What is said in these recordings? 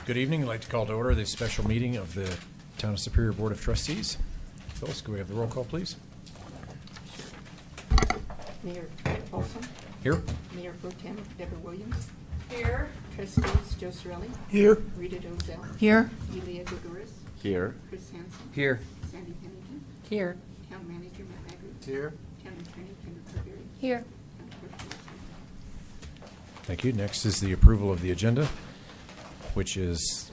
Good evening. I'd like to call to order this special meeting of the Town of Superior Board of Trustees. Phyllis, could we have the roll call, please? Mayor Trent Olson. Here. Mayor Pro Tem Deborah Williams. Here. Trustees Joe Cirelli. Here. Rita Dozell. Here. Elia Gugaris. Here. Chris Hansen. Here. Sandy Pennington. Here. Town Manager Matt Magru. Here. Town Attorney Kendra Kirkberry. Here. Town Clerk Phyllis Wheeler. Thank you. Next is the approval of the agenda, which is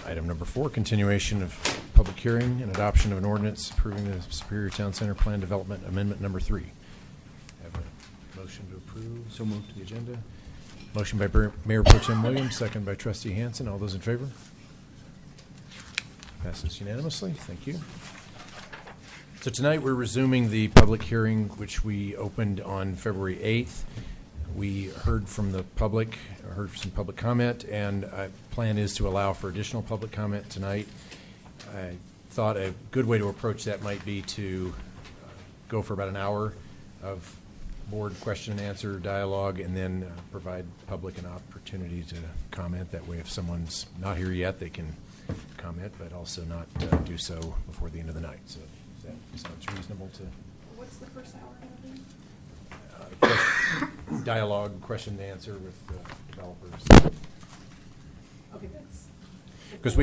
item number 4, continuation of public hearing and adoption of an ordinance approving the Superior Town Center Plan Development Amendment number 3. Have a motion to approve. So moved. The agenda. Motion by Mayor Pro Tem Williams, second by Trustee Hansen. All those in favor? Passes unanimously. Thank you. So tonight we're resuming the public hearing which we opened on February 8th. We heard from the public, heard some public comment, and plan is to allow for additional public comment tonight. I thought a good way to approach that might be to go for about an hour of board question and answer dialogue, and then provide public an opportunity to comment. That way, if someone's not here yet, they can comment, but also not do so before the end of the night. So if that sounds reasonable to What's the first hour going to be? dialogue, question and answer with developers. Okay, that's. Because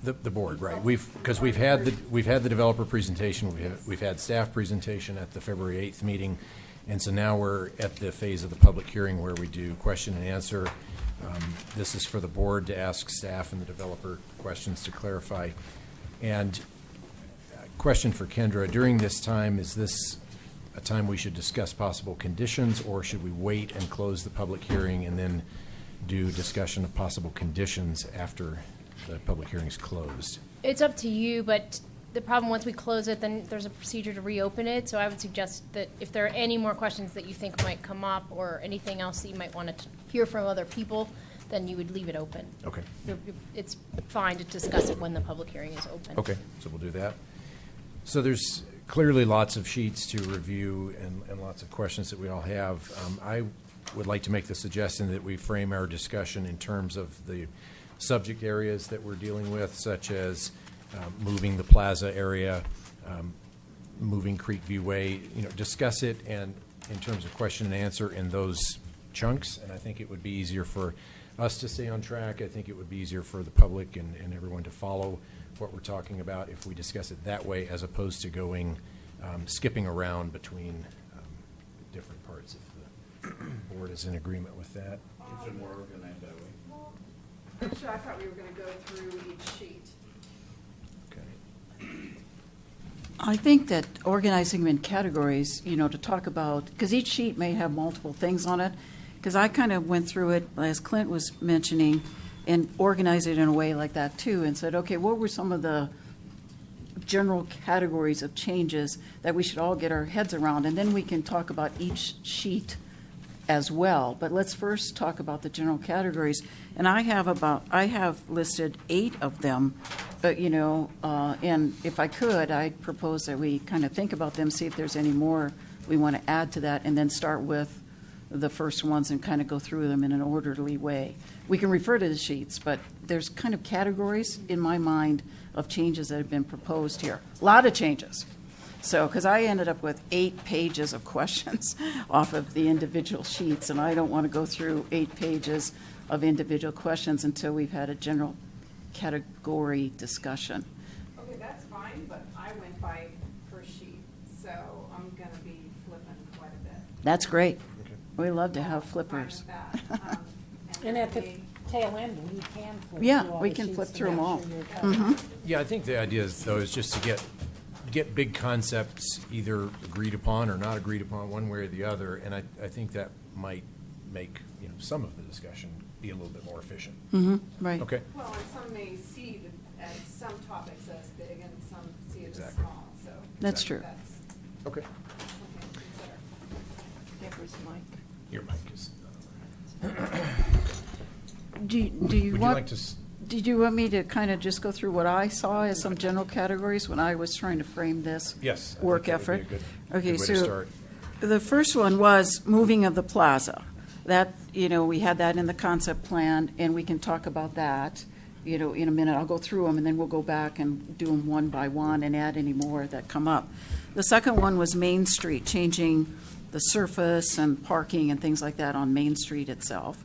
the board, right? We've had the developer presentation. We've had staff presentation at the February 8th meeting, and so now we're at the phase of the public hearing where we do question and answer. This is for the board to ask staff and the developer questions to clarify. And question for Kendra: during this time, is this a time we should discuss possible conditions, or should we wait and close the public hearing and then do discussion of possible conditions after the public hearing is closed? It's up to you, but the problem, once we close it, then there's a procedure to reopen it. So I would suggest that if there are any more questions that you think might come up, or anything else that you might want to hear from other people, then you would leave it open. Okay. It's fine to discuss it when the public hearing is open. Okay, so we'll do that. So there's clearly lots of sheets to review and lots of questions that we all have. I would like to make the suggestion that we frame our discussion in terms of the subject areas that we're dealing with, such as moving the plaza area, moving Creekview Way. Discuss it and in terms of question and answer in those chunks. And I think it would be easier for us to stay on track. I think it would be easier for the public and everyone to follow what we're talking about if we discuss it that way, as opposed to going skipping around between different parts. If the board is in agreement with that. It's been more organized that way. Well, actually, I thought we were going to go through each sheet. Okay. I think that organizing them in categories, to talk about, because each sheet may have multiple things on it, because I kind of went through it, as Clint was mentioning, and organized it in a way like that too, and said, okay, what were some of the general categories of changes that we should all get our heads around, and then we can talk about each sheet as well. But let's first talk about the general categories. And I have listed 8 of them, but and if I could, I'd propose that we kind of think about them, see if there's any more we want to add to that, and then start with the first ones and kind of go through them in an orderly way. We can refer to the sheets, but there's kind of categories in my mind of changes that have been proposed here. A lot of changes. So, because I ended up with 8 pages of questions off of the individual sheets, and I don't want to go through 8 pages of individual questions until we've had a general category discussion. Okay, that's fine, but I went by per sheet, so I'm going to be flipping quite a bit. That's great. Okay. We love to have Fine flippers. with that. And at the tail end, we can flip Yeah, through all we the can sheets flip to through 'em make all. sure you're covered. Yeah, I think the idea is, though, is just to get big concepts either agreed upon or not agreed upon, one way or the other, and I think that might make some of the discussion be a little bit more efficient. Right. Okay. Well, and some may see some topics as big and some see it as Exactly. small, so. That's true. That's Okay. something to consider. Deborah's mic. Your mic is. Do you Would you want? like to? Did you want me to kind of just go through what I saw as some general categories when I was trying to frame this Yes. I work think that would effort? be a good Okay, way to so start. the first one was moving of the plaza. That, we had that in the concept plan, and we can talk about that. in a minute. I'll go through them, and then we'll go back and do them one by one and add any more that come up. The second one was Main Street, changing the surface and parking and things like that on Main Street itself.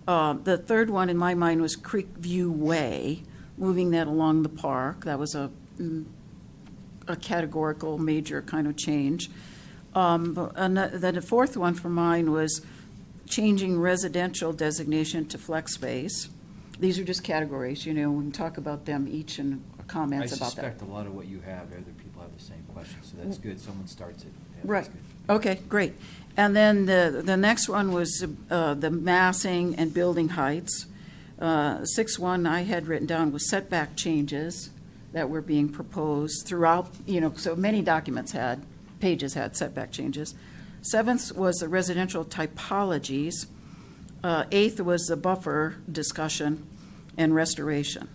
The third one in my mind was Creekview Way, moving that along the park. That was a categorical major kind of change. Then the fourth one for mine was changing residential designation to flex space. These are just categories, we can talk about them each and comments about that. I suspect a lot of what you have, other people have the same questions, so that's good. Someone starts it. Yeah, Right. that's good. Okay, great. And then the next one was the massing and building heights. Sixth one I had written down was setback changes that were being proposed throughout, so many pages had setback changes. Seventh was the residential typologies. Eighth was the buffer discussion and restoration.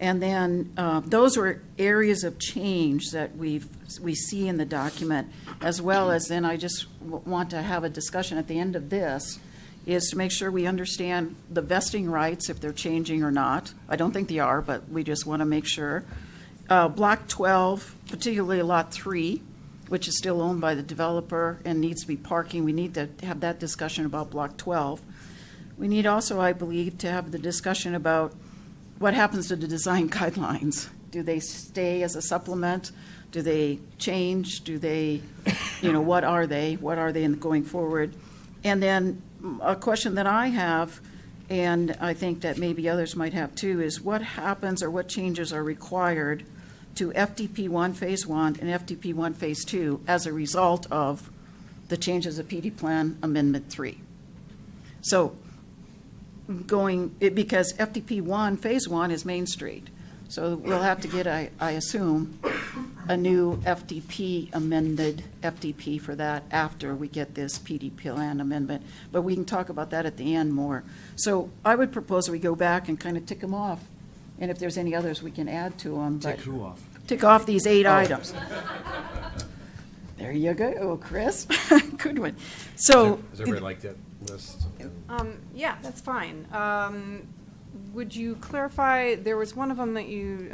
And then those were areas of change that we see in the document, as well as then I just want to have a discussion at the end of this, is to make sure we understand the vesting rights, if they're changing or not. I don't think they are, but we just want to make sure. Block 12, particularly Lot 3, which is still owned by the developer and needs to be parking. We need to have that discussion about Block 12. We need also, I believe, to have the discussion about what happens to the design guidelines. Do they stay as a supplement? Do they change? Do they, what are they? What are they going forward? And then a question that I have, and I think that maybe others might have too, is what happens or what changes are required to FDP1 Phase 1 and FDP1 Phase 2 as a result of the changes of PD Plan Amendment 3. So because FDP1 Phase 1 is Main Street. So we'll have to get, I assume, a new FDP, amended FDP for that after we get this PD Plan amendment. But we can talk about that at the end more. So I would propose we go back and kind of tick them off. And if there's any others, we can add to them. Tick who off? Tick off these 8 items. There you go, Chris. Good one. So. Does everybody like that list? Yeah, that's fine. Would you clarify, there was one of them that you,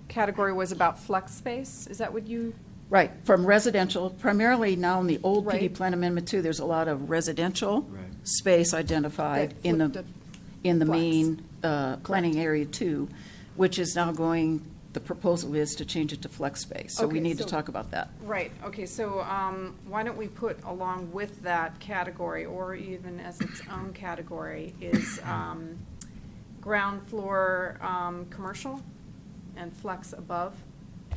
category was about flex space? Is that what you? Right, from residential, primarily now in the old PD Right. Plan Amendment 2, there's a lot of residential Right. space identified That in flipped the flex. main planning area 2, which is now going, the proposal is to change it to flex space. So we Okay, need to so- talk about that. Right, okay, so why don't we put along with that category, or even as its own category, is ground floor commercial and flex above?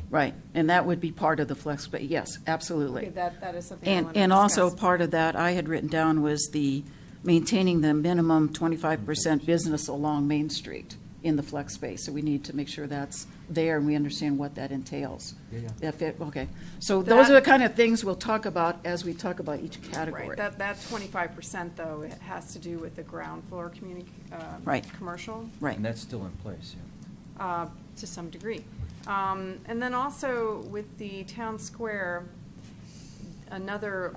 Right, and that would be part of the flex space, yes, absolutely. Okay, that is something I want to And also discuss. part of that I had written down was the maintaining the minimum 25% business along Main Street in the flex space. So we need to make sure that's there and we understand what that entails. Yeah. Okay, so those That- are the kind of things we'll talk about as we talk about each category. Right, that 25% though, it has to do with the ground floor Right. commercial, Right, And that's still in place, yeah. to some degree. And then also with the town square, another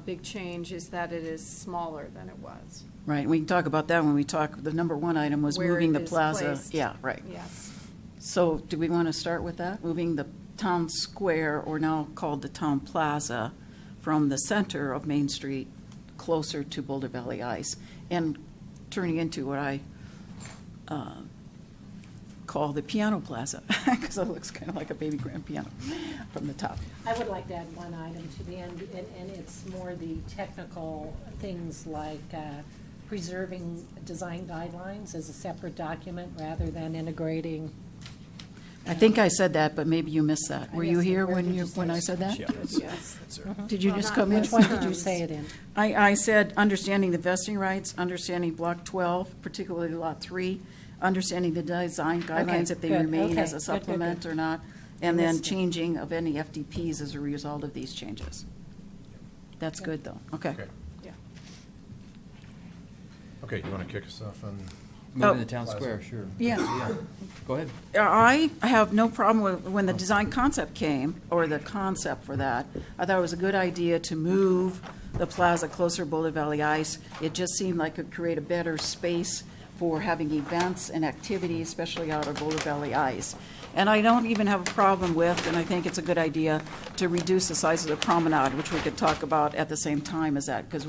big change is that it is smaller than it was. right. We can talk about that when we talk, the number 1 item was Where moving it the is plaza. placed. Yeah, right. Yes. So do we want to start with that? Moving the town square, or now called the town plaza, from the center of Main Street closer to Boulder Valley Ice and turning into what I call the piano plaza, because it looks kind of like a baby grand piano from the top. I would like to add one item to the end, and it's more the technical things like preserving design guidelines as a separate document rather than integrating. I think I said that, but maybe you missed that. Were you missed it. here Where when did you when say I it? said that? Yeah, that's, Yes. that's there. Did you Well, just not come in? Which one did you terms. say it in? I said, understanding the vesting rights, understanding Block 12, particularly Lot 3, understanding the design guidelines, if they good. remain Okay, as a good, good, supplement good. or not, and then Missed it. changing of any FDPs as a result of these changes. That's good, though. Okay. Okay. Yeah. Okay, do you want to kick us off on? Moving the town Plaza. square, sure. Yeah. Go ahead. I have no problem with, when the design concept came, or the concept for that, I thought it was a good idea to move the plaza closer to Boulder Valley Ice. It just seemed like it could create a better space for having events and activities, especially out of Boulder Valley Ice. And I don't even have a problem with, and I think it's a good idea, to reduce the size of the promenade, which we could talk about at the same time as that, because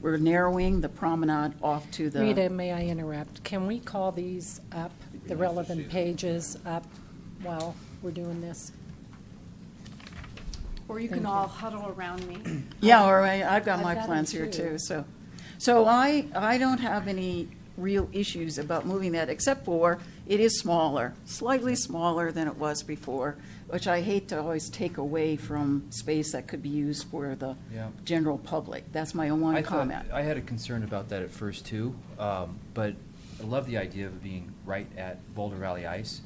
we're narrowing the promenade off to the. Rita, may I interrupt? Can we call these up, the relevant pages up while we're doing this? Or you Thank can you. all huddle around me. Yeah, or I've got I've my got plans them here too. too, so I don't have any real issues about moving that, except for it is smaller, slightly smaller than it was before, which I hate to always take away from space that could be used for the Yeah. general public. That's my I one thought- comment. I had a concern about that at first too, but I love the idea of being right at Boulder Valley Ice.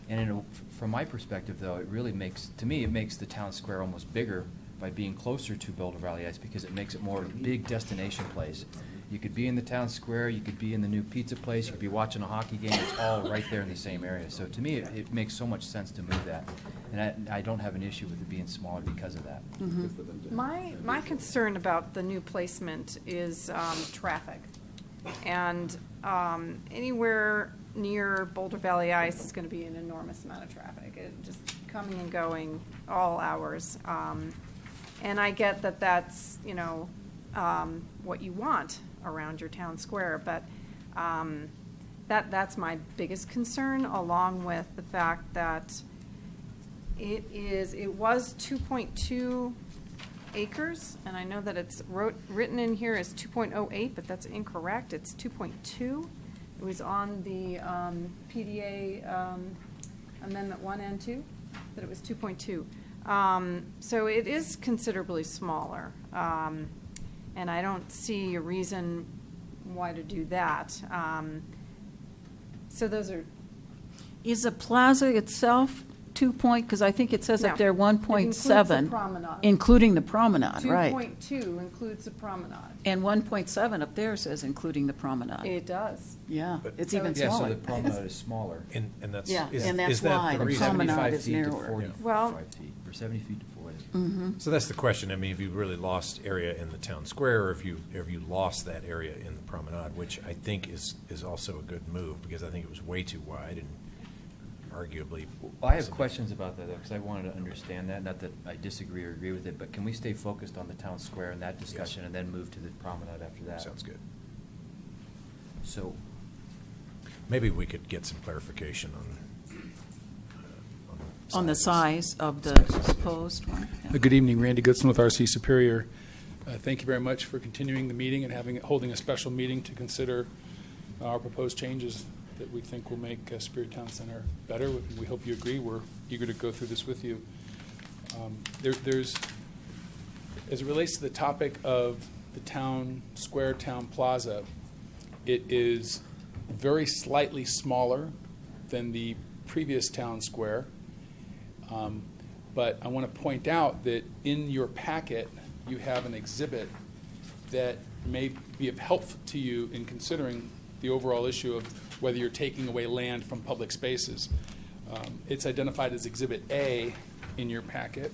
And from my perspective though, it really makes, to me, it makes the town square almost bigger by being closer to Boulder Valley Ice because it makes it more of a big destination place. You could be in the town square, you could be in the new pizza place, you could be watching a hockey game, it's all right there in the same area. So to me, it makes so much sense to move that. And I don't have an issue with it being smaller because of that. My concern about the new placement is traffic. And anywhere near Boulder Valley Ice is going to be an enormous amount of traffic, just coming and going all hours. And I get that that's, what you want around your town square, but that's my biggest concern, along with the fact that it was 2.2 acres, and I know that it's written in here as 2.08, but that's incorrect. It's 2.2. It was on the PDA Amendment 1 and 2, that it was 2.2. So it is considerably smaller, and I don't see a reason why to do that. So those are. Is the plaza itself 2 point, because I think it says No. up there It includes the 1.7. promenade. Including the promenade, right. 2.2 includes the promenade. And 1.7 up there says including the promenade. It does. Yeah, it's So even it's- Yeah, so smaller. the promenade is smaller. And that's. Yeah, is- and that's is that why the the reason? promenade 75 is feet to narrower. 45 Well- feet, or 70 feet to 40. So that's the question. I mean, have you really lost area in the town square, or have you lost that area in the promenade, which I think is also a good move, because I think it was way too wide and arguably. Well, I have possibly- questions about that, though, because I wanted to understand that, not that I disagree or agree with it, but can we stay focused on the town square and that discussion, and then move to the promenade after that? Sounds good. So, Maybe we could get some clarification on On the sizes. size of the Sizes, yeah. proposed one. yeah. Good evening, Randy Goodson with RC Superior. Thank you very much for continuing the meeting and holding a special meeting to consider our proposed changes that we think will make Superior Town Center better. We hope you agree. We're eager to go through this with you. There's, as it relates to the topic of the town square, town plaza, it is very slightly smaller than the previous town square. But I want to point out that in your packet, you have an exhibit that may be of help to you in considering the overall issue of whether you're taking away land from public spaces. It's identified as Exhibit A in your packet.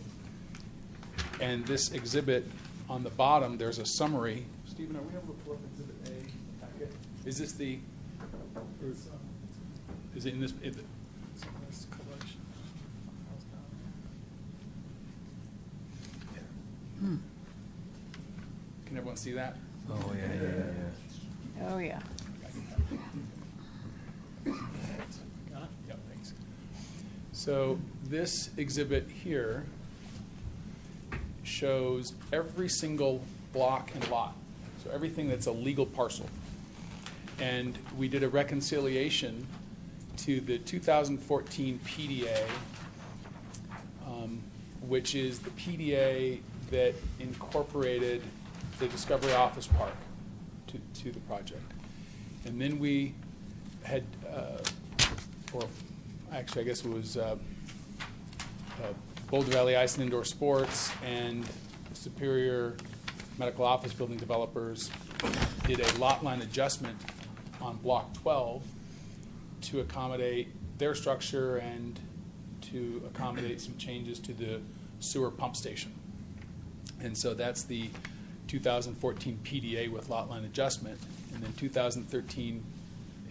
And this exhibit, on the bottom, there's a summary. Stephen, are we able to pull up Exhibit A in the packet? Is this the, or is it in this? Collection. Can everyone see that? oh, yeah. Oh, yeah. Got it? Yep, thanks. So this exhibit here shows every single block and lot, so everything that's a legal parcel. And we did a reconciliation to the 2014 PDA, which is the PDA that incorporated the Discovery Office Park to the project. And then we had, or actually I guess it was Boulder Valley Ice and Indoor Sports and Superior Medical Office Building Developers did a lot line adjustment on Block 12 to accommodate their structure and to accommodate some changes to the sewer pump station. And so that's the 2014 PDA with lot line adjustment. And then 2013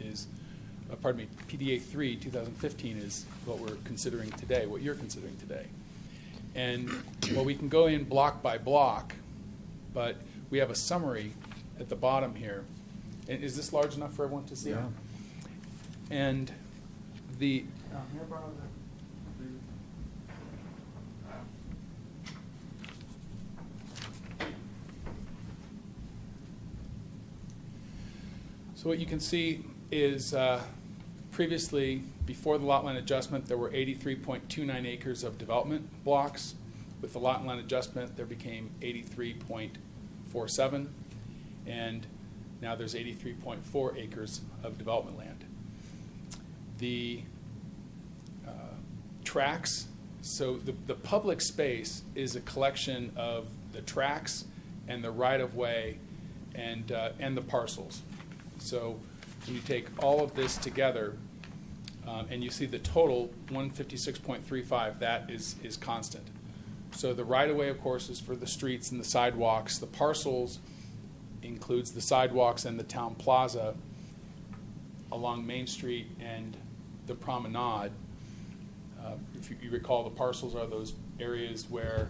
is, PDA 3, 2015 is what we're considering today, what you're considering today. And, well, we can go in block by block, but we have a summary at the bottom here. And is this large enough for everyone to see? Yeah. And the, so what you can see is previously, before the lot line adjustment, there were 83.29 acres of development blocks. With the lot line adjustment, there became 83.47, and now there's 83.4 acres of development land. The tracks, so the public space is a collection of the tracks and the right-of-way and the parcels. So when you take all of this together, and you see the total 156.35, that is constant. So the right-of-way, of course, is for the streets and the sidewalks. The parcels includes the sidewalks and the town plaza along Main Street and the promenade. If you recall, the parcels are those areas where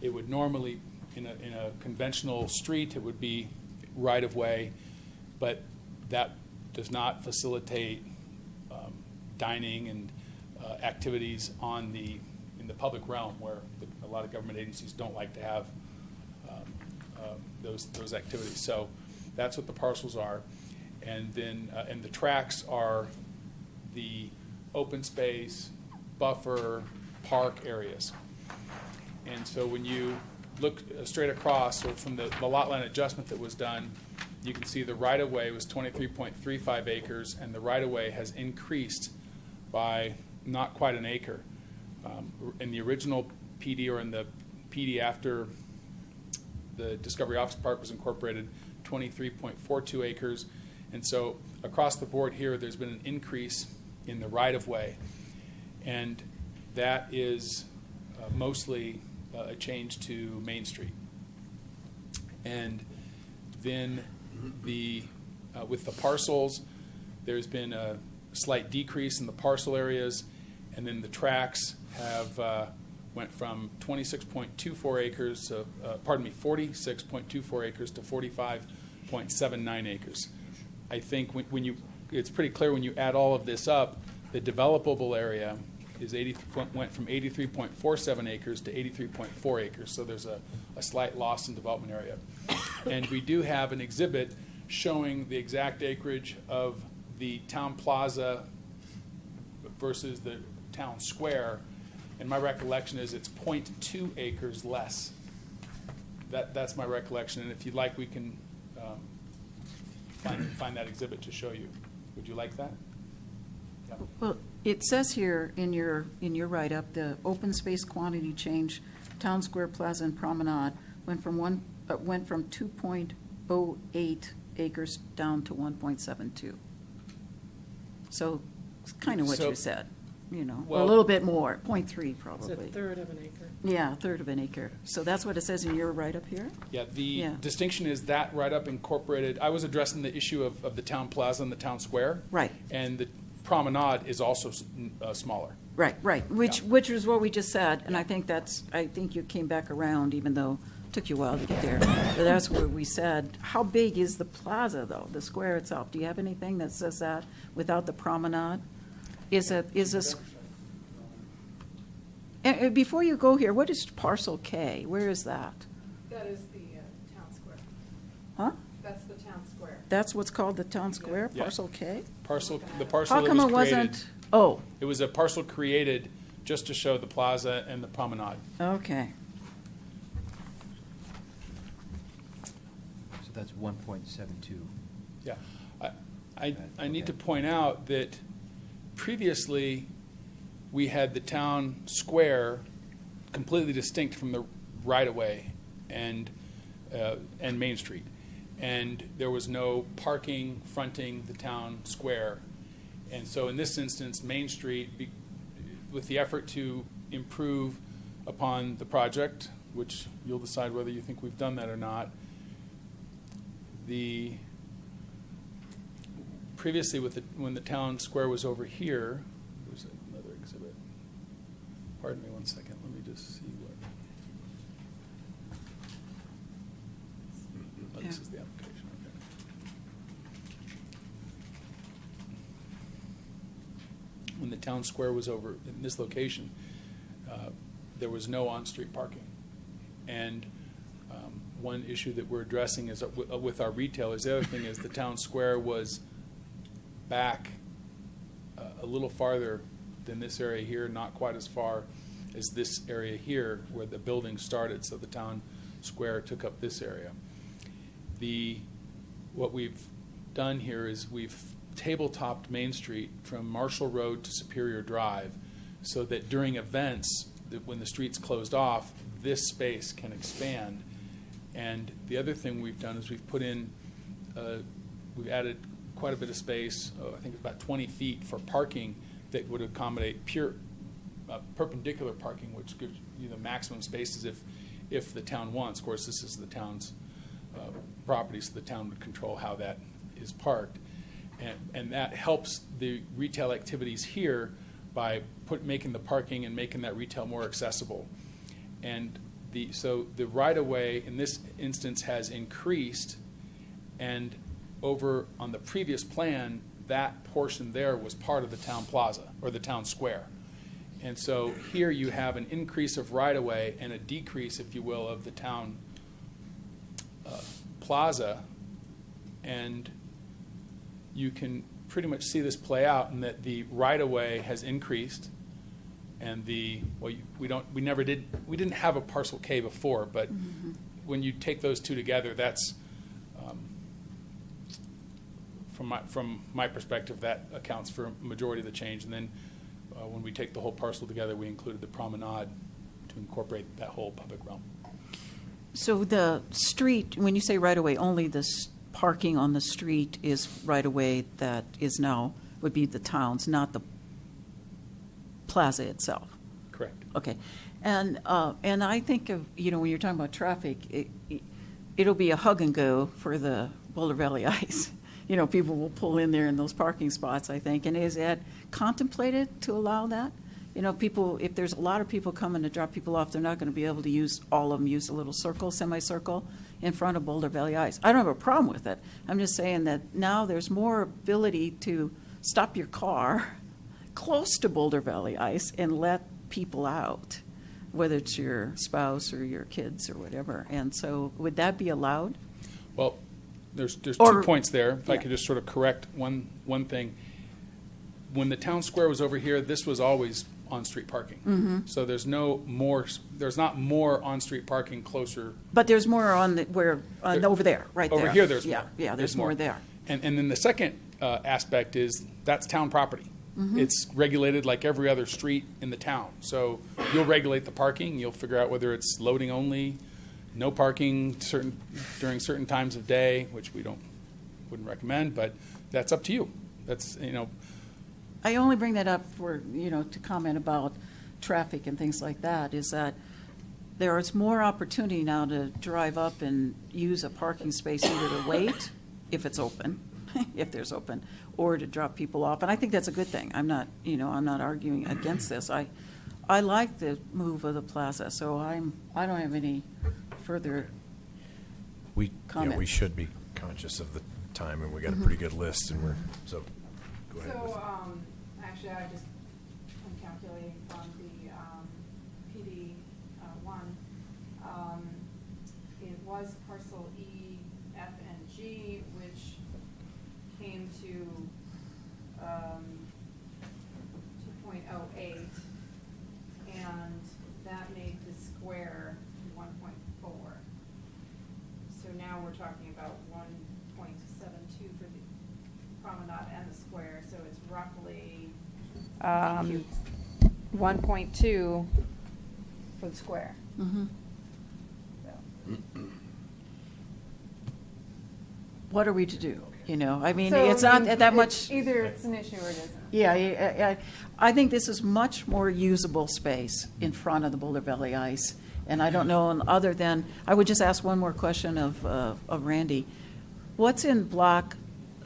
it would normally, in a conventional street, it would be right-of-way, but that does not facilitate dining and activities in the public realm, where a lot of government agencies don't like to have those activities. So that's what the parcels are, and then and the tracks are the open space, buffer, park areas. And so when you look straight across, or from the lot line adjustment that was done, you can see the right-of-way was 23.35 acres, and the right-of-way has increased by not quite an acre. In the original PD, or in the PD after the Discovery Office Park was incorporated, 23.42 acres. And so across the board here, there's been an increase in the right-of-way. And that is mostly a change to Main Street. And then with the parcels, there's been a slight decrease in the parcel areas, and then the tracks have went from 26.24 acres to, 46.24 acres to 45.79 acres. I think it's pretty clear when you add all of this up, the developable area went from 83.47 acres to 83.4 acres, so there's a slight loss in development area. And we do have an exhibit showing the exact acreage of the town plaza versus the town square, and my recollection is it's 0.2 acres less. That's my recollection, and if you'd like, we can find that exhibit to show you. Would you like that? Yeah. Well, it says here in your write-up, the open space quantity change, Town Square Plaza and Promenade went from 2.08 acres down to 1.72. So it's kind of what you said, or a Well- little bit more, 0.3 It's a probably. third of an acre. Yeah, a third of an acre. So that's what it says in your write-up here? Yeah, the Yeah. distinction is that right-up incorporated, I was addressing the issue of the town plaza and the town square. Right. And the promenade is also smaller. Right, Yeah. which is what we just said, and I think you came back around, even though it took you a while to get there. But that's where we said, how big is the plaza, though, the square itself? Do you have anything that says that without the promenade? And before you go here, what is parcel K? Where is that? That is the town square. Huh? That's the town square. That's what's called the town square, Yeah. parcel K? The parcel How that come was it created. wasn't? Oh, It was a parcel created just to show the plaza and the promenade. okay. So that's 1.72. Yeah. I need to point out that previously, we had the town square completely distinct from the right-of-way and Main Street. And there was no parking fronting the town square. And so in this instance, Main Street, with the effort to improve upon the project, which you'll decide whether you think we've done that or not, previously when the town square was over here, there's another exhibit. Pardon me one second, let me just see what. Oh, this Yeah. is the application, okay. When the town square was over in this location, there was no on-street parking. And one issue that we're addressing is with our retailers. The other thing is the town square was back a little farther than this area here, not quite as far as this area here where the building started, so the town square took up this area. What we've done here is we've tabletopped Main Street from Marshall Road to Superior Drive so that during events, when the street's closed off, this space can expand. And the other thing we've done is we've put in, we've added quite a bit of space, I think it's about 20 feet for parking that would accommodate pure perpendicular parking, which gives you the maximum spaces if the town wants. Of course, this is the town's property, so the town would control how that is parked. And that helps the retail activities here by making the parking and making that retail more accessible. And so the right-of-way in this instance has increased, and over on the previous plan, that portion there was part of the town plaza, or the town square. And so here you have an increase of right-of-way and a decrease, if you will, of the town plaza, and you can pretty much see this play out in that the right-of-way has increased, and we didn't have a parcel K before, but when you take those two together, that's from my perspective, that accounts for a majority of the change. And then when we take the whole parcel together, we included the promenade to incorporate that whole public realm. So the street, when you say right-of-way, only the parking on the street is right-of-way that is now, would be the town's, not the plaza itself? Correct. Okay. And I think of, when you're talking about traffic, it'll be a hug and go for the Boulder Valley Ice. People will pull in there in those parking spots, I think. And is that contemplated to allow that? People, if there's a lot of people coming to drop people off, they're not going to be able to use all of them, use a little circle, semicircle in front of Boulder Valley Ice. I don't have a problem with it. I'm just saying that now there's more ability to stop your car close to Boulder Valley Ice and let people out, whether it's your spouse or your kids or whatever. And so would that be allowed? Well, there's 2 points there. If I Yeah. could just sort of correct one thing. When the town square was over here, this was always on-street parking. So there's not more on-street parking closer. But there's more on over there, right there. Over here, there's yeah, more. Yeah, there's more there. And then the second aspect is that's town property. It's regulated like every other street in the town. So you'll regulate the parking. You'll figure out whether it's loading only, no parking during certain times of day, which we wouldn't recommend, but that's up to you. That's, I only bring that up for, to comment about traffic and things like that, is that there is more opportunity now to drive up and use a parking space either to wait, if it's open, if there's open, or to drop people off. And I think that's a good thing. I'm not arguing against this. I like the move of the plaza, so I don't have any further comment. We should be conscious of the time, and we got a pretty good list, and so go ahead. So, actually, I just, I'm calculating from the PD one. It was parcel E, F, and G, which came to 2.08, and that made the square 1.4. So now we're talking about 1.72 for the promenade and the square, so it's roughly 1.2 for the square. Mhm. So. What are we to do? I mean, So, it's not that much. Either it's an issue or it isn't. Yeah, I think this is much more usable space in front of the Boulder Valley Ice. And I don't know, other than, I would just ask one more question of Randy. What's in Block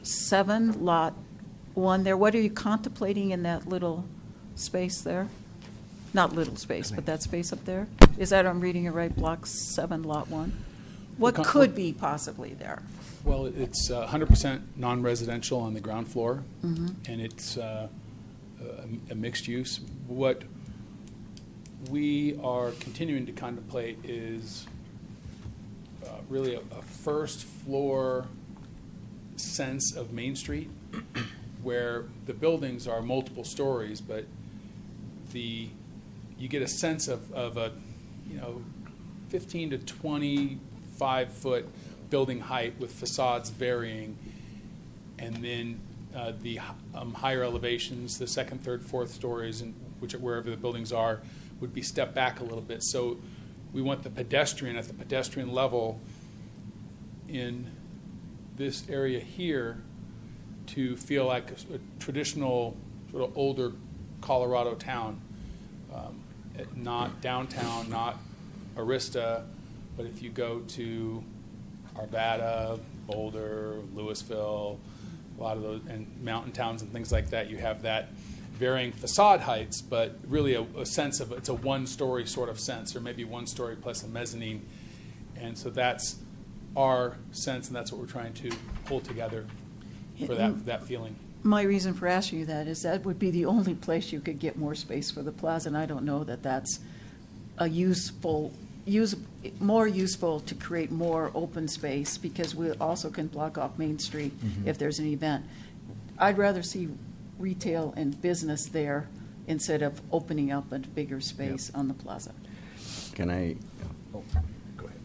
7, Lot one there. What are you contemplating in that little space there? Not little space, but that space up there? Is that, I'm reading it right, Block 7, Lot 1? What could be possibly there? Well, it's 100% non-residential on the ground floor, and it's a mixed use. What we are continuing to contemplate is really a first floor sense of Main Street, where the buildings are multiple stories, but you get a sense of a 15 to 25 foot building height with facades varying, and then the higher elevations, the second, third, fourth stories, and wherever the buildings are, would be stepped back a little bit. So we want the pedestrian at the pedestrian level in this area here to feel like a traditional sort of older Colorado town, not downtown, not Arista, but if you go to Arvada, Boulder, Louisville, a lot of those, and mountain towns and things like that, you have that varying facade heights, but really a sense of, it's a one-story sort of sense, or maybe one story plus a mezzanine. And so that's our sense, and that's what we're trying to pull together for that feeling. My reason for asking you that is that would be the only place you could get more space for the plaza, and I don't know that that's a more useful to create more open space, because we also can block off Main Street if there's an event. I'd rather see retail and business there instead of opening up a bigger space on the plaza. Can I? Go ahead.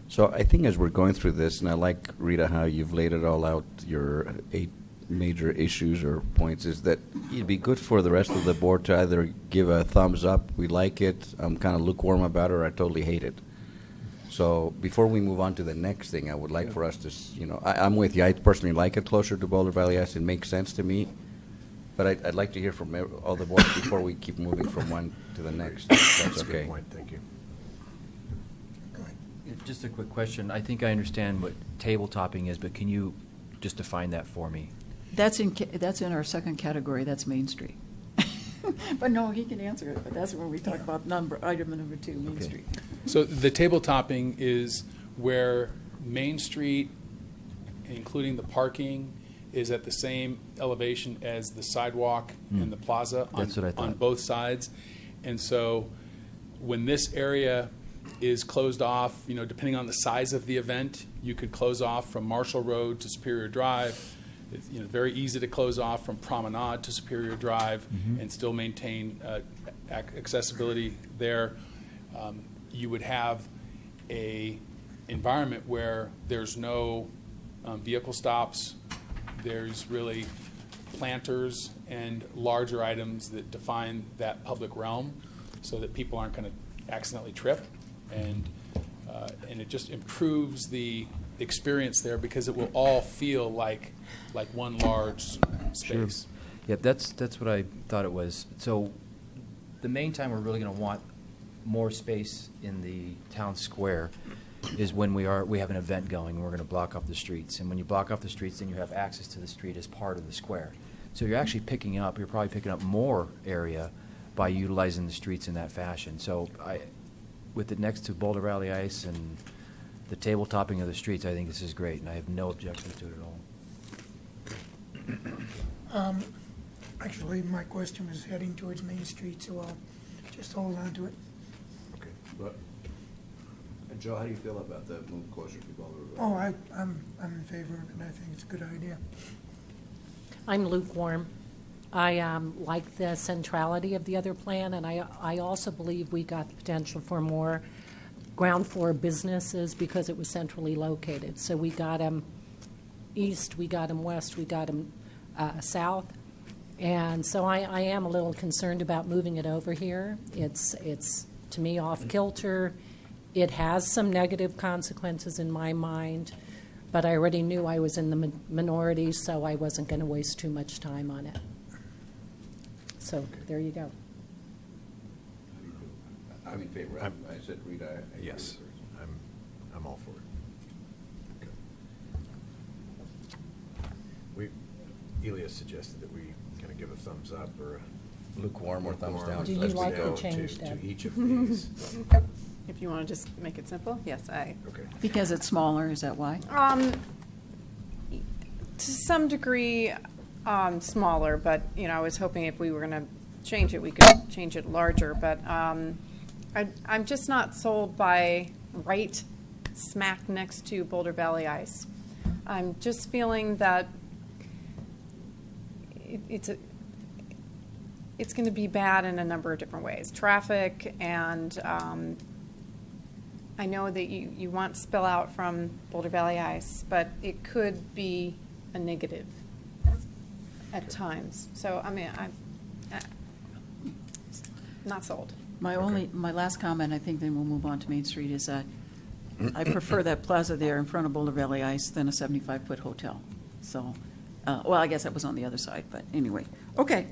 So I think as we're going through this, and I like, Rita, how you've laid it all out, your 8 major issues or points, is that it'd be good for the rest of the board to either give a thumbs up, we like it, I'm kind of lukewarm about it, or I totally hate it. So before we move on to the next thing, I would like for us to, I'm with you. I personally like it closer to Boulder Valley Ice. It makes sense to me. But I'd like to hear from all the boards before we keep moving from one to the next. If that's That's a good okay. point, thank you. Just a quick question. I think I understand what tabletopping is, but can you just define that for me? That's in our second category, that's Main Street. But no, he can answer it, but that's when we talk about item number 2, Main Okay. Street. So the tabletopping is where Main Street, including the parking, is at the same elevation as the sidewalk and the plaza That's what I thought. on both sides. And so when this area is closed off, depending on the size of the event, you could close off from Marshall Road to Superior Drive. It's very easy to close off from Promenade to Superior Drive and still maintain accessibility there. You would have a environment where there's no vehicle stops. There's really planters and larger items that define that public realm, so that people aren't going to accidentally trip, and it just improves the experience there, because it will all feel like one large space. Yep, that's what I thought it was. So the main time we're really going to want more space in the town square is when we have an event going, and we're going to block off the streets. And when you block off the streets, then you have access to the street as part of the square. So you're actually you're probably picking up more area by utilizing the streets in that fashion. So with it next to Boulder Valley Ice and the tabletopping of the streets, I think this is great, and I have no objection to it at all. Actually, my question was heading towards Main Street, so I'll just hold on to it. Okay. But, Joe, how do you feel about that move closer to Boulder Valley? Oh, I'm in favor of it, and I think it's a good idea. I'm lukewarm. I like the centrality of the other plan, and I also believe we got the potential for more ground floor businesses because it was centrally located. So we got them east, we got them west, we got them south. And so I am a little concerned about moving it over here. It's to me, off kilter. It has some negative consequences in my mind, but I already knew I was in the minority, so I wasn't going to waste too much time on it. So there you go. I'm in favor. I said, Rita. I agree Yes, with her. I'm all for it. Okay. Elias suggested that we kind of give a thumbs up or a Lukewarm or thumbs down. Do you as we like the go change, to Deb? each of these. If you want to just make it simple, yes, I. Okay. Because it's smaller, is that why? To some degree, smaller, but, you know, I was hoping if we were going to change it, we could change it larger, but I'm just not sold by right smack next to Boulder Valley Ice. I'm just feeling that it's going to be bad in a number of different ways. Traffic, and I know that you want spill out from Boulder Valley Ice, but it could be a negative at times. So, I mean, I'm not sold. My last comment, I think then we'll move on to Main Street, is that I prefer that plaza there in front of Boulder Valley Ice than a 75-foot hotel. So, well, I guess that was on the other side, but anyway. Okay.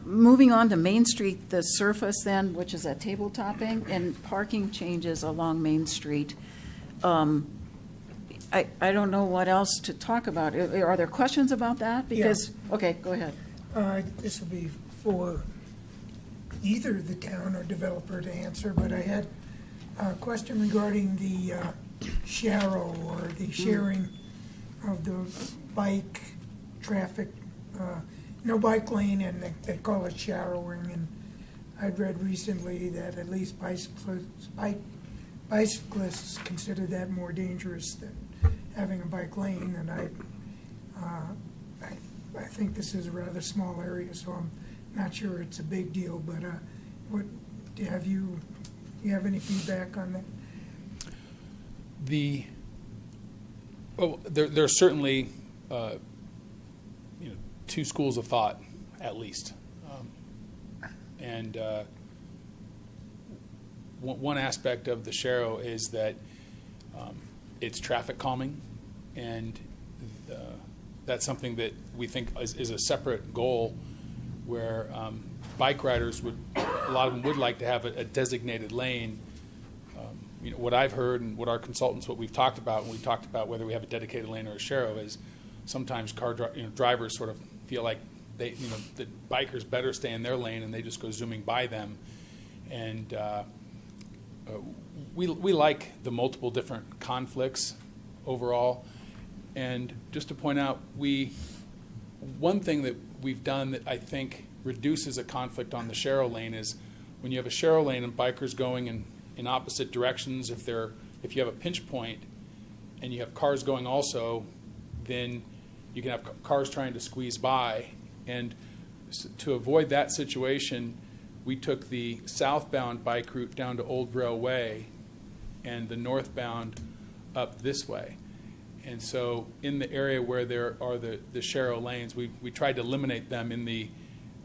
Moving on to Main Street, the surface then, which is at table topping, and parking changes along Main Street. I don't know what else to talk about. Are there questions about that? Because, okay, go ahead. This will be for either the town or developer to answer, but I had a question regarding the Sharrow, or the sharing of the bike traffic, no bike lane, and they call it Sharrowing. And I'd read recently that at least bicyclists consider that more dangerous than having a bike lane. And I think this is a rather small area, so I'm not sure it's a big deal. But what have you have any feedback on that? There are certainly two schools of thought, at least. And one aspect of the Sharrow is that it's traffic calming, and that's something that we think is a separate goal, where bike riders a lot of them would like to have a designated lane. What I've heard, and what our consultants, what we've talked about, when we've talked about whether we have a dedicated lane or a Sharrow, is sometimes drivers sort of feel like the bikers better stay in their lane, and they just go zooming by them. And we like the multiple different conflicts overall. And just to point out, one thing that we've done that I think reduces a conflict on the Sharrow lane is when you have a Sharrow lane and bikers going in opposite directions, if you have a pinch point and you have cars going also, then you can have cars trying to squeeze by. And to avoid that situation, we took the southbound bike route down to Old Braille Way and the northbound up this way. And so in the area where there are the Sharrow lanes, we tried to eliminate them in the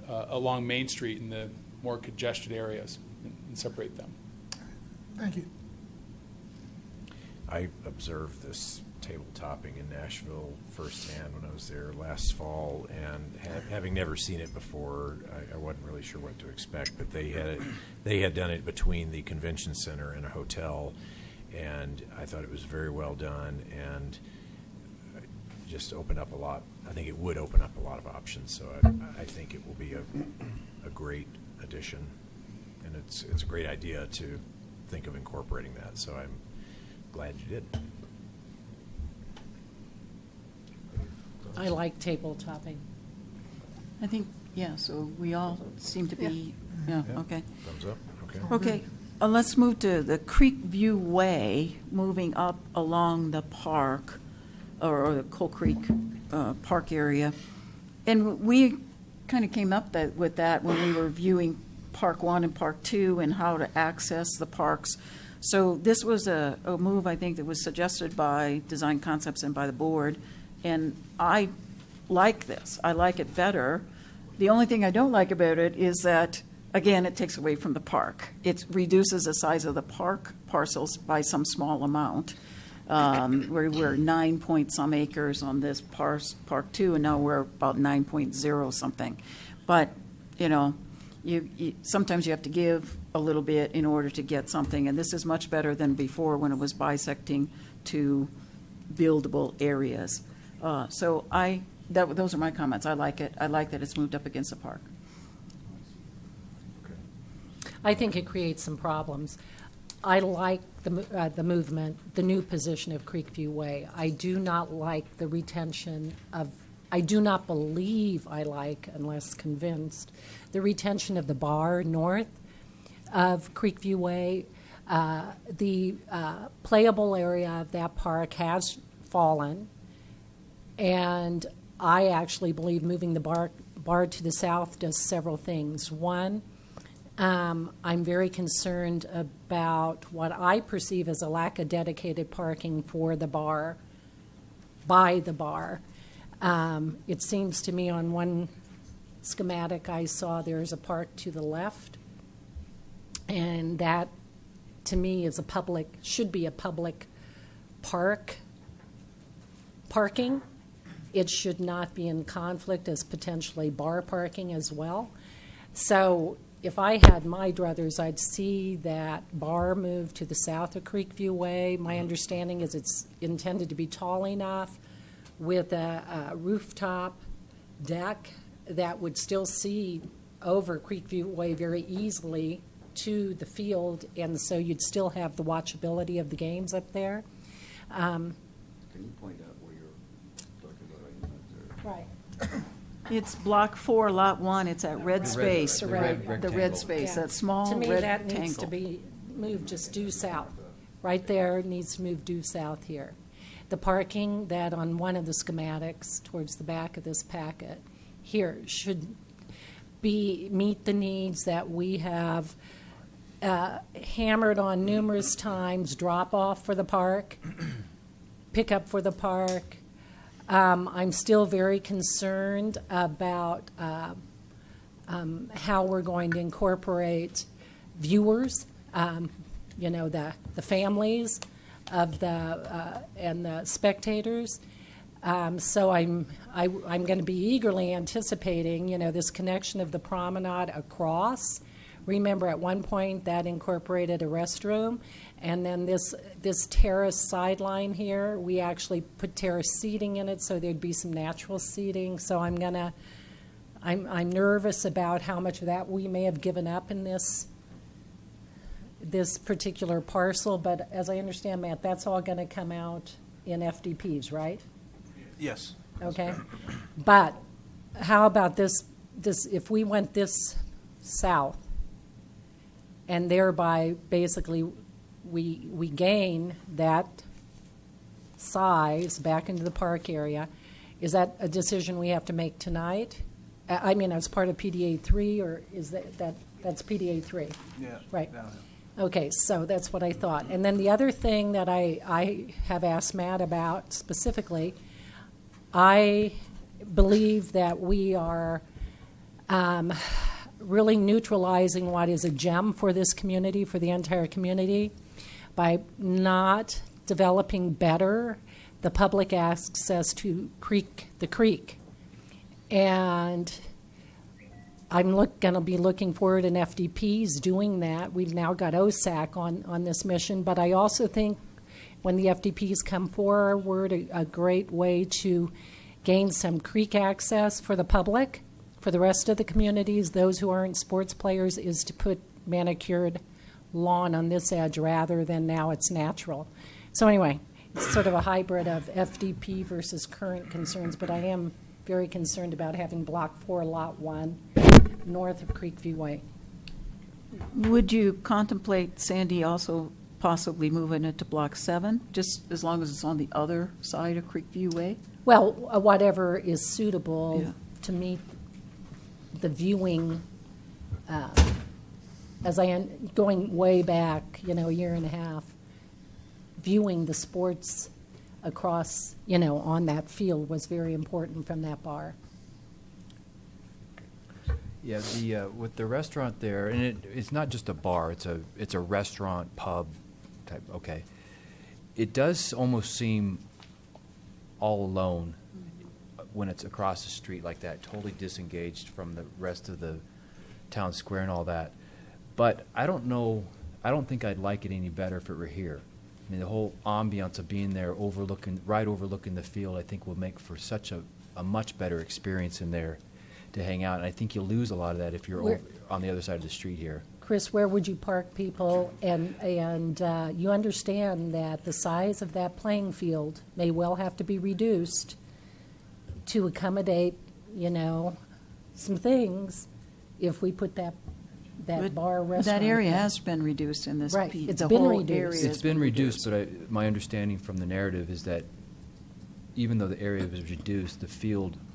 along Main Street in the more congested areas and separate them. Thank you. I observed this table topping in Nashville firsthand when I was there last fall, and having never seen it before, I wasn't really sure what to expect. But they had done it between the convention center and a hotel, and I thought it was very well done, and just opened up a lot. I think it would open up a lot of options. So I think it will be a great addition, and it's a great idea to think of incorporating that. So I'm glad you did. I like table topping. I think, yeah, so we all seem to be, yeah, okay. Thumbs up. Okay. Okay, let's move to the Creek View Way, moving up along the park, or the Coal Creek Park area. And we kind of came up with that when we were viewing Park 1 and Park 2 and how to access the parks. So this was a move, I think, that was suggested by Design Concepts and by the board. And I like this. I like it better. The only thing I don't like about it is that, again, it takes away from the park. It reduces the size of the park parcels by some small amount. We're 9 point some acres on this Park 2, and now we're about 9.0 something. But, you sometimes you have to give a little bit in order to get something, and this is much better than before when it was bisecting to buildable areas. So I those are my comments. I like it. I like that it's moved up against the park. I think it creates some problems. I like the movement, the new position of Creekview Way. I do not like the retention of, I do not believe I like, unless convinced, the retention of the bar north of Creekview Way. The playable area of that park has fallen, and I actually believe moving the bar to the south does several things. One, I'm very concerned about what I perceive as a lack of dedicated parking for the bar, by the bar. It seems to me on one schematic I saw there's a park to the left, and that to me is should be a public parking. It should not be in conflict as potentially bar parking as well. So if I had my druthers, I'd see that bar move to the south of Creekview Way. My understanding is it's intended to be tall enough with a rooftop deck that would still see over Creekview Way very easily to the field, and so you'd still have the watchability of the games up there. Can you point out where you're talking about? Right. It's Block 4, Lot 1. It's that red The red- space. the red The rectangle. red space, that small To me, red that needs to rectangle. be moved just due south. Right there needs to move due south here. The parking that on one of the schematics towards the back of this packet here should meet the needs that we have hammered on numerous times: drop off for the park, pick up for the park. I'm still very concerned about how we're going to incorporate viewers, the families of and the spectators. So I'm going to be eagerly anticipating, this connection of the promenade across. Remember, at one point that incorporated a restroom, and then this terrace sideline here, we actually put terrace seating in it, so there'd be some natural seating. So I'm nervous about how much of that we may have given up in this particular parcel. But as I understand, Matt, that's all going to come out in FDPs, right? Yes. Okay. But how about this? If we went this south, and thereby basically we gain that size back into the park area, is that a decision we have to make tonight? I mean, as part of PDA 3, or is that's PDA 3? Yeah. Right. downhill. Okay, so that's what I thought. And then the other thing that I have asked Matt about specifically, I believe that we are really neutralizing what is a gem for this community, for the entire community, by not developing better the public access to the creek. And I'm going to be looking forward in FDPs doing that. We've now got OSAC on this mission, but I also think when the FDPs come forward, a great way to gain some creek access for the public, for the rest of the communities, those who aren't sports players, is to put manicured lawn on this edge rather than now it's natural. So anyway, it's sort of a hybrid of FDP versus current concerns, but I am very concerned about having Block 4, Lot 1, north of Creekview Way. Would you contemplate, Sandy, also possibly moving it to Block 7, just as long as it's on the other side of Creekview Way? Well, whatever is suitable Yeah. to meet the viewing, going way back, a year and a half, viewing the sports across, on that field was very important from that bar. Yeah, with the restaurant there, and it's not just a bar; it's a restaurant pub type. Okay, it does almost seem all alone when it's across the street like that, totally disengaged from the rest of the town square and all that. But I don't think I'd like it any better if it were here. I mean, the whole ambiance of being there, overlooking the field, I think will make for such a a much better experience in there to hang out. And I think you'll lose a lot of that if you're Where- over on the other side of the street here. Chris, where would you park people? And you understand that the size of that playing field may well have to be reduced to accommodate, some things if we put that But bar restaurant. That area has been reduced in this. Right, piece. it's The been whole reduced. area It's has been reduced, but my understanding from the narrative is that even though the area was reduced, the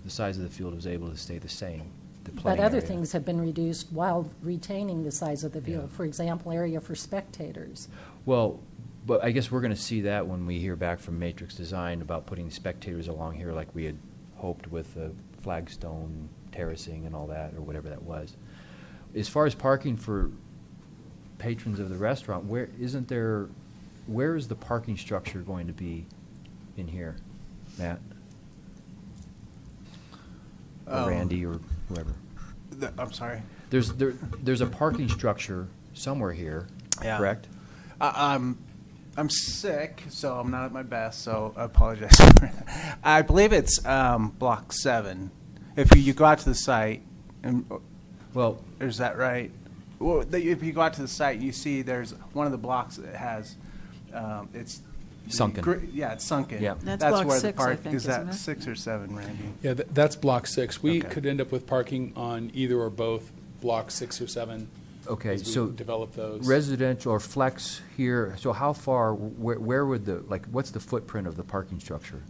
size of the field was able to stay the same. The But playing other area. things have been reduced while retaining the size of the field. For example, area for spectators. Well, but I guess we're going to see that when we hear back from Matrix Design about putting spectators along here like we had hoped with the flagstone terracing and all that, or whatever that was. As far as parking for patrons of the restaurant, where is the parking structure going to be in here, Matt? Or Randy or whoever? I'm sorry. There's a parking structure somewhere here, Yeah. correct? I'm sick, so I'm not at my best. So I apologize. I believe it's block 7. If you go out to the site, and Well, is that right? Well, if you go out to the site, you see there's one of the blocks that has it's Sunken. Yeah, it's sunken. Yeah. That's block where 6, the I park think, is. That isn't it? 6 or 7, Randy? Yeah, that's block 6. We Okay. could end up with parking on either or both block 6 or 7. okay, as we so develop those. residential or flex here, so how far, where would what's the footprint of the parking structure?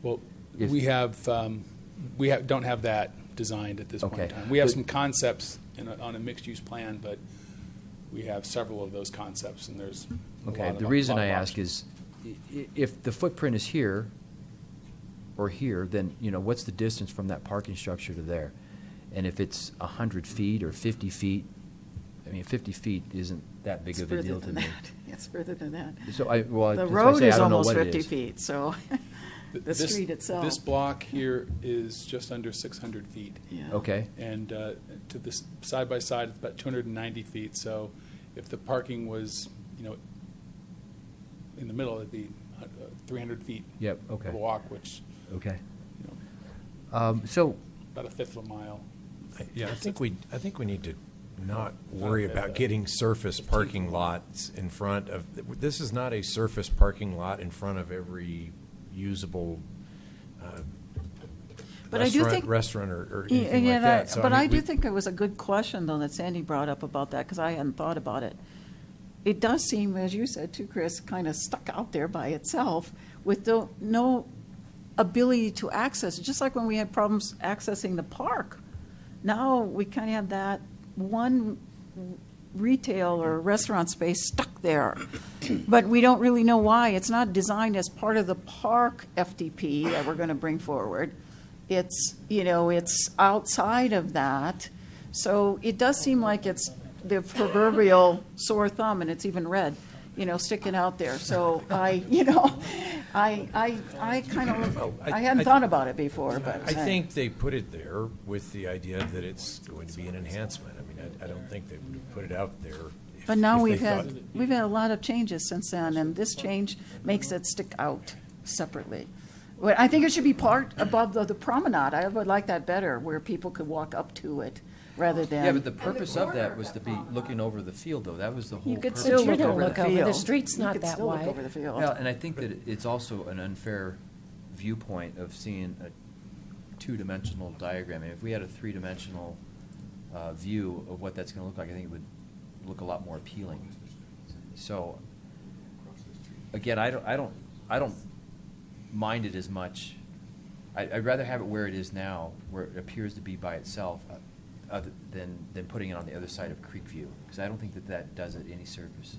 Well, If- we don't have that designed at this point in Okay. time. We have But- some concepts on a mixed-use plan, but we have several of those concepts, and there's a Okay, lot the of reason I options. ask is, if the footprint is here or here, then, what's the distance from that parking structure to there? And if it's 100 feet or 50 feet, 50 feet isn't that big It's of a further deal to than me. that. It's further than that. So The that's why I road say I is don't know almost what it 50 is. feet, so the This- street itself. This block here is just under 600 feet. Yeah. Okay, And to this side by side, it's about 290 feet. So if the parking was, in the middle, it'd be 300 feet yep, okay, of a walk, which, okay. you know, So, about a fifth of a mile. Yeah, I think we need to not worry about getting surface parking lots in front of, this is not a surface parking lot in front of every usable But I do think- restaurant or Yeah, anything yeah, like that. So, but mean, I do we- think it was a good question, though, that Sandy brought up about that, because I hadn't thought about it. It does seem, as you said too, Chris, kind of stuck out there by itself with no ability to access, just like when we had problems accessing the park. Now, we kind of have that one retail or restaurant space stuck there, but we don't really know why. It's not designed as part of the park FDP that we're going to bring forward. It's, it's outside of that. So it does seem like it's the proverbial sore thumb, and it's even red, sticking out there. So I kind of, I hadn't thought about it before, but. I think they put it there with the idea that it's going to be an enhancement. I mean, I don't think they would have put it out there. But now if they we've thought- had a lot of changes since then, and this change makes it stick out separately. Well, I think it should be part above the promenade. I would like that better, where people could walk up to it rather than. yeah, but the purpose of that was to be looking over the field, though. That was the whole You could purpose. still But you're look gonna over the look over the field. street's You not could that still look wide. over the field. Well, and I think that it's also an unfair viewpoint of seeing a two-dimensional diagram. I mean, if we had a three-dimensional view of what that's going to look like, I think it would look a lot more appealing. So, again, I don't mind it as much. I'd rather have it where it is now, where it appears to be by itself, other than putting it on the other side of Creekview, because I don't think that does it any service.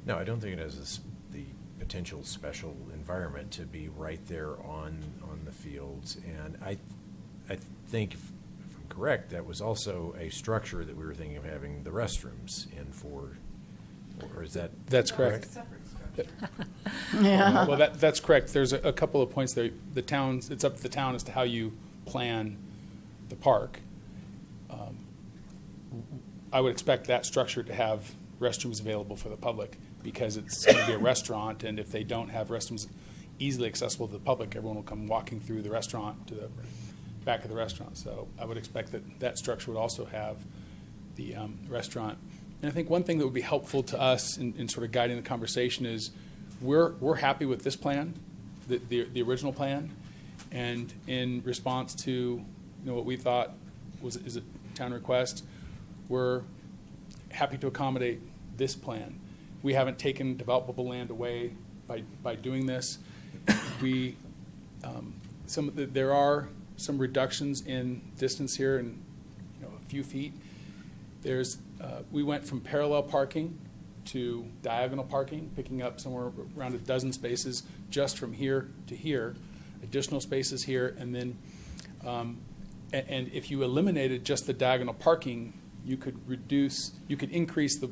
No, I don't think it has the potential special environment to be right there on the fields. And I think, if I'm correct, that was also a structure that we were thinking of having the restrooms in for, or is that? That's correct. Yeah. Well, that's correct. There's a couple of points there. It's up to the town as to how you plan the park. I would expect that structure to have restrooms available for the public, because it's going to be a restaurant, and if they don't have restrooms easily accessible to the public. Everyone will come walking through the restaurant to the back of the restaurant. So I would expect that that structure would also have the restaurant. And I think one thing that would be helpful to us in sort of guiding the conversation is we're happy with this plan, the original plan, and in response to what we thought is a town request, we're happy to accommodate this plan. We haven't taken developable land away by doing this. There are some reductions in distance here, in a few feet. We went from parallel parking to diagonal parking, picking up somewhere around a dozen spaces just from here to here, additional spaces here, and then and if you eliminated just the diagonal parking, you could increase the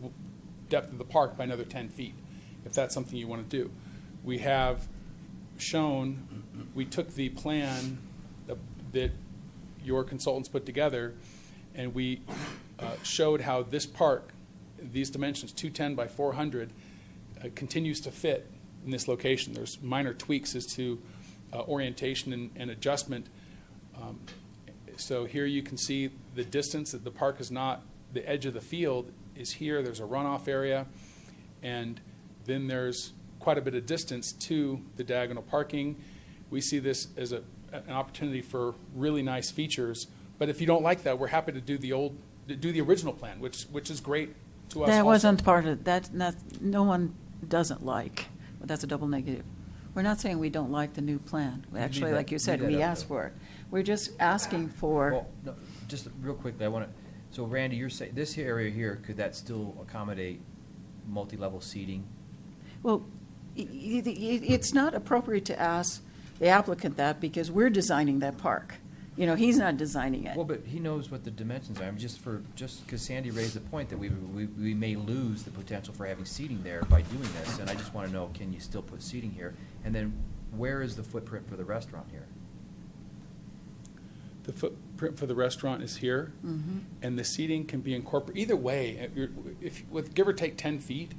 depth of the park by another 10 feet, if that's something you want to do. We have shown, we took the plan that your consultants put together, and we showed how this park, these dimensions, 210 by 400, continues to fit in this location. There's minor tweaks as to orientation and adjustment. So here you can see the distance that the park is not, the edge of the field is here. There's a runoff area, and then there's quite a bit of distance to the diagonal parking. We see this as an opportunity for really nice features. But if you don't like that, we're happy to do the original plan, which is great to us. That also. wasn't part of that. No one doesn't like. But that's a double negative. We're not saying we don't like the new plan. Actually, like you said, we asked for it. We're just asking for. Well, no, just real quickly, I want to. So, Randy, you're saying this area here, could that still accommodate multi-level seating? Well, it's not appropriate to ask the applicant that because we're designing that park. He's not designing it. Well, but he knows what the dimensions are. I mean, just because Sandy raised the point that we may lose the potential for having seating there by doing this, and I just want to know, can you still put seating here? And then, where is the footprint for the restaurant here? The footprint for the restaurant is here, and the seating can be incorporated. Either way, with give or take 10 feet,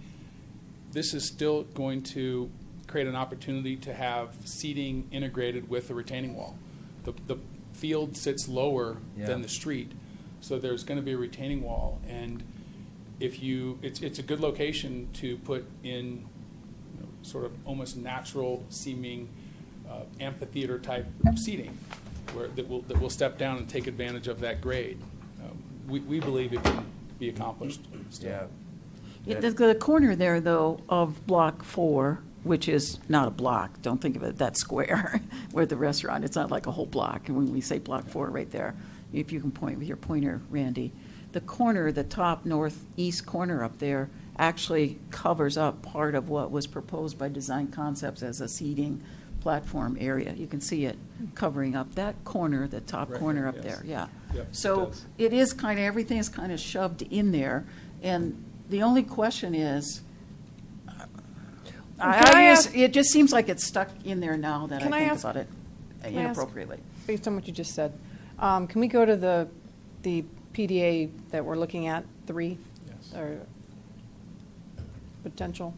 this is still going to create an opportunity to have seating integrated with the retaining wall. The field sits lower than the street, so there's going to be a retaining wall, and it's a good location to put in sort of almost natural seeming amphitheater type seating that will step down and take advantage of that grade. We believe it can be accomplished still. Yeah. The corner there, though, of Block 4, which is not a block, don't think of it that square, where the restaurant, it's not like a whole block. And when we say Block 4 right there, if you can point with your pointer, Randy, the corner, the top northeast corner up there, actually covers up part of what was proposed by Design Concepts as a seating platform area. You can see it covering up that corner, the top corner up there, yeah. Yep, So it is kind of, everything is kind of shoved in there. And the only question is, it just seems like it's stuck in there now that I think about it inappropriately. Based on what you just said, can we go to the PDA that we're looking at, 3? Yes. Or potential.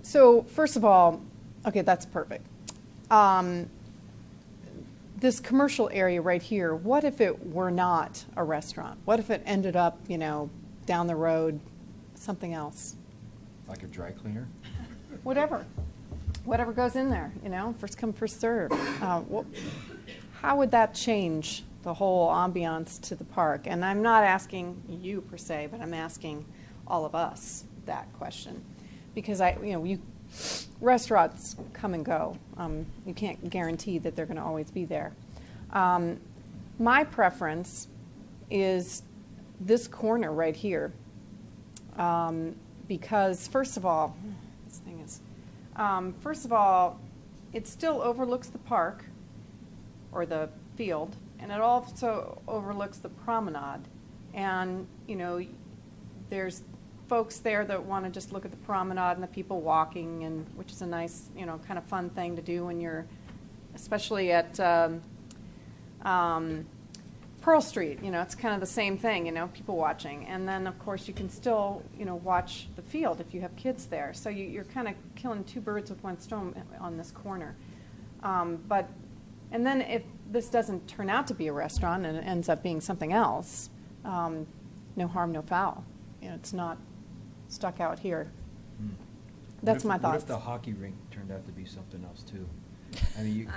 So first of all, okay, that's perfect. This commercial area right here, what if it were not a restaurant? What if it ended up, down the road, something else? Like a dry cleaner? Whatever goes in there, first come, first serve. How would that change the whole ambiance to the park? And I'm not asking you per se, but I'm asking all of us that question. Because restaurants come and go. You can't guarantee that they're going to always be there. My preference is this corner right here. Because first of all, it still overlooks the park or the field, and it also overlooks the promenade. And, there's folks there that want to just look at the promenade and the people walking, and which is a nice, kind of fun thing to do when you're, especially at Pearl Street, it's kind of the same thing, people watching. And then, of course, you can still, watch the field if you have kids there. So you're kind of killing two birds with one stone on this corner. And then if this doesn't turn out to be a restaurant and it ends up being something else, no harm, no foul. It's not stuck out here. That's my What thoughts. if the hockey rink turned out to be something else too? I mean,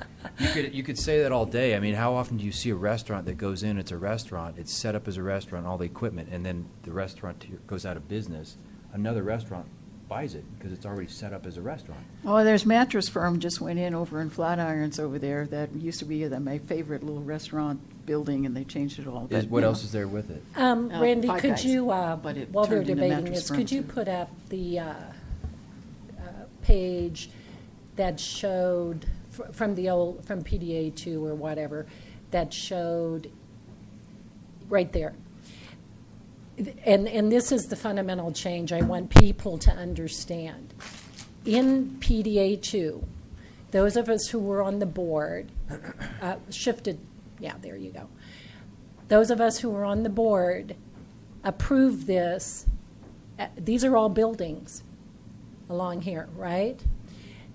you could say that all day. I mean, how often do you see a restaurant that goes in, it's a restaurant, it's set up as a restaurant, all the equipment, and then the restaurant goes out of business, another restaurant buys it because it's already set up as a restaurant. Oh, there's Mattress Firm just went in over in Flatirons over there. That used to be my favorite little restaurant building, and they changed it all. But, What else is there with it? Randy, Five could Guys, you, but it while they're turned into debating Mattress this, Firm, could you too. put up the page that showed, from PDA 2 or whatever, that showed right there? And this is the fundamental change I want people to understand. In PDA 2, those of us who were on the board there you go. Those of us who were on the board approved this. These are all buildings along here, right?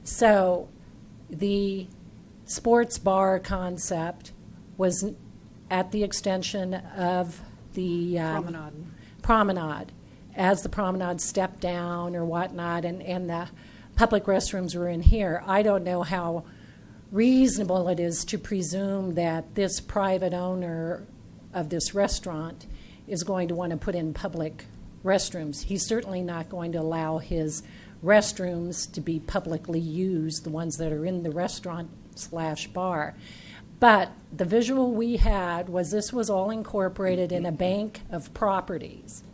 So the sports bar concept was at the extension of the promenade. As the promenade stepped down or whatnot, and the public restrooms were in here. I don't know how reasonable it is to presume that this private owner of this restaurant is going to want to put in public restrooms. He's certainly not going to allow his restrooms to be publicly used, the ones that are in the restaurant/bar. But the visual we had was this was all incorporated in a bank of properties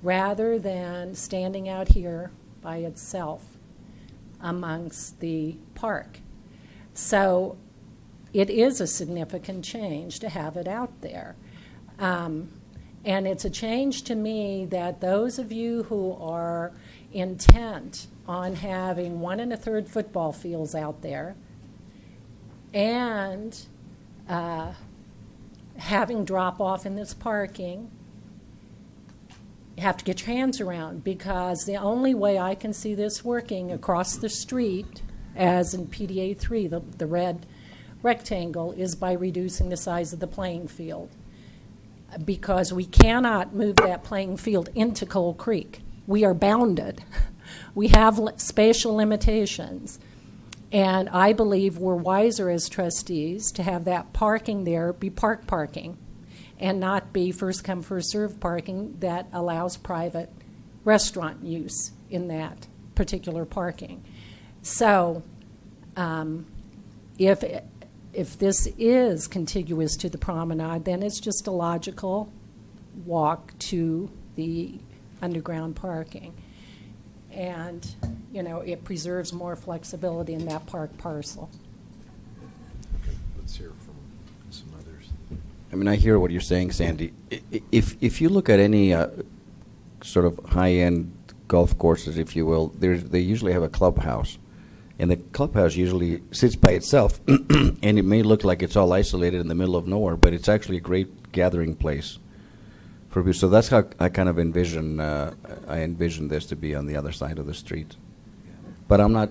rather than standing out here by itself amongst the park. So it is a significant change to have it out there. And it's a change to me that those of you who are intent on having 1 1/3 football fields out there and having drop-off in this parking, you have to get your hands around, because the only way I can see this working across the street, as in PDA 3, the red rectangle, is by reducing the size of the playing field, because we cannot move that playing field into Coal Creek. We are bounded. We have spatial limitations. And I believe we're wiser as trustees to have that parking there be park parking and not be first come, first served parking that allows private restaurant use in that particular parking. So if this is contiguous to the promenade, then it's just a logical walk to the underground parking. And, it preserves more flexibility in that park parcel. Okay, let's hear from some others. I mean, I hear what you're saying, Sandy. If you look at any sort of high-end golf courses, if you will, they usually have a clubhouse. And the clubhouse usually sits by itself, and it may look like it's all isolated in the middle of nowhere, but it's actually a great gathering place for people. So that's how I kind of envision this to be on the other side of the street. But I'm not,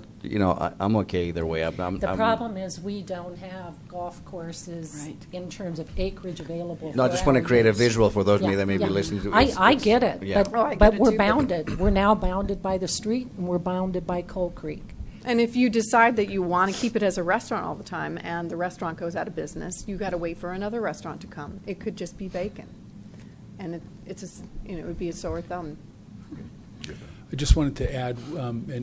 I'm okay either way. The problem is we don't have golf courses Right. in terms of acreage available. No, I for just want to our create a use. visual for those of me Yeah, that may be yeah. listening to I get it, yeah. Oh, I but get it we're too, but- bounded. We're now bounded by the street, and we're bounded by Coal Creek. And if you decide that you want to keep it as a restaurant all the time and the restaurant goes out of business, you got to wait for another restaurant to come. It could just be vacant. And it would be a sore thumb. I just wanted to add,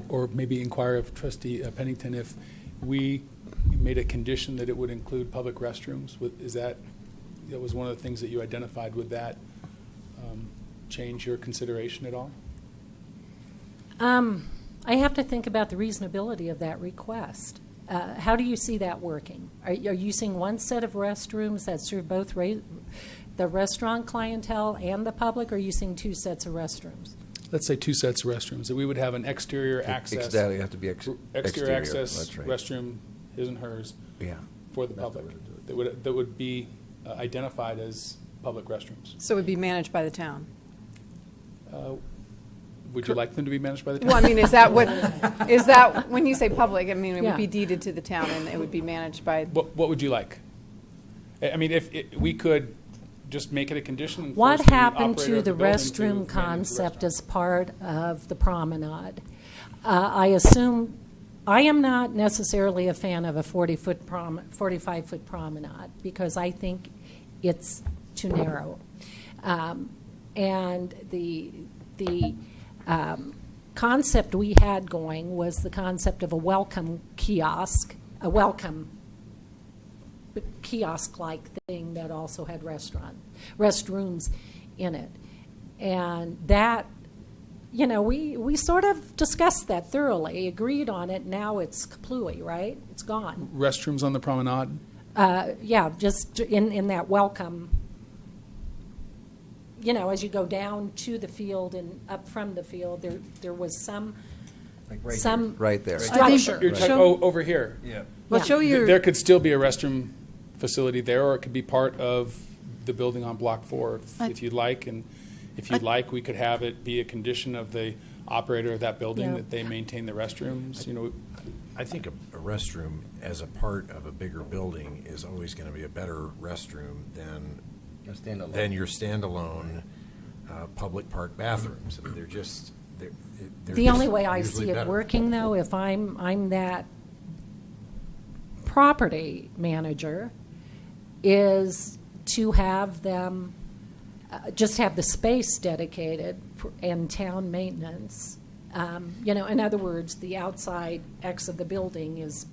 or maybe inquire of Trustee Pennington, if we made a condition that it would include public restrooms. That was one of the things that you identified. Would that change your consideration at all? I have to think about the reasonability of that request. How do you see that working? Are you seeing one set of restrooms that serve both the restaurant clientele and the public, or are you seeing two sets of restrooms? Let's say 2 sets of restrooms, that we would have an exterior access. Exactly, have to be Exterior access that's right. restroom, his and hers, Yeah. for the public. That would be identified as public restrooms. So it would be managed by the town? Would you like them to be managed by the town? Well, I mean, is that, when you say public, I mean, it would Yeah. be deeded to the town and it would be managed by, What would you like? I mean, if we could just make it a condition and What force the happened operator to of the building to restroom manage the concept restaurant? as part of the promenade? I assume, I am not necessarily a fan of a 45-foot promenade because I think it's too narrow. And the concept we had going was the concept of a welcome kiosk, a welcome kiosk-like thing that also had restrooms in it. And that, you know, we sort of discussed that thoroughly, agreed on it. Now it's kaplooey, right? It's gone. Restrooms on the promenade? Yeah, just in that welcome, you know, as you go down to the field and up from the field, there was some, Like right some Right there. structure. You're talking, Show- over here. Yeah. Well, Yeah. show your. There could still be a restroom facility there, or it could be part of the building on Block 4 if you'd like. And if you'd like, we could have it be a condition of the operator of that building Yeah. that they maintain the restrooms, you know. I think a restroom as a part of a bigger building is always going to be a better restroom than your standalone public park bathrooms. I mean, they're just, they're The only just way I usually see it better. working, though, if I'm that property manager, is to have them just have the space dedicated and town maintenance. You know, in other words, the outside X of the building is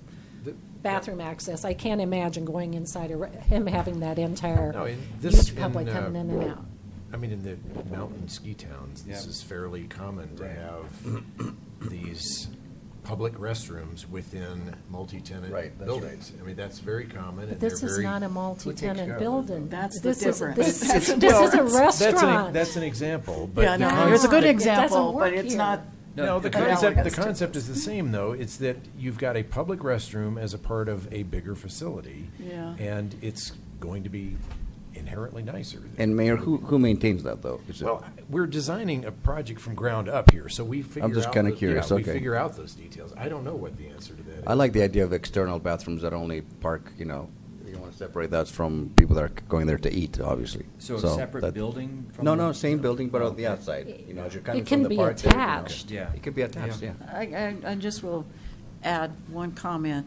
bathroom access. I can't imagine going inside him having that entire No, in this- huge public in, coming in and out. I mean, in the mountain ski towns, this Yeah. is fairly common to have these public restrooms within multi-tenant Right, that's buildings. I mean, that's very common, and This they're is very. not a care multi-tenant of it, building. That's the This is- difference. This That's the this is a difference. restaurant. That's an example, but. Yeah, the no, con- it's a good It doesn't example, work but it's here. not. No, the analogous concept, the to- concept is the same, though. It's that you've got a public restroom as a part of a bigger facility. Yeah. And it's going to be inherently nicer. And Mayor, who maintains that, though? Is it- Well, we're designing a project from ground up here, so we figure out. just kinda the- curious, yeah, okay. We figure out those details. I don't know what the answer to that is. I like the idea of external bathrooms that only park, you know, you want to separate that from people that are going there to eat, obviously. So a separate that- building from? No, the- no, same building, but on the Okay. outside. You know, as you're coming It from can the be park. there, you know. attached. Yeah. It could be attached, yeah. I just will add one comment.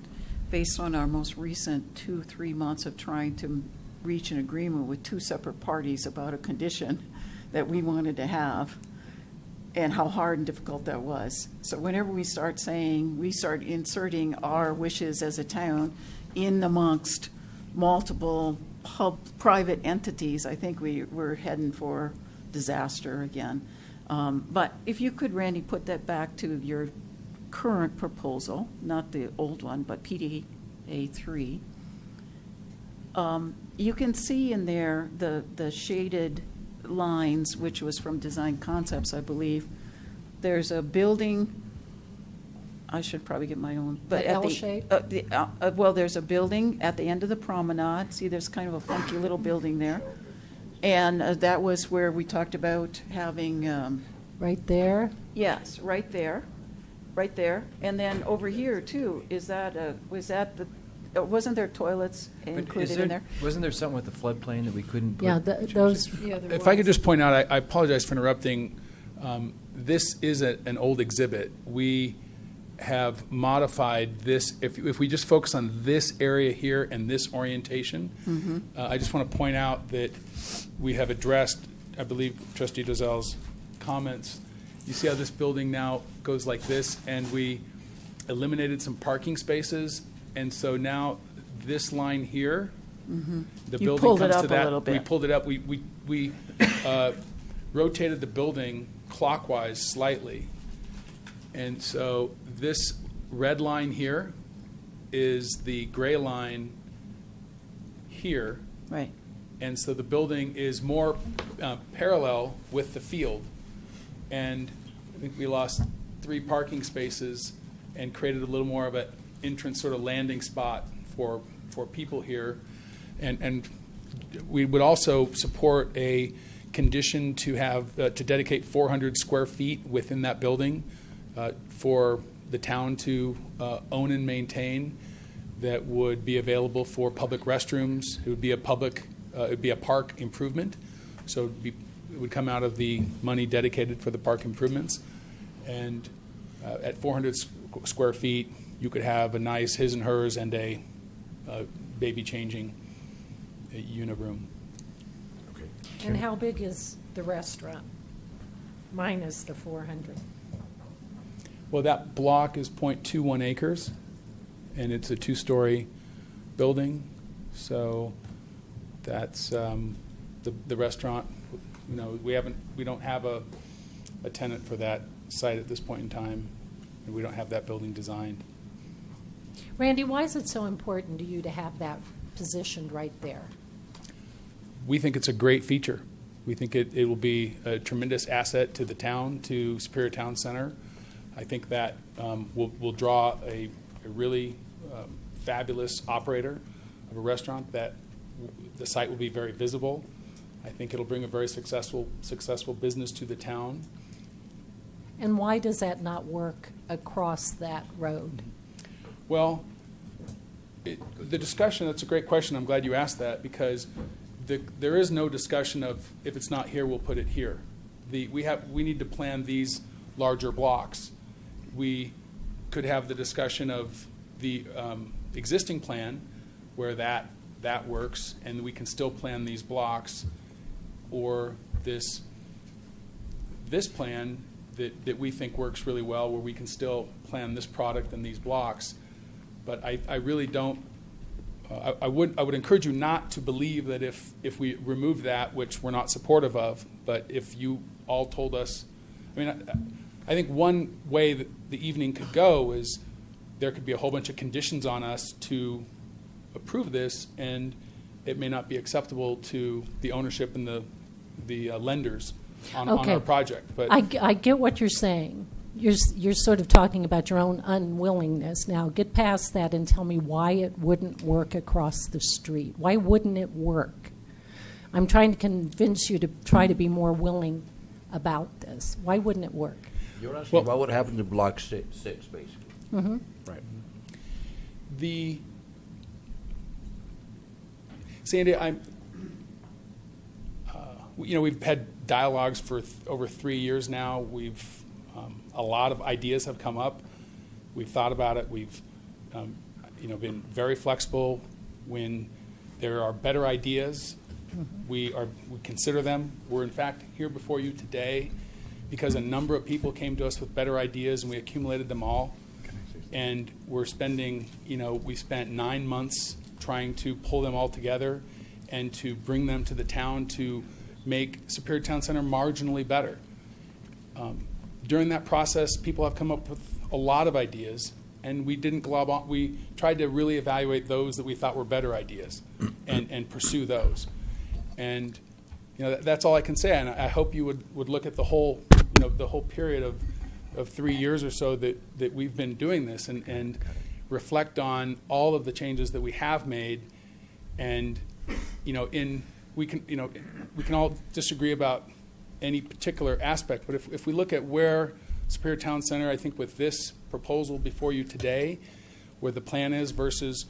Based on our most recent 2-3 months of trying to reach an agreement with two separate parties about a condition that we wanted to have, and how hard and difficult that was. So whenever we start inserting our wishes as a town in amongst multiple private entities, I think we're heading for disaster again. But if you could, Randy, put that back to your current proposal, not the old one, but PDA 3. You can see in there the shaded lines, which was from Design Concepts, I believe. There's a building, I should probably get my own, but The at L the. shape? Well, there's a building at the end of the promenade. See, there's kind of a funky little building there. And that was where we talked about having, Right there. yes, right there. And then over here, too, wasn't there toilets But is included in there? Wasn't there something with the floodplain that we couldn't put? Yeah, those, If I could just point out, I apologize for interrupting. This is an old exhibit. We have modified this. If we just focus on this area here and this orientation, I just want to point out that we have addressed, I believe, Trustee Dozel's comments. You see how this building now goes like this, and we eliminated some parking spaces, and so now this line here, the You building pulled it comes up to a that. little We bit. pulled it up. We rotated the building clockwise slightly, and so this red line here is the gray line here. Right. And so the building is more parallel with the field. And I think we lost 3 parking spaces and created a little more of an entrance sort of landing spot for people here. And we would also support a condition to have, to dedicate 400 square feet within that building for the town to own and maintain, that would be available for public restrooms. It would be a it would be a park improvement. So it would come out of the money dedicated for the park improvements. And at 400 square feet, you could have a nice his and hers and a baby changing unit room. Okay. And how big is the restaurant? Minus the 400. Well, that block is 0.21 acres, and it's a 2-story building. So that's the restaurant. You know, we don't have a tenant for that site at this point in time, and we don't have that building designed. Randy, why is it so important to you to have that positioned right there? We think it's a great feature. We think it will be a tremendous asset to the town, to Superior Town Center. I think that will draw a really fabulous operator of a restaurant, that the site will be very visible. I think it'll bring a very successful business to the town. And why does that not work across that road? Well, the discussion, that's a great question. I'm glad you asked that, because there is no discussion of, if it's not here, we'll put it here. We need to plan these larger blocks. We could have the discussion of the existing plan where that works, and we can still plan these blocks, or this plan that we think works really well, where we can still plan this product and these blocks. But I really don't. I would encourage you not to believe that if we remove that, which we're not supportive of, but if you all told us, I mean, I think one way that the evening could go is there could be a whole bunch of conditions on us to approve this, and it may not be acceptable to the ownership and the lenders on our project. But I get what you're saying. You're sort of talking about your own unwillingness. Now, get past that and tell me why it wouldn't work across the street. Why wouldn't it work? I'm trying to convince you to try to be more willing about this. Why wouldn't it work? You're asking what would happen to Block 6, basically. Mm-hmm. Right. Sandy, we've had dialogues for over 3 years now. A lot of ideas have come up. We've thought about it. We've, been very flexible. When there are better ideas, we consider them. We're in fact here before you today because a number of people came to us with better ideas, and we accumulated them all. And we're spending, we spent 9 months trying to pull them all together and to bring them to the town to make Superior Town Center marginally better. During that process, people have come up with a lot of ideas, and we didn't glob on. We tried to really evaluate those that we thought were better ideas and pursue those. And that's all I can say. And I hope you would look at the whole period of 3 years or so that we've been doing this, and reflect on all of the changes that we have made. And we can all disagree about any particular aspect, but if we look at where Superior Town Center, I think with this proposal before you today, where the plan is versus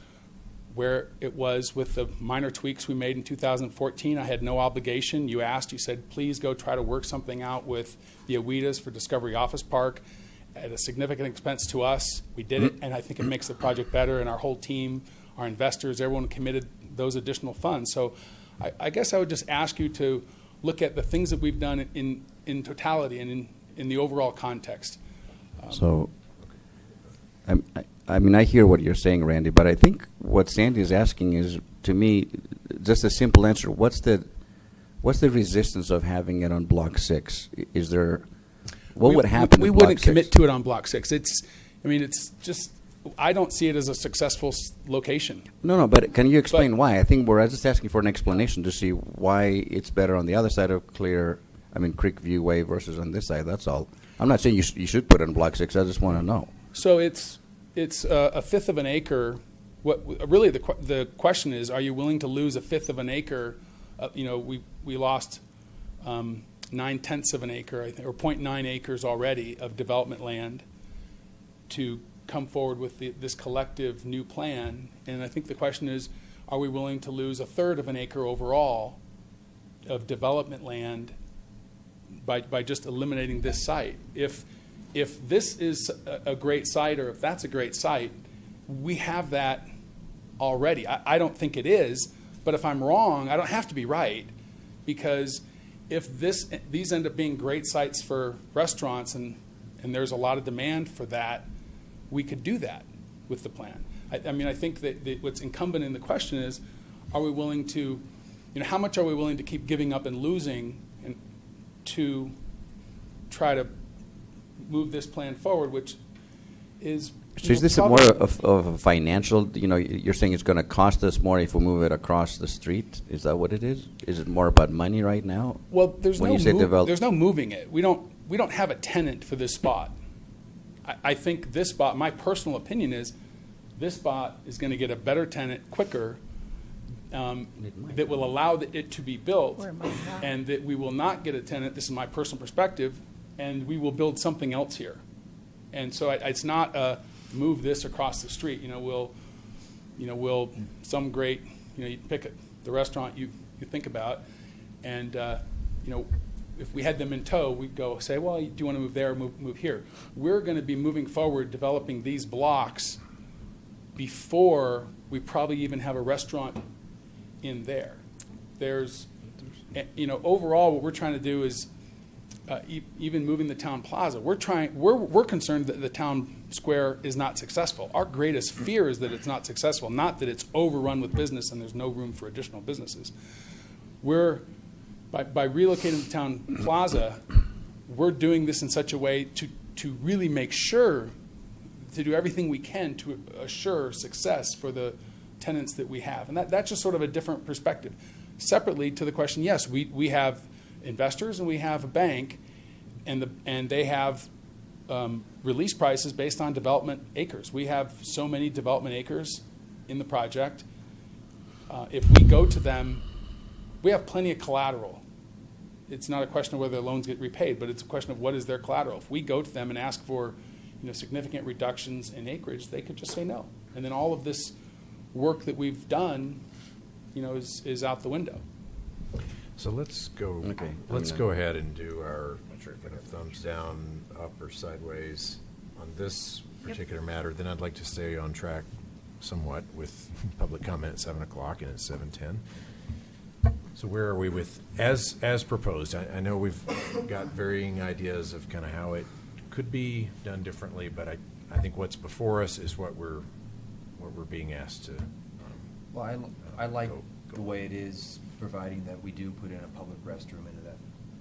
where it was with the minor tweaks we made in 2014, I had no obligation. You asked, you said, please go try to work something out with the Awitas for Discovery Office Park at a significant expense to us. We did it, and I think it makes the project better, and our whole team, our investors, everyone committed those additional funds. So I guess I would just ask you to look at the things that we've done in totality and in the overall context. So, I hear what you're saying, Randy, but I think what Sandy is asking is, to me, just a simple answer. What's the resistance of having it on Block 6? Is there, what would happen? We wouldn't commit to it on Block 6. It's just, I don't see it as a successful location. No, but can you explain why? I think we're just asking for an explanation to see why it's better on the other side of Creekview Way versus on this side. That's all. I'm not saying you should put it on Block 6. I just want to know. So it's a fifth of an acre Really, the question is, are you willing to lose a fifth of an acre? We lost 9/10 of an acre, I think, or 0.9 acres already of development land to come forward with this collective new plan. And I think the question is, are we willing to lose a third of an acre overall of development land by just eliminating this site? If this is a great site, or if that's a great site, we have that already. I don't think it is, but if I'm wrong, I don't have to be right, because if these end up being great sites for restaurants and there's a lot of demand for that, we could do that with the plan. I think that what's incumbent in the question is, are we willing to, how much are we willing to keep giving up and losing and to try to move this plan forward, which is... So is this more of a financial, you're saying it's going to cost us more if we move it across the street? Is that what it is? Is it more about money right now? Well, there's no moving it. We don't have a tenant for this spot. I think this spot, my personal opinion is, this spot is going to get a better tenant quicker, that will allow it to be built, and that we will not get a tenant, this is my personal perspective, and we will build something else here. And so it's not a move this across the street. We'll some great, you pick the restaurant you think about, and if we had them in tow, we'd go say, well, do you want to move there or move here? We're going to be moving forward, developing these blocks before we probably even have a restaurant in there. There's, overall, what we're trying to do is, even moving the town plaza, we're concerned that the town square is not successful. Our greatest fear is that it's not successful, not that it's overrun with business and there's no room for additional businesses. By relocating the town plaza, we're doing this in such a way to really make sure, to do everything we can to assure success for the tenants that we have. And that's just sort of a different perspective. Separately to the question, yes, we have investors and we have a bank, and they have release prices based on development acres. We have so many development acres in the project. If we go to them, we have plenty of collateral. It's not a question of whether their loans get repaid, but it's a question of what is their collateral. If we go to them and ask for significant reductions in acreage, they could just say no. And then all of this work that we've done is out the window. So let's go. Okay. Let's go ahead and do our thumbs down, up, or sideways on this particular matter. Then I'd like to stay on track somewhat with public comment at 7 o'clock and at 7:10. So where are we with as proposed? I know we've got varying ideas of kind of how it could be done differently, but I think what's before us is what we're being asked to. Well, I like the way it is, providing that we do put in a public restroom into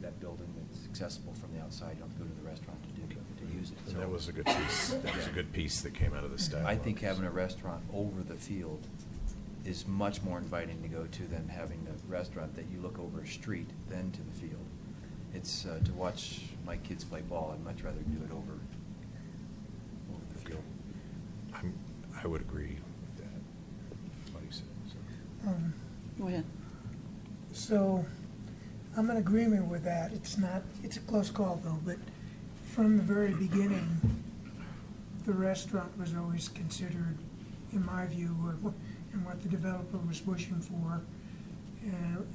that building that's accessible from the outside. You don't have to go to the restaurant to use it. And that was a good piece. That was a good piece that came out of this dialogue. I think having a restaurant over the field is much more inviting to go to than having a restaurant that you look over a street then to the field. It's to watch my kids play ball, I'd much rather do it over the field. I would agree with that, what he said. So. Go ahead. So I'm in agreement with that. It's a close call though, but from the very beginning, the restaurant was always considered, in my view, and what the developer was wishing for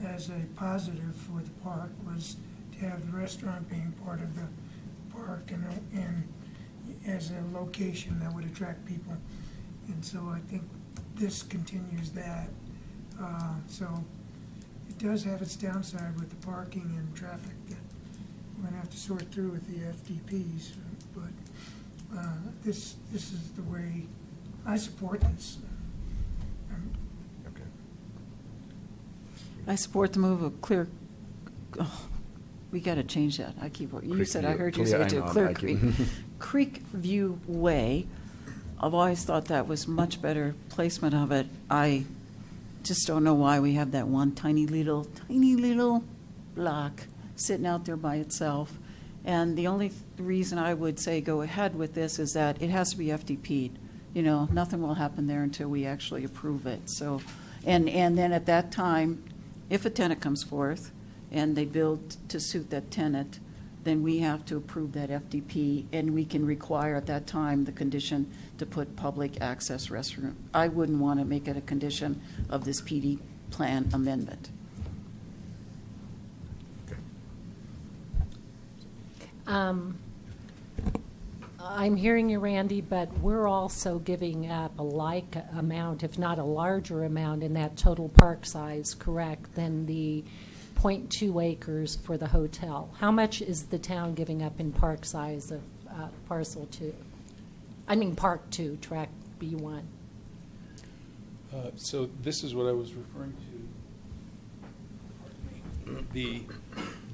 as a positive for the park was to have the restaurant being part of the park and as a location that would attract people. And so I think this continues that. So it does have its downside with the parking and traffic that we're going to have to sort through with the FDPs. But this is the way I support this. Okay. I support the move of Clear. Oh, we got to change that. You said, I heard you say it too. Clear Creek, Creek View Way. I've always thought that was much better placement of it. I just don't know why we have that one tiny little block sitting out there by itself. And the only reason I would say go ahead with this is that it has to be FDP'd. nothing will happen there until we actually approve it. So, and then at that time, if a tenant comes forth and they build to suit that tenant, then we have to approve that FDP, and we can require at that time the condition to put public access restroom. I wouldn't want to make it a condition of this PD plan amendment. I'm hearing you, Randy, but we're also giving up a like amount, if not a larger amount, in that total park size, correct, than the 0.2 acres for the hotel. How much is the town giving up in park size of parcel 2? I mean Park 2, track B1. So this is what I was referring to. The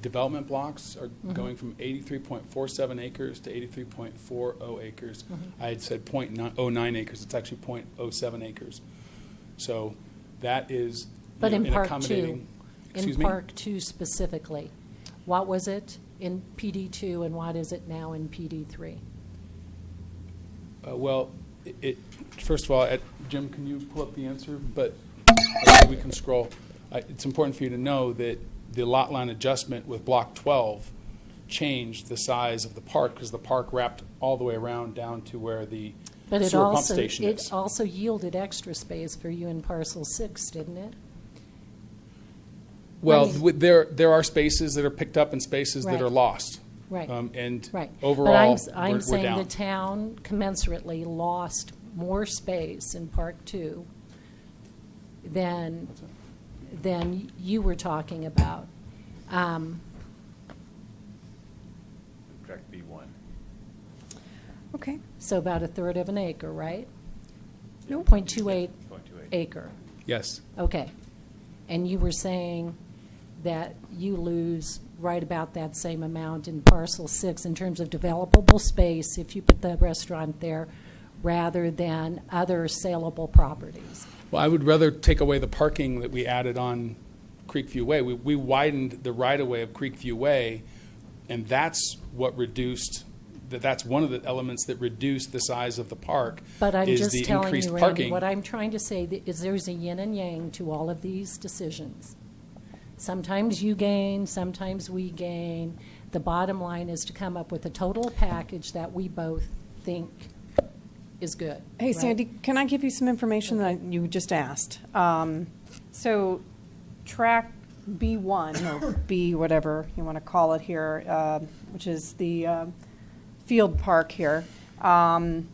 development blocks are going from 83.47 acres to 83.40 acres. I had said 0.09 acres. It's actually 0.07 acres. So that is But in Park accommodating. 2, in Park 2 specifically, what was it in PD2 and what is it now in PD3? Well, first of all, Jim, can you pull up the answer? But we can scroll. It's important for you to know that the lot line adjustment with Block 12 changed the size of the park because the park wrapped all the way around down to where the sewer pump station is. It also yielded extra space for you in Parcel 6, didn't it? Well, there are spaces that are picked up and spaces that Right. are lost. Right. And Right. overall, but I'm we're saying down. the town commensurately lost more space in Park 2 than you were talking about. Track B1. Okay. So about a third of an acre, right? Nope. 0.28 acre. Yes. Okay. And you were saying that you lose right about that same amount in Parcel 6 in terms of developable space if you put the restaurant there rather than other saleable properties. Well, I would rather take away the parking that we added on Creekview Way. We widened the right-of-way of Creekview Way, and that's what reduced, that's one of the elements that reduced the size of the park. But I'm is just the telling increased you, Randy, parking. what I'm trying to say is there's a yin and yang to all of these decisions. Sometimes you gain, sometimes we gain. The bottom line is to come up with a total package that we both think is good. Hey, right? Sandy, can I give you some information that you just asked? So track B1, or B whatever you want to call it here, which is the field park here, and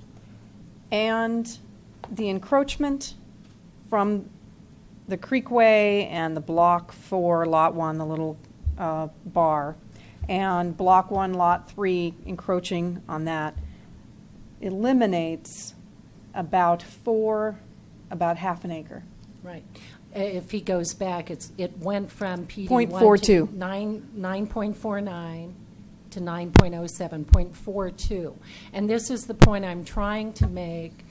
the encroachment from the Creekway and the Block 4, Lot 1, the little bar, and Block 1, Lot 3 encroaching on that, eliminates about half an acre. Right. If he goes back, it went from PD1 0.42. to 9.49 to 9.07, 0.42. And this is the point I'm trying to make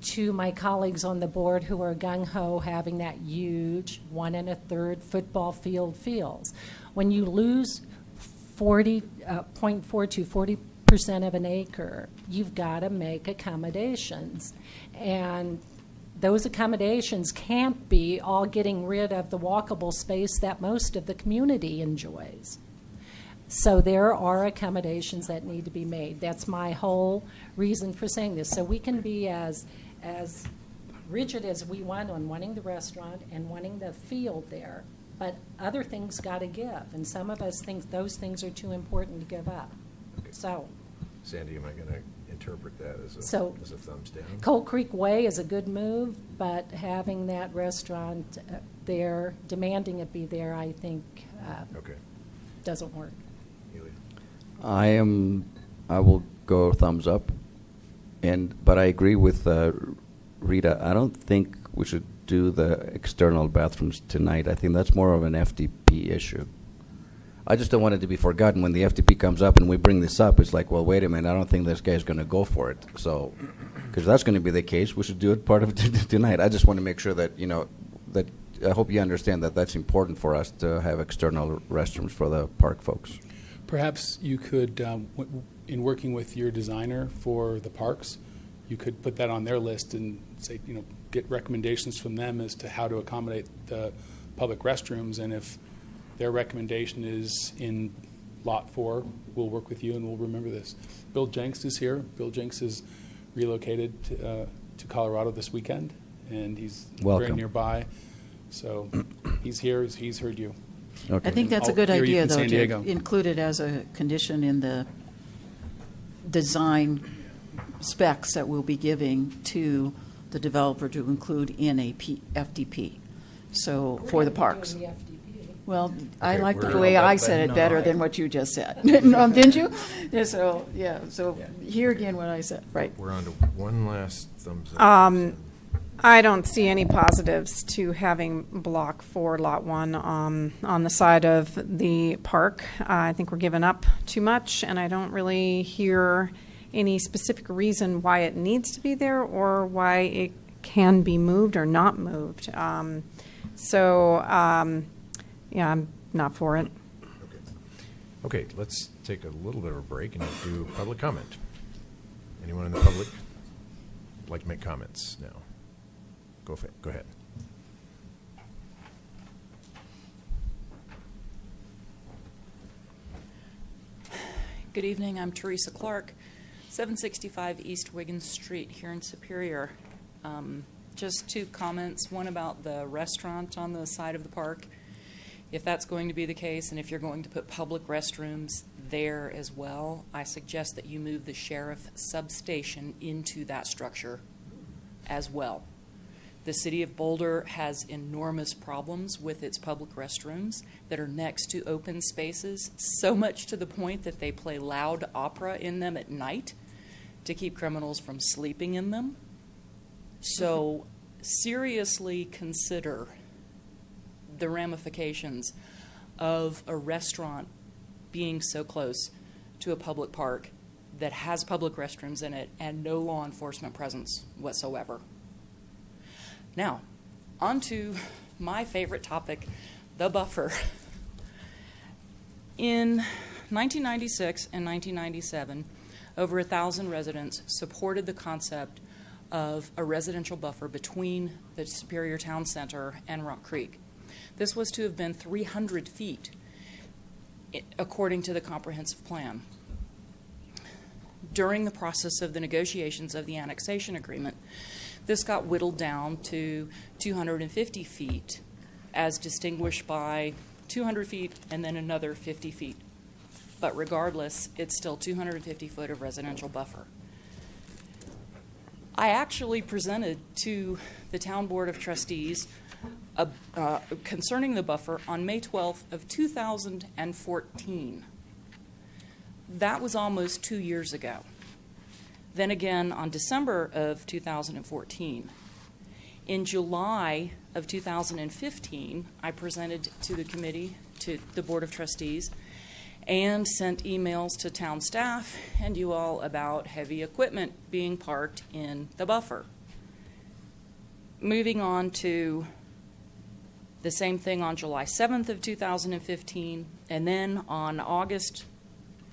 to my colleagues on the board who are gung-ho having that huge 1 1/3 football fields. When you lose 40% of an acre, you've got to make accommodations. And those accommodations can't be all getting rid of the walkable space that most of the community enjoys. So there are accommodations that need to be made. That's my whole reason for saying this. So we can be as rigid as we want on wanting the restaurant and wanting the field there, but other things got to give. And some of us think those things are too important to give up. So Sandy, am I going to interpret that as a thumbs down? Cold Creek Way is a good move, but having that restaurant there, demanding it be there, I think doesn't work. I will go thumbs up, but I agree with Rita. I don't think we should do the external bathrooms tonight. I think that's more of an FDP issue. I just don't want it to be forgotten when the FDP comes up and we bring this up. It's like, well, wait a minute, I don't think this guy's going to go for it. So, because that's going to be the case, we should do it part of it tonight. I just want to make sure that, that I hope you understand that that's important for us to have external restrooms for the park folks. Perhaps you could, in working with your designer for the parks, you could put that on their list and say, get recommendations from them as to how to accommodate the public restrooms. And if their recommendation is in Lot 4, we'll work with you and we'll remember this. Bill Jenks is here. Bill Jenks is relocated to Colorado this weekend, and he's very Welcome. nearby. So he's here. He's heard you. Okay. I think that's a I'll good hear you idea, from though, San to Diego. include it as a condition in the design specs that we'll be giving to the developer to include in a FDP, so for the parks. Well, I Okay, like the we're- way I but said it no, better I- than what you just said. No, didn't you? Yeah, so hear again what I said, right. We're on to one last thumbs up. I don't see any positives to having Block 4, Lot 1 on the side of the park. I think we're giving up too much, and I don't really hear any specific reason why it needs to be there or why it can be moved or not moved. Yeah, I'm not for it. Okay, let's take a little bit of a break and do public comment. Anyone in the public would like to make comments now? Go ahead. Good evening, I'm Teresa Clark, 765 East Wiggins Street here in Superior. Just two comments, one about the restaurant on the side of the park. If that's going to be the case, and if you're going to put public restrooms there as well, I suggest that you move the sheriff substation into that structure as well. The city of Boulder has enormous problems with its public restrooms that are next to open spaces, so much to the point that they play loud opera in them at night to keep criminals from sleeping in them. So seriously consider the ramifications of a restaurant being so close to a public park that has public restrooms in it and no law enforcement presence whatsoever. Now, on to my favorite topic, the buffer. In 1996 and 1997, over 1,000 residents supported the concept of a residential buffer between the Superior Town Center and Rock Creek. This was to have been 300 feet, according to the comprehensive plan. During the process of the negotiations of the annexation agreement, this got whittled down to 250 feet, as distinguished by 200 feet and then another 50 feet. But regardless, it's still 250 foot of residential buffer. I actually presented to the Town Board of Trustees concerning the buffer on May 12th of 2014. That was almost 2 years ago. Then again on December of 2014. In July of 2015, I presented to the committee, to the Board of Trustees, and sent emails to town staff and you all about heavy equipment being parked in the buffer. Moving on to the same thing on July 7th of 2015, and then on August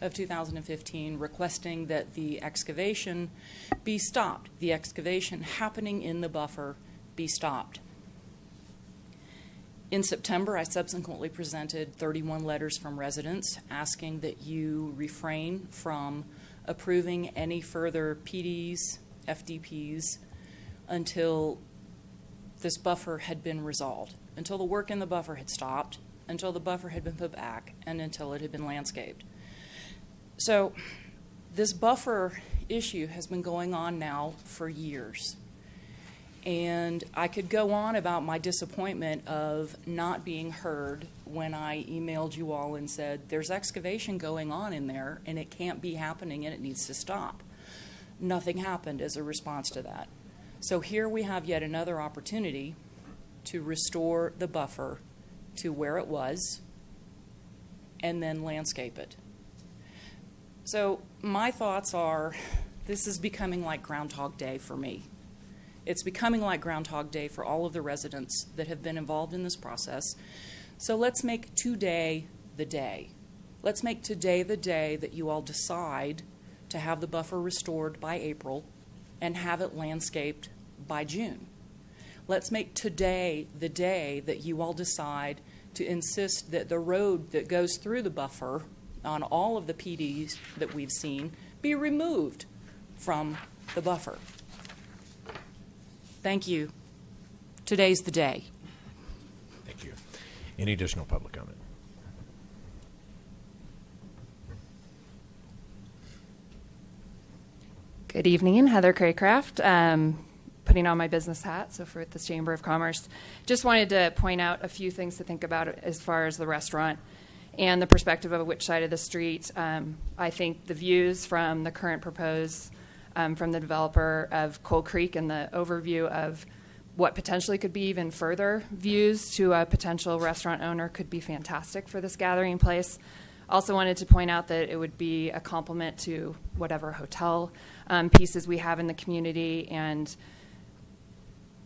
of 2015, requesting that the excavation be stopped. The excavation happening in the buffer be stopped. In September, I subsequently presented 31 letters from residents asking that you refrain from approving any further PDs, FDPs, until this buffer had been resolved, until the work in the buffer had stopped, until the buffer had been put back, and until it had been landscaped. So this buffer issue has been going on now for years. And I could go on about my disappointment of not being heard when I emailed you all and said, there's excavation going on in there and it can't be happening and it needs to stop. Nothing happened as a response to that. So here we have yet another opportunity to restore the buffer to where it was and then landscape it. So my thoughts are, this is becoming like Groundhog Day for me. It's becoming like Groundhog Day for all of the residents that have been involved in this process. So let's make today the day. Let's make today the day that you all decide to have the buffer restored by April, and have it landscaped by June. Let's make today the day that you all decide to insist that the road that goes through the buffer on all of the PDs that we've seen be removed from the buffer. Thank you. Today's the day. Thank you. Any additional public comment? Good evening, Heather Craycraft, putting on my business hat, so for the Chamber of Commerce. Just wanted to point out a few things to think about as far as the restaurant and the perspective of which side of the street. I think the views from the current proposed from the developer of Coal Creek and the overview of what potentially could be even further views to a potential restaurant owner could be fantastic for this gathering place. Also wanted to point out that it would be a complement to whatever hotel pieces we have in the community, and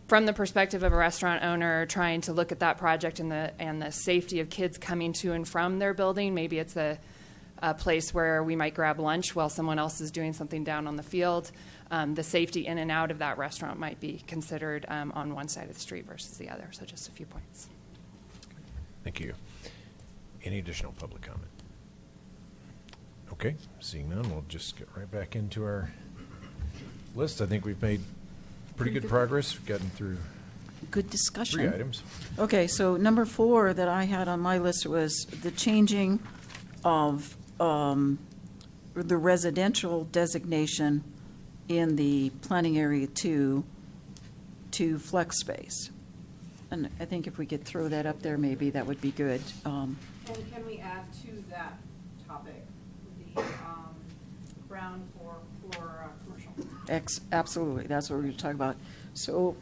from the perspective of a restaurant owner trying to look at that project and the safety of kids coming to and from their building, maybe it's a place where we might grab lunch while someone else is doing something down on the field. The safety in and out of that restaurant might be considered on one side of the street versus the other. So just a few points. Thank you. Any additional public comment? Okay, seeing none, we'll just get right back into our list. I think we've made pretty good progress. We've gotten through Good discussion. 3 items. Okay, so number 4 that I had on my list was the changing of the residential designation in the planning area 2 to flex space. And I think if we could throw that up there, maybe that would be good. And can we add to that topic the ground for commercial? Absolutely, that's what we're going to talk about. So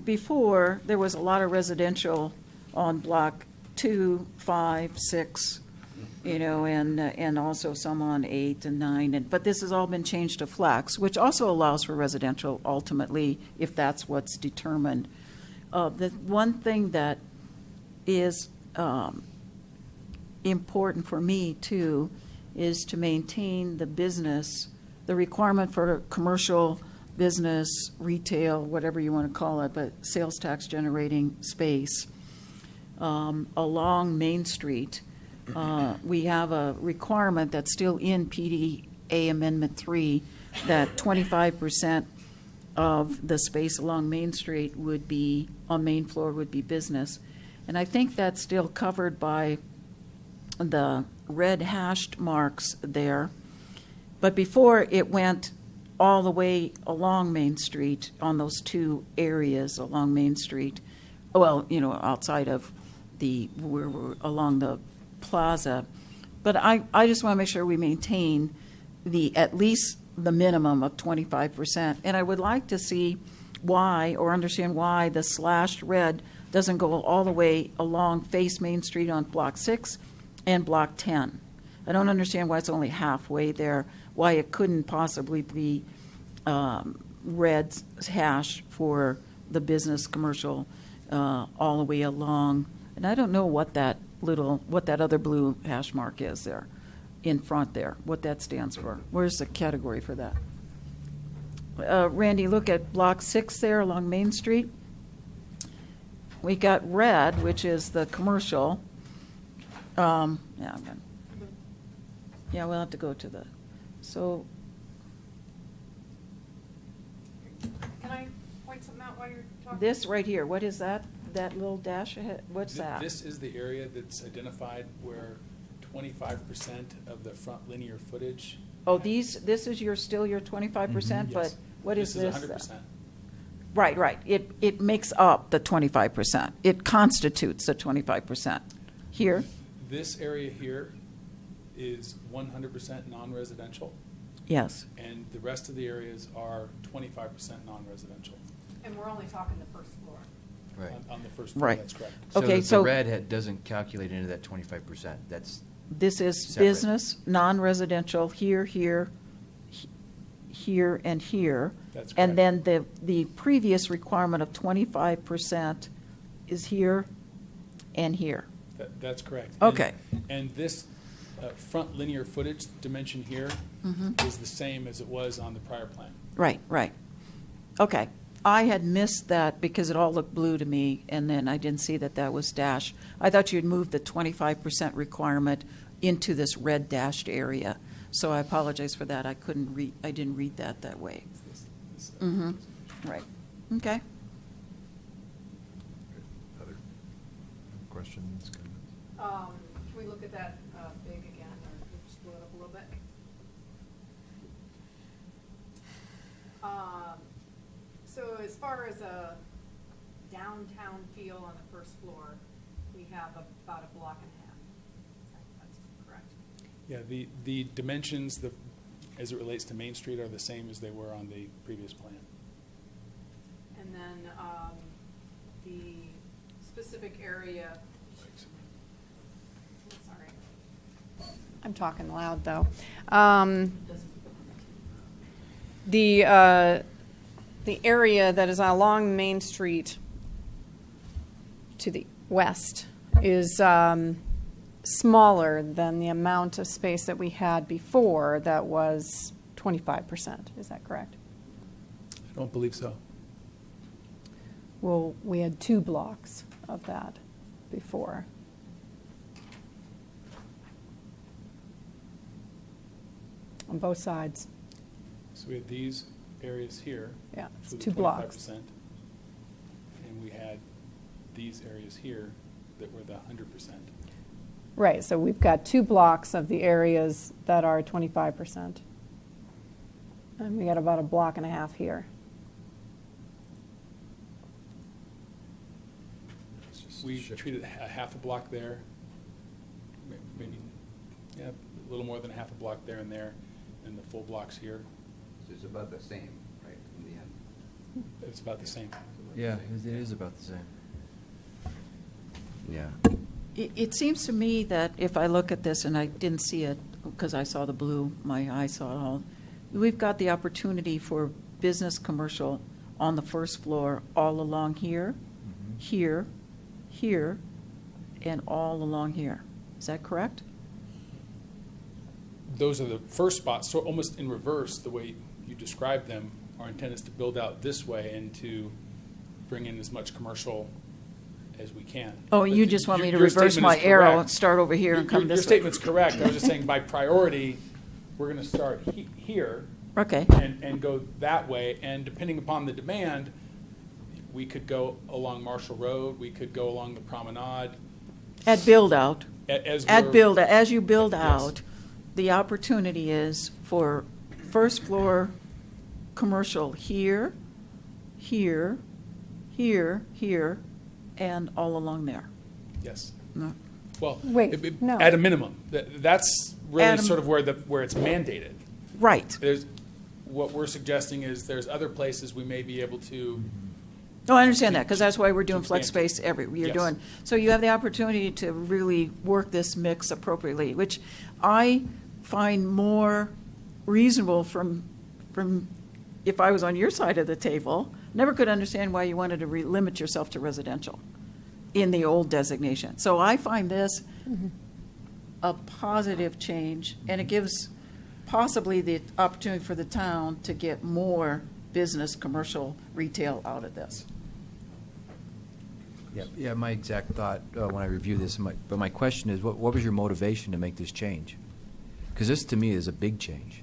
before, there was a lot of residential on block 2, 5, 6, and also some on 8 and 9. But this has all been changed to flex, which also allows for residential ultimately, if that's what's determined. The one thing that is important for me, too, is to maintain the business, the requirement for commercial business, retail, whatever you want to call it, but sales tax generating space along Main Street. We have a requirement that's still in PDA Amendment 3 that 25% of the space along Main Street would be, on main floor, would be business. And I think that's still covered by the red hashed marks there. But before, it went all the way along Main Street on those 2 areas along Main Street. Well, outside of we're along the plaza. But I just want to make sure we maintain at least the minimum of 25%. And I would like to see why, or understand why, the slashed red doesn't go all the way along face Main Street on Block 6 and Block 10. I don't understand why it's only halfway there, why it couldn't possibly be red hash for the business commercial all the way along. And I don't know what that other blue hash mark is there in front there, what that stands for. Where's the category for that? Randy, look at Block 6 there along Main Street. We got red, which is the commercial. Yeah, we'll have to go to the, so. Can I point something out while you're talking? This right here, what is that? That little dash ahead, what's that? This is the area that's identified where 25% of the front linear footage. Oh, this is still your 25%, but Yes. what is this? This is 100%. Right. It makes up the 25%. It constitutes the 25%. Here? This area here is 100% non-residential, Yes. and the rest of the areas are 25% non-residential. And we're only talking the first floor. Right. On the first floor, Right. that's correct. Okay, the so- red doesn't calculate into that 25%. That's This is separate. business, non-residential, here, and here. That's And correct. then the previous requirement of 25% is here and here. That's correct. Okay. And this front linear footage dimension here Mhm. is the same as it was on the prior plan. Right, right. Okay. I had missed that because it all looked blue to me, and then I didn't see that that was dashed. I thought you'd moved the 25% requirement into this red dashed area. So I apologize for that. I didn't read that way. Mm-hmm. Right. Okay. Other questions, comments? Can we look at that big again, or just blow it up a little bit? So as far as a downtown feel on the first floor, we have about a block and a half. That's correct. Yeah, the dimensions, as it relates to Main Street, are the same as they were on the previous plan. And then the specific area. Sorry. I'm talking loud, though. The area that is along Main Street to the west is smaller than the amount of space that we had before that was 25%. Is that correct? I don't believe so. Well, we had 2 blocks of that before. On both sides. So we had these areas here. Yeah, it's with 2 the blocks. 25%, and we had these areas here that were the 100%. Right, so we've got 2 blocks of the areas that are 25%. And we got about a block and a half here. We treated a half a block there, maybe, yeah, a little more than a half a block there, and the full blocks here. So it's about the same, right, in the end? It's about the same. Yeah, it is about the same. Yeah. It seems to me that if I look at this, and I didn't see it because I saw the blue, my eye saw it all, we've got the opportunity for business commercial on the first floor all along here, here, here, and all along here. Is that correct? Those are the first spots, so almost in reverse, the way you described them. Our intent is to build out this way and to bring in as much commercial as we can. Oh, But you just want me to your reverse statement my is arrow correct. and start over here and come Your this way? statement's correct. I was just saying by priority, we're going to start here. Okay. And go that way, and depending upon the demand, we could go along Marshall Road, we could go along the promenade. At build out, As you build Yes. out, the opportunity is for first floor commercial here, here, here, here, and all along there. Yes. No. Well, Wait, no. at a minimum, that's really At a- sort of where it's mandated. Right. What we're suggesting is there's other places we may be able to. No, I understand that, because that's why we're doing to flex expand. space you're Yes. doing. So you have the opportunity to really work this mix appropriately, which I find more reasonable from if I was on your side of the table. Never could understand why you wanted to limit yourself to residential in the old designation. So I find this a positive change, and it gives possibly the opportunity for the town to get more business, commercial, retail out of this. Yeah, my exact thought when I review this, but my question is, what was your motivation to make this change? Because this, to me, is a big change,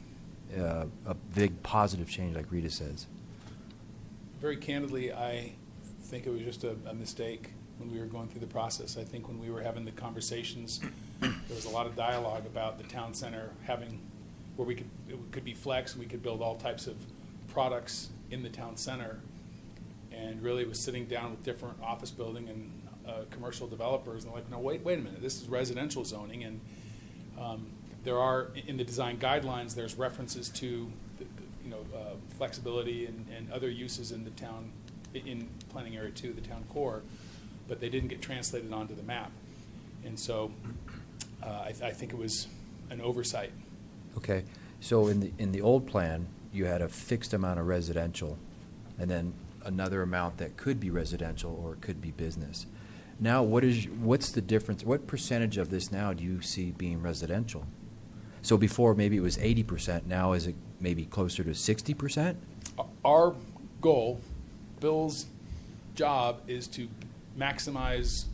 a big positive change, like Rita says. Very candidly, I think it was just a mistake when we were going through the process. I think when we were having the conversations, there was a lot of dialogue about the town center having, where it could be flex, and we could build all types of products in the town center. And really was sitting down with different office building and commercial developers, and they're like, no, wait a minute, this is residential zoning, and there are, in the design guidelines, there's references to, flexibility and other uses in the town, in planning area 2, the town core, but they didn't get translated onto the map. And so I think it was an oversight. Okay, so in the old plan, you had a fixed amount of residential, and then another amount that could be residential or it could be business. Now, what's the difference? What percentage of this now do you see being residential? So before, maybe it was 80%. Now, is it maybe closer to 60%? Our goal, Bill's job, is to maximize,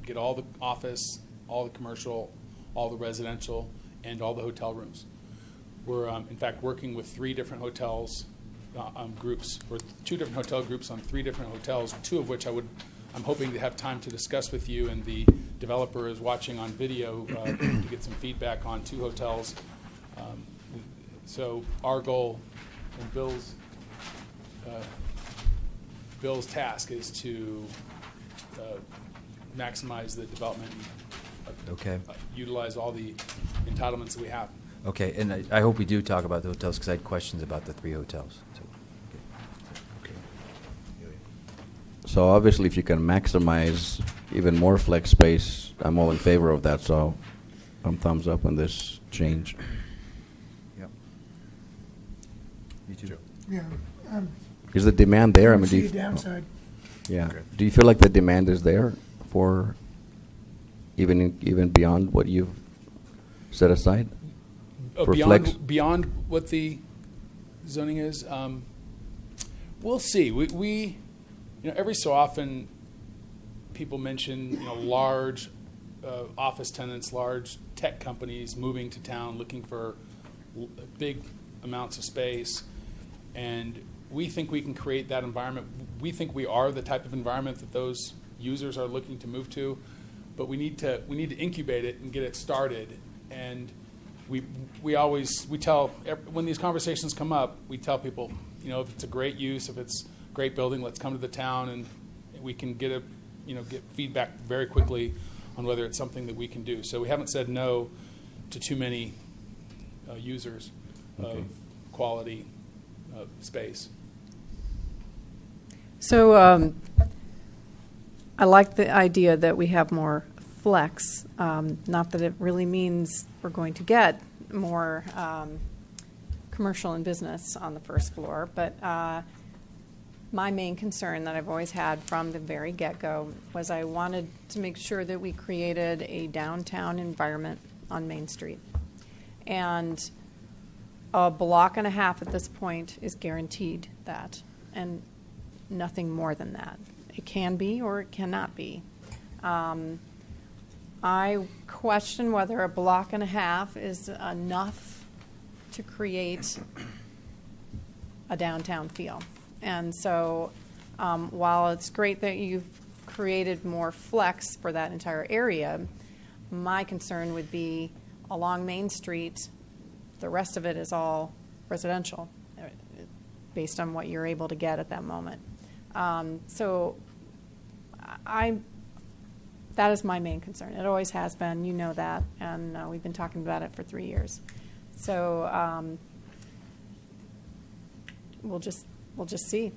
get all the office, all the commercial, all the residential, and all the hotel rooms. We're, in fact, working with 3 different hotels groups, or 2 different hotel groups on 3 different hotels, 2 of which I'm hoping to have time to discuss with you, and the developer is watching on video to get some feedback on 2 hotels. So our goal and Bill's task is to maximize the development, Okay. Utilize all the entitlements that we have. Okay, and I hope we do talk about the hotels, because I had questions about the 3 hotels. So, So obviously, if you can maximize even more flex space, I'm all in favor of that, so I'm thumbs up on this change. Yep. Me too. Yeah, Is the demand there? I mean, do see you, a downside. yeah. Do you feel like the demand is there for even beyond what you've set aside? For flex? Beyond what the zoning is, we'll see. We every so often people mention large office tenants, large tech companies moving to town looking for big amounts of space, and we think we can create that environment. We think we are the type of environment that those users are looking to move to, but we need to incubate it and get it started. And we tell, when these conversations come up, we tell people, if it's a great use, if it's a great building, let's come to the town, and we can get feedback very quickly on whether it's something that we can do. So we haven't said no to too many users of quality space. So I like the idea that we have more flex. Not that it really means we're going to get more commercial and business on the first floor, but my main concern that I've always had from the very get-go was I wanted to make sure that we created a downtown environment on Main Street. And a block and a half at this point is guaranteed that, and nothing more than that. It can be or it cannot be. I question whether a block and a half is enough to create a downtown feel. And so while it's great that you've created more flex for that entire area, my concern would be along Main Street, the rest of it is all residential based on what you're able to get at that moment. So that is my main concern. It always has been, you know that, and we've been talking about it for 3 years. So we'll just see.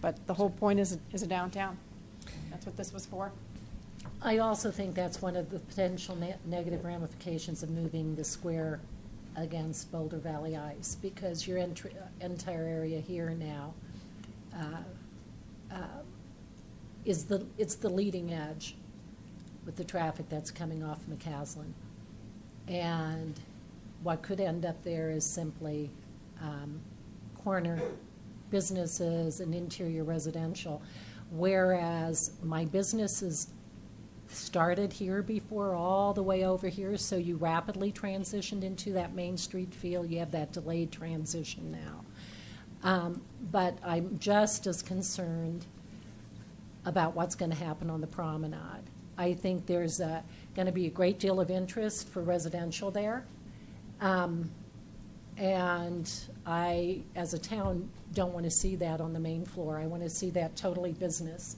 But the whole point is a downtown. That's what this was for. I also think that's one of the potential negative ramifications of moving the square against Boulder Valley Ice, because your entire area here now it's the leading edge with the traffic that's coming off McCaslin. And what could end up there is simply corner businesses and interior residential, whereas my businesses started here before, all the way over here, so you rapidly transitioned into that Main Street feel. You have that delayed transition now. But I'm just as concerned about what's going to happen on the promenade. I think there's going to be a great deal of interest for residential there. And I, as a town, don't want to see that on the main floor. I want to see that totally business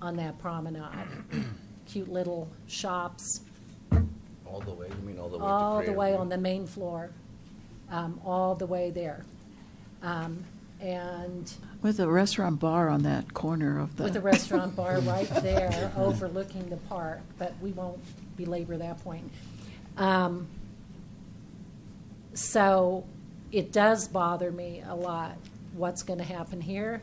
on that promenade. Cute little shops. All the way, you mean all the way to All the Prairie way View? on the main floor, all the way there. And With a restaurant bar on that corner of the. with a restaurant bar right there overlooking the park, but we won't belabor that point. So it does bother me a lot what's going to happen here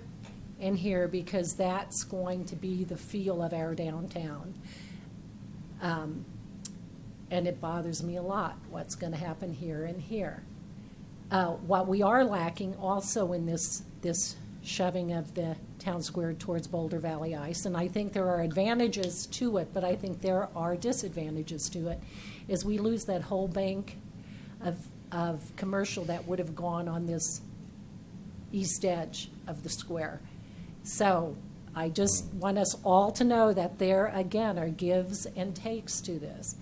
and here, because that's going to be the feel of our downtown. And it bothers me a lot, what's going to happen here and here. What we are lacking also in this shoving of the town square towards Boulder Valley Ice, and I think there are advantages to it, but I think there are disadvantages to it, is we lose that whole bank of commercial that would have gone on this east edge of the square. So I just want us all to know that there, again, are gives and takes to this.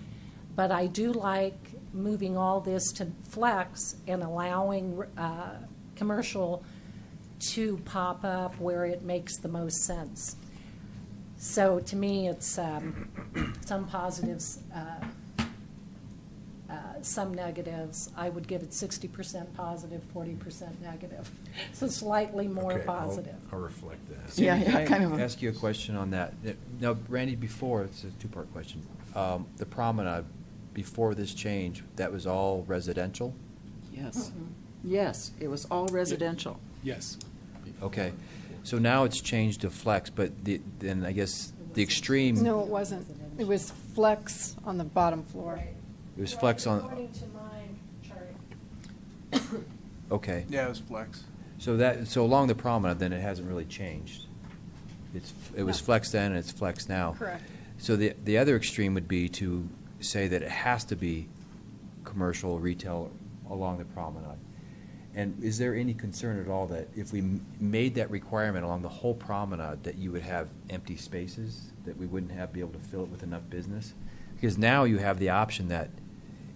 But I do like moving all this to flex and allowing commercial to pop up where it makes the most sense. So to me, it's some positives, some negatives. I would give it 60% positive, 40% negative. So slightly more Okay, positive. I'll reflect that. Yeah, Sandy, yeah, can kind I of a- ask you a question on that? Now, Randy, before, it's a two-part question. The promenade, before this change, that was all residential? Yes. Yes, it was all residential. Yes. Okay. So now it's changed to flex, but then I guess the extreme, No, it wasn't. It was flex on the bottom floor. it was flex on, According to my chart. okay. Yeah, it was flex. So along the promenade, then it hasn't really changed. It was flex then and it's flex now. Correct. So the other extreme would be to say that it has to be commercial, retail along the promenade. And is there any concern at all that if we made that requirement along the whole promenade, that you would have empty spaces, that we wouldn't be able to fill it with enough business? Because now you have the option that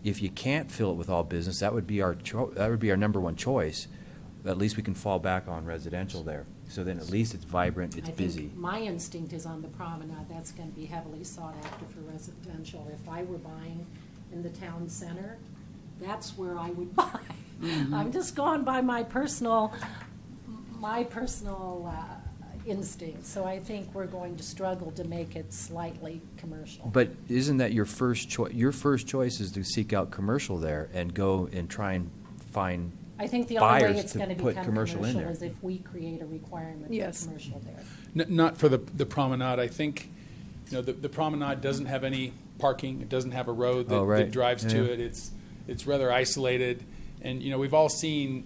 if you can't fill it with all business, that would be our number one choice. At least we can fall back on residential there. So then at least it's vibrant, it's I think busy. my instinct is on the promenade, that's going to be heavily sought after for residential. If I were buying in the town center, that's where I would buy. I'm just going by my personal instinct. So I think we're going to struggle to make it slightly commercial. But isn't that your first choice? Your first choice is to seek out commercial there and go and try and find I think the only way buyers it's to going to put become commercial commercial in there. is if we create a requirement Yes. for commercial there. Not for the promenade. I think, the promenade doesn't have any parking. It doesn't have a road that, Oh, right. that drives to Yeah. it. It's rather isolated. And, we've all seen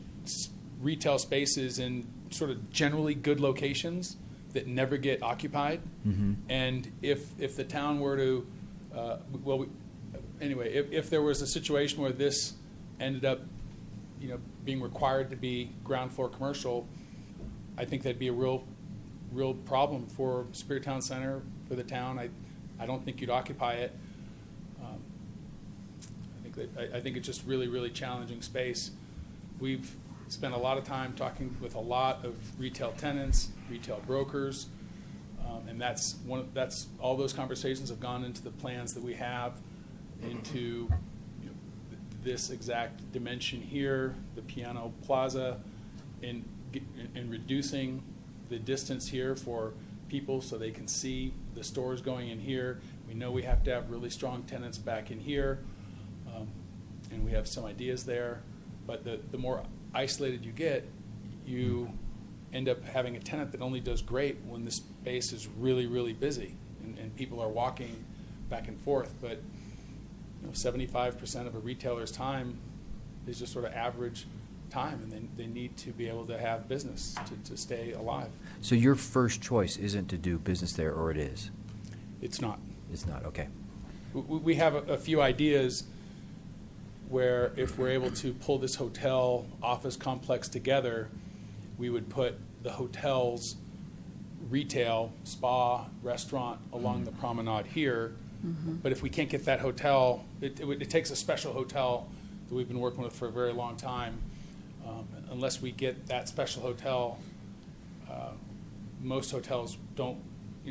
retail spaces in sort of generally good locations that never get occupied. Mhm. And if the town were to, if there was a situation where this ended up, being required to be ground floor commercial, I think that'd be a real problem for Superior Town Center, for the town. I don't think you'd occupy it. I think it's just really, really challenging space. We've spent a lot of time talking with a lot of retail tenants, retail brokers, and that's all those conversations have gone into the plans that we have, into this exact dimension here, the Piano Plaza, in reducing the distance here for people so they can see the stores going in here. We know we have to have really strong tenants back in here, and we have some ideas there. But the more isolated you get, you end up having a tenant that only does great when the space is really, really busy and people are walking back and forth. But 75% of a retailer's time is just sort of average time, and they need to be able to have business to stay alive. So your first choice isn't to do business there, or it is? It's not. It's not, okay. We have a few ideas where if we're able to pull this hotel office complex together, we would put the hotel's retail, spa, restaurant along the promenade here. But if we can't get that hotel, it takes a special hotel that we've been working with for a very long time. Unless we get that special hotel, most hotels don't,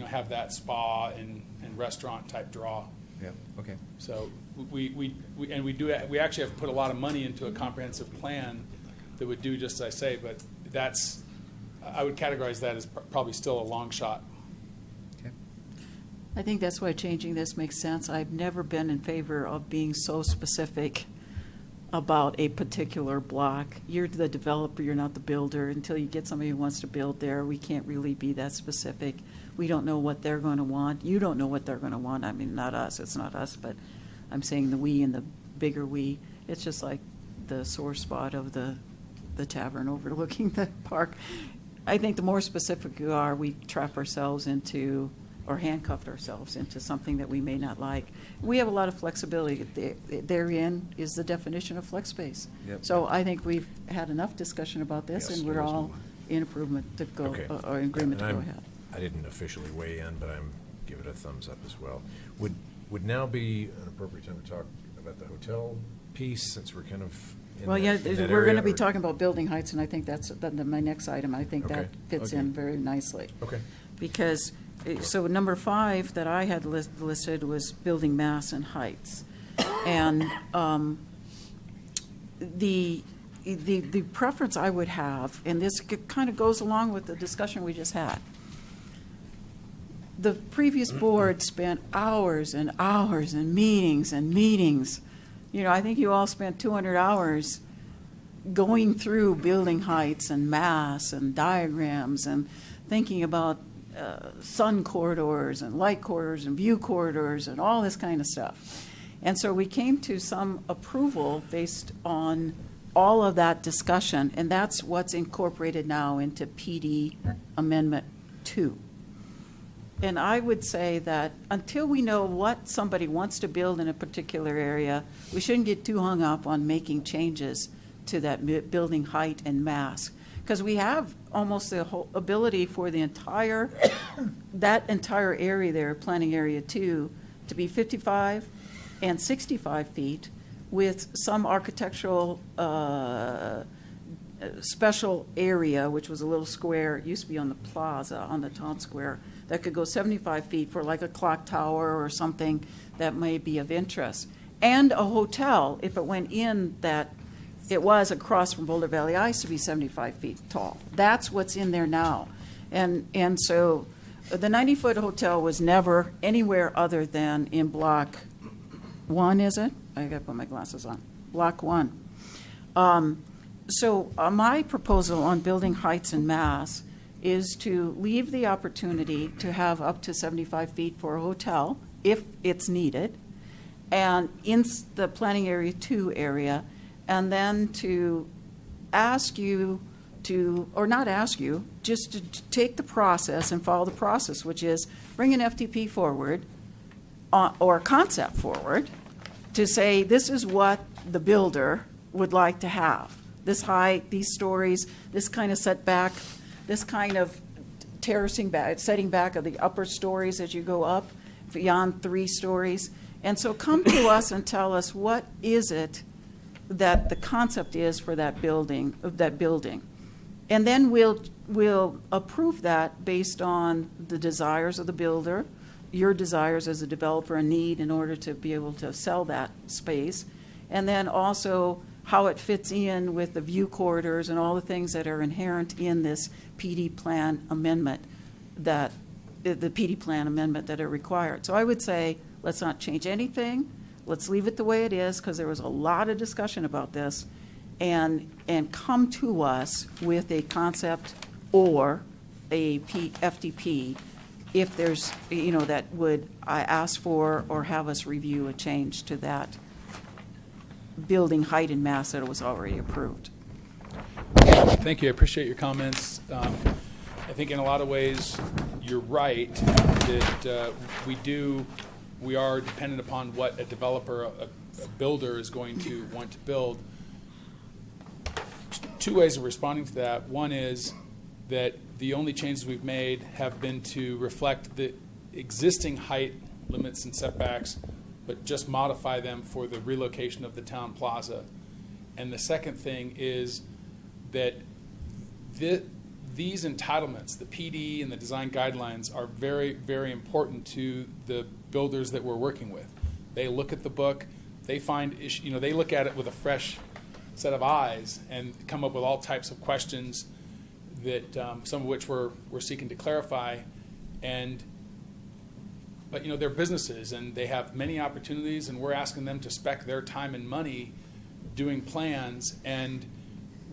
have that spa and restaurant type draw. Yeah, okay. So we actually have put a lot of money into a comprehensive plan that would do just as I say, but I would categorize that as probably still a long shot. I think that's why changing this makes sense. I've never been in favor of being so specific about a particular block. You're the developer, you're not the builder. Until you get somebody who wants to build there, we can't really be that specific. We don't know what they're going to want. You don't know what they're going to want. I mean, not us, it's not us, but I'm saying the we and the bigger we. It's just like the sore spot of the tavern overlooking the park. I think the more specific you are, we trap ourselves into, or handcuffed ourselves into something that we may not like. We have a lot of flexibility. Therein is the definition of flex space. Yep. So I think we've had enough discussion about this, Yes, and we're there is all one. in improvement to go, Okay. or in agreement to And go I'm- ahead. I didn't officially weigh in, but I'm give it a thumbs up as well. Would now be an appropriate time to talk about the hotel piece, since we're kind of in Well, that- yeah, in that we're going to area, be or- talking about building heights, and I think that's my next item. I think that Okay, fits okay. in very nicely. Okay. Because, so number 5 that I had listed was building mass and heights. And the preference I would have, and this kind of goes along with the discussion we just had, the previous board spent hours and hours and meetings and meetings. You know, I think you all spent 200 hours going through building heights and mass and diagrams and thinking about sun corridors and light corridors and view corridors and all this kind of stuff. And so we came to some approval based on all of that discussion, and that's what's incorporated now into PD Amendment 2. And I would say that until we know what somebody wants to build in a particular area, we shouldn't get too hung up on making changes to that building height and mass. Because we have almost the whole ability for the entire, that entire area there, planning area 2, to be 55 and 65 feet with some architectural special area, which was a little square, it used to be on the plaza, on the town square, that could go 75 feet for like a clock tower or something that may be of interest. And a hotel, if it went in that, it was across from Boulder Valley Ice to be 75 feet tall. That's what's in there now. And so the 90-foot hotel was never anywhere other than in Block 1, is it? I got to put my glasses on. Block 1. So my proposal on building heights and mass is to leave the opportunity to have up to 75 feet for a hotel if it's needed, and in the planning area 2 area, and then to ask you to, or not ask you, just to take the process and follow the process, which is bring an FDP forward or a concept forward to say this is what the builder would like to have. This height, these stories, this kind of setback, this kind of terracing back, setting back of the upper stories as you go up beyond 3 stories. And so come to us and tell us what is it that the concept is for that building, And then we'll approve that based on the desires of the builder, your desires as a developer and need in order to be able to sell that space, and then also how it fits in with the view corridors and all the things that are inherent in this PD plan amendment, that the PD plan amendment that are required. So I would say, let's not change anything. Let's leave it the way it is, because there was a lot of discussion about this, and come to us with a concept or a FDP if there's, that would ask for or have us review a change to that building height and mass that was already approved. Thank you. I appreciate your comments. I think in a lot of ways you're right that we are dependent upon what a developer, a builder is going to want to build. 2 ways of responding to that. One is that the only changes we've made have been to reflect the existing height limits and setbacks, but just modify them for the relocation of the town plaza. And the second thing is that these entitlements, the PD and the design guidelines, are very, very important to the builders that we're working with. They look at the book, they find, they look at it with a fresh set of eyes and come up with all types of questions that some of which we're seeking to clarify. But they're businesses and they have many opportunities, and we're asking them to spec their time and money doing plans, and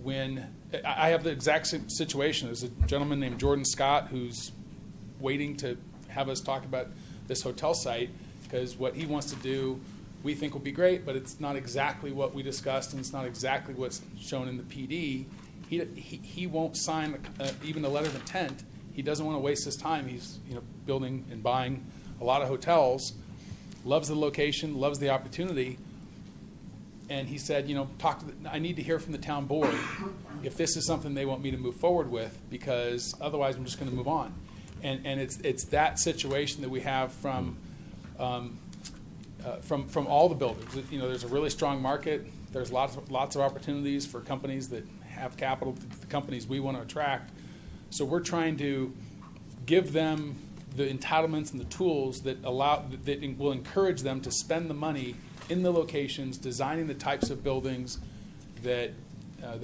when I have the exact same situation. There's a gentleman named Jordan Scott who's waiting to have us talk about this hotel site, because what he wants to do we think will be great, but it's not exactly what we discussed, and it's not exactly what's shown in the PD. He won't sign even a letter of intent. He doesn't want to waste his time. He's building and buying a lot of hotels, loves the location, loves the opportunity, and he said, I need to hear from the town board if this is something they want me to move forward with, because otherwise I'm just going to move on. And it's that situation that we have from all the builders. There's a really strong market. There's lots of opportunities for companies that have capital, the companies we want to attract. So we're trying to give them the entitlements and the tools that will encourage them to spend the money in the locations, designing the types of buildings that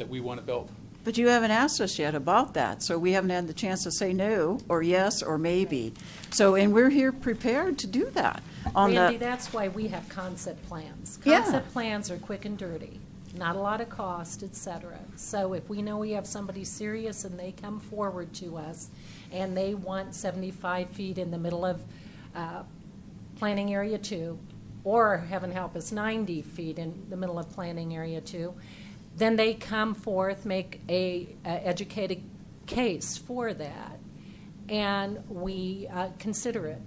we want to build. But you haven't asked us yet about that, so we haven't had the chance to say no, or yes, or maybe. So, and we're here prepared to do that. Randy, that's why we have concept plans. Concept plans are quick and dirty, not a lot of cost, et cetera. So if we know we have somebody serious and they come forward to us and they want 75 feet in the middle of planning area 2, or heaven help us, 90 feet in the middle of planning area 2, then they come forth, make a educated case for that, and we consider it.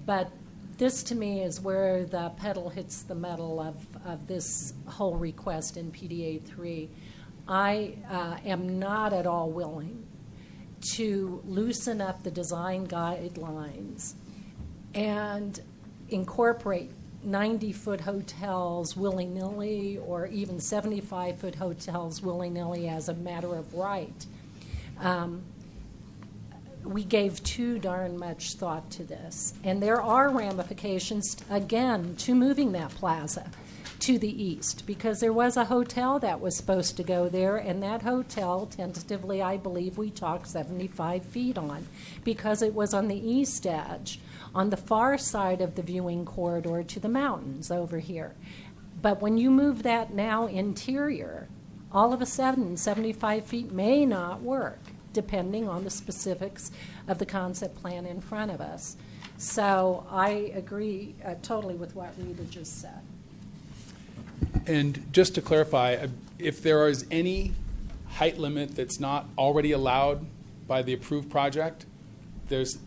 But this, to me, is where the pedal hits the metal of this whole request in PDA 3. I am not at all willing to loosen up the design guidelines and incorporate 90-foot hotels willy-nilly, or even 75-foot hotels willy-nilly as a matter of right. We gave too darn much thought to this. And there are ramifications, again, to moving that plaza to the east, because there was a hotel that was supposed to go there, and that hotel, tentatively, I believe we talked 75 feet on, because it was on the east edge, on the far side of the viewing corridor to the mountains over here. But when you move that now interior, all of a sudden 75 feet may not work, depending on the specifics of the concept plan in front of us. So I agree totally with what Rita just said. And just to clarify, if there is any height limit that's not already allowed by the approved project, there's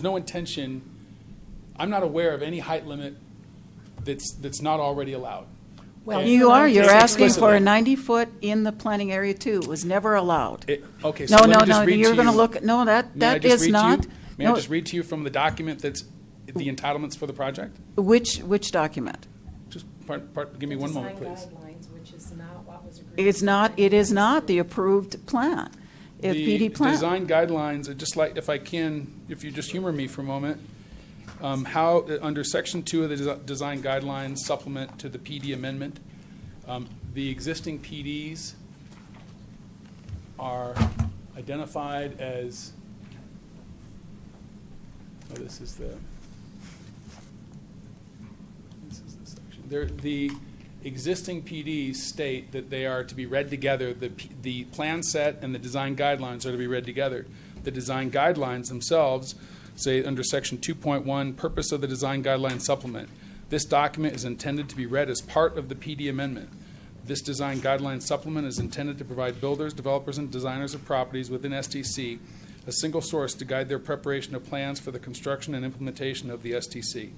no intention. I'm not aware of any height limit that's not already allowed. Well, And you're asking for a explicitly. 90-foot in the planning area too. It was never allowed. Okay, so No, let me no, just no, read you're to going to you- look, no, May I that just is read to you? not. May no, I just read to you from the document that's the entitlements for the project? Which document? Just give me one moment, please. Design guidelines, which is not what was agreed. It is not the approved plan, The PD plan. design guidelines, I'd just like, if you just humor me for a moment, how, under Section 2 of the design guidelines supplement to the PD amendment, the existing PDs are identified as, this is the section. The existing PDs state that they are to be read together. The plan set and the design guidelines are to be read together. The design guidelines themselves say under Section 2.1, purpose of the design guideline supplement. This document is intended to be read as part of the PD amendment. This design guideline supplement is intended to provide builders, developers, and designers of properties within STC a single source to guide their preparation of plans for the construction and implementation of the STC.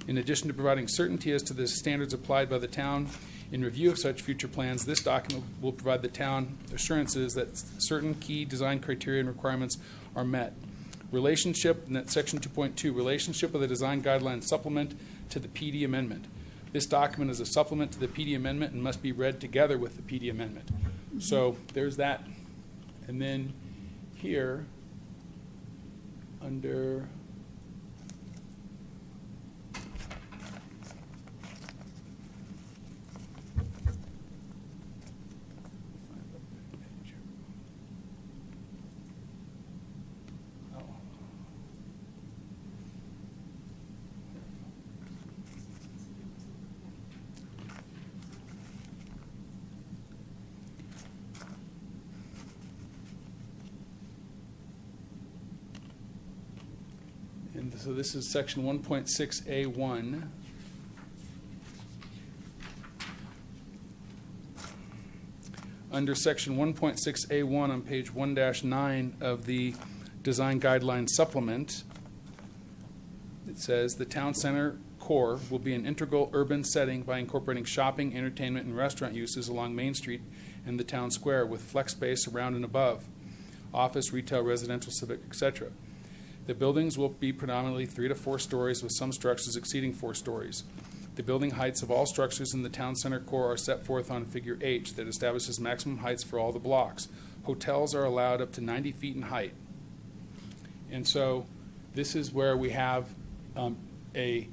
In addition to providing certainty as to the standards applied by the town in review of such future plans, this document will provide the town assurances that certain key design criteria and requirements are met. Relationship, and that's Section 2.2, relationship of the design guideline supplement to the PD amendment. This document is a supplement to the PD amendment and must be read together with the PD amendment. So there's that. And then here, under So this is section 1.6A1. Under section 1.6A1 on page 1-9 of the Design Guidelines Supplement, it says, "The town center core will be an integral urban setting by incorporating shopping, entertainment, and restaurant uses along Main Street and the town square with flex space around and above, office, retail, residential, civic, etc. The buildings will be predominantly 3 to 4 stories with some structures exceeding 4 stories. The building heights of all structures in the town center core are set forth on Figure H that establishes maximum heights for all the blocks. Hotels are allowed up to 90 feet in height." And so this is where we have the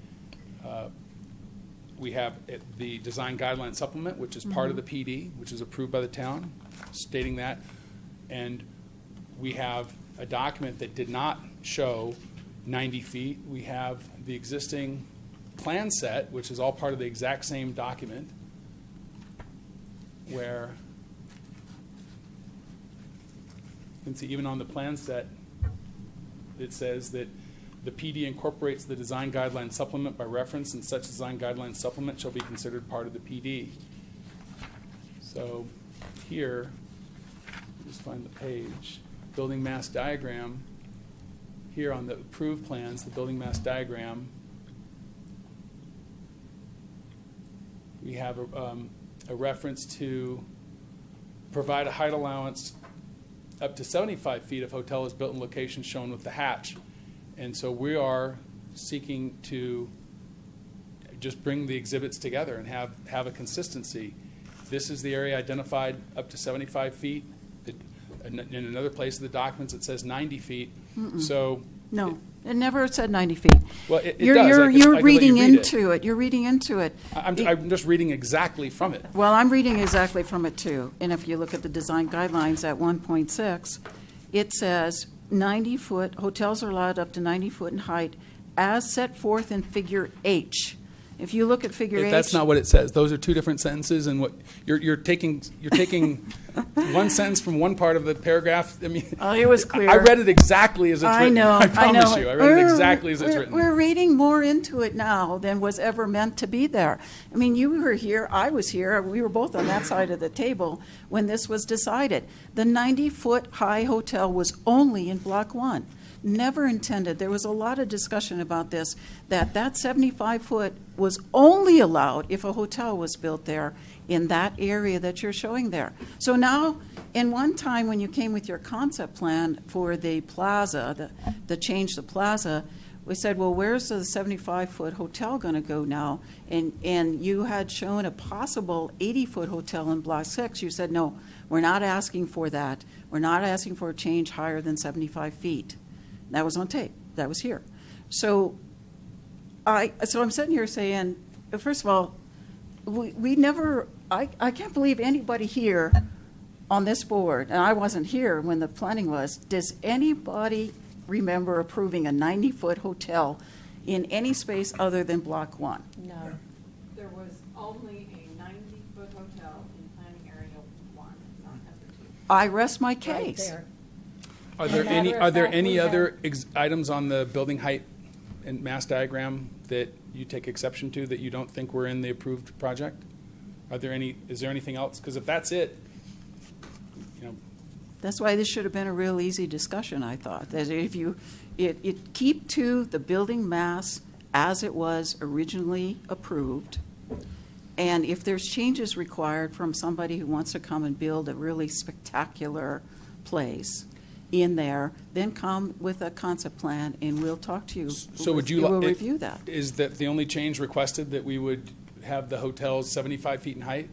Design Guideline Supplement, which is part of the PD, which is approved by the town, stating that. And we have a document that did not show 90 feet. We have the existing plan set, which is all part of the exact same document, where you can see even on the plan set, it says that the PD incorporates the Design Guideline Supplement by reference, and such Design Guideline Supplement shall be considered part of the PD. So here, just find the page, building mass diagram. Here on the approved plans, the building mass diagram, we have a reference to provide a height allowance up to 75 feet if hotel is built in locations shown with the hatch. And so we are seeking to just bring the exhibits together and have a consistency. This is the area identified up to 75 feet. In another place in the documents, it says 90 feet. So No, it never said 90 feet. Well, it You're, does. you're, I you're can reading let you read into it. You're reading into it. I'm just reading exactly from it. Well, I'm reading exactly from it too. And if you look at the design guidelines at 1.6, it says 90-foot, hotels are allowed up to 90 foot in height as set forth in Figure H. If you look at Figure H. That's not what it says. Those are two different sentences, and what you're taking one sentence from one part of the paragraph. I mean, it was clear. I read it exactly as it's written. I know. I promise know. you, I read it exactly as it's written. We're reading more into it now than was ever meant to be there. I mean, you were here, I was here, we were both on that side of the table when this was decided. The 90-foot high hotel was only in Block 1. Never intended. There was a lot of discussion about this, that 75-foot was only allowed if a hotel was built there in that area that you're showing there. So now, in one time when you came with your concept plan for the plaza, the change the plaza, we said, well, where's the 75-foot hotel going to go now? And you had shown a possible 80-foot hotel in Block 6. You said, no, we're not asking for that. We're not asking for a change higher than 75 feet. That was on tape. That was here. So I'm sitting here saying, first of all, we never, I can't believe anybody here on this board, and I wasn't here when the planning was, does anybody remember approving a 90-foot hotel in any space other than Block 1? No. There was only a 90-foot hotel in planning area 1, not number 2. I rest my Right case. there. Are there Matter any of Are there fact, any we other items on the building height and mass diagram that you take exception to that you don't think were in the approved project? Are there any? Is there anything else? Because if that's it, you know. That's why this should have been a real easy discussion, I thought. That if you keep to the building mass as it was originally approved, and if there's changes required from somebody who wants to come and build a really spectacular place in there, then come with a concept plan and we'll talk to you. So would you? We'll review that. Is that the only change requested, that we would have the hotels 75 feet in height?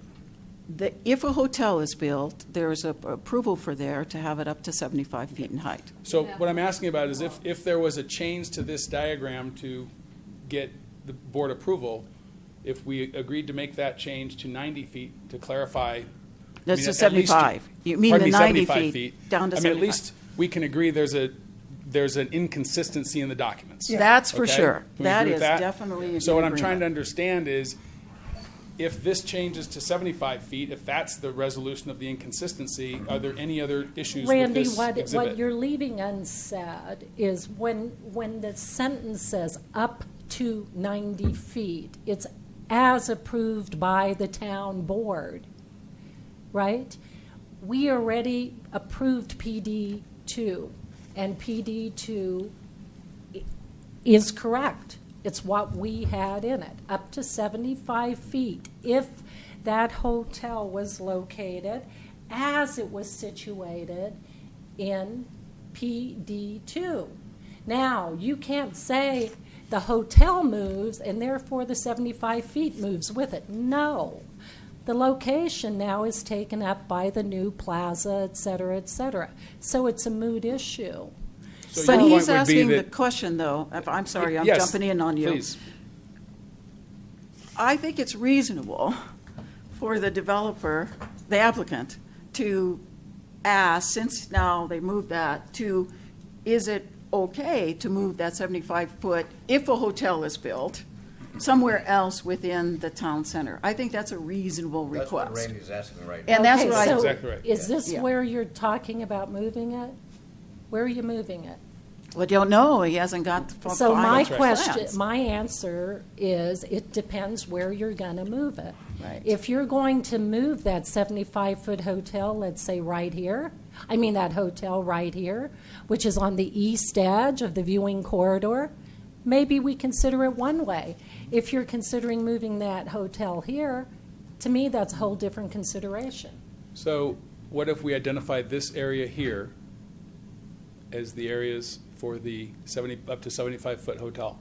If a hotel is built, there's a approval for there to have it up to 75 feet in height. So what I'm asking about is if there was a change to this diagram to get the board approval, if we agreed to make that change to 90 feet to clarify. That's I mean, to at least- 75. You mean pardon the me, 90 75 feet down to I mean, 75. at least we can agree there's an inconsistency in the documents. That's for Okay? sure. Can we That agree is with that? definitely in So what I'm agreement. trying to understand is, if this changes to 75 feet, if that's the resolution of the inconsistency, are there any other issues with Randy, this what exhibit? you're leaving unsaid is when the sentence says up to 90 feet, it's as approved by the town board, right? We already approved PD 2, and PD 2 is correct. It's what we had in it, up to 75 feet. If that hotel was located as it was situated in PD2. Now, you can't say the hotel moves and therefore the 75 feet moves with it. No. The location now is taken up by the new plaza, et cetera, et cetera. So it's a moot issue. So But your he's point would be asking the that- question, though, I'm sorry, I'm Yes, jumping in on you. please. I think it's reasonable for the developer, the applicant, to ask, since now they moved that, is it okay to move that 75-foot, if a hotel is built, somewhere else within the town center? I think that's a reasonable That's what request. Randy's asking right now. And that's Okay, what I. so Exactly right. is this Yeah. where you're talking about moving it? Where are you moving it? Well, don't know, he hasn't got the So my final question, plans. my answer is, it depends where you're going to move it. Right. If you're going to move that 75-foot hotel, let's say right here, that hotel right here, which is on the east edge of the viewing corridor, maybe we consider it one way. If you're considering moving that hotel here, to me, that's a whole different consideration. So what if we identify this area here as the areas for the up to 75-foot hotel?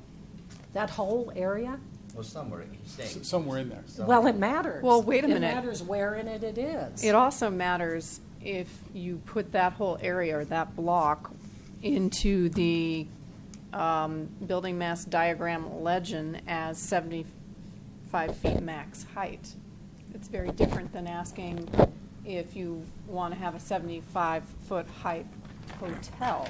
That whole area? Well, somewhere, he's saying. Somewhere in there. Well, it matters. Well, wait a It minute. matters where in it is. It also matters if you put that whole area or that block into the building mass diagram legend as 75 feet max height. It's very different than asking if you want to have a 75-foot height hotel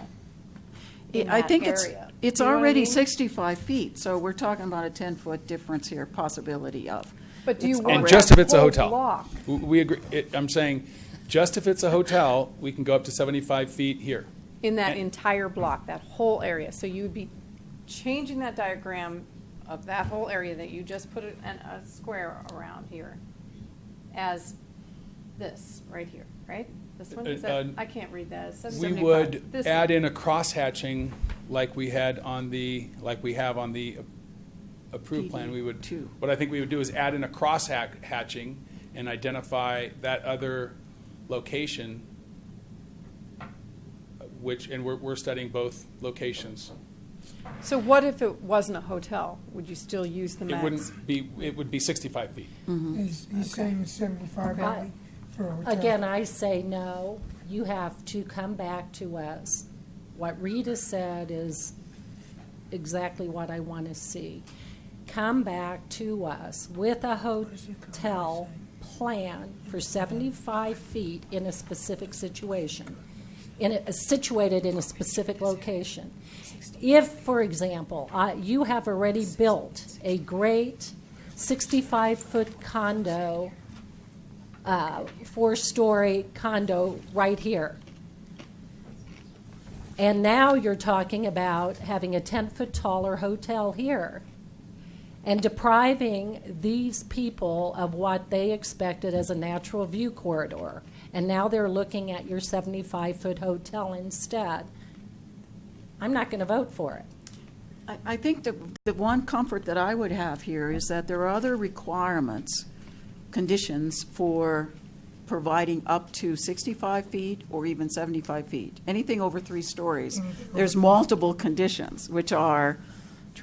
in I that think area. it's You know what I already mean? 65 feet, so we're talking about a 10-foot difference here, possibility of. But do you It's want And just that if it's a whole hotel. block? We agree, I'm saying, just if it's a hotel, we can go up to 75 feet here. In that And- entire block, that whole area. So you would be changing that diagram of that whole area that you just put a square around here as this, right here, right? This one, is that, I can't read that. It says We 75. would This add one. in a cross-hatching like we have on the approved plan. We would, Two. what I think we would do is add in a cross-hatching and identify that other location, and we're studying both locations. So what if it wasn't a hotel? Would you still use the It max? wouldn't be, it would be 65 feet. He's saying 75 only for a hotel. Again, I say no. You have to come back to us. What Rita said is exactly what I want to see. Come back to us with a hotel plan for 75 feet in a specific situation, situated in a specific location. If, for example, you have already built a great 65-foot condo, 4-story condo right here, and now you're talking about having a 10-foot taller hotel here and depriving these people of what they expected as a natural view corridor, and now they're looking at your 75-foot hotel instead, I'm not going to vote for it. I think the one comfort that I would have here is that there are other requirements, conditions for providing up to 65 feet or even 75 feet. Anything over 3 stories, there's multiple conditions, which are,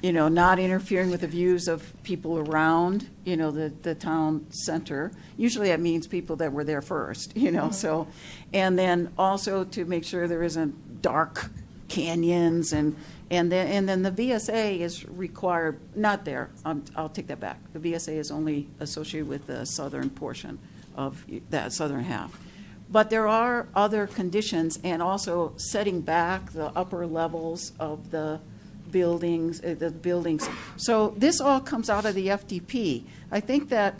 not interfering with the views of people around, the town center. Usually that means people that were there first, so, and then also to make sure there isn't dark canyons and then the VSA is required, not there, I'll take that back. The VSA is only associated with the southern portion of that southern half. But there are other conditions, and also setting back the upper levels of the buildings. So this all comes out of the FDP. I think that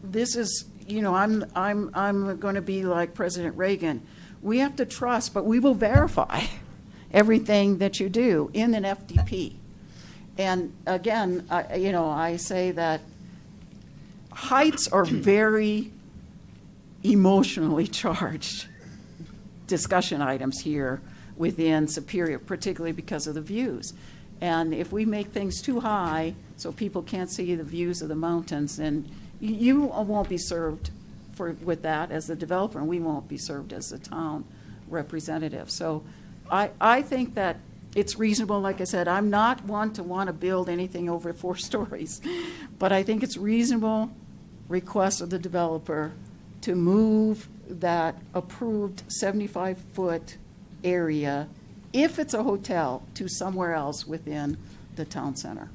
this is, I'm going to be like President Reagan. We have to trust, but we will verify everything that you do in an FDP. And again, I say that heights are very emotionally charged discussion items here within Superior, particularly because of the views. And if we make things too high so people can't see the views of the mountains, then you won't be served with that as the developer, and we won't be served as the town representative. So I think that it's reasonable. Like I said, I'm not one to want to build anything over 4 stories, but I think it's reasonable request of the developer to move that approved 75-foot area, if it's a hotel, to somewhere else within the town center.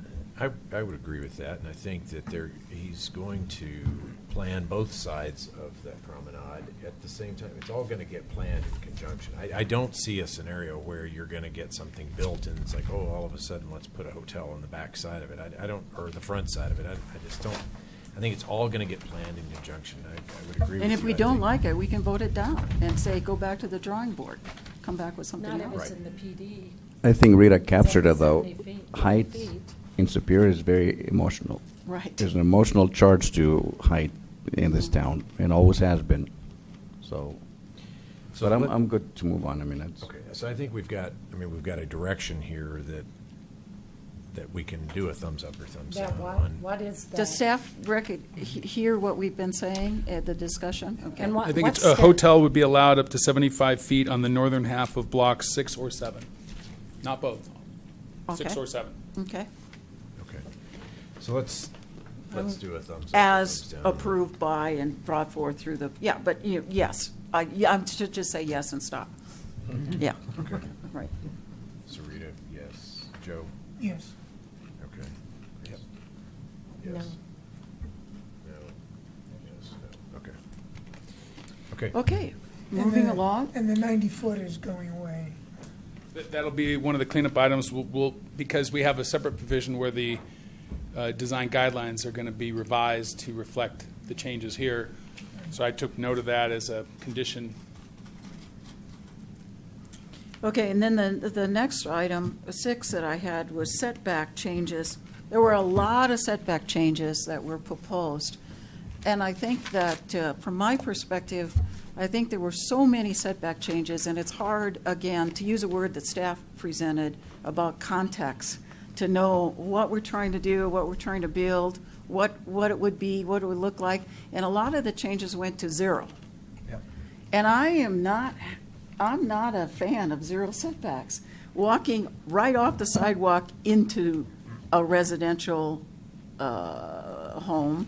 I would agree with that, and I think that he's going to plan both sides of that promenade at the same time. It's all going to get planned in conjunction. I don't see a scenario where you're going to get something built and it's like, oh, all of a sudden let's put a hotel on the back side of it. I don't, or the front side of it. I just don't. I think it's all going to get planned in conjunction. I would agree with you. And if we I don't think- like it, we can vote it down and say, go back to the drawing board, come back with something Not else. if it's in the PD. I think Rita captured it, though. 70 feet, Height feet. in Superior is very emotional. Right. There's an emotional charge to height in this town, and always has been. So, So but let- I'm good to move on. I mean, that's. Okay, so I think we've got a direction here that we can do a thumbs up or thumbs That down what? on. What is that? Does staff hear what we've been saying at the discussion? Okay. And what- I think what's it's, a the- hotel would be allowed up to 75 feet on the northern half of blocks 6 or 7. Not both. 6 Okay. or 7. Okay. Okay, so let's do a thumbs up. or As thumbs down. approved by and brought forth through the, yeah, but yes. I should just say yes and stop. Yeah. Okay. Right. So Rita, yes. Joe? Yes. Okay. Yep. No. Yes. No. Yes, no. Okay. Okay. Okay, And moving the- along. And the 90-foot is going away. That'll be one of the cleanup items. We'll because we have a separate provision where the design guidelines are going to be revised to reflect the changes here. So I took note of that as a condition. Okay, and then the next item, 6 that I had, was setback changes. There were a lot of setback changes that were proposed. And I think that, from my perspective, I think there were so many setback changes, and it's hard, again, to use a word that staff presented about context, to know what we're trying to do, what we're trying to build, what it would be, what it would look like. And a lot of the changes went to 0. Yep. And I'm not a fan of 0 setbacks. Walking right off the sidewalk into a residential home,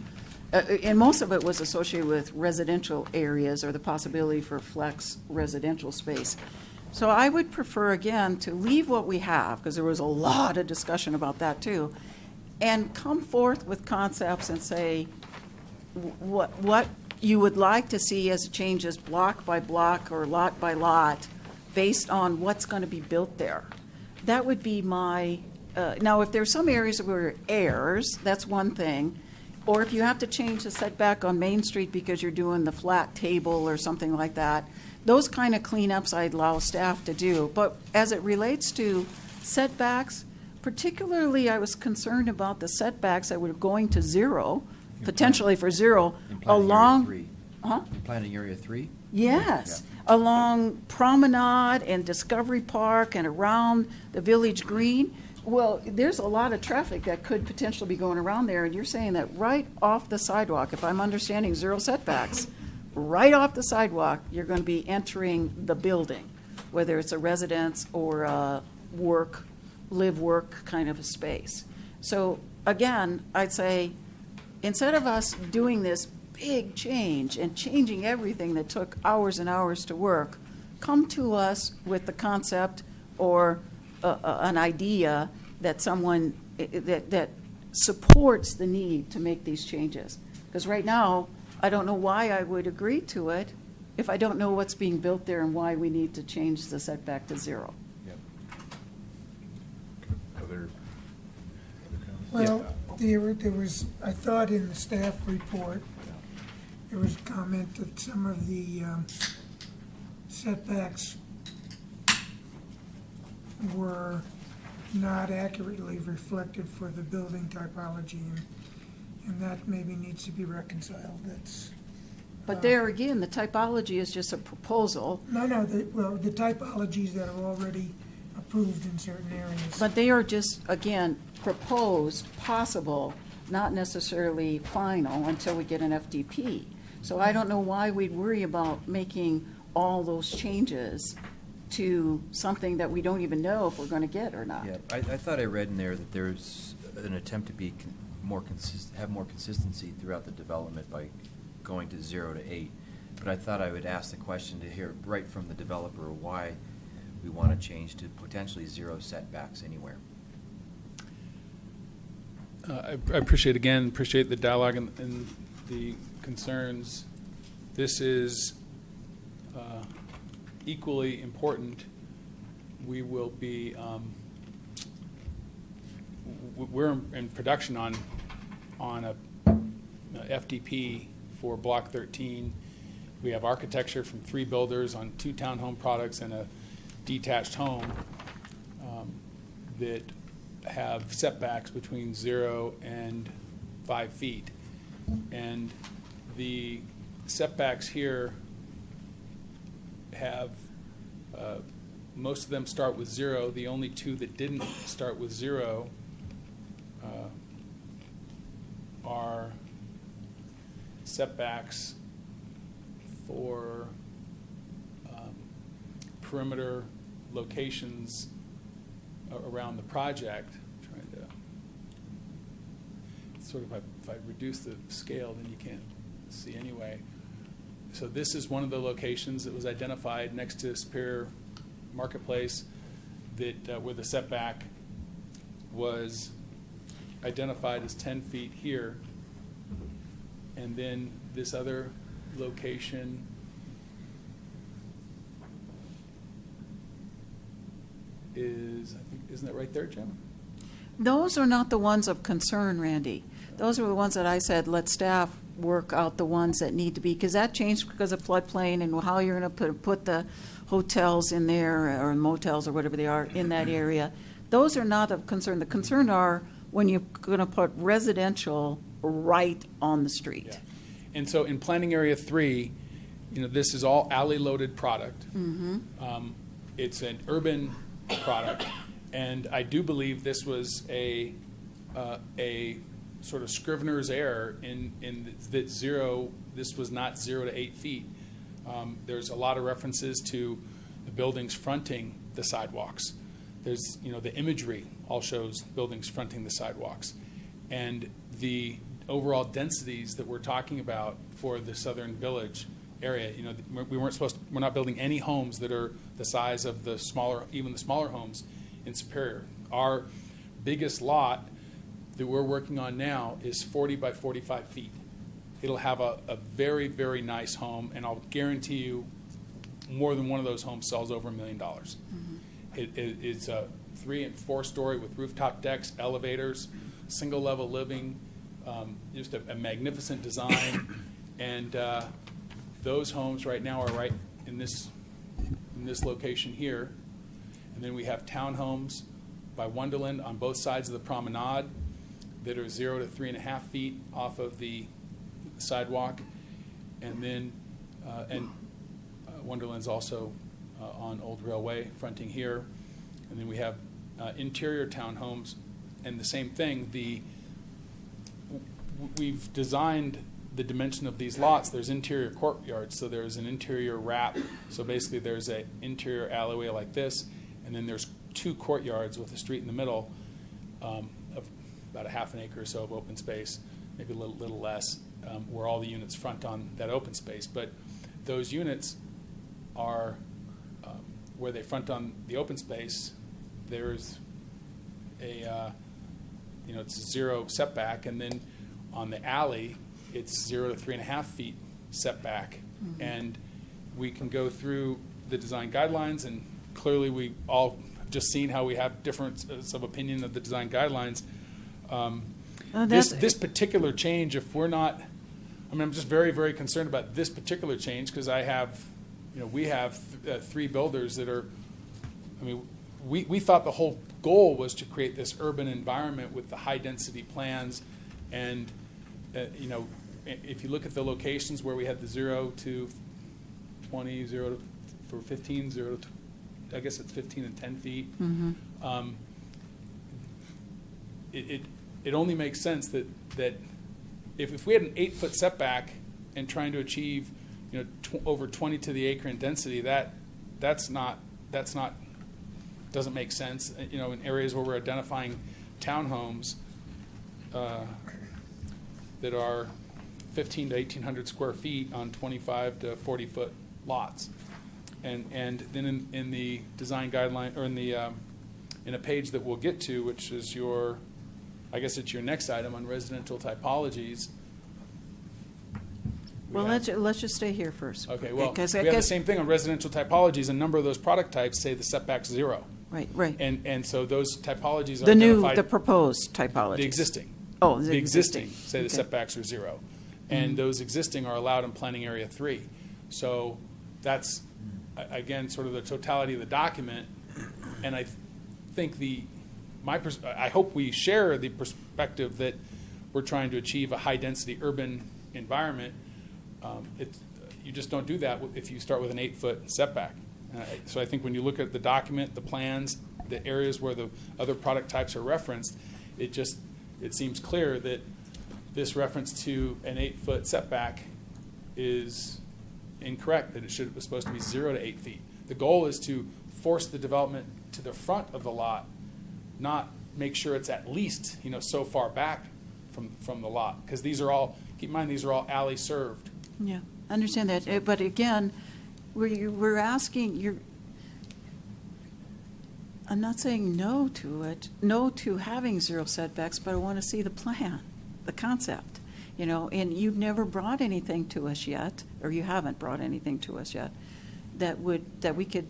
and most of it was associated with residential areas or the possibility for flex residential space. So I would prefer, again, to leave what we have, because there was a lot of discussion about that too, and come forth with concepts and say what you would like to see as changes block by block or lot by lot based on what's going to be built there. That would be my, now if there's some areas where errors, that's one thing. Or if you have to change the setback on Main Street because you're doing the flat table or something like that, those kind of cleanups I'd allow staff to do. But as it relates to setbacks, particularly I was concerned about the setbacks that were going to 0, potentially for 0, In planning along. area 3. Huh? In planning area 3? Yes, along Promenade and Discovery Park and around the Village Green. Well, there's a lot of traffic that could potentially be going around there, and you're saying that right off the sidewalk, if I'm understanding 0 setbacks, right off the sidewalk, you're going to be entering the building, whether it's a residence or a live-work kind of a space. So again, I'd say, instead of us doing this big change and changing everything that took hours and hours to work, come to us with the concept or an idea that someone that supports the need to make these changes. Because right now, I don't know why I would agree to it if I don't know what's being built there and why we need to change the setback to 0. Yep. Other comments? Well, there was, I thought in the staff report, there was a comment that some of the setbacks were not accurately reflected for the building typology, and that maybe needs to be reconciled. That's But there again, the typology is just a proposal, no, the typologies that are already approved in certain areas. but they are just, again, proposed, possible, not necessarily final until we get an FDP. So I don't know why we'd worry about making all those changes to something that we don't even know if we're going to get or not. Yeah, I thought I read in there that there's an attempt to be have more consistency throughout the development by going to 0 to 8. But I thought I would ask the question to hear right from the developer why we want to change to potentially 0 setbacks anywhere. I appreciate the dialogue and the concerns. This is equally important. We will be, we're in production on a FDP for Block 13. We have architecture from 3 builders on 2 townhome products and a detached home that have setbacks between 0 and 5 feet. And the setbacks here have, most of them start with 0. The only 2 that didn't start with 0 are setbacks for perimeter locations around the project. I'm trying to sort of, if I reduce the scale, then you can't see anyway. So this is one of the locations that was identified next to Superior Marketplace that where the setback was identified as 10 feet here. And then this other location is, I think, isn't that right there, Jim? Those are not the ones of concern, Randy. Those are the ones that I said, let staff work out the ones that need to be, because that changed because of floodplain and how you're going to put the hotels in there, or motels, or whatever they are, in that area. Those are not of concern. The concern are when you're going to put residential right on the street. Yeah. And so in planning area 3, this is all alley-loaded product. It's an urban product, and I do believe this was a sort of Scrivener's error in that 0. This was not 0 to 8 feet. There's a lot of references to the buildings fronting the sidewalks. There's the imagery all shows buildings fronting the sidewalks, and the overall densities that we're talking about for the Southern Village area. We're not building any homes that are the size of the smaller, even the smaller homes in Superior. Our biggest lot that we're working on now is 40 by 45 feet. It'll have a very, very nice home, and I'll guarantee you more than one of those homes sells over $1 million. It's a 3- and 4-story with rooftop decks, elevators, single-level living, just a magnificent design. And those homes right now are right in this location here. And then we have townhomes by Wonderland on both sides of the promenade that are 0 to 3.5 feet off of the sidewalk. And then Wonderland's also on Old Railway fronting here. And then we have interior townhomes, and the same thing. We've designed the dimension of these lots. There's interior courtyards, so there's an interior wrap. So basically there's an interior alleyway like this, and then there's 2 courtyards with a street in the middle of about a half an acre or so of open space, maybe a little less, where all the units front on that open space. But those units are where they front on the open space. There's it's 0 setback, and then on the alley, it's 0 to 3.5 feet setback. And we can go through the design guidelines, and clearly we all have just seen how we have differences of opinion of the design guidelines. This particular change, if we're not, I mean, I'm just very, very concerned about this particular change because we have 3 builders that are, I mean, we thought the whole goal was to create this urban environment with the high-density plans. And, if you look at the locations where we had the 0 to 20, 0 to, for 15, 0 to, I guess it's 15 and 10 feet. It only makes sense that if we had an 8-foot setback and trying to achieve, over 20 to the acre in density, that's not doesn't make sense. In areas where we're identifying townhomes that are 15 to 1,800 square feet on 25 to 40 foot lots, and then in the design guideline or in a page that we'll get to, which is I guess it's your next item on residential typologies. Well, let's just stay here first. Okay, well, Because we have the same thing on residential typologies. A number of those product types say the setback's 0. Right. And so those typologies are the proposed typologies. The existing. Oh, the existing say the Okay. setbacks are 0. And those existing are allowed in planning area 3. So that's, again, sort of the totality of the document. And I think I hope we share the perspective that we're trying to achieve a high-density urban environment. You just don't do that if you start with an 8-foot setback. So I think when you look at the document, the plans, the areas where the other product types are referenced, it seems clear that this reference to an 8-foot setback is incorrect, that it was supposed to be 0 to 8 feet. The goal is to force the development to the front of the lot, not make sure it's at least so far back from the lot, because these are all, keep in mind, these are all alley served. Yeah, I understand that. But again, we're asking, I'm not saying no to it, no to having 0 setbacks, but I want to see the plan, the concept, and you've never brought anything to us yet, or you haven't brought anything to us yet, that we could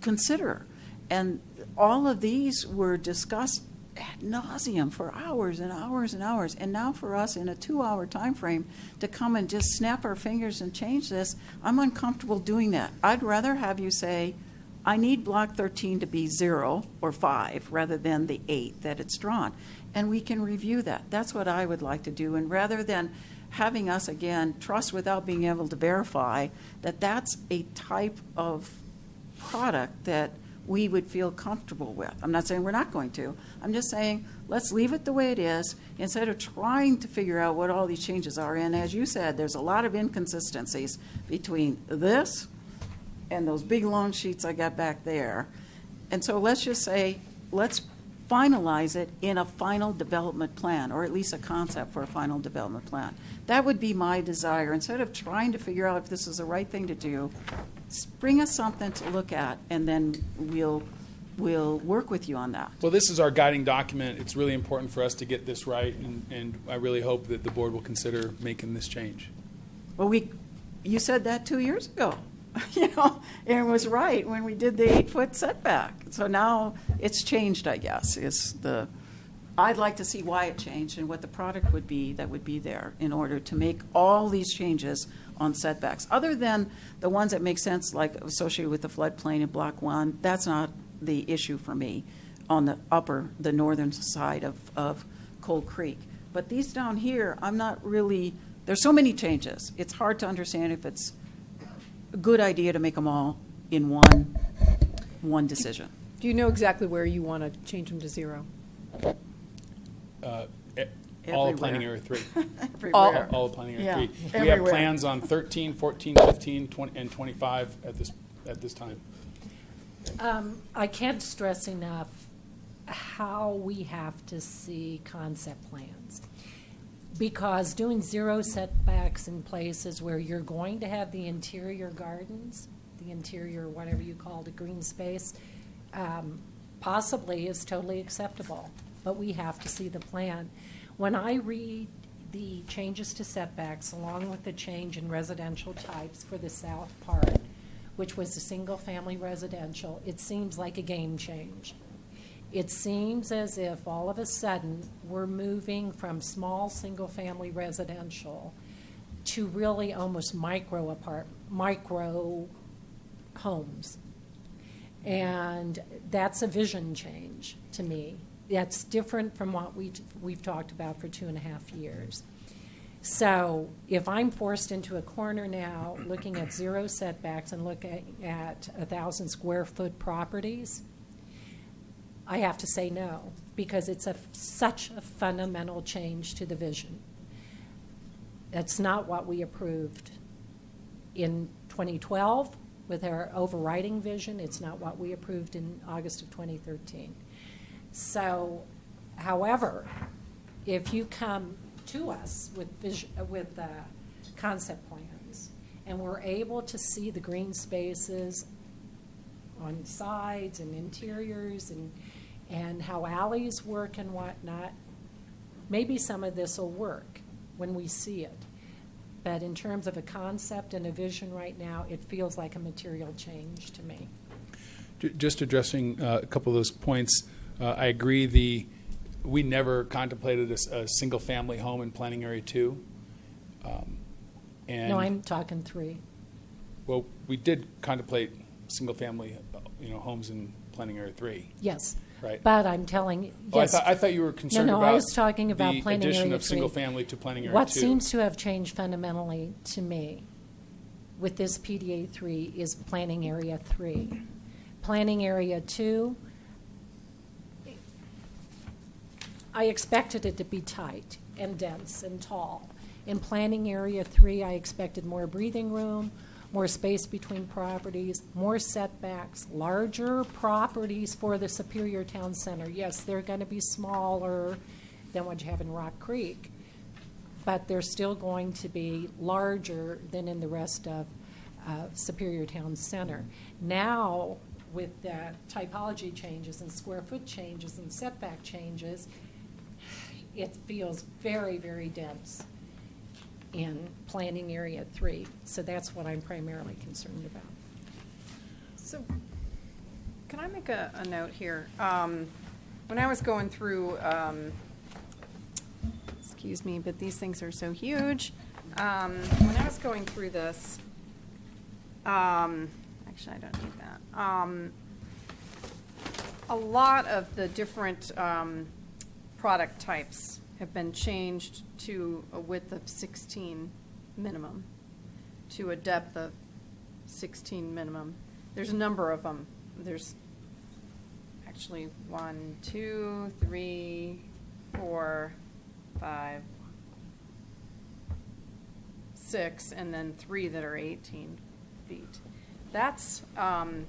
consider. And all of these were discussed ad nauseum for hours and hours and hours. And now for us in a 2-hour time frame to come and just snap our fingers and change this, I'm uncomfortable doing that. I'd rather have you say, I need block 13 to be 0 or 5 rather than the 8 that it's drawn. And we can review that. That's what I would like to do. And rather than having us, again, trust without being able to verify that that's a type of product that we would feel comfortable with. I'm not saying we're not going to. I'm just saying let's leave it the way it is instead of trying to figure out what all these changes are. And as you said, there's a lot of inconsistencies between this and those big long sheets I got back there. And so let's just say, let's finalize it in a final development plan, or at least a concept for a final development plan. That would be my desire. Instead of trying to figure out if this is the right thing to do, bring us something to look at, and then we'll work with you on that. Well, this is our guiding document. It's really important for us to get this right, and I really hope that the board will consider making this change. Well, you said that 2 years ago, and it was right when we did the 8-foot setback. So now it's changed, I guess, I'd like to see why it changed and what the product would be that would be there in order to make all these changes on setbacks. Other than the ones that make sense, like associated with the floodplain in Block 1, that's not the issue for me on the northern side of Cold Creek. But these down here, I'm not really, there's so many changes. It's hard to understand if it's a good idea to make them all in one decision. Do you know exactly where you want to change them to 0? All of planning area 3. Everywhere. All of planning area 3. We Everywhere. have plans on 13, 14, 15, 20, and 25 at this time. I can't stress enough how we have to see concept plans. Because doing 0 setbacks in places where you're going to have the interior gardens, the interior, whatever you call it, green space, possibly is totally acceptable. But we have to see the plan. When I read the changes to setbacks along with the change in residential types for the south part, which was a single-family residential, it seems like a game change. It seems as if all of a sudden we're moving from small single-family residential to really almost micro homes. And that's a vision change to me. That's different from what we've talked about for 2.5 years. So if I'm forced into a corner now, looking at 0 setbacks and looking at 1,000 square foot properties, I have to say no, because it's such a fundamental change to the vision. That's not what we approved in 2012 with our overriding vision. It's not what we approved in August of 2013. So, however, if you come to us with concept plans, and we're able to see the green spaces on sides and interiors and how alleys work and whatnot, maybe some of this will work when we see it. But in terms of a concept and a vision right now, it feels like a material change to me. Just addressing a couple of those points, I agree. We never contemplated a single-family home in Planning Area 2. No, I'm talking 3. Well, we did contemplate single-family, homes in Planning Area 3. Yes. Right. But I'm telling, yes. I thought you were concerned about I was talking about the Planning addition Area of 3. single-family to Planning Area 2. What seems to have changed fundamentally to me with this PDA 3 is Planning Area 3. Planning Area 2, I expected it to be tight and dense and tall. In Planning Area 3, I expected more breathing room, more space between properties, more setbacks, larger properties for the Superior Town Center. Yes, they're going to be smaller than what you have in Rock Creek, but they're still going to be larger than in the rest of Superior Town Center. Now, with the typology changes and square foot changes and setback changes, it feels very, very dense in Planning Area 3. So that's what I'm primarily concerned about. So can I make a note here? When I was going through, excuse me, but these things are so huge. When I was going through this, actually I don't need that. A lot of the different product types have been changed to a width of 16 minimum, to a depth of 16 minimum. There's a number of them. There's actually 1, 2, 3, 4, 5, 6, and then 3 that are 18 feet. That's, I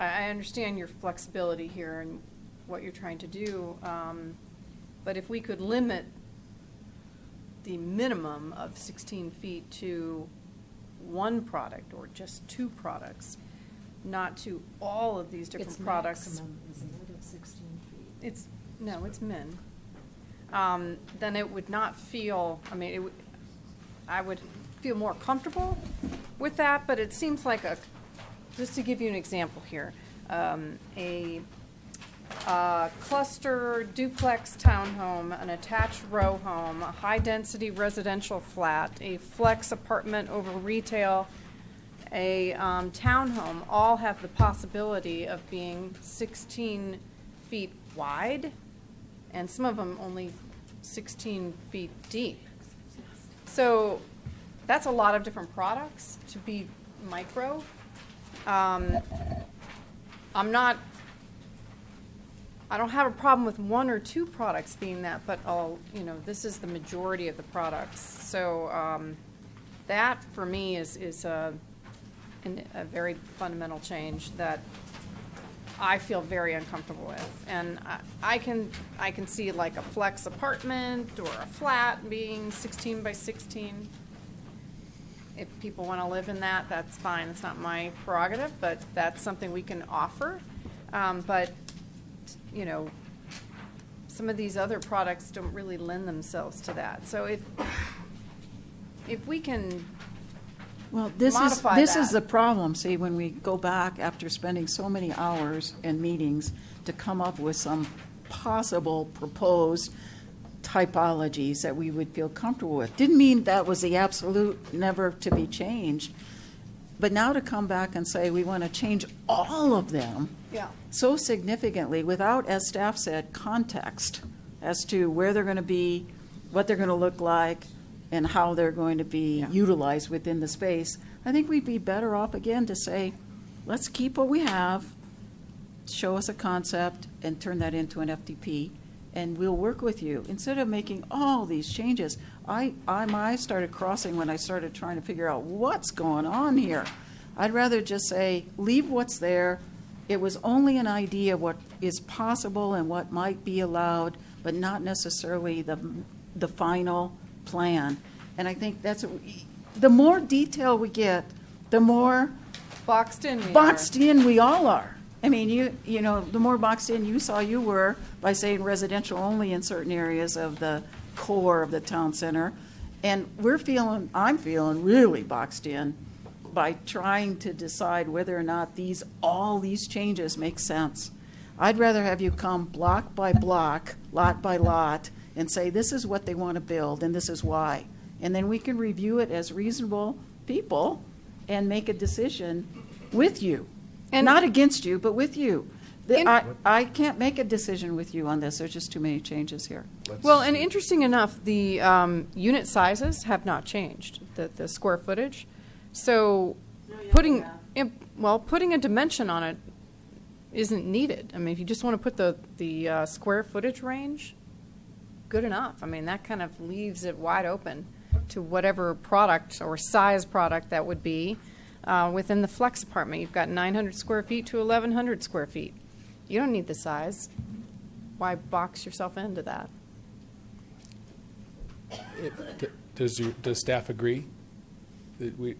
understand your flexibility here and what you're trying to do, but if we could limit the minimum of 16 feet to one product or just 2 products, not to all of these different products. It's maximum, isn't it, of 16 feet? It's min. Then it would not feel, I would feel more comfortable with that, but it seems like just to give you an example here, a cluster duplex townhome, an attached row home, a high-density residential flat, a flex apartment over retail, a townhome, all have the possibility of being 16 feet wide, and some of them only 16 feet deep. So that's a lot of different products to be micro. I don't have a problem with 1 or 2 products being that, but this is the majority of the products. So that for me is a very fundamental change that I feel very uncomfortable with. And I can see like a flex apartment or a flat being 16 by 16. If people want to live in that, that's fine. It's not my prerogative, but that's something we can offer. But some of these other products don't really lend themselves to that. So if we can modify this is that. the problem, see, when we go back after spending so many hours and meetings to come up with some possible proposed typologies that we would feel comfortable with. Didn't mean that was the absolute, never to be changed. But now to come back and say we want to change all of them Yeah. so significantly without, as staff said, context as to where they're going to be, what they're going to look like, and how they're going to be utilized within the space, I think we'd be better off again to say, let's keep what we have, show us a concept, and turn that into an FDP, and we'll work with you. Instead of making all these changes, my eyes started crossing when I started trying to figure out what's going on here. I'd rather just say, leave what's there. It was only an idea of what is possible and what might be allowed, but not necessarily the final plan. And I think that's the more detail we get, the more Boxed in we boxed in we all are. I mean, you know, the more boxed in you were by saying residential only in certain areas of the core of the town center. And I'm feeling really boxed in by trying to decide whether or not all these changes make sense. I'd rather have you come block by block, lot by lot, and say, this is what they want to build, and this is why. And then we can review it as reasonable people and make a decision with you. And- Not against you, but with you. I can't make a decision with you on this. There's just too many changes here. Well, and interesting enough, the unit sizes have not changed, the square footage. So putting a dimension on it isn't needed. I mean, if you just want to put the square footage range, good enough. I mean, that kind of leaves it wide open to whatever product or size product that would be within the flex apartment. You've got 900 square feet to 1,100 square feet. You don't need the size. Why box yourself into that? Does staff agree that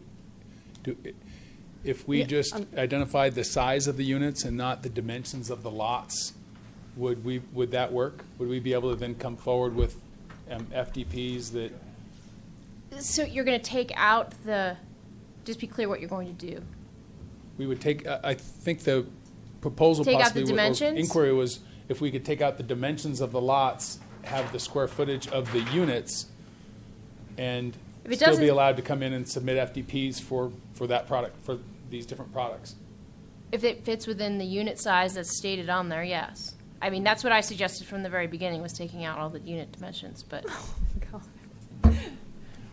if we just identified the size of the units and not the dimensions of the lots, would that work? Would we be able to then come forward with FDPs that? So you're going to take out just be clear what you're going to do. We would take, I think the proposal Take out possibly, the or dimensions? inquiry was if we could take out the dimensions of the lots, have the square footage of the units, and If it still be doesn't- allowed to come in and submit FDPs for that product, for these different products. If it fits within the unit size that's stated on there, yes. I mean, that's what I suggested from the very beginning, was taking out all the unit dimensions, but.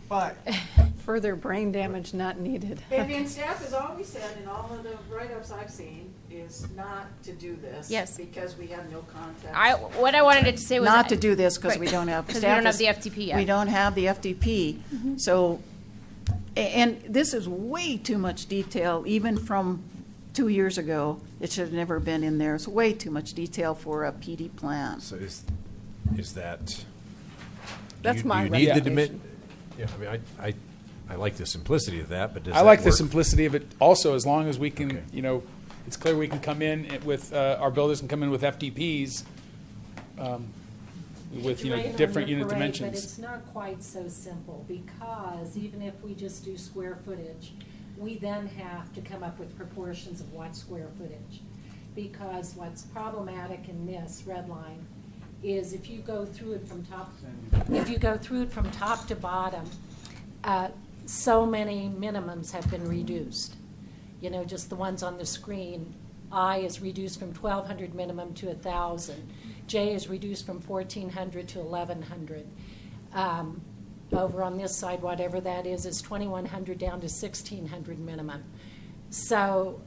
But Further brain damage not needed. And staff has always said, in all of the write-ups I've seen, is not to do this. Yes. Because we have no context. What I wanted it to say was. Not to do this because we Right. don't have. 'Cause we staff don't have is- the FTP yet. We don't have the FTP. So, and this is way too much detail, even from 2 years ago. It should have never been in there. It's way too much detail for a PD plan. So is that? That's do my you need the recommendation. Yeah, I mean, I like the simplicity of that, but does I that like the work? simplicity of it also, as long as we can, Okay. it's clear we can come in with, our builders can come in with FDPs, with, It's right on different the unit parade, dimensions. But it's not quite so simple, because even if we just do square footage, we then have to come up with proportions of what square footage. Because what's problematic in this red line is if you go through it from top to bottom, so many minimums have been reduced. Just the ones on the screen. I is reduced from 1,200 minimum to 1,000. J is reduced from 1,400 to 1,100. Over on this side, whatever that is 2,100 down to 1,600 minimum. So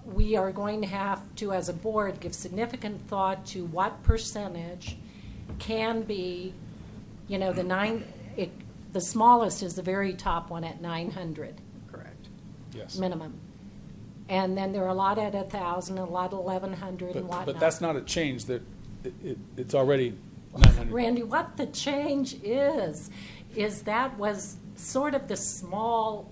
we are going to have to, as a board, give significant thought to what percentage can be, the smallest is the very top one at 900. Correct. Yes. Minimum. And then there are a lot at 1,000, a lot at 1,100 and whatnot. But that's not a change, that it's already 900. Randy, what the change is that was sort of the small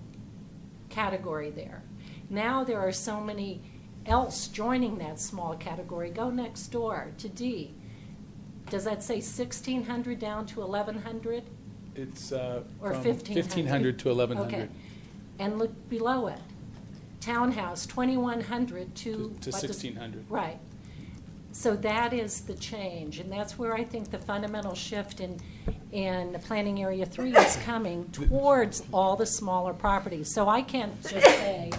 category there. Now there are so many else joining that small category. Go next door to D. Does that say 1,600 down to 1,100? It's Or from 1,500 to 1,100. Okay. And look below it. Townhouse, 2,100 to. To 1,600. Right. So that is the change, and that's where I think the fundamental shift in the planning area 3 is coming towards all the smaller properties. So I can't just say,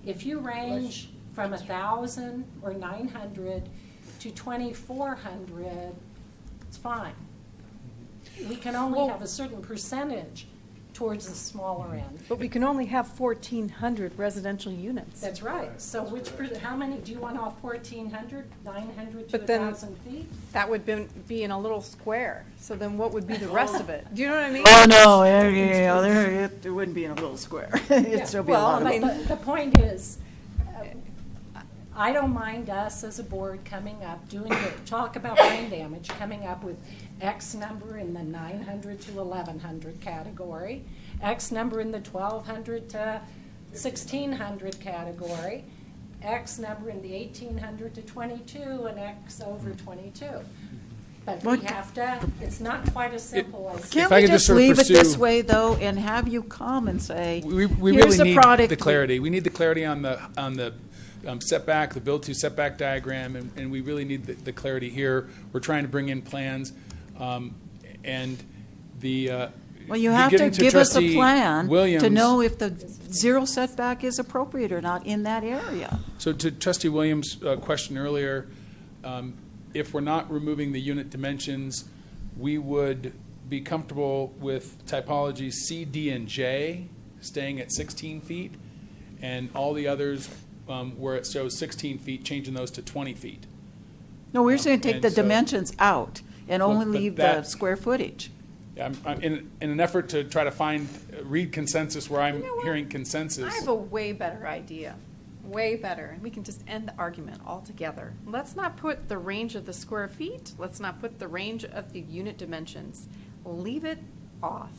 if you range from 1,000 or 900 to 2,400, it's fine. We can only have a certain percentage towards the smaller end. But we can only have 1,400 residential units. That's right. So how many, do you want off 1,400, 900 to But then 1,000 feet? that would be in a little square. So then what would be the rest of it? Do you know what I mean? Oh, no, it wouldn't be in a little square. It'd still be a lot of. The point is, I don't mind us as a board coming up, talk about brain damage, coming up with X number in the 900 to 1,100 category, X number in the 1,200 to 1,600 category, X number in the 1,800 to 22, and X over 22. But we have to, it's not quite as simple as. Can't we just leave it this way, though, and have you come and say, We here's really a product. need the clarity. We need the clarity on the setback, the build-to setback diagram, and we really need the clarity here. We're trying to bring in plans, and the. Well, you have to give us a plan Williams, to know if the zero setback is appropriate or not in that area. So to Trustee Williams' question earlier, if we're not removing the unit dimensions, we would be comfortable with typologies C, D, and J staying at 16 feet, and all the others where it shows 16 feet, changing those to 20 feet. No, we're saying take and the so- dimensions out and only But leave the that- square footage. I'm in an effort to try to read consensus where I'm hearing consensus. I have a way better idea. Way better. And we can just end the argument altogether. Let's not put the range of the square feet. Let's not put the range of the unit dimensions. Leave it off.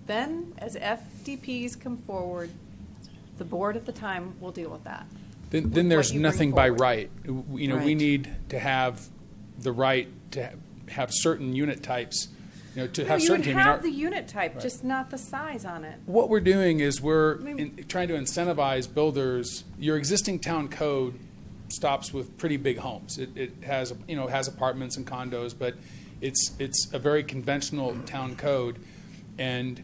Then, as FDPs come forward, the board at the time will deal with that. Then there's what you bring nothing by forward. right. We Right. need to have the right to have certain unit types, to No, have you would certainty. I mean, have our- the unit type, just not the size on it. What we're doing is we're I mean- trying to incentivize builders. Your existing town code stops with pretty big homes. It has, has apartments and condos, but it's a very conventional town code, and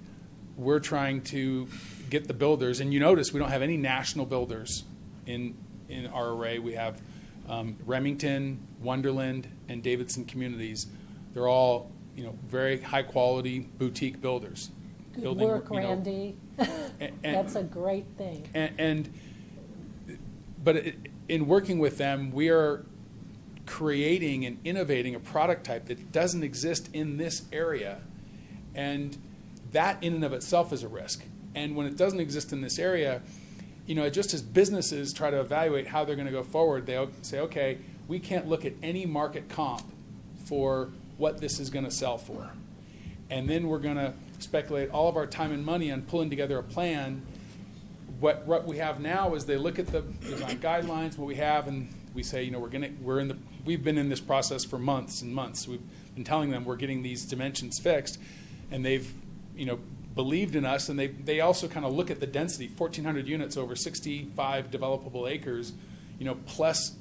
we're trying to get the builders. And you notice we don't have any national builders in our array. We have Remington, Wonderland, and Davidson Communities. They're all very high quality boutique builders. Good building, work, Randy. and- That's a great thing. But in working with them, we are creating and innovating a product type that doesn't exist in this area, and that in and of itself is a risk. And when it doesn't exist in this area, just as businesses try to evaluate how they're going to go forward, they'll say, okay, we can't look at any market comp for what this is going to sell for. And then we're going to speculate all of our time and money on pulling together a plan. What we have now is they look at the design guidelines, what we have, and we say, we've been in this process for months and months. We've been telling them we're getting these dimensions fixed, and they've, believed in us, and they also kind of look at the density, 1,400 units over 65 developable acres, plus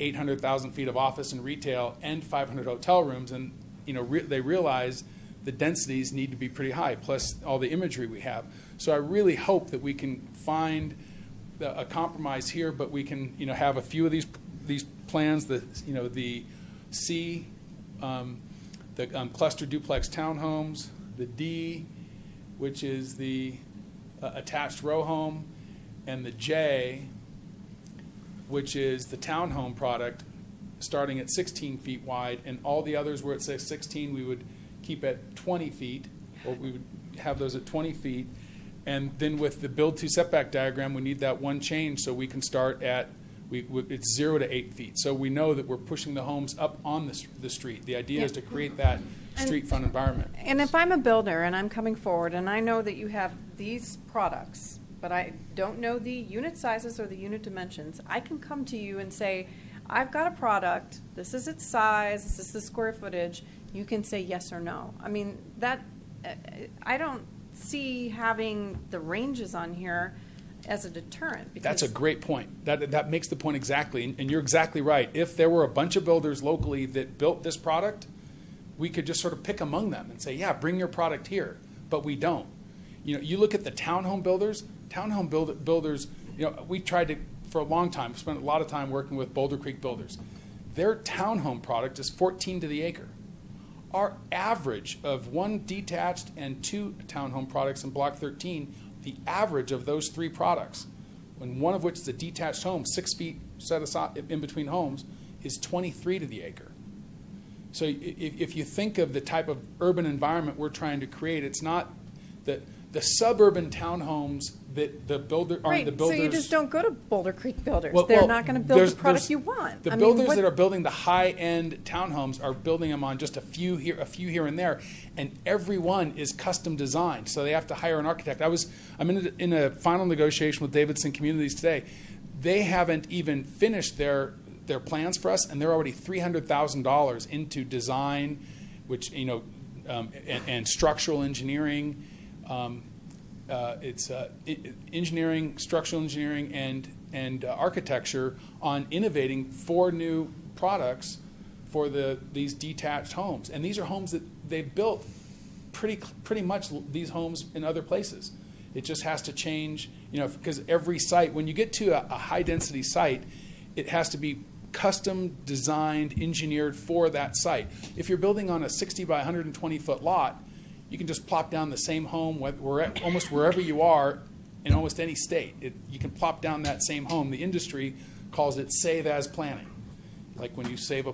800,000 feet of office and retail and 500 hotel rooms, and they realize the densities need to be pretty high, plus all the imagery we have. So I really hope that we can find a compromise here, but we can have a few of these plans. The C, the cluster duplex townhomes, the D, which is the attached row home, and the J, which is the townhome product, starting at 16 feet wide, and all the others where it says 16, we would keep at 20 feet, or we would have those at 20 feet. And then with the build-to setback diagram, we need that one change so we can start at, it's 0 to 8 feet. So we know that we're pushing the homes up on the street. The idea is to create that street front environment. And if I'm a builder and I'm coming forward and I know that you have these products, but I don't know the unit sizes or the unit dimensions, I can come to you and say, I've got a product, this is its size, this is the square footage. You can say yes or no. I mean, that I don't see having the ranges on here as a deterrent. That's a because- great point. That makes the point exactly, and you're exactly right. If there were a bunch of builders locally that built this product, we could just sort of pick among them and say, yeah, bring your product here, but we don't. You know, you look at the townhome builders, builders, you know, we tried to, for a long time, spent a lot of time working with Boulder Creek builders. Their townhome product is 14 to the acre. Our average of 1 detached and 2 townhome products in Block 13, the average of those 3 products, when one of which is a detached home, 6 feet set aside in between homes, is 23 to the acre. So if you think of the type of urban environment we're trying to create, it's not the suburban townhomes that the builder aren't Right, the builders. so you just don't go to Boulder Creek builders. Well, They're well, not going to build there's- the product there's- you want. The I mean, builders what- that are building the high-end townhomes are building them on just a few here and there, and every one is custom designed. So they have to hire an architect. I'm in a final negotiation with Davidson Communities today. They haven't even finished their plans for us, and they're already $300,000 into design, which and structural engineering. It's engineering, structural engineering, and architecture on innovating 4 new products for these detached homes. And these are homes that they've built pretty much these homes in other places. It just has to change, because every site, when you get to a high density site, it has to be custom designed, engineered for that site. If you're building on a 60 by 120 foot lot, you can just plop down the same home almost wherever you are in almost any state. You can plop down that same home. The industry calls it save as planning. Like when you save a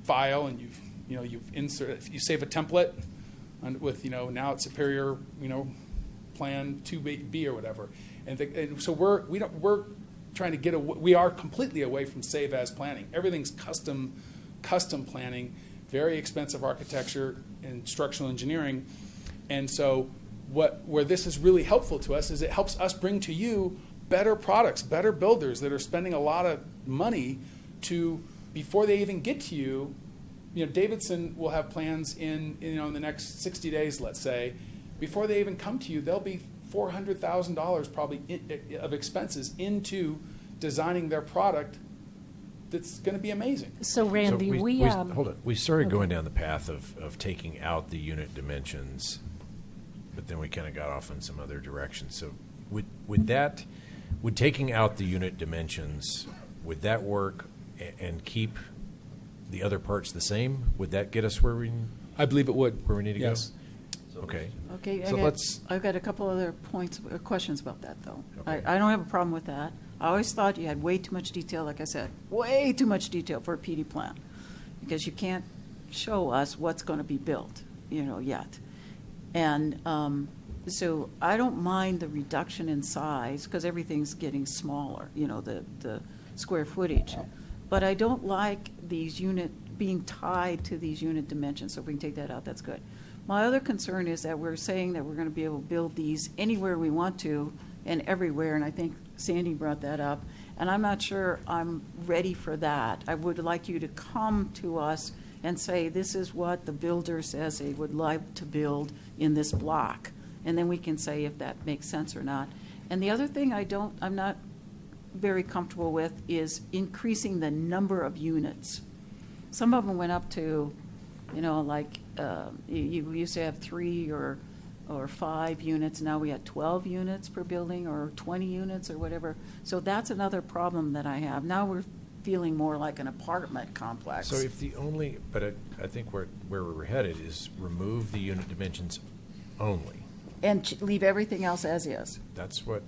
file and you save a template with now it's Superior Plan 2B or whatever. And so we're trying to we are completely away from save as planning. Everything's custom planning, very expensive architecture and structural engineering. And so where this is really helpful to us is it helps us bring to you better products, better builders that are spending a lot of money before they even get to you. Davidson will have plans in the next 60 days, let's say. Before they even come to you, there'll be $400,000 probably of expenses into designing their product that's going to be amazing. So Randy, hold on. We started going down the path of taking out the unit dimensions, but then we kind of got off in some other direction. So would taking out the unit dimensions, would that work and keep the other parts the same? Would that get us where we? I believe it would. Where we need to yes. go. Okay. Okay, So I've got a couple other questions about that, though. Okay. I don't have a problem with that. I always thought you had way too much detail, like I said, way too much detail for a PD plan, because you can't show us what's going to be built, yet. And so I don't mind the reduction in size, because everything's getting smaller, the square footage. But I don't like these being tied to these unit dimensions, so if we can take that out, that's good. My other concern is that we're saying that we're going to be able to build these anywhere we want to and everywhere, and I think Sandy brought that up, and I'm not sure I'm ready for that. I would like you to come to us and say, this is what the builder says they would like to build in this block, and then we can say if that makes sense or not. And the other thing I'm not very comfortable with is increasing the number of units. Some of them went up to, you used to have 3 or 5 units. Now we have 12 units per building, or 20 units, or whatever. So that's another problem that I have. Now we're feeling more like an apartment complex. So if but I think where we're headed is remove the unit dimensions only. And leave everything else as is. That's what.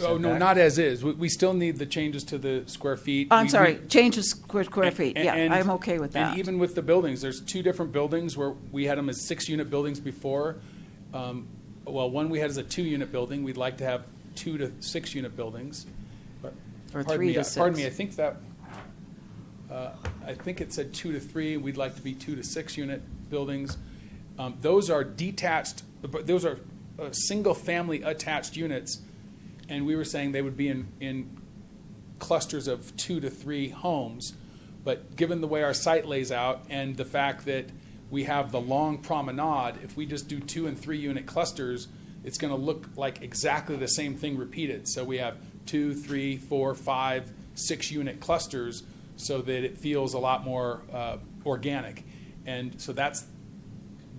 Oh, no, not as is. We still need the changes to the square feet. I'm sorry, change the square feet. Yeah, I'm okay with that. And even with the buildings, there's 2 different buildings where we had them as 6-unit buildings before. One we had as a 2-unit building. We'd like to have 2 to 6-unit buildings. Or 3 to 6. Pardon me, I think that, I think it said 2 to 3. We'd like to be 2 to 6-unit buildings. Those are detached, those are single-family attached units, and we were saying they would be in clusters of 2 to 3 homes. But given the way our site lays out and the fact that we have the long promenade, if we just do 2 and 3 unit clusters, it's going to look like exactly the same thing repeated. So we have 2, 3, 4, 5, 6 unit clusters so that it feels a lot more organic. And so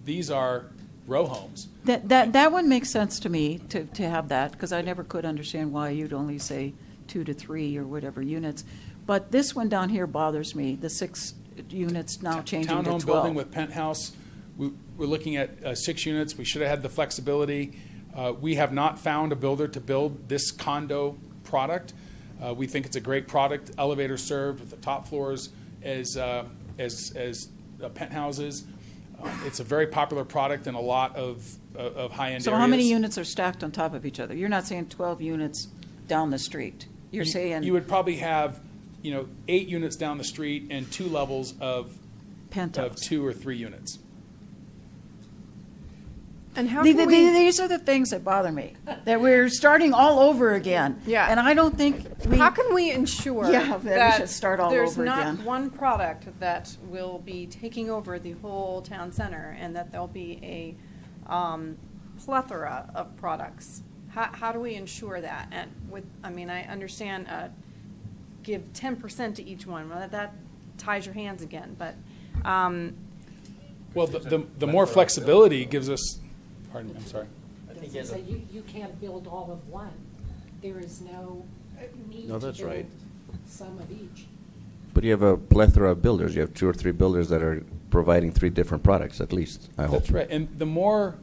these are row homes. That one makes sense to me, to have that, because I never could understand why you'd only say 2 to 3 or whatever units. But this one down here bothers me, the 6 units now changing to 12. Townhome building with penthouse, we're looking at 6 units. We should have had the flexibility. We have not found a builder to build this condo product. We think it's a great product, elevator served with the top floors as penthouses. It's a very popular product in a lot of high-end areas. So how many units are stacked on top of each other? You're not saying 12 units down the street. You're saying you would probably have, 8 units down the street and 2 levels of penthouse. of 2 or 3 units. And how can we? These are the things that bother me, that we're starting all over again. Yeah. And I don't think How can we ensure Yeah, that we that should start all there's over not again. one product that will be taking over the whole town center, and that there'll be a plethora of products? How do we ensure that? And I understand give 10% to each one. Well, that ties your hands again, but. Well, the more flexibility gives us. Pardon me, I'm sorry. So you can't build all of one. There is no need No, to that's build right. some of each. But you have a plethora of builders. You have 2 or 3 builders that are providing 3 different products, at least, I hope. That's right. And the more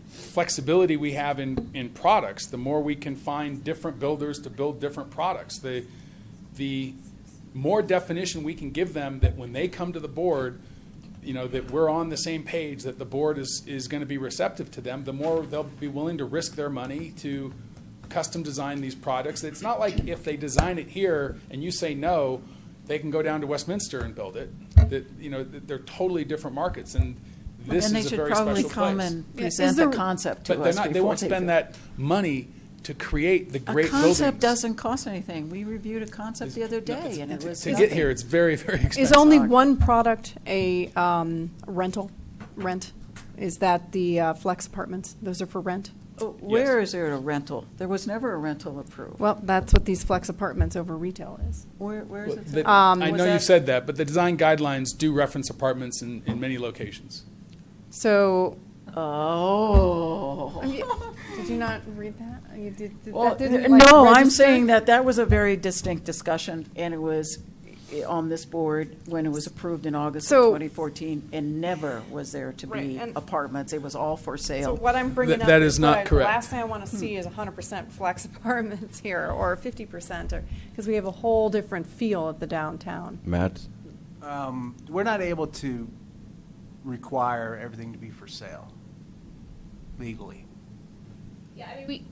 flexibility we have in products, the more we can find different builders to build different products. The more definition we can give them that when they come to the board, that we're on the same page, that the board is going to be receptive to them, the more they'll be willing to risk their money to custom design these products. It's not like if they design it here and you say no, they can go down to Westminster and build it. That they're totally different markets, and this And they is a should very probably special come place. and present the concept to But us they before won't spend that money to create the great A concept buildings. doesn't cost anything. We reviewed a concept the other day, and it was To get nothing. here, it's very, very expensive. Is only one product a rent? Is that the flex apartments? Those are for rent? Where is there a rental? There was never a rental approved. Well, that's what these flex apartments over retail is. Where is it? I know you've said that, but the design guidelines do reference apartments in many locations. So. Oh. Did you not read that? You did Well, that didn't, like, no, I'm register? saying that was a very distinct discussion, and it was on this board when it was approved in August of 2014, and never was there to Right, be and- apartments. It was all for sale. So what I'm bringing up that is not what correct. The last thing I want to see is 100% flex apartments here, or 50%, because we have a whole different feel of the downtown. Matt? We're not able to require everything to be for sale legally. Yeah, I mean,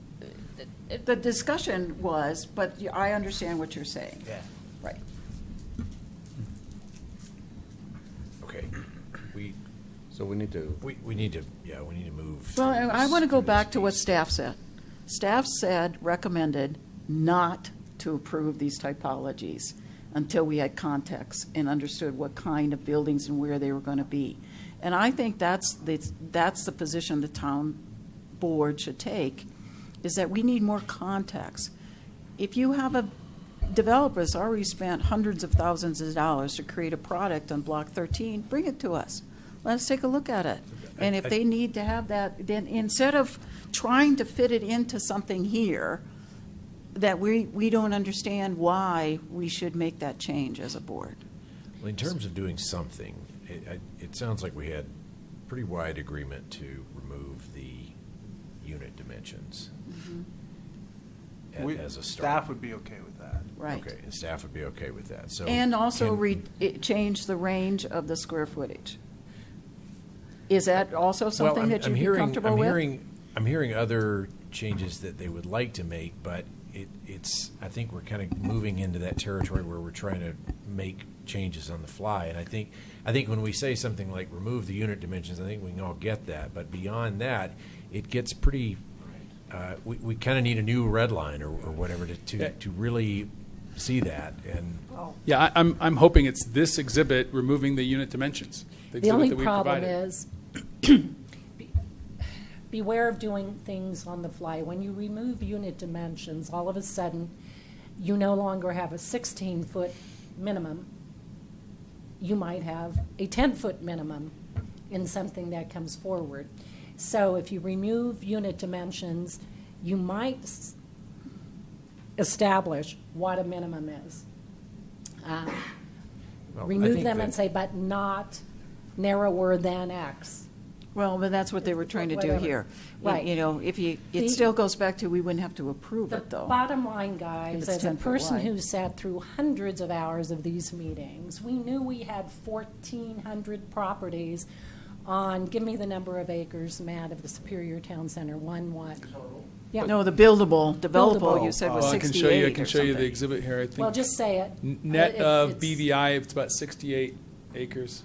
The discussion was, but I understand what you're saying. Yeah. Right. Okay. So we need to. We need to move. Well, I want to go through back this to what piece. staff said. Staff recommended not to approve these typologies until we had context and understood what kind of buildings and where they were going to be. And I think that's the position the town board should take, is that we need more context. If you have a developer that's already spent hundreds of thousands of dollars to create a product on Block 13, bring it to us. Let us take a look at it. And if they need to have that, then instead of trying to fit it into something here, that we don't understand why we should make that change as a board. Well, in terms of doing something, it sounds like we had pretty wide agreement to remove the unit dimensions as a start. Staff would be okay with that. Right. Okay, and staff would be okay with that. So And also can- change the range of the square footage. Is that also Well, something that you'd be comfortable with? I'm hearing other changes that they would like to make, but it's, I think we're kind of moving into that territory where we're trying to make changes on the fly. And I think when we say something like remove the unit dimensions, I think we can all get that. But beyond that, it gets pretty, we kind of need a new red line or whatever to really see that. And Yeah, I'm hoping it's this exhibit removing the unit dimensions. The exhibit only that we problem provided. is, beware of doing things on the fly. When you remove unit dimensions, all of a sudden, you no longer have a 16-foot minimum. You might have a 10-foot minimum in something that comes forward. So if you remove unit dimensions, you might establish what a minimum is. Well, I Remove think them that- and say, but not narrower than X. Well, but that's what they were trying to do Whatever. here. Right. You know, if you, it The- still goes back to, we wouldn't have to approve The it, though. bottom line, guys, If it's as a 10 foot person wide. who sat through hundreds of hours of these meetings, we knew we had 1,400 properties on, give me the number of acres, Matt, of the Superior Town Center, what? Yeah. No, the buildable, developable, you said was I can 68 show you. I or can show you the something. exhibit here. I think. Well, just say it. Net of It's- BVI, it's about 68 acres.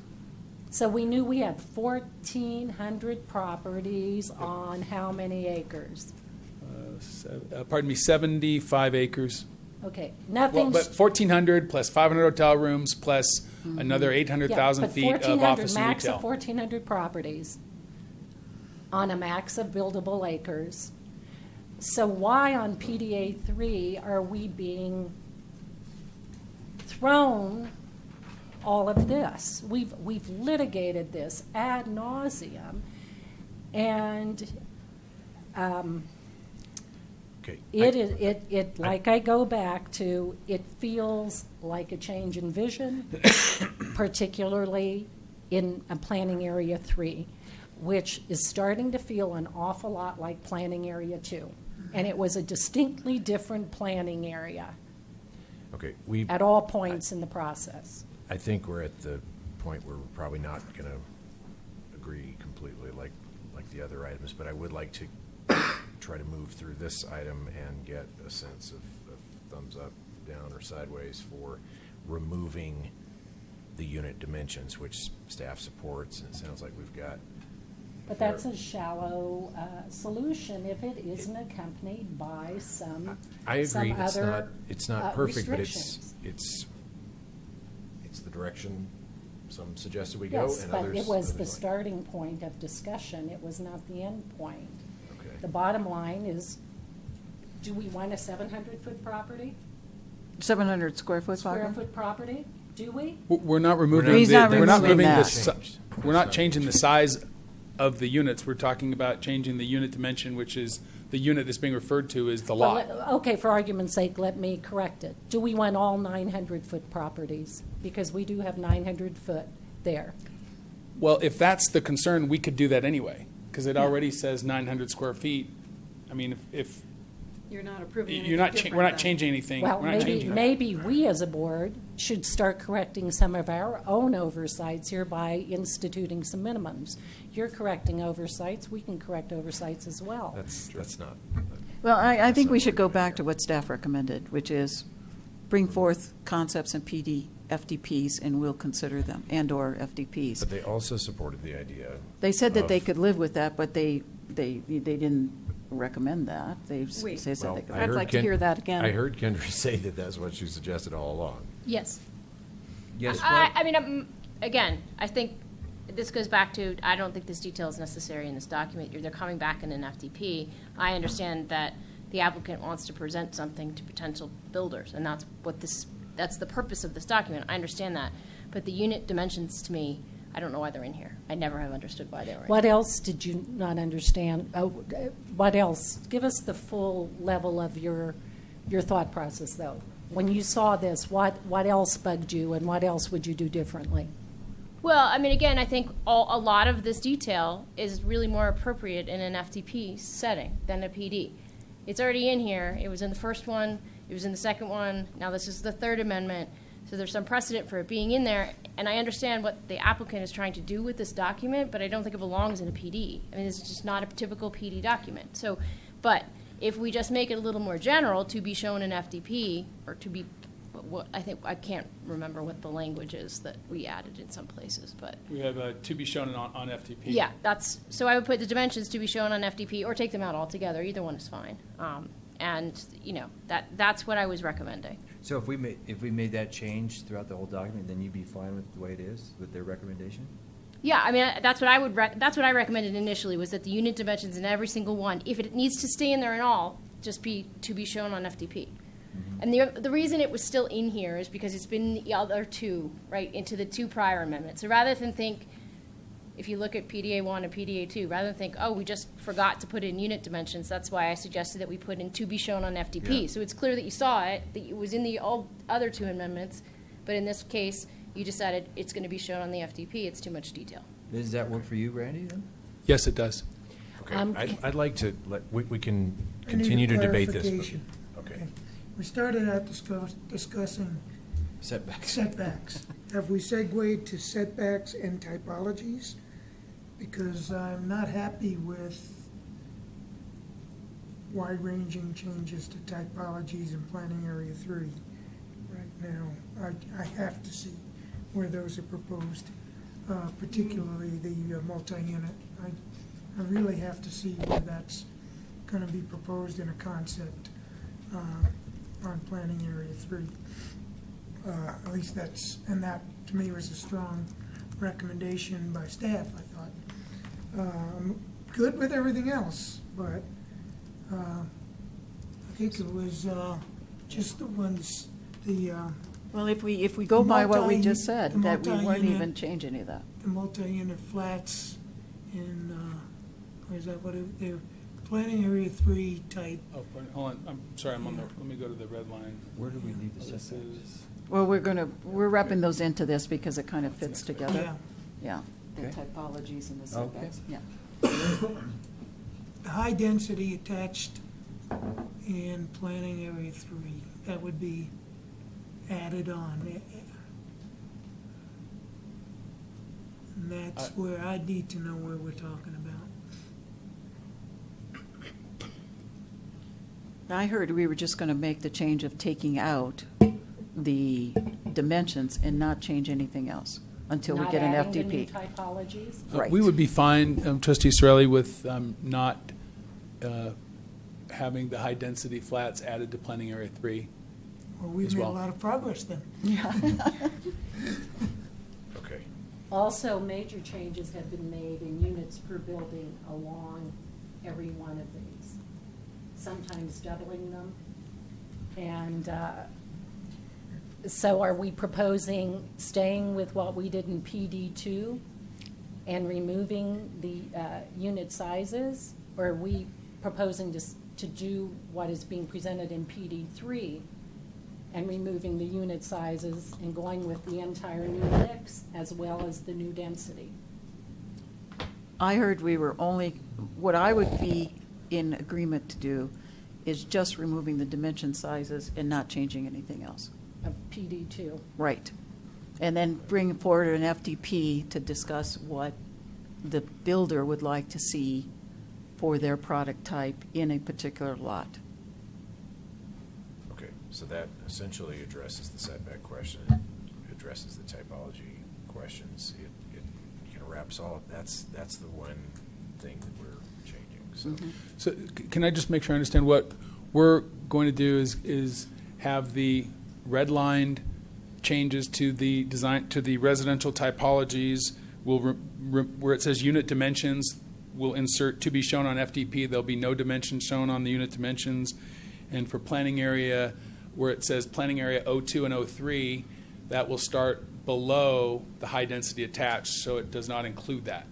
So we knew we had 1,400 properties on how many acres? Pardon me, 75 acres. Okay, Well, nothing's. but 1,400 plus 500 hotel rooms plus another 800,000 Yeah, but feet of 1,400 office and max of retail. 1,400 properties on a max of buildable acres. So why on PDA 3 are we being thrown all of this? We've litigated this ad nauseum, and Okay. it like I go back to, it feels like a change in vision, particularly in a planning area 3, which is starting to feel an awful lot like planning area 2. And it was a distinctly different planning area Okay, at all points in the process. I think we're at the point where we're probably not going to agree completely like the other items, but I would like to try to move through this item and get a sense of thumbs up, down, or sideways for removing the unit dimensions, which staff supports, and it sounds like we've got. But that's a shallow solution if it isn't accompanied by some I some agree, other it's not perfect, but restrictions. it's the direction some suggested we go, Yes, and but others. it was others the like. starting point of discussion. It was not the end point. Okay. The bottom line is, do we want a 700-foot property? 700 square foot Square parking? foot property? Do we? We're not removing. He's not we're not removing moving that. the. We're not changing the size of the units. We're talking about changing the unit dimension, which is the unit that's being referred to as the Well, lot. okay, for argument's sake, let me correct it. Do we want all 900-foot properties? Because we do have 900-foot there. Well, if that's the concern, we could do that anyway, because it already says 900 square feet. I mean, if You're not approving you're not, we're not changing anything. Well, We're not changing. maybe we as a board should start correcting some of our own oversights here by instituting some minimums. You're correcting oversights, we can correct oversights as well. That's not. Well, I think we should go back to what staff recommended, which is bring forth concepts and FDPs, and we'll consider them, and/or FDPs. But they also supported the idea. They said that they of- could live with that, but they didn't recommend that. They Wait. said Well, they could. I I'd heard like to hear that again. I heard Kendra say that that's what she suggested all along. Yes. Yes, I mean, again, I think this goes back to, I don't think this detail is necessary in this document. They're coming back in an FDP. I understand that the applicant wants to present something to potential builders, and that's the purpose of this document. I understand that. But the unit dimensions, to me, I don't know why they're in here. I never have understood why they were in What here. else did you not understand? What else? Give us the full level of your thought process, though. When you saw this, what else bugged you, and what else would you do differently? Well, I mean, again, I think a lot of this detail is really more appropriate in an FDP setting than a PD. It's already in here. It was in the first one. It was in the second one. Now this is the third amendment. So there's some precedent for it being in there. And I understand what the applicant is trying to do with this document, but I don't think it belongs in a PD. I mean, it's just not a typical PD document. So, but if we just make it a little more general, to be shown in FDP, or to be, I can't remember what the language is that we added in some places, but. We have to be shown on FDP. Yeah, so I would put the dimensions to be shown on FDP, or take them out altogether. Either one is fine. And, that's what I was recommending. So if we made that change throughout the whole document, then you'd be fine with the way it is, with their recommendation? Yeah, I mean, that's what I would, that's what I recommended initially, was that the unit dimensions in every single one, if it needs to stay in there and all, just to be shown on FDP. And the reason it was still in here is because it's been the other two, right, into the two prior amendments. So rather than think, if you look at PDA 1 and PDA 2, rather than think, oh, we just forgot to put in unit dimensions, that's why I suggested that we put in to be shown on FDP. Yeah. So it's clear that you saw it, that it was in the other two amendments, but in this case, you decided it's going to be shown on the FDP. It's too much detail. Does that work for you, Randy, then? Yes, it does. Okay, I'd like to, we can I need a continue to debate this. but- clarification. Okay. We started out discussing setbacks. Have we segued to setbacks and typologies? Because I'm not happy with wide-ranging changes to typologies in Planning Area 3 right now. I have to see where those are proposed, particularly the multi-unit. I really have to see where that's going to be proposed in a concept on Planning Area 3. At least that's, and that to me was a strong recommendation by staff, I thought. I'm good with everything else, but I think it was just the ones, Well, if we go by what we just the said, that we weren't multi-unit- even changing any of that. the multi-unit flats in, or is that what it, they're Planning Area 3 type. Oh, pardon, hold on, I'm sorry, I'm on the, let me go to the red line. Where do we leave the This setbacks? is, Well, we're wrapping those into this because it kind of fits together. Yeah. Yeah, the Okay. typologies and the Okay. setbacks, yeah. The high density attached in Planning Area 3, that would be added on. And that's where I need to know where we're talking about. I heard we were just going to make the change of taking out the dimensions and not change anything else until we get an Not adding the new FDP. typologies? Right. We would be fine, Trustee Sorelli, with not having the high-density flats added to Planning Area 3. Well, we've As made a well. lot of progress then. Yeah. Okay. Also, major changes have been made in units per building along every one of these, sometimes doubling them. And so are we proposing staying with what we did in PD2 and removing the unit sizes? Or are we proposing to do what is being presented in PD3 and removing the unit sizes and going with the entire new mix as well as the new density? I heard we were only, what I would be in agreement to do is just removing the dimension sizes and not changing anything else. Of PD2. Right. And then bring forward an FDP to discuss what the builder would like to see for their product type in a particular lot. Okay, so that essentially addresses the setback question, addresses the typology questions. It kind of wraps all, that's the one thing that we're changing, so. Mhm. So can I just make sure I understand what we're going to do is have the redlined changes to the design, to the residential typologies, where it says unit dimensions, we'll insert to be shown on FDP. There'll be no dimensions shown on the unit dimensions. And for planning area, where it says planning area 02 and 03, that will start below the high density attached, so it does not include that.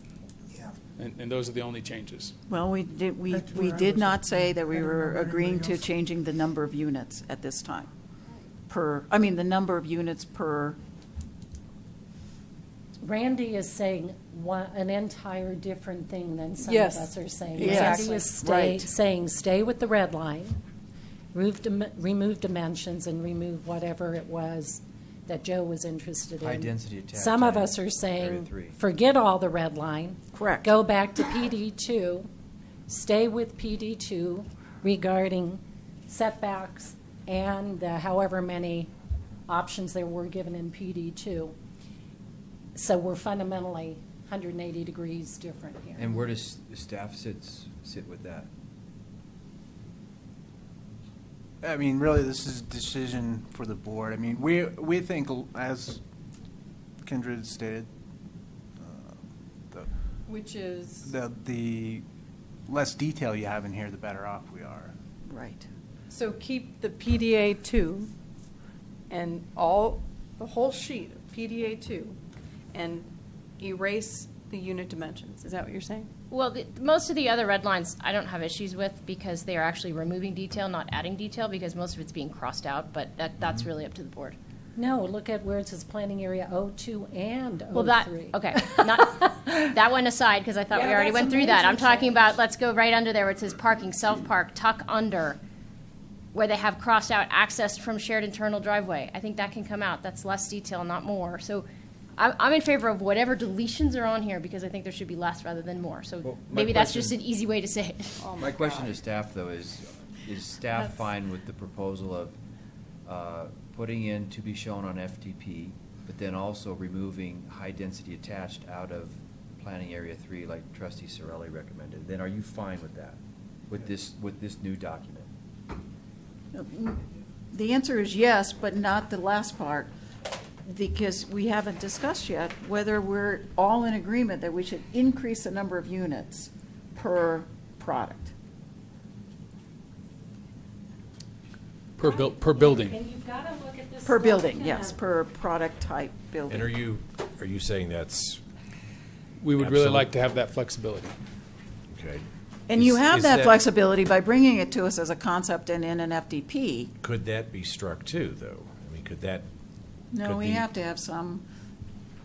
Yeah. And those are the only changes. Well, we That's where I did was- not say that I we don't know were about agreeing anybody to else. changing the number of units at this time. The number of units per, Randy is saying an entire different thing than some of Yes. us are saying. Yes, Randy is right. saying, stay with the red line, remove dimensions, and remove whatever it was that Joe was interested in. High density attached. Some of area- us are area saying, 3. forget all the red line. Correct. Go back to PD2, stay with PD2 regarding setbacks and however many options there were given in PD2. So we're fundamentally 180 degrees different here. And where does the staff sit with that? I mean, really, this is a decision for the board. I mean, we think, as Kindred stated, Which is? the less detail you have in here, the better off we are. right. So keep the PDA 2 and the whole sheet of PDA 2 and erase the unit dimensions. Is that what you're saying? Well, most of the other red lines I don't have issues with because they are actually removing detail, not adding detail, because most of it's being crossed out, but that's really up to the board. No, look at where it says planning area O2 and O3. Well, that one aside, because I thought we Yeah, already that's went a through that. major I'm talking change. about, let's go right under there where it says parking, self-park, tuck under, where they have crossed out access from shared internal driveway. I think that can come out. That's less detail, not more. So I'm in favor of whatever deletions are on here because I think there should be less rather than more. So Well, my maybe that's question- just an easy way to say it. My question to staff, though, is staff fine with the proposal of putting in to be shown on FDP, but then also removing high-density attached out of planning area 3, like trustee Sorelli recommended? Then are you fine with that, with this new document? The answer is yes, but not the last part, because we haven't discussed yet whether we're all in agreement that we should increase the number of units per product. Per building. And you've got to look at this. Per building, document. yes, per product type building. And are you saying that's We would really Absolute. like to have that flexibility. okay? And you Is- have is that flexibility by bringing it to us as a concept and in an FDP. Could that be struck too, though? I mean, could that? No, could we the- have to have some,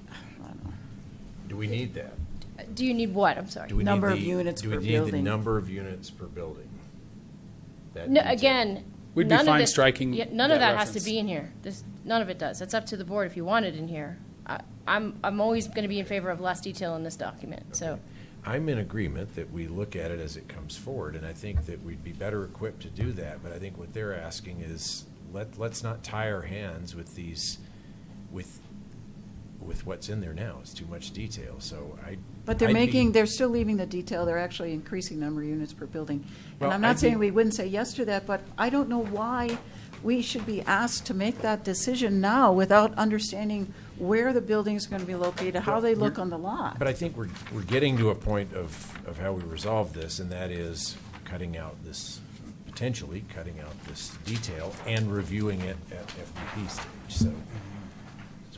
I don't know. Do we need that? Do you need what? I'm sorry. Do we need Number of the- units per Do we need the building. number of units per building? That No, detail. again. We'd be none of fine it- striking yeah, none of that that has to reference. be in here. None of it does. It's up to the board if you want it in here. I'm always going to be in favor of less detail in this document, so. I'm in agreement that we look at it as it comes forward, and I think that we'd be better equipped to do that, but I think what they're asking is, let's not tie our hands with these, with what's in there now. It's too much detail, so But they're I'd be- they're still leaving the detail, they're actually increasing number of units per building. Well, And I'm I'd not saying be- we wouldn't say yes to that, but I don't know why we should be asked to make that decision now without understanding where the building's going to be located, how they look on the lot. But I think we're getting to a point of how we resolve this, and that is potentially cutting out this detail and reviewing it at FDP stage, so.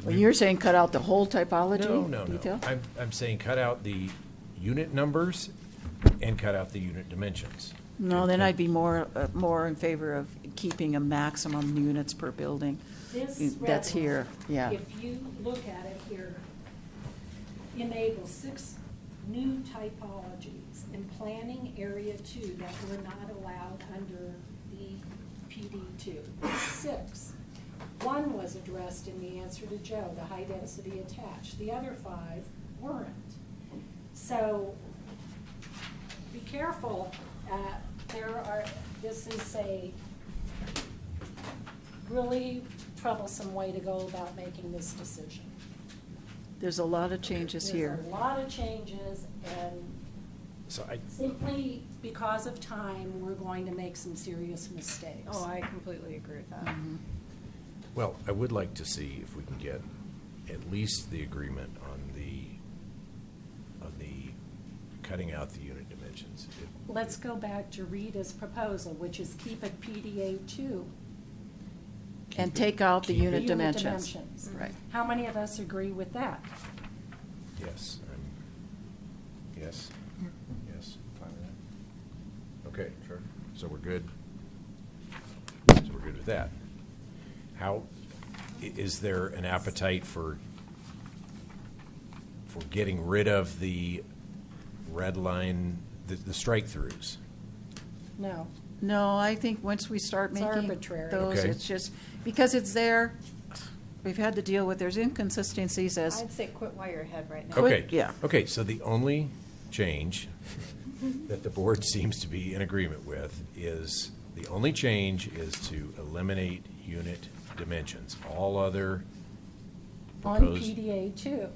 Well, you're saying cut out the whole typology No. detail? I'm saying cut out the unit numbers and cut out the unit dimensions. No, then I'd be more in favor of keeping a maximum units per building. This That's red here, line, yeah. If you look at it here, enables 6 new typologies in planning area 2 that were not allowed under the PD2. 6. 1 was addressed in the answer to Joe, the high density attached. The other 5 weren't. So be careful. This is a really troublesome way to go about making this decision. There's a lot of changes here. There's a lot of changes, and So simply because of time, we're going to make some serious mistakes. Oh, I completely agree with that. Well, I would like to see if we can get at least the agreement on the cutting out the unit dimensions. Let's go back to Rita's proposal, which is keep it PDA 2. And take out the The unit dimensions. dimensions. Right. How many of us agree with that? Yes, yes, Fine with that. okay, sure. So we're good. So we're good with that. Is there an appetite for getting rid of the red line, the strike-throughs? No. No, I think once we start It's making arbitrary. those, Okay. it's just, because it's there, we've had to deal with, there's inconsistencies as, I'd say quit while you're ahead right now. Okay. yeah. Okay, so the only change that the board seems to be in agreement with is, the only change is to eliminate unit dimensions. All other On proposed. PDA 2,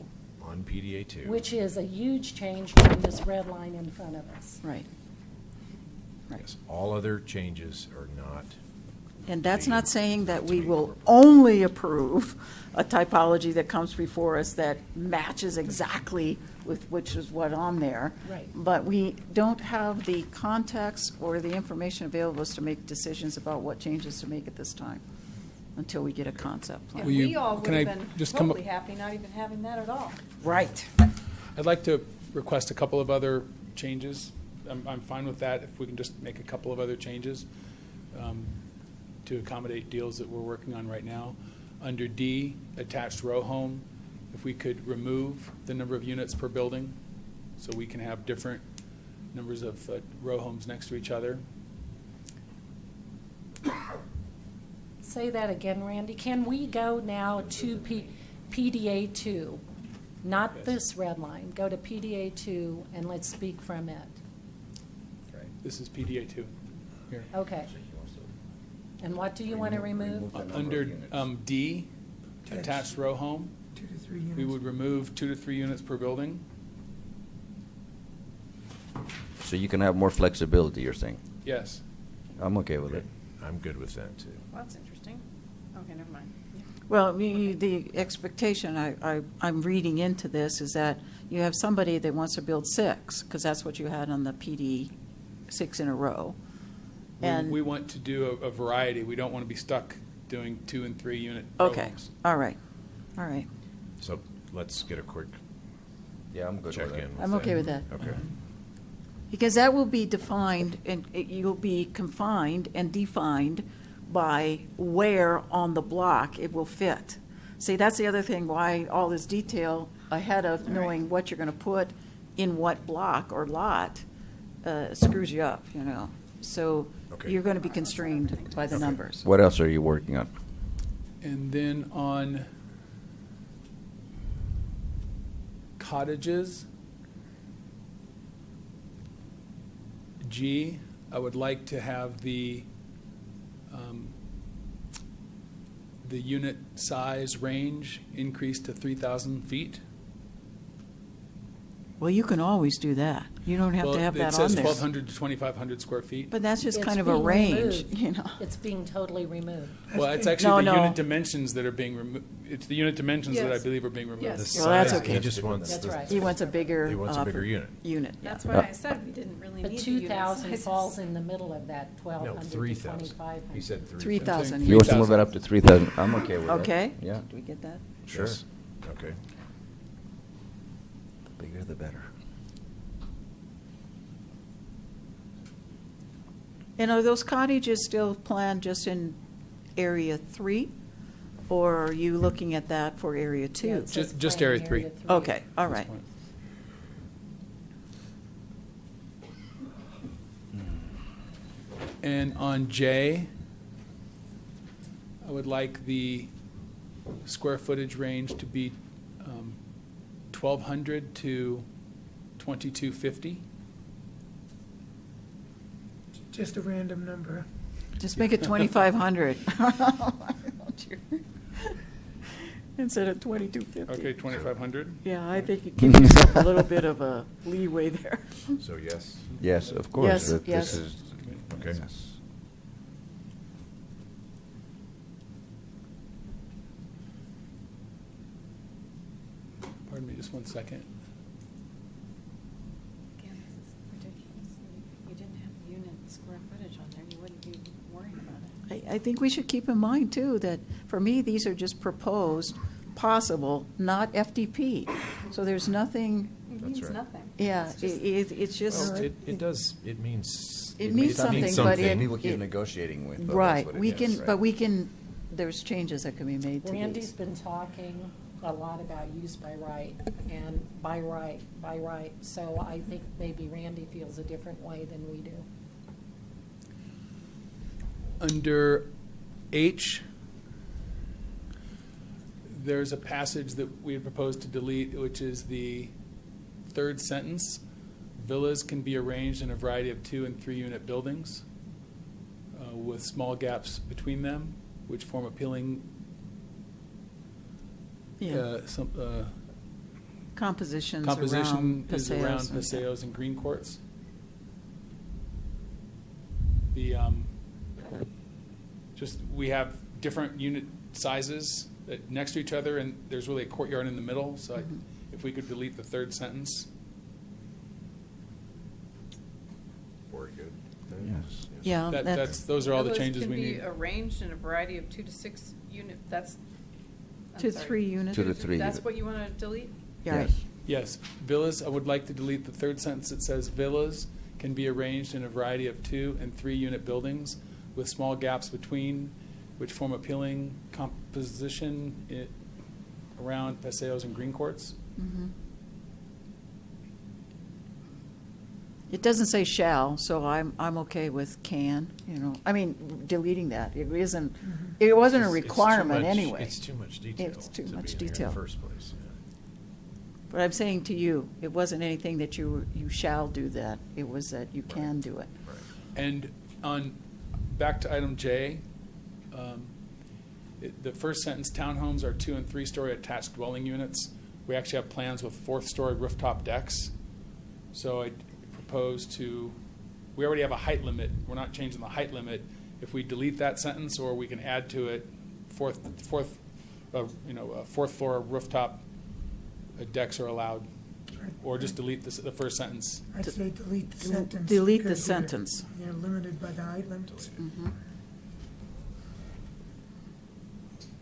On PDA 2. which is a huge change from this red line in front of us. Right. Yes, all other changes are not. And that's not saying that we being will incorporated. only approve a typology that comes before us that matches exactly with which is what on there. Right. But we don't have the context or the information available to make decisions about what changes to make at this time, until we get a concept And plan. Will you- we all would can have I been just come up- totally happy not even having that at all. Right. I'd like to request a couple of other changes. I'm fine with that, if we can just make a couple of other changes to accommodate deals that we're working on right now. Under D, attached row home, if we could remove the number of units per building, so we can have different numbers of row homes next to each other. Say that again, Randy. Can we go now to PDA 2? Not this red line. Go to PDA 2 and let's speak from it. This is PDA 2 here. Okay. And what do you want to remove? Under D, attached row home, 2 to 3 units. we would remove 2 to 3 units per building. So you can have more flexibility, you're saying? Yes. I'm okay with it. I'm good with that, too. Well, that's interesting. Okay, never mind. Well, the expectation I'm reading into this is that you have somebody that wants to build 6, because that's what you had on the PD, 6 in a row. And We want to do a variety. We don't want to be stuck doing 2 and 3 unit row okay, homes. all right, all right. So let's get a quick Yeah, I'm good check with in. it. with I'm okay with that. Okay. Because that will be defined, and you'll be confined and defined by where on the block it will fit. See, that's the other thing, why all this detail ahead of knowing what you're going to put in what block or lot screws you up, you know. So Okay. you're going to be constrained by the numbers. What else are you working on? And then on cottages, G, I would like to have the unit size range increased to 3,000 feet. Well, you can always do that. You don't have to have that on It says there. 1,200 to 2,500 square feet. But that's just It's kind of a being range, removed. you know. It's being totally removed. Well, it's No, actually the no. unit dimensions that are being removed. It's the unit dimensions that I Yes. believe are being removed. Yes. The Well, that's size, okay. He just wants. That's the- right. He wants a bigger. He wants a bigger unit. Unit, yeah. That's why I said we didn't really But need the unit 2,000 sizes. falls in the middle of that No, 1,200 to 3,000. 2,500. He said 3,000. He wants to move it up to 3,000. I'm okay with that. Okay. Yeah, Do we get that? sure. Yes. Okay. The bigger the better. And are those cottages still planned just in area 3? Or are you looking at that for area 2? Yeah, it says Just plan area 3. Okay, all at this right. point. And on J, I would like the square footage range to be 1,200 to 2,250. Just a random number. Just make it 2,500. Instead of 2,250. Okay, 2,500. Yeah, I think you give yourself a little bit of a leeway there. So yes. Yes, of course. Yes, that yes. This is, Okay. yes. Pardon me, just one second. Again, this is ridiculous. If you didn't have the unit square footage on there, you wouldn't be worrying about it. I think we should keep in mind, too, that for me, these are just proposed, possible, not FDP. So there's nothing, It That's means right. nothing. yeah, It's just- it's just. Well, it does, it means. It means something, but it. People keep it- negotiating with. but that's Right, what it we is, can, right? but we can, there's changes that can be made to Randy's these. been talking a lot about use by right and by right. So I think maybe Randy feels a different way than we do. Under H, there's a passage that we had proposed to delete, which is the third sentence. Villas can be arranged in a variety of 2 and 3 unit buildings with small gaps between them, which form appealing Yeah. Composition composition around is around Paseos and- Paseos and Green Courts. The just we have different unit sizes next to each other, and there's really a courtyard in the middle. So if we could delete the third sentence. Very good. Yes. Yeah, Those are all the Villas changes we can need. be arranged in a variety of 2 to 6 unit, I'm 2 to sorry. 3 units. 2 to 3. That's what you want to delete? Yeah. Yes. Yes, villas, I would like to delete the third sentence that says villas can be arranged in a variety of 2 and 3 unit buildings with small gaps between, which form appealing composition around paseos and green courts. Mhm. It doesn't say shall, so I'm okay with can, I mean, deleting that. It isn't, it wasn't a It's too requirement much- anyway. It's too much detail. It's too to much be in here detail. In the first place, yeah. But I'm saying to you, it wasn't anything that you shall do that. It was that you can do it. And back to item J, the first sentence, townhomes are 2 and 3 story attached dwelling units. We actually have plans with 4th story rooftop decks. So I propose we already have a height limit. We're not changing the height limit. If we delete that sentence, or we can add to it fourth floor rooftop decks are allowed, or just delete the first sentence. I'd say delete the sentence. Delete the because sentence. You're limited by the height limits. Mhm.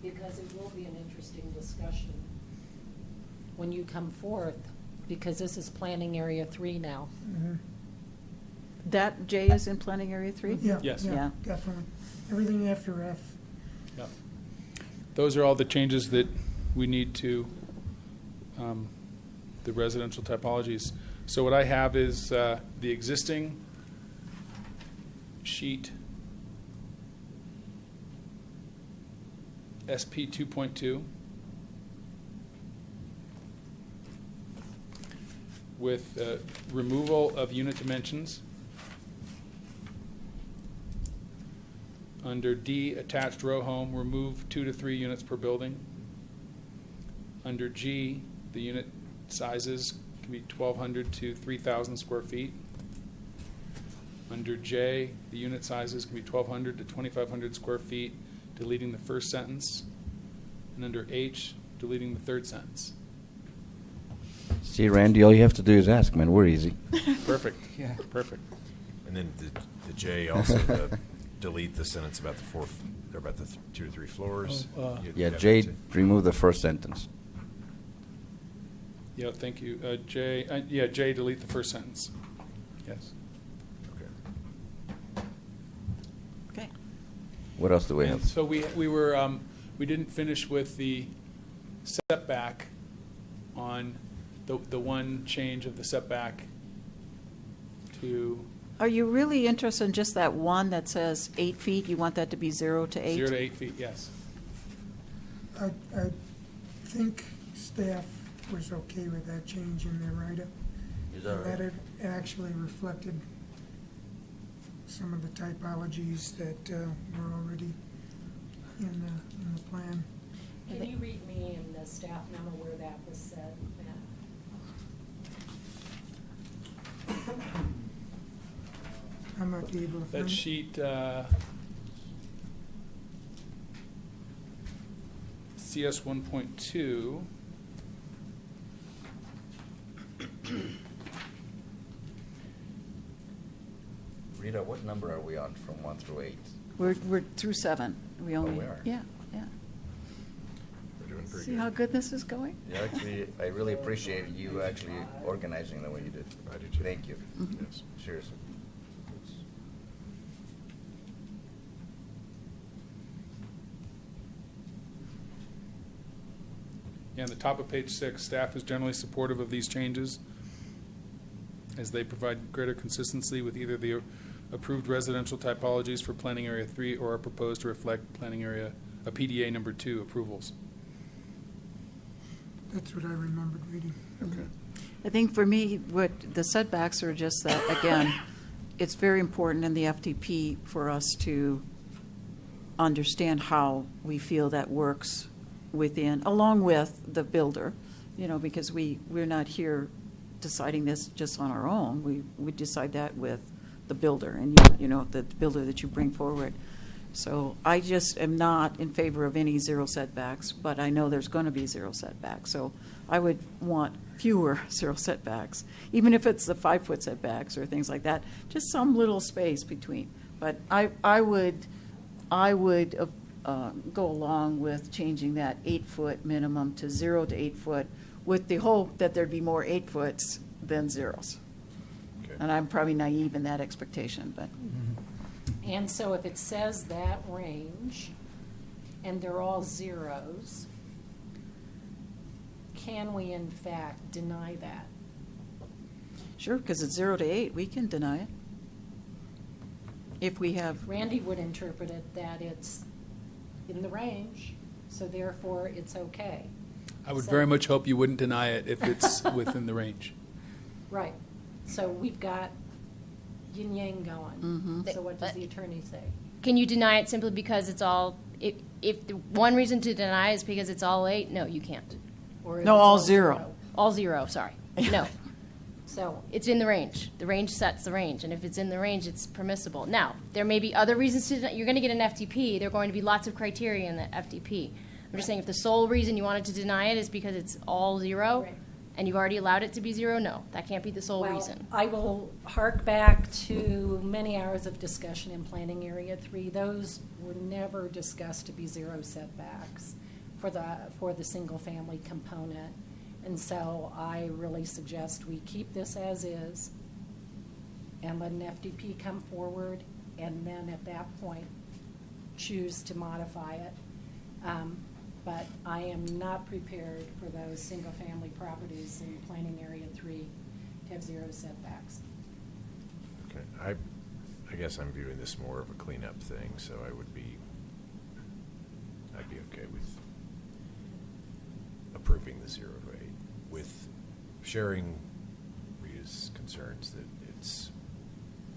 Because it will be an interesting discussion when you come forth, because this is planning area 3 now. Mhm. That J is in planning area 3? Yeah, Yes. yeah, Yeah. definitely. Everything after F. Yeah. Those are all the changes that we need to the residential typologies. So what I have is the existing sheet SP 2.2 with removal of unit dimensions. Under D, attached row home, remove 2 to 3 units per building. Under G, the unit sizes can be 1,200 to 3,000 square feet. Under J, the unit sizes can be 1,200 to 2,500 square feet, deleting the first sentence. And under H, deleting the third sentence. See, Randy, all you have to do is ask, man. We're easy. Perfect. Yeah. Perfect. And then the J also, delete the sentence about the about the 2 to 3 floors. Yeah, J, remove the first sentence. Yeah, thank you. J, J, delete the first sentence. Yes. Okay. Okay. What else do we And have? so we didn't finish with the setback on the one change of the setback to Are you really interested in just that one that says 8 feet? You want that to be 0 to 8? 0 to 8 feet, yes. I think staff was okay with that change in their write-up. Is that right? That it actually reflected some of the typologies that were already in the plan. Can you read me in the staff memo where that was said, Matt? I might be able to find That it. sheet, CS 1.2. Rita, what number are we on from 1 through 8? We're through 7. We only, we are. yeah. We're doing pretty See good. how good this is going? Yeah, actually, I really appreciate you actually organizing the way you did. I do too. Thank you. Yes. Seriously. Yeah, on the top of page 6, staff is generally supportive of these changes as they provide greater consistency with either the approved residential typologies for planning area 3 or are proposed to reflect planning area, PDA number 2 approvals. That's what I remembered reading. Okay. I think for me, what the setbacks are just that, again, it's very important in the FDP for us to understand how we feel that works within, along with the builder, because we're not here deciding this just on our own. We decide that with the builder and the builder that you bring forward. So I just am not in favor of any zero setbacks, but I know there's going to be zero setbacks. So I would want fewer zero setbacks, even if it's the 5-foot setbacks or things like that, just some little space between. But I would go along with changing that 8-foot minimum to 0 to 8 foot with the hope that there'd be more 8-foots than zeros. Okay. And I'm probably naive in that expectation, but. And so if it says that range, and they're all zeros, can we in fact deny that? Sure, because it's 0 to 8, we can deny it. If we have, Randy would interpret it that it's in the range, so therefore it's okay. I would So- very much hope you wouldn't deny it if it's within the range. Right. So we've got yin yang going. So what does the attorney say? Can you deny it simply because it's all, if the one reason to deny is because it's all 8, no, you can't. Or if no, it's all 0. All 0, sorry. No. So, It's in the range. The range sets the range, and if it's in the range, it's permissible. Now, there may be other reasons to, you're going to get an FDP. There are going to be lots of criteria in the FDP. I'm just saying, if the sole reason you wanted to deny it is because it's all 0, Right. and you've already allowed it to be 0, no, that can't be the sole well, reason. I will hark back to many hours of discussion in Planning Area 3. Those were never discussed to be 0 setbacks for the single-family component. And so I really suggest we keep this as is and let an FDP come forward, and then at that point, choose to modify it. But I am not prepared for those single-family properties in Planning Area 3 to have 0 setbacks. Okay, I guess I'm viewing this more of a cleanup thing, so I'd be okay with approving the 0 to 8, with sharing Rita's concerns that it's,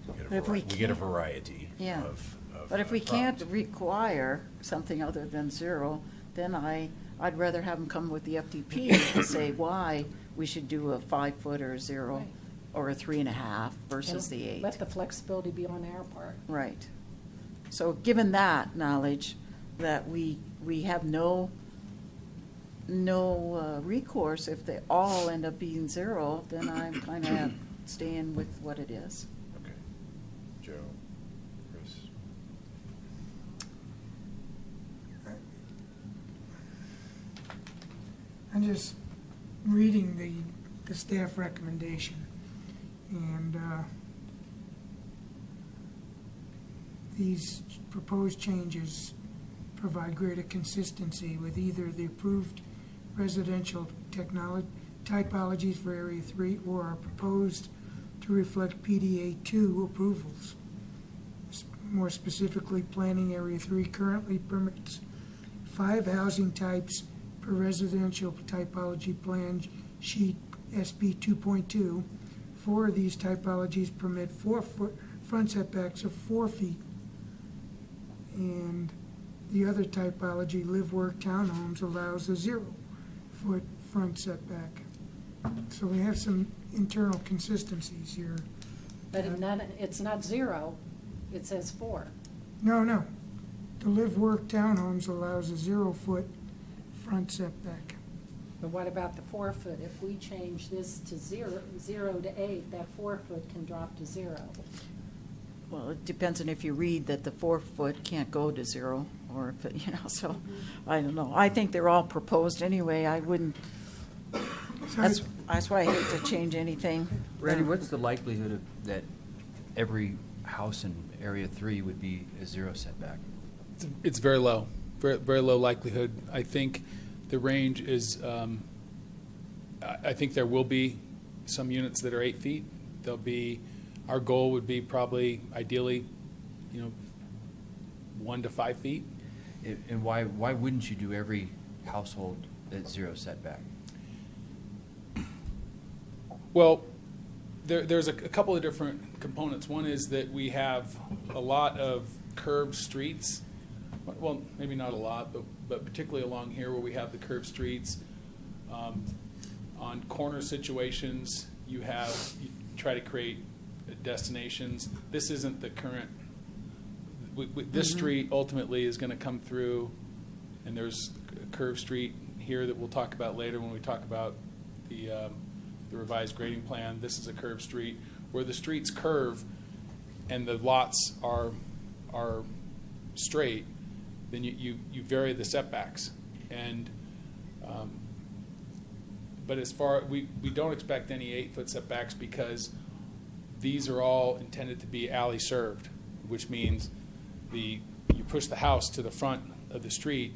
But if we we get a can't- variety Yeah. of But if we can't problems. require something other than 0, then I'd rather have them come with the FDP and say why we should do a 5-foot or a 0 Right. or a 3.5 versus And the 8. let the flexibility be on our part. Right. So given that knowledge, that we have no recourse if they all end up being 0, then I'm kind of staying with what it is. Okay. Joe, Chris? I'm just reading the staff recommendation, and these proposed changes provide greater consistency with either the approved residential typologies for Area 3 or are proposed to reflect PDA 2 approvals. More specifically, Planning Area 3 currently permits 5 housing types per residential typology plan sheet SB 2.2. 4 of these typologies permit 4-foot front setbacks of 4 feet. And the other typology, live-work townhomes, allows a 0-foot front setback. So we have some internal consistencies here. But it's not 0, it says 4. No. The live-work townhomes allows a 0-foot front setback. But what about the 4-foot? If we change this to 0 to 8, that 4-foot can drop to 0. Well, it depends on if you read that the 4-foot can't go to 0, or if it, so, I don't know. I think they're all proposed anyway. I wouldn't, that's why I hate to change anything. Randy, what's the likelihood of that every house in Area 3 would be a 0 setback? It's very low, very low likelihood. I think the range is, I think there will be some units that are 8 feet. There'll be, our goal would be probably, ideally, 1 to 5 feet. And why wouldn't you do every household at 0 setback? Well, there's a couple of different components. One is that we have a lot of curved streets. Well, maybe not a lot, but particularly along here where we have the curved streets. On corner situations, you try to create destinations. This isn't the current This street ultimately is going to come through, and there's a curved street here that we'll talk about later when we talk about the revised grading plan. This is a curved street. Where the streets curve and the lots are straight, then you vary the setbacks. And but as far, we don't expect any 8-foot setbacks because these are all intended to be alley served, which means you push the house to the front of the street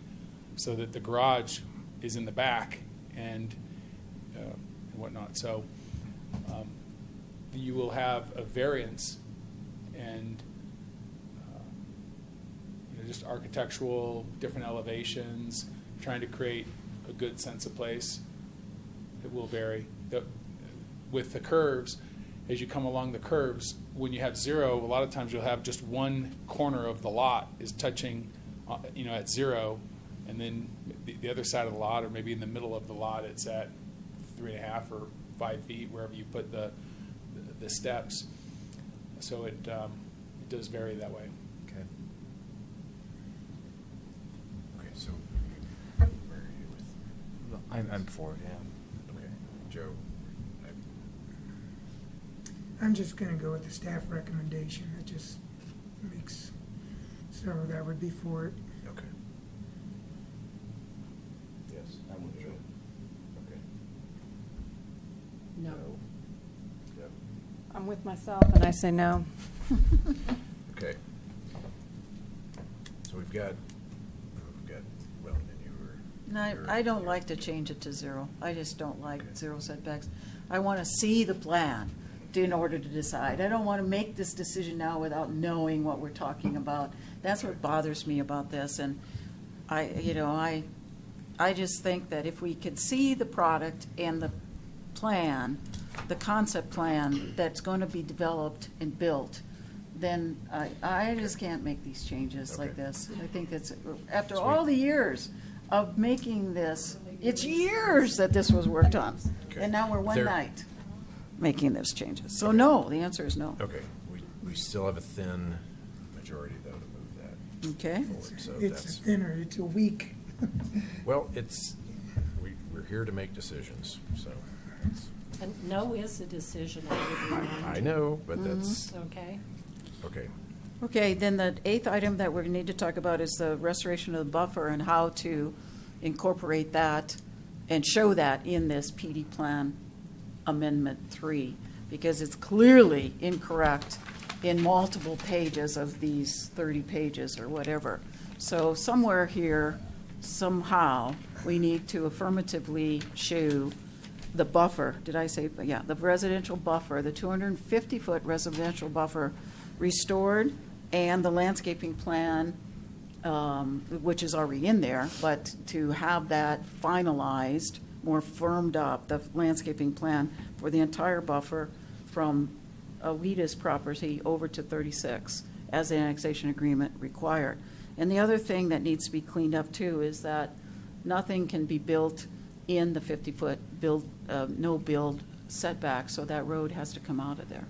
so that the garage is in the back and whatnot. So you will have a variance and just architectural, different elevations, trying to create a good sense of place. It will vary. With the curves, as you come along the curves, when you have 0, a lot of times you'll have just one corner of the lot is touching, at 0, and then the other side of the lot, or maybe in the middle of the lot, it's at 3.5 or 5 feet, wherever you put the steps. So it does vary that way. Okay. Okay, so where are you with? I'm for it, yeah. Okay, Joe. I'm just gonna go with the staff recommendation. It just makes, so that would be for it. Okay. Yes, I'm with Joe. Okay. No. Yep. I'm with myself, and I say no. Okay. So we've got, well, and you were. No, I don't like to change it to 0. I just don't like 0 setbacks. I want to see the plan in order to decide. I don't want to make this decision now without knowing what we're talking about. That's what bothers me about this. And I just think that if we could see the product and the plan, the concept plan that's going to be developed and built, then I just can't make these changes like this. I think that's, after all the years of making this, it's years that this was worked on. Okay. And now we're one There- night making those changes. So no, the answer is no. Okay, we still have a thin majority, though, to move that Okay. forward, so It's that's, thinner, it's a week. well, we're here to make decisions, so. it's- And no is a decision, I would remind I you. know, but that's, Okay. okay. Okay, then the 8th item that we need to talk about is the restoration of the buffer and how to incorporate that and show that in this PD plan amendment 3, because it's clearly incorrect in multiple pages of these 30 pages or whatever. So somewhere here, somehow, we need to affirmatively show the buffer, did I say, yeah, the residential buffer, the 250-foot residential buffer restored, and the landscaping plan, which is already in there, but to have that finalized, more firmed up, the landscaping plan for the entire buffer from Awita's property over to 36, as the annexation agreement required. And the other thing that needs to be cleaned up too is that nothing can be built in the 50-foot no-build setback, so that road has to come out of there.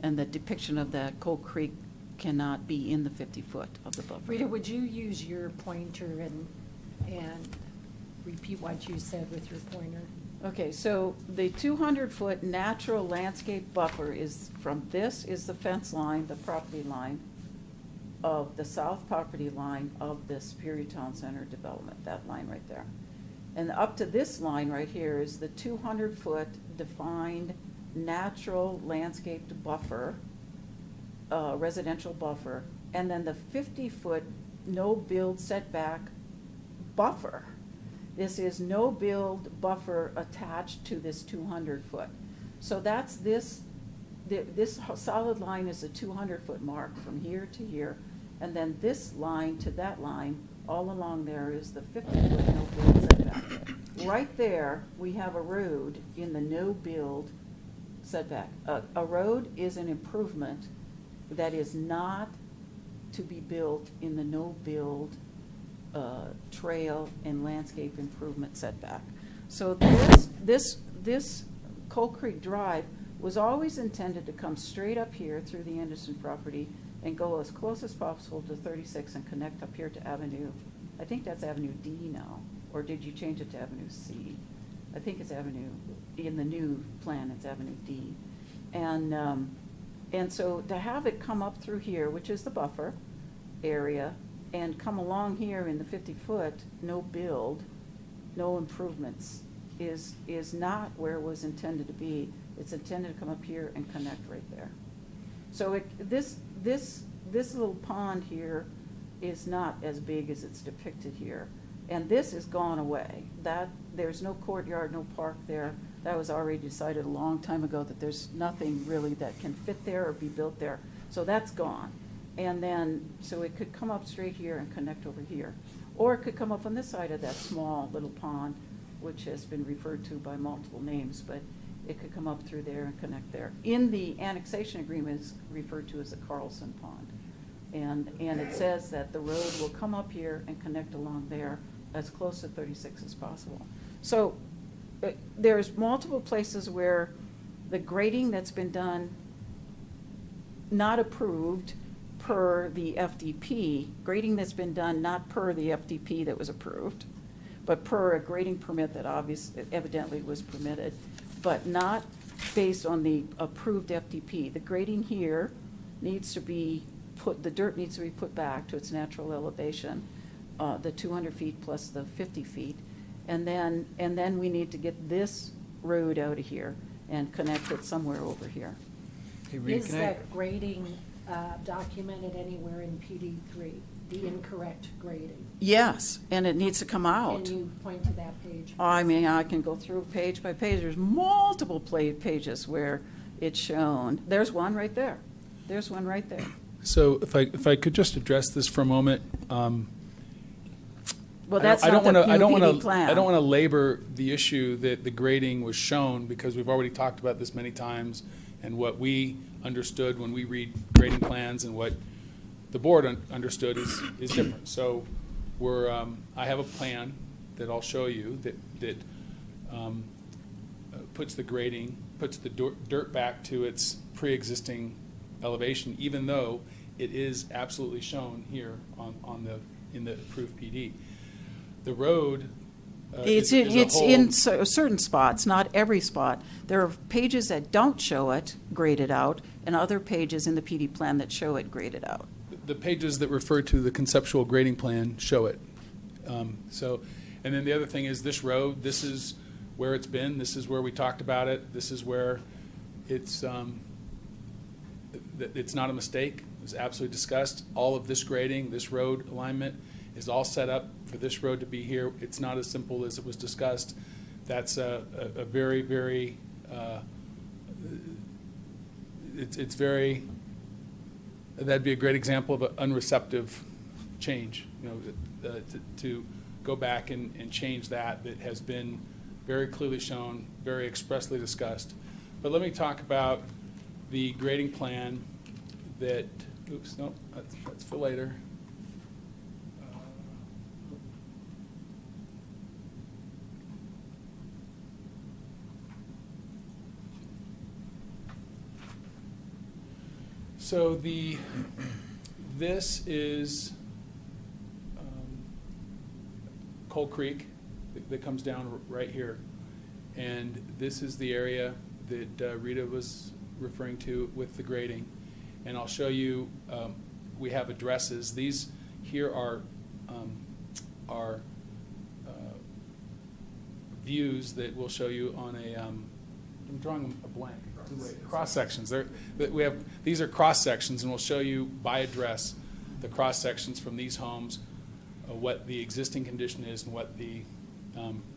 And the depiction of that Coal Creek cannot be in the 50-foot of the buffer. Rita, would you use your pointer and repeat what you said with your pointer? Okay, so the 200-foot natural landscape buffer is, from this is the fence line, the property line of the south property line of the Superior Town Center development, that line right there. And up to this line right here is the 200-foot defined natural landscaped buffer, residential buffer, and then the 50-foot no-build setback buffer. This is no-build buffer attached to this 200-foot. So that's this solid line is a 200-foot mark from here to here, and then this line to that line, all along there is the 50-foot no-build setback. Right there, we have a road in the no-build setback. A road is an improvement that is not to be built in the no-build trail and landscape improvement setback. So this Coal Creek Drive was always intended to come straight up here through the Anderson property and go as close as possible to 36 and connect up here to Avenue, I think that's Avenue D now, or did you change it to Avenue C? I think it's Avenue, in the new plan, it's Avenue D. And so to have it come up through here, which is the buffer area, and come along here in the 50-foot, no build, no improvements, is not where it was intended to be. It's intended to come up here and connect right there. So this little pond here is not as big as it's depicted here. And this is gone away. There's no courtyard, no park there. That was already decided a long time ago that there's nothing really that can fit there or be built there. So that's gone. And then, so it could come up straight here and connect over here. Or it could come up on this side of that small little pond, which has been referred to by multiple names, but it could come up through there and connect there. In the annexation agreement, it's referred to as the Carlson Pond. And it says that the road will come up here and connect along there as close to 36 as possible. So there's multiple places where the grading that's been done, not approved per the FDP, grading that's been done not per the FDP that was approved, but per a grading permit that evidently was permitted, but not based on the approved FDP. The grading here needs to be the dirt needs to be put back to its natural elevation, the 200 feet plus the 50 feet. And then we need to get this road out of here and connect it somewhere over here. Hey, Rita, Is that grading documented anywhere in PD3, the incorrect grading? Yes, and it needs to come out. Can you point to that page? I mean, I can go through page by page. There's multiple pages where it's shown. There's one right there. There's one right there. So if I could just address this for a moment. Well, that's not the PUPD plan. I don't want to labor the issue that the grading was shown, because we've already talked about this many times, and what we understood when we read grading plans and what the board understood is different. So I have a plan that I'll show you that puts the grading, puts the dirt back to its pre-existing elevation, even though it is absolutely shown here in the approved PD. The road It's in certain spots, not every spot. There are pages that don't show it graded out, and other pages in the PD plan that show it graded out. The pages that refer to the conceptual grading plan show it. And then the other thing is this road, this is where it's been, this is where we talked about it, this is where it's not a mistake. It was absolutely discussed. All of this grading, this road alignment is all set up for this road to be here. It's not as simple as it was discussed. That's a very, very, it's very, that'd be a great example of an unreceptive change, to go back and change that has been very clearly shown, very expressly discussed. But let me talk about the grading plan that, oops, no, that's for later. So this is Coal Creek that comes down right here. And this is the area that Rita was referring to with the grading. And I'll show you, we have addresses. These here are views that we'll show you on I'm drawing a blank. Cross sections. These are cross sections, and we'll show you by address the cross sections from these homes, what the existing condition is and what the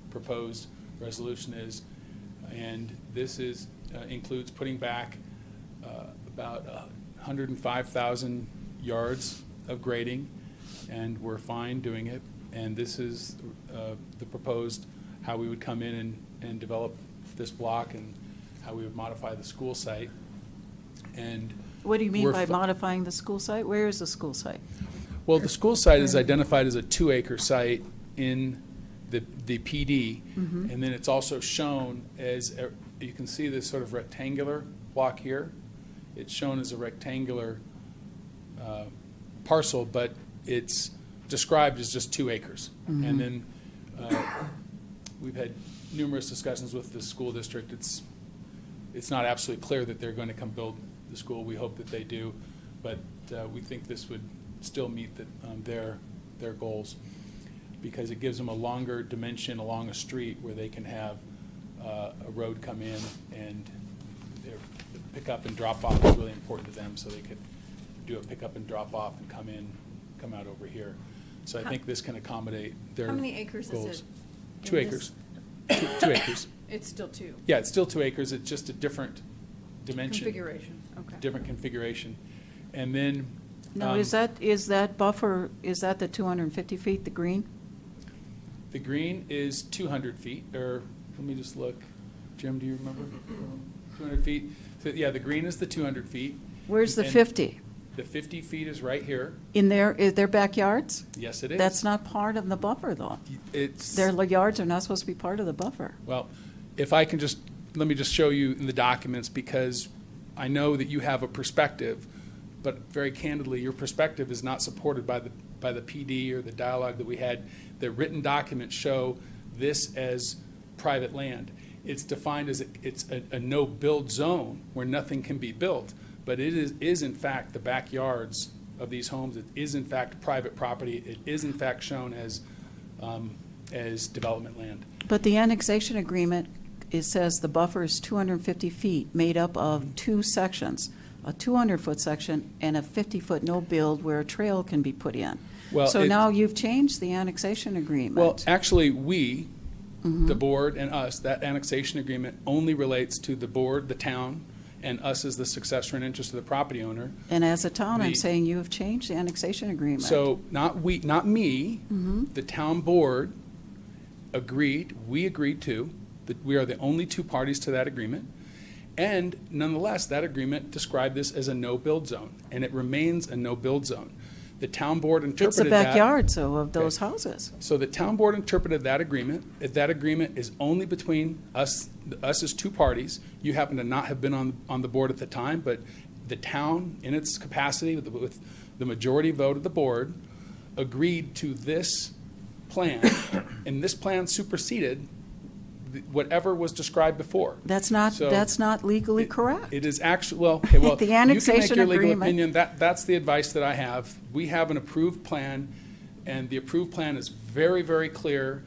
proposed resolution is. And this includes putting back about 105,000 yards of grading, and we're fine doing it. And this is the proposed how we would come in and develop this block and how we would modify the school site. And what do you mean by modifying the school site? Where is the school site? Well, the school site is identified as a 2-acre site in the PD, and then it's also shown as, you can see this sort of rectangular block here. It's shown as a rectangular parcel, but it's described as just 2 acres. Mhm. And then we've had numerous discussions with the school district. It's not absolutely clear that they're going to come build the school. We hope that they do, but we think this would still meet their goals, because it gives them a longer dimension along a street where they can have a road come in, and their pick up and drop off is really important to them, so they could do a pick up and drop off and come out over here. So I think this can accommodate their How many acres goals. is it? 2 in acres. this? 2 acres. It's still 2. Yeah, it's still 2 acres. It's just a different dimension. Configuration, okay. Different configuration. And then. Now, is that buffer, is that the 250 feet, the green? The green is 200 feet, or let me just look. Jim, do you remember? 200 feet. So, yeah, the green is the 200 feet. Where's the And 50? The 50 feet is right here. In their backyards? Yes, it is. That's not part of the buffer, though. It's. Their yards are not supposed to be part of the buffer. Well, if I can just, let me just show you in the documents, because I know that you have a perspective, but very candidly, your perspective is not supported by the PD or the dialogue that we had. The written documents show this as private land. It's defined as it's a no-build zone where nothing can be built, but it is in fact the backyards of these homes. It is in fact private property. It is in fact shown as development land. But the annexation agreement, it says the buffer is 250 feet, made up of 2 sections, a 200-foot section and a 50-foot no-build where a trail can be put in. Well, So now you've changed the annexation agreement. Well, actually, we, the board and us, that annexation agreement only relates to the board, the town, and us as the successor in interest of the property owner. And as a town, I'm the- saying you have changed the annexation agreement. So not me, Mhm. the town board we agreed to, that we are the only 2 parties to that agreement. And nonetheless, that agreement described this as a no-build zone, and it remains a no-build zone. The town board interpreted It's the that. backyards, though, of those Okay. houses. So the town board interpreted that agreement. If that agreement is only between us as 2 parties. You happen to not have been on the board at the time, but the town, in its capacity, with the majority vote of the board, agreed to this plan, and this plan superseded whatever was described before. That's not legally correct. It is actually, well, okay, well, The you can make annexation your legal agreement- opinion. That's the advice that I have. We have an approved plan, and the approved plan is very, very clear.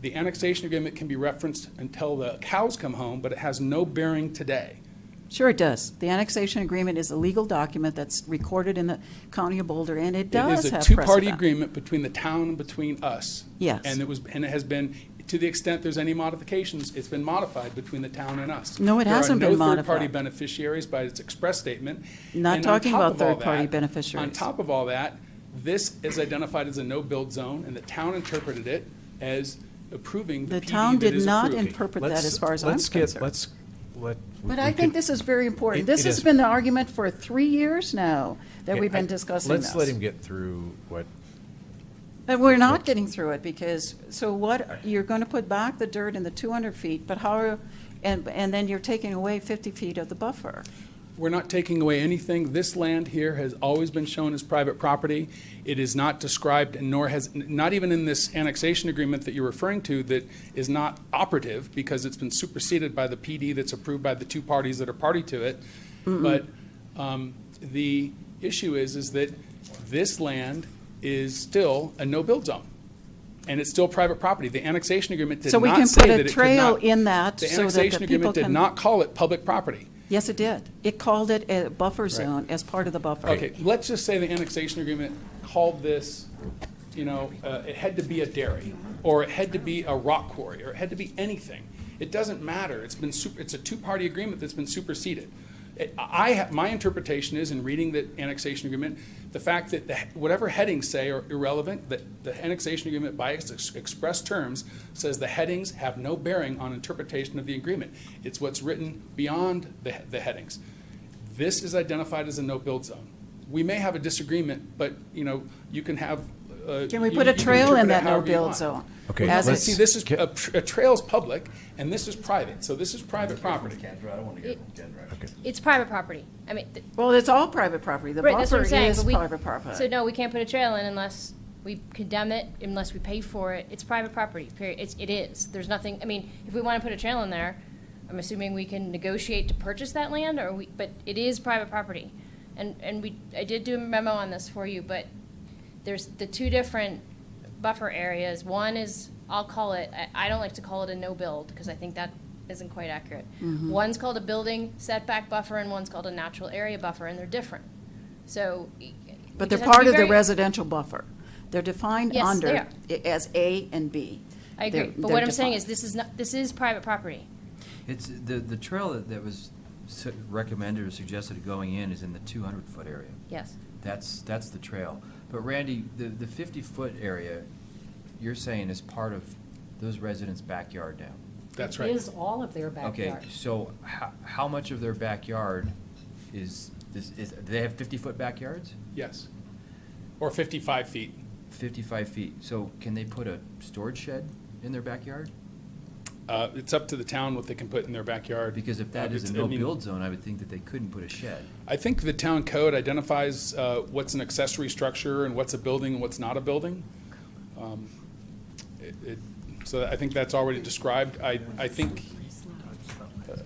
The annexation agreement can be referenced until the cows come home, but it has no bearing today. Sure it does. The annexation agreement is a legal document that's recorded in the County of Boulder, and it does It have is a 2-party precedent. agreement between the town and between us. Yes. And it has been, to the extent there's any modifications, it's been modified between the town and us. No, it hasn't been There are no third-party modified. beneficiaries by its express statement. Not And on talking top about of all third-party that- beneficiaries. On top of all that, this is identified as a no-build zone, and the town interpreted it as approving the The PD town that did is not approving. interpret that as far as I'm concerned. But I think this is very important. This has been the argument for 3 years now that we've been discussing this. Let's let him get through what. But we're not getting through it because, so what, you're going to put back the dirt in the 200 feet, but how, and then you're taking away 50 feet of the buffer. We're not taking away anything. This land here has always been shown as private property. It is not described, and nor has, not even in this annexation agreement that you're referring to, that is not operative because it's been superseded by the PD that's approved by the 2 parties that are party to it. But the issue is that this land is still a no-build zone, and it's still private property. The annexation agreement did So we not can say put that a it could trail not- in that The so that the annexation people agreement did can- not call it public property. Yes, it did. It called it a buffer zone as part of the buffer. Okay, let's just say the annexation agreement called this, it had to be a dairy, or it had to be a rock quarry, or it had to be anything. It doesn't matter. It's a 2-party agreement that's been superseded. My interpretation is, in reading the annexation agreement, the fact that whatever headings say are irrelevant, that the annexation agreement by its express terms says the headings have no bearing on interpretation of the agreement. It's what's written beyond the headings. This is identified as a no-build zone. We may have a disagreement, but you can have Can we you- put a you can trail in interpret it that however you no-build want. zone? Okay, As let's- See, this is, a trail's public, and this is private, so this is private property. Kendra, I don't want to hear from Kendra. Okay. It's private property. I mean, Well, it's all private property. The right, that's what buffer I'm saying. is but we- private property. So no, we can't put a trail in unless we condemn it, unless we pay for it. It's private property, period. It is. There's nothing, I mean, if we want to put a trail in there, I'm assuming we can negotiate to purchase that land, but it is private property. And I did do a memo on this for you, but there's the two different buffer areas. One is, I'll call it, I don't like to call it a no-build, because I think that isn't quite accurate. One's called a building setback buffer, and one's called a natural area buffer, and they're different. So. But we they're just have to part be of the very- residential buffer. They're defined Yes, they under as A and B. I agree, They're- but they're what I'm saying defined. is, this is private property. It's, the trail that was recommended or suggested going in is in the 200-foot area. Yes. That's the trail. But Randy, the 50-foot area, you're saying is part of those residents' backyard now? That's It right. is all of their Okay, backyard. so how much of their backyard is, do they have 50-foot backyards? Yes. Or 55 feet. 55 feet. So can they put a storage shed in their backyard? It's up to the town what they can put in their backyard. Because if that is a It's- I mean, no-build zone, I would think that they couldn't put a shed. I think the town code identifies what's an accessory structure and what's a building and what's not a building. So I think that's already described. I think,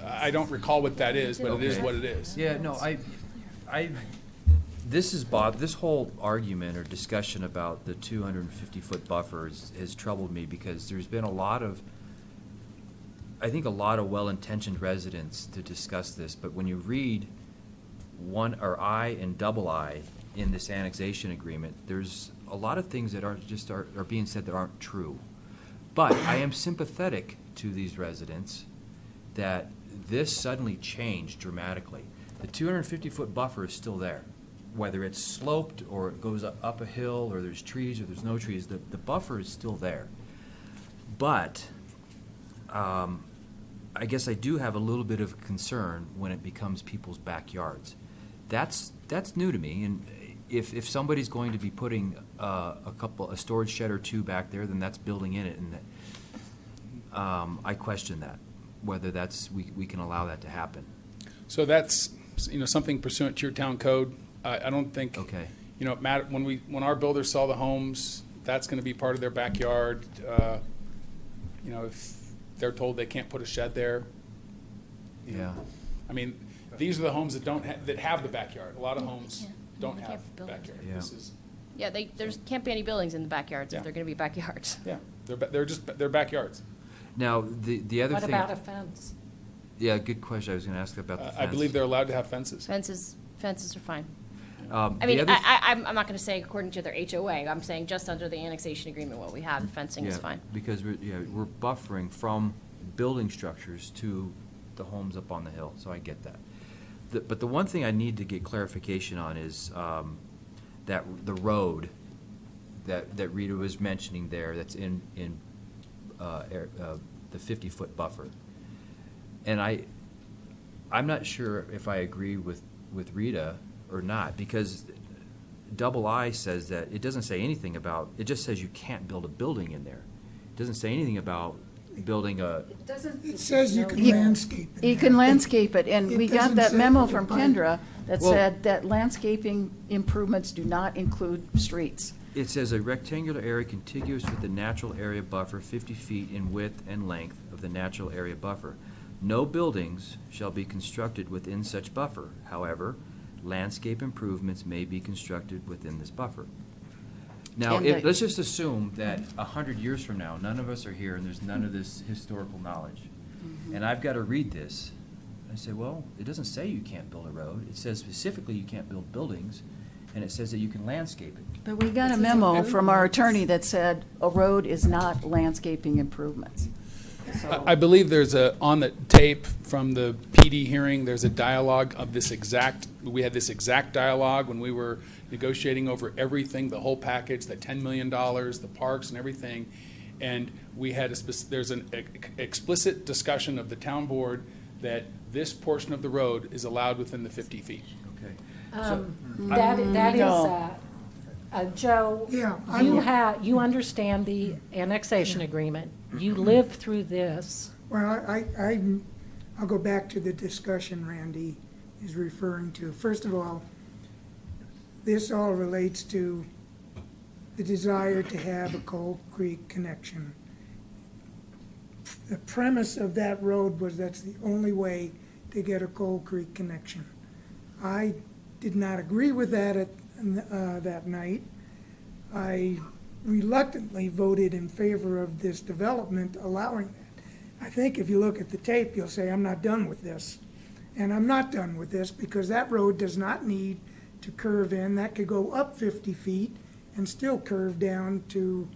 I don't recall what that is, but it is Okay. what it is. Yeah, no, this whole argument or discussion about the 250-foot buffer has troubled me because there's been a lot of well-intentioned residents to discuss this, but when you read I and double I in this annexation agreement, there's a lot of things that are being said that aren't true. But I am sympathetic to these residents that this suddenly changed dramatically. The 250-foot buffer is still there. Whether it's sloped or it goes up a hill or there's trees or there's no trees, the buffer is still there. But I guess I do have a little bit of concern when it becomes people's backyards. That's new to me, and if somebody's going to be putting a storage shed or two back there, then that's building in it, and I question that, whether we can allow that to happen. So that's, something pursuant to your town code. I don't think. Okay. It matter, when our builders sell the homes, that's gonna be part of their backyard. If they're told they can't put a shed there. Yeah. I mean, these are the homes that have the backyard. A lot of homes don't They have can't build backyard. Yeah. This is, Yeah, there's can't be any buildings in the backyards Yeah. if they're gonna be backyards. yeah, they're backyards. Now, the other What thing. about a fence? Yeah, good question. I was going to ask about the fence. I believe they're allowed to have fences. Fences are fine. The I mean, other th- I'm not gonna say according to their HOA, I'm saying just under the annexation agreement, what we have, the fencing is Yeah, fine. Because we're buffering from building structures to the homes up on the hill, so I get that. But the one thing I need to get clarification on is that the road that Rita was mentioning there, that's in the 50-foot buffer. And I'm not sure if I agree with Rita or not, because double I says that, it doesn't say anything about, it just says you can't build a building in there. It doesn't say anything about building a, It says you can You- landscape it. You can landscape it, and It we got doesn't that say memo you from can Kendra that Well- said that landscaping improvements do not include streets. it says a rectangular area contiguous with the natural area buffer 50 feet in width and length of the natural area buffer. No buildings shall be constructed within such buffer. However, landscape improvements may be constructed within this buffer. Now, And the- let's just assume that 100 years from now, none of us are here and there's none of this historical knowledge. And I've got to read this. I say, well, it doesn't say you can't build a road. It says specifically you can't build buildings, and it says that you can landscape it. But we got a memo from our attorney that said a road is not landscaping improvements. So- I believe on the tape from the PD hearing, there's a dialogue of we had this exact dialogue when we were negotiating over everything, the whole package, the $10 million, the parks and everything. And we had there's an explicit discussion of the town board that this portion of the road is allowed within the 50 feet. Okay. That is, No. Joe, Yeah, you understand the annexation agreement. You lived through this. Well, I'll go back to the discussion Randy is referring to. First of all, this all relates to the desire to have a Coal Creek connection. The premise of that road was that's the only way to get a Coal Creek connection. I did not agree with that that night. I reluctantly voted in favor of this development allowing that. I think if you look at the tape, you'll say, I'm not done with this. And I'm not done with this because that road does not need to curve in. That could go up 50 feet and still curve down to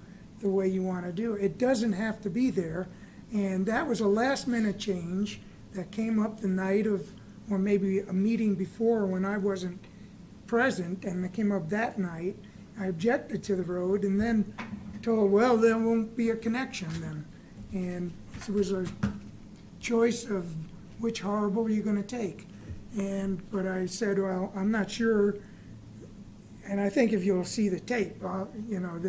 the way you want to do it. It doesn't have to be there. And that was a last-minute change that came up the night of, or maybe a meeting before when I wasn't present, and it came up that night. I objected to the road and then told, well, there won't be a connection then. And it was a choice of which horrible you're going to take. But I said, well, I'm not sure, and I think if you'll see the tape, you know,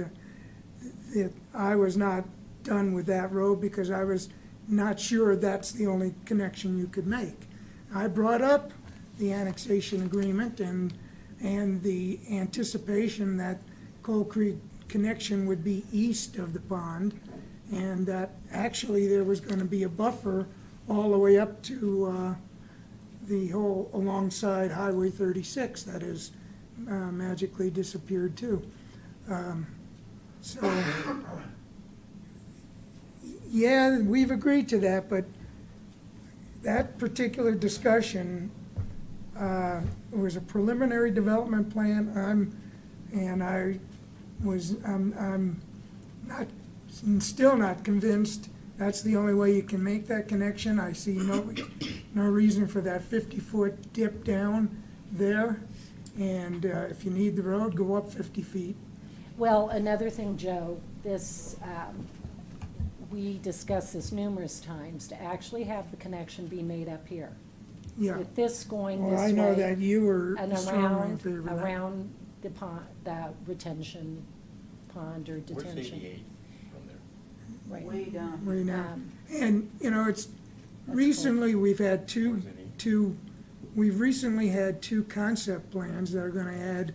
I was not done with that road because I was not sure that's the only connection you could make. I brought up the annexation agreement and the anticipation that Coal Creek connection would be east of the pond, and that actually there was going to be a buffer all the way up to the whole alongside Highway 36 that has magically disappeared too. So, yeah, we've agreed to that, but that particular discussion was a preliminary development plan. I'm still not convinced that's the only way you can make that connection. I see no reason for that 50-foot dip down there. And if you need the road, go up 50 feet. Well, another thing, Joe, we discussed this numerous times, to actually have the connection be made up here. Yeah. With this going Well, this way. I know that you were and strongly in favor of that. around the pond, the retention pond or detention. Where's 88 from there? Right. Way down. Right now. And, you know, it's, recently we've had we've recently had two concept plans that are gonna add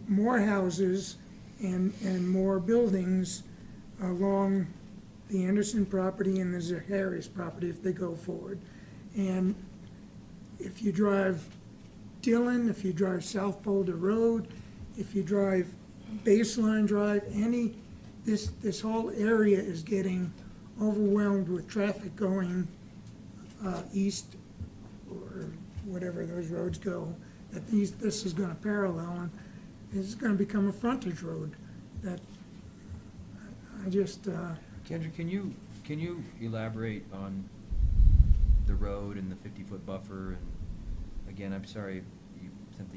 more houses and more buildings along the Anderson property and the Zacharias property if they go forward. And if you drive Dillon, if you drive South Boulder Road, if you drive Baseline Drive, this whole area is getting overwhelmed with traffic going east or whatever those roads go, that this is gonna parallel, and it's gonna become a frontage road that I just, Kendra, can you elaborate on the road and the 50-foot buffer? And again, I'm sorry you sent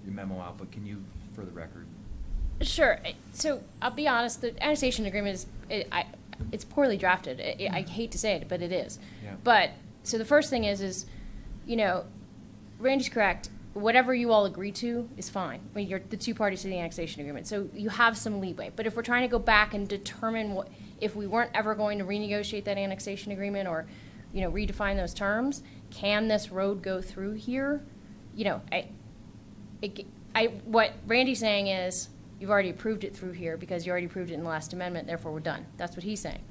your memo out, but can you, for the record? Sure. So I'll be honest, the annexation agreement it's poorly drafted. I hate to say it, but it is. Yeah. But, so the first thing is, you know, Randy's correct. Whatever you all agree to is fine. I mean, you're the two parties to the annexation agreement, so you have some leeway. But if we're trying to go back and determine if we weren't ever going to renegotiate that annexation agreement or, you know, redefine those terms, can this road go through here? You know, what Randy's saying is, you've already approved it through here because you already approved it in the last amendment, therefore we're done. That's what he's saying.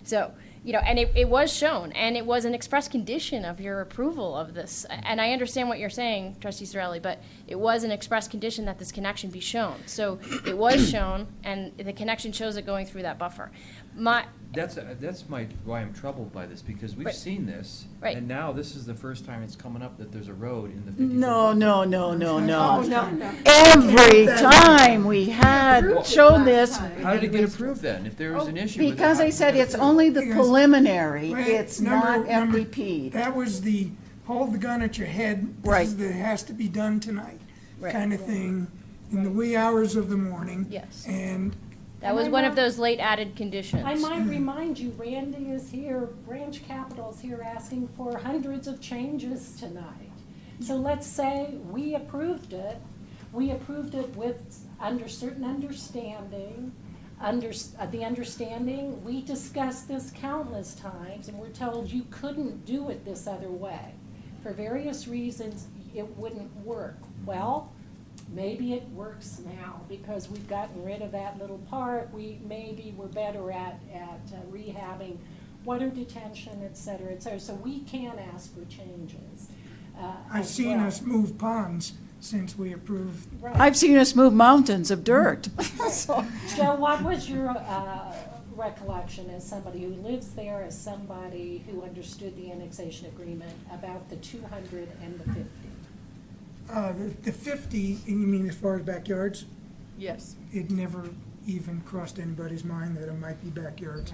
So, you know, and it was shown, and it was an express condition of your approval of this. And I understand what you're saying, Trustee Sorelli, but it was an express condition that this connection be shown. So it was shown, and the connection shows it going through that buffer. That's why I'm troubled by this, because we've Right. seen this, Right. and now this is the first time it's coming up that there's a road in the 50-foot No, buffer. no. Oh, no. Every time we had shown this, How did it get approved then, if there was an issue with it? because how I did it said get it's approved? only the Because- preliminary, Right, it's not number- FDP. that was the hold the gun at your head. Right. That has to be done tonight, Right. kind of thing, in the wee hours of the morning. Yes. And That was one of those late added conditions. I might remind you, Randy is here, Branch Capital is here asking for hundreds of changes tonight. So let's say we approved it. We approved it with, under certain understanding, the understanding, we discussed this countless times, and we're told you couldn't do it this other way. For various reasons, it wouldn't work. Well, maybe it works now, because we've gotten rid of that little part. Maybe we're better at rehabbing water detention, et cetera, et cetera. So we can ask for changes. I've as seen well. us move ponds since we approved. Right. I've seen us move mountains of dirt. Joe, what was your recollection as somebody who lives there, as somebody who understood the annexation agreement about the 200 and the 50? The 50, and you mean as far as backyards? Yes. It never even crossed anybody's mind that it might be backyards.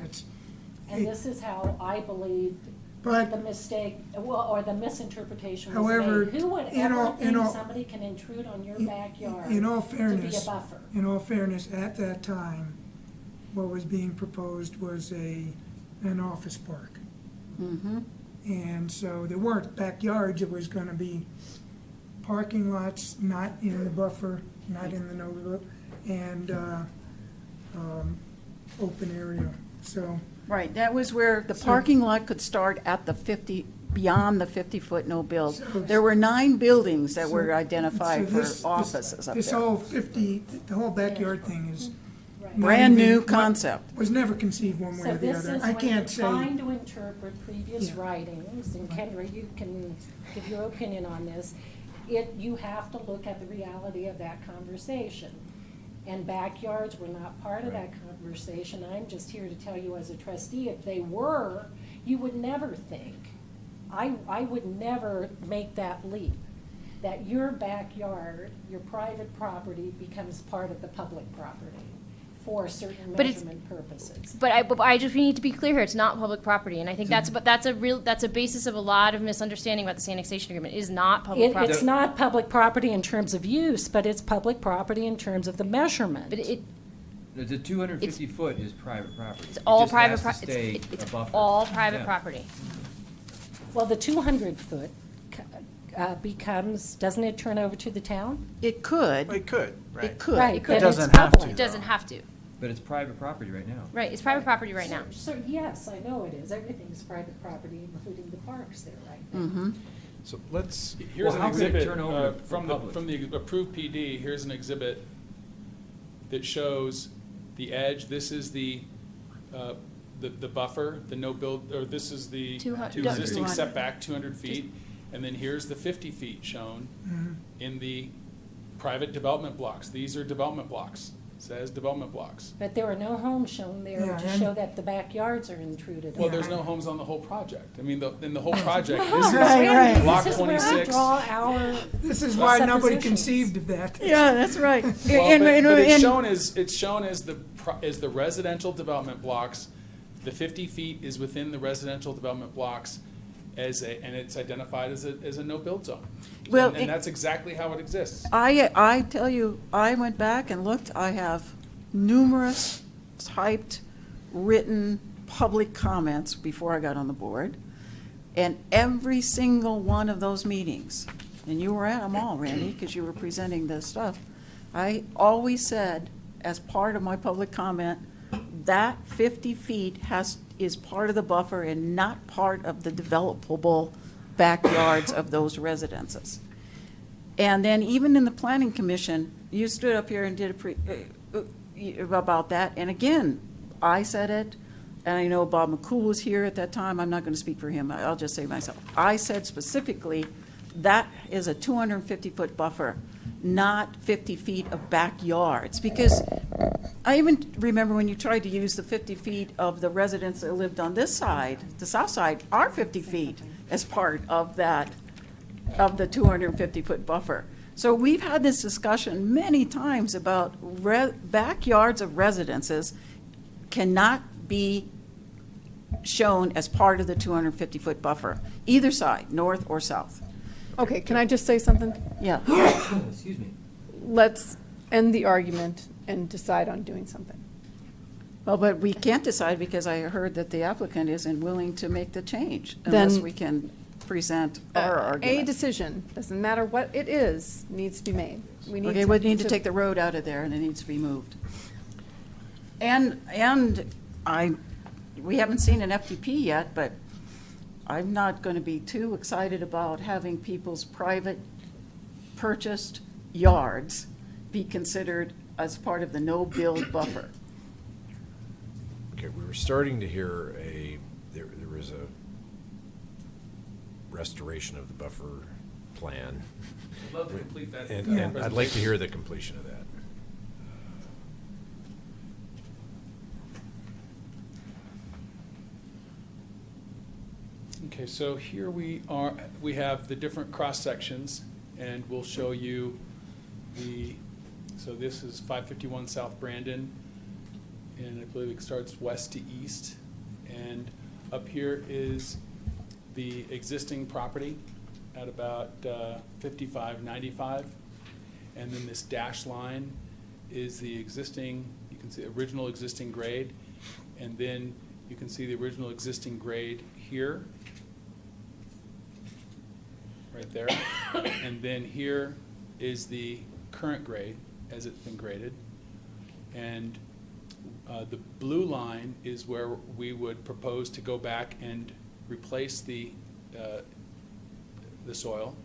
And this is how I believe But- the mistake, well, or the misinterpretation was However, made. Who would in ever all- think in all- somebody can intrude on your backyard In all to be fairness, a buffer? in all fairness, at that time, what was being proposed was an office park. And so there weren't backyards, it was gonna be parking lots, not in the buffer, not in the no, and, open area, so. Right, that was where the parking lot could start at the 50, beyond the 50-foot no build. There were 9 buildings that were identified So for this- offices up This there. whole 50, the whole backyard thing is. not Brand even- new concept. Was never conceived one way So or the this other. is I when you're can't say. trying to interpret previous Yeah. writings, and Kendra, you can give your opinion on this. You have to look at the reality of that conversation. And backyards were not part of that conversation. I'm just here to tell you as a trustee, if they were, you would never think, I would never make that leap, that your backyard, your private property becomes part of the public property for certain But it's- measurement purposes. But I just, we need to be clear here, it's not public property, and I think that's a basis of a lot of misunderstanding about this annexation agreement, is not public property. It's not public property in terms of use, but it's public property in terms of the measurement. But it, The 250 foot is private property. it's all It private, just has to stay it's a buffer. all private Yeah. property. Well, the 200-foot becomes, doesn't it turn over to the town? It could. It could, right? It could. Right, It but it's doesn't have to. public. It doesn't have to. But it's private property right now. Right, it's private property right now. So, yes, I know it is. Everything's private property, including the parks there right now. Mm-hmm. So let's, Here's Well, an how could it exhibit turn over to from public? the approved PD. Here's an exhibit that shows the edge. This is the buffer, the no build, or this is the 200. existing 200. setback, 200 feet. And then here's the 50 feet shown in the private development blocks. These are development blocks. It says development blocks. But there are no homes shown there Yeah, to and- show that the backyards are intruded on. Well, there's no homes on the whole project. I mean, in the whole project, this is Right. block This is where we 26. draw our This is why nobody suppositions. conceived of that. Yeah, that's right. Well, And- but it's and- shown as the residential development blocks. The 50 feet is within the residential development blocks and it's identified as a no-build zone. Well, And that's exactly how it exists. I tell you, I went back and looked, I have numerous typed, written, public comments before I got on the board. And every single one of those meetings, and you were at them all, Randy, because you were presenting this stuff, I always said, as part of my public comment, that 50 feet is part of the buffer and not part of the developable backyards of those residences. And then even in the planning commission, you stood up here and did about that. And again, I said it, and I know Bob McCool was here at that time. I'm not going to speak for him. I'll just say myself. I said specifically that is a 250-foot buffer, not 50 feet of backyards. Because I even remember when you tried to use the 50 feet of the residents that lived on this side, the south side, our 50 feet as part of that, of the 250-foot buffer. So we've had this discussion many times about backyards of residences cannot be shown as part of the 250-foot buffer, either side, north or south. Okay, can I just say something? Yeah. Excuse me. Let's end the argument and decide on doing something. Well, but we can't decide because I heard that the applicant isn't willing to make the change unless Then- we can present our A argument. decision, doesn't matter what it is, needs to be made. We need Okay, we need to take the road out of there, and it needs to be moved. And we haven't seen an FDP yet, but I'm not going to be too excited about having people's private purchased yards be considered as part of the no-build buffer. Okay, we were starting to hear there was a restoration of the buffer plan. I'd love to complete that. And I'd like to hear the completion of that. Okay, so here we have the different cross-sections, and we'll show you so this is 551 South Brandon, and I believe it starts west to east. And up here is the existing property at about 5595. And then this dashed line is the existing, you can see original existing grade. And then you can see the original existing grade here, right there. And then here is the current grade as it's been graded. And the blue line is where we would propose to go back and replace the soil.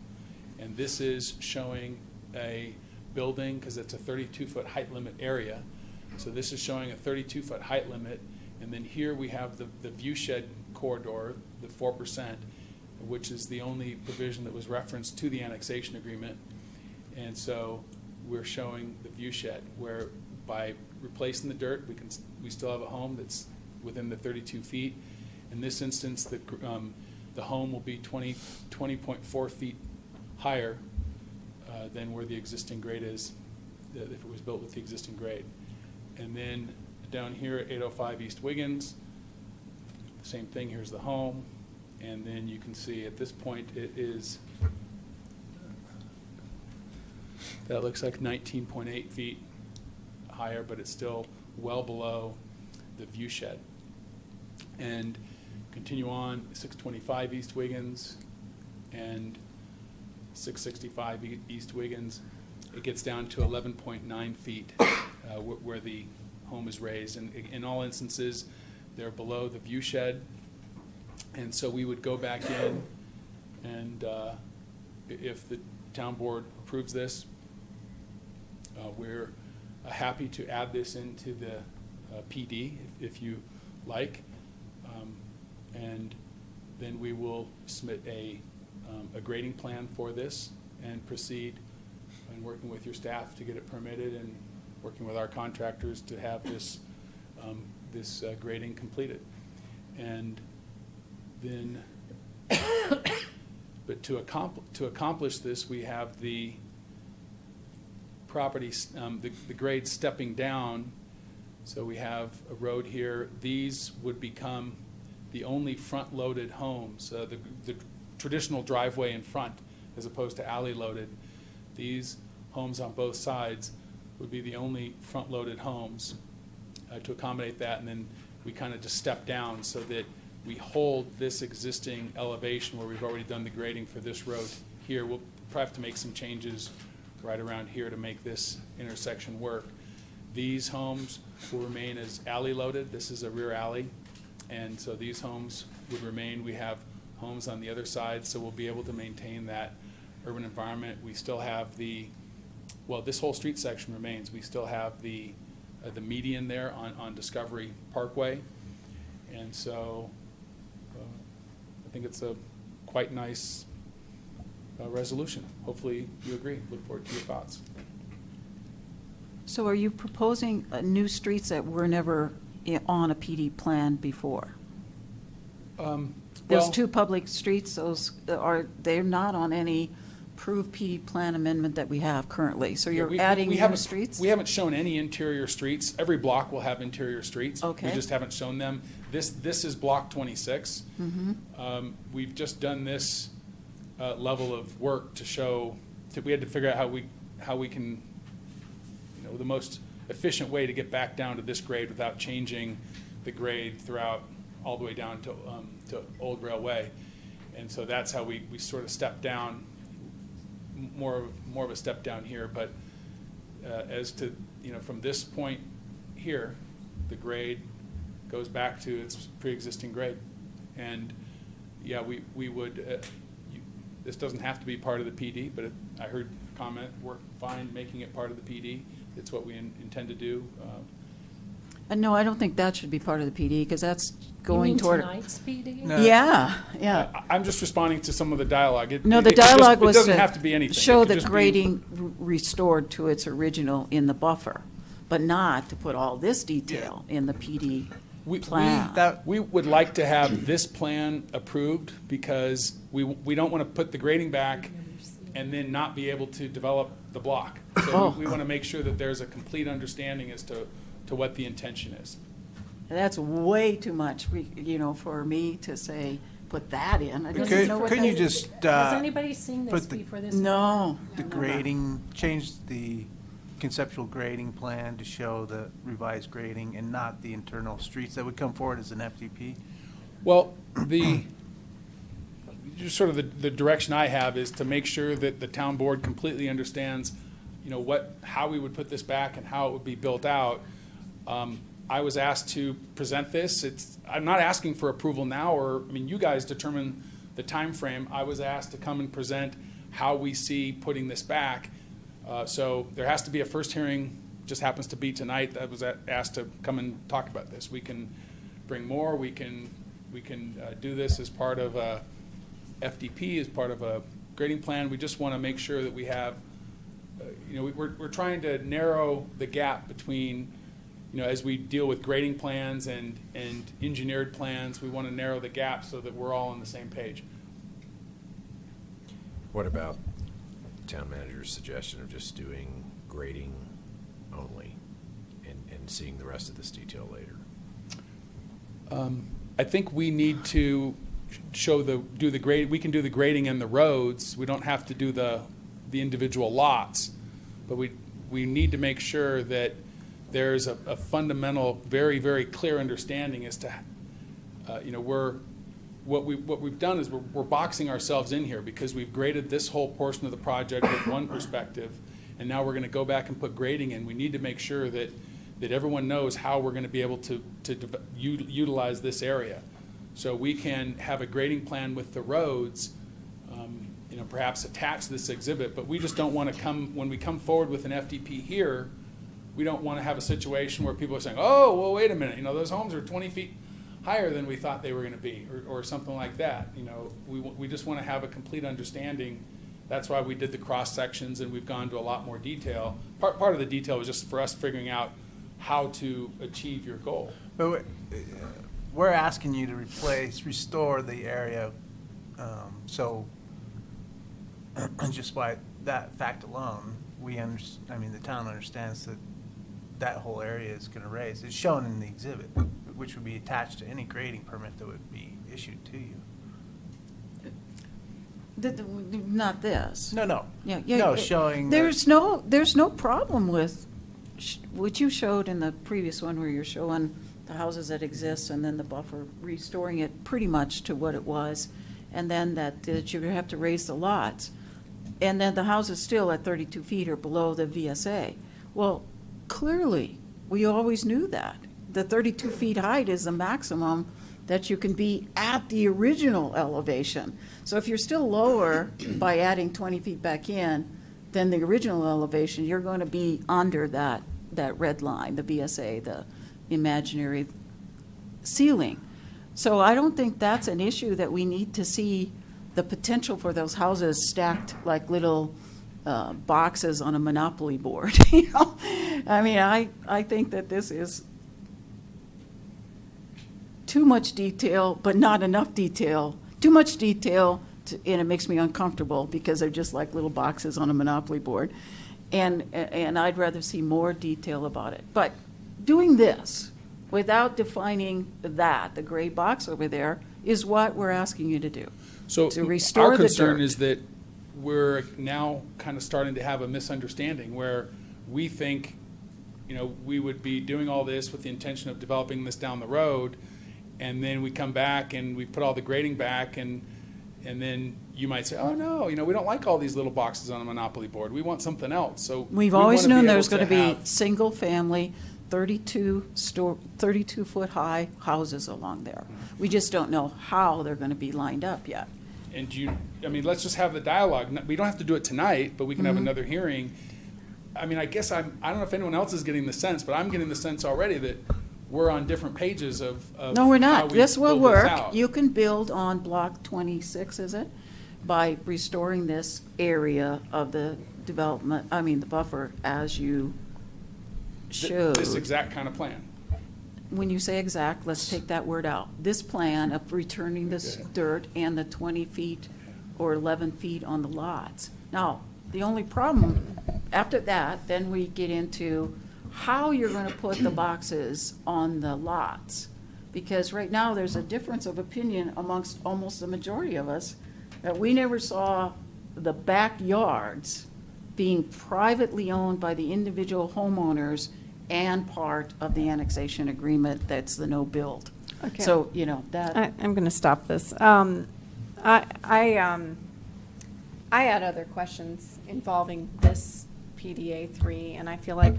And this is showing a building, because it's a 32-foot height limit area. So this is showing a 32-foot height limit. And then here we have the view shed corridor, the 4%, which is the only provision that was referenced to the annexation agreement. And so we're showing the view shed, where by replacing the dirt, we still have a home that's within the 32 feet. In this instance, the home will be 20.4 feet higher than where the existing grade is, if it was built with the existing grade. And then down here at 805 East Wiggins, same thing, here's the home. And then you can see at this point it is, that looks like 19.8 feet higher, but it's still well below the view shed. And continue on, 625 East Wiggins and 665 East Wiggins. It gets down to 11.9 feet where the home is raised. And in all instances, they're below the view shed. And so we would go back in, and if the town board approves this, we're happy to add this into the PD if you like. And then we will submit a grading plan for this and proceed in working with your staff to get it permitted and working with our contractors to have this grading completed. And then, but to accomplish this, we have the property, the grade stepping down. So we have a road here. These would become the only front-loaded homes, the traditional driveway in front as opposed to alley-loaded. These homes on both sides would be the only front-loaded homes to accommodate that, and then we kind of just step down so that we hold this existing elevation where we've already done the grading for this road here. We'll probably have to make some changes right around here to make this intersection work. These homes will remain as alley-loaded. This is a rear alley. And so these homes would remain. We have homes on the other side, so we'll be able to maintain that urban environment. We still have this whole street section remains. We still have the median there on Discovery Parkway. And so I think it's a quite nice resolution. Hopefully you agree. Look forward to your thoughts. So are you proposing new streets that were never on a PD plan before? Those two public streets, they're not on any approved PD plan amendment that we have currently. So you're adding new streets? We haven't shown any interior streets. Every block will have interior streets. Okay. We just haven't shown them. This is block 26. Mm-hmm. We've just done this level of work to show. We had to figure out how we can, the most efficient way to get back down to this grade without changing the grade throughout all the way down to Old Railway. And so that's how we sort of step down, more of a step down here. But as to, from this point here, the grade goes back to its pre-existing grade. And, yeah, we would, this doesn't have to be part of the PD, but I heard a comment, we're fine making it part of the PD. It's what we intend to do. No, I don't think that should be part of the PD, because that's going You mean toward. tonight's PD? No. Yeah, yeah. I'm just responding to some of the dialogue. No, the dialogue was It doesn't have to be anything. It show could the just be- grading restored to its original in the buffer, but not to put all this detail in the PD plan. We would like to have this plan approved because we don't want to put the grading back and then not be able to develop the block. So Oh. we want to make sure that there's a complete understanding as to what the intention is. That's way too much, for me to say, put that in. I don't Could- know what couldn't that you is. just, Has anybody seen this put the- before this? No. The grading, change the conceptual grading plan to show the revised grading and not the internal streets that would come forward as an FDP? Well, just sort of the direction I have is to make sure that the town board completely understands, how we would put this back and how it would be built out. I was asked to present this. I'm not asking for approval now, you guys determine the time frame. I was asked to come and present how we see putting this back. So there has to be a first hearing, just happens to be tonight. I was asked to come and talk about this. We can bring more. We can do this as part of a FDP, as part of a grading plan. We just want to make sure that we have, we're trying to narrow the gap between, as we deal with grading plans and engineered plans, we want to narrow the gap so that we're all on the same page. What about town manager's suggestion of just doing grading only and seeing the rest of this detail later? I think we need to do the grade. We can do the grading and the roads. We don't have to do the individual lots, but we need to make sure that there's a fundamental, very, very clear understanding as to, what we've done is we're boxing ourselves in here because we've graded this whole portion of the project with one perspective, and now we're going to go back and put grading in. We need to make sure that everyone knows how we're going to be able to utilize this area. So we can have a grading plan with the roads, perhaps attach this exhibit, but we just don't want to when we come forward with an FDP here, we don't want to have a situation where people are saying, oh, well, wait a minute, those homes are 20 feet higher than we thought they were going to be, or something like that. We just want to have a complete understanding. That's why we did the cross sections and we've gone to a lot more detail. Part of the detail was just for us figuring out how to achieve your goal. But we're asking you to restore the area, so just by that fact alone, the town understands that whole area is going to raise. It's shown in the exhibit, which would be attached to any grading permit that would be issued to you. Not this. No. Yeah, No, showing. There's no problem with what you showed in the previous one where you're showing the houses that exist and then the buffer, restoring it pretty much to what it was, and then that you're going to have to raise the lots. And then the house is still at 32 feet or below the VSA. Well, clearly, we always knew that. The 32 feet height is the maximum that you can be at the original elevation. So if you're still lower by adding 20 feet back in than the original elevation, you're going to be under that red line, the VSA, the imaginary ceiling. So I don't think that's an issue that we need to see the potential for those houses stacked like little boxes on a Monopoly board. I think that this is too much detail, but not enough detail. Too much detail, and it makes me uncomfortable because they're just like little boxes on a Monopoly board. And I'd rather see more detail about it. But doing this without defining the gray box over there, is what we're asking you to do. So to restore our concern the dirt. is that we're now kind of starting to have a misunderstanding where we think, we would be doing all this with the intention of developing this down the road, and then we come back and we put all the grading back, and then, you might say, oh, no, we don't like all these little boxes on a Monopoly board. We want something else. So We've we always wanna known be there's able going to be have- single-family, 32-foot-high houses along there. We just don't know how they're going to be lined up yet. And let's just have the dialogue. We don't have to do it tonight, but we can have Mhm. another hearing. I mean, I guess I don't know if anyone else is getting the sense, but I'm getting the sense already that we're on different pages of No, we're how not. we This will build work. out. You can build on block 26, is it? By restoring this area of the development, the buffer, as you showed. This exact kind of plan. When you say exact, let's take that word out. This plan of returning this Okay. dirt and the 20 feet or 11 feet on the lots. Now, the only problem, after that, then we get into how you're going to put the boxes on the lots. Because right now, there's a difference of opinion amongst almost the majority of us, that we never saw the backyards being privately owned by the individual homeowners and part of the annexation agreement that's the no-build. Okay. So, that. I'm going to stop this. I had other questions involving this PDA 3, and I feel like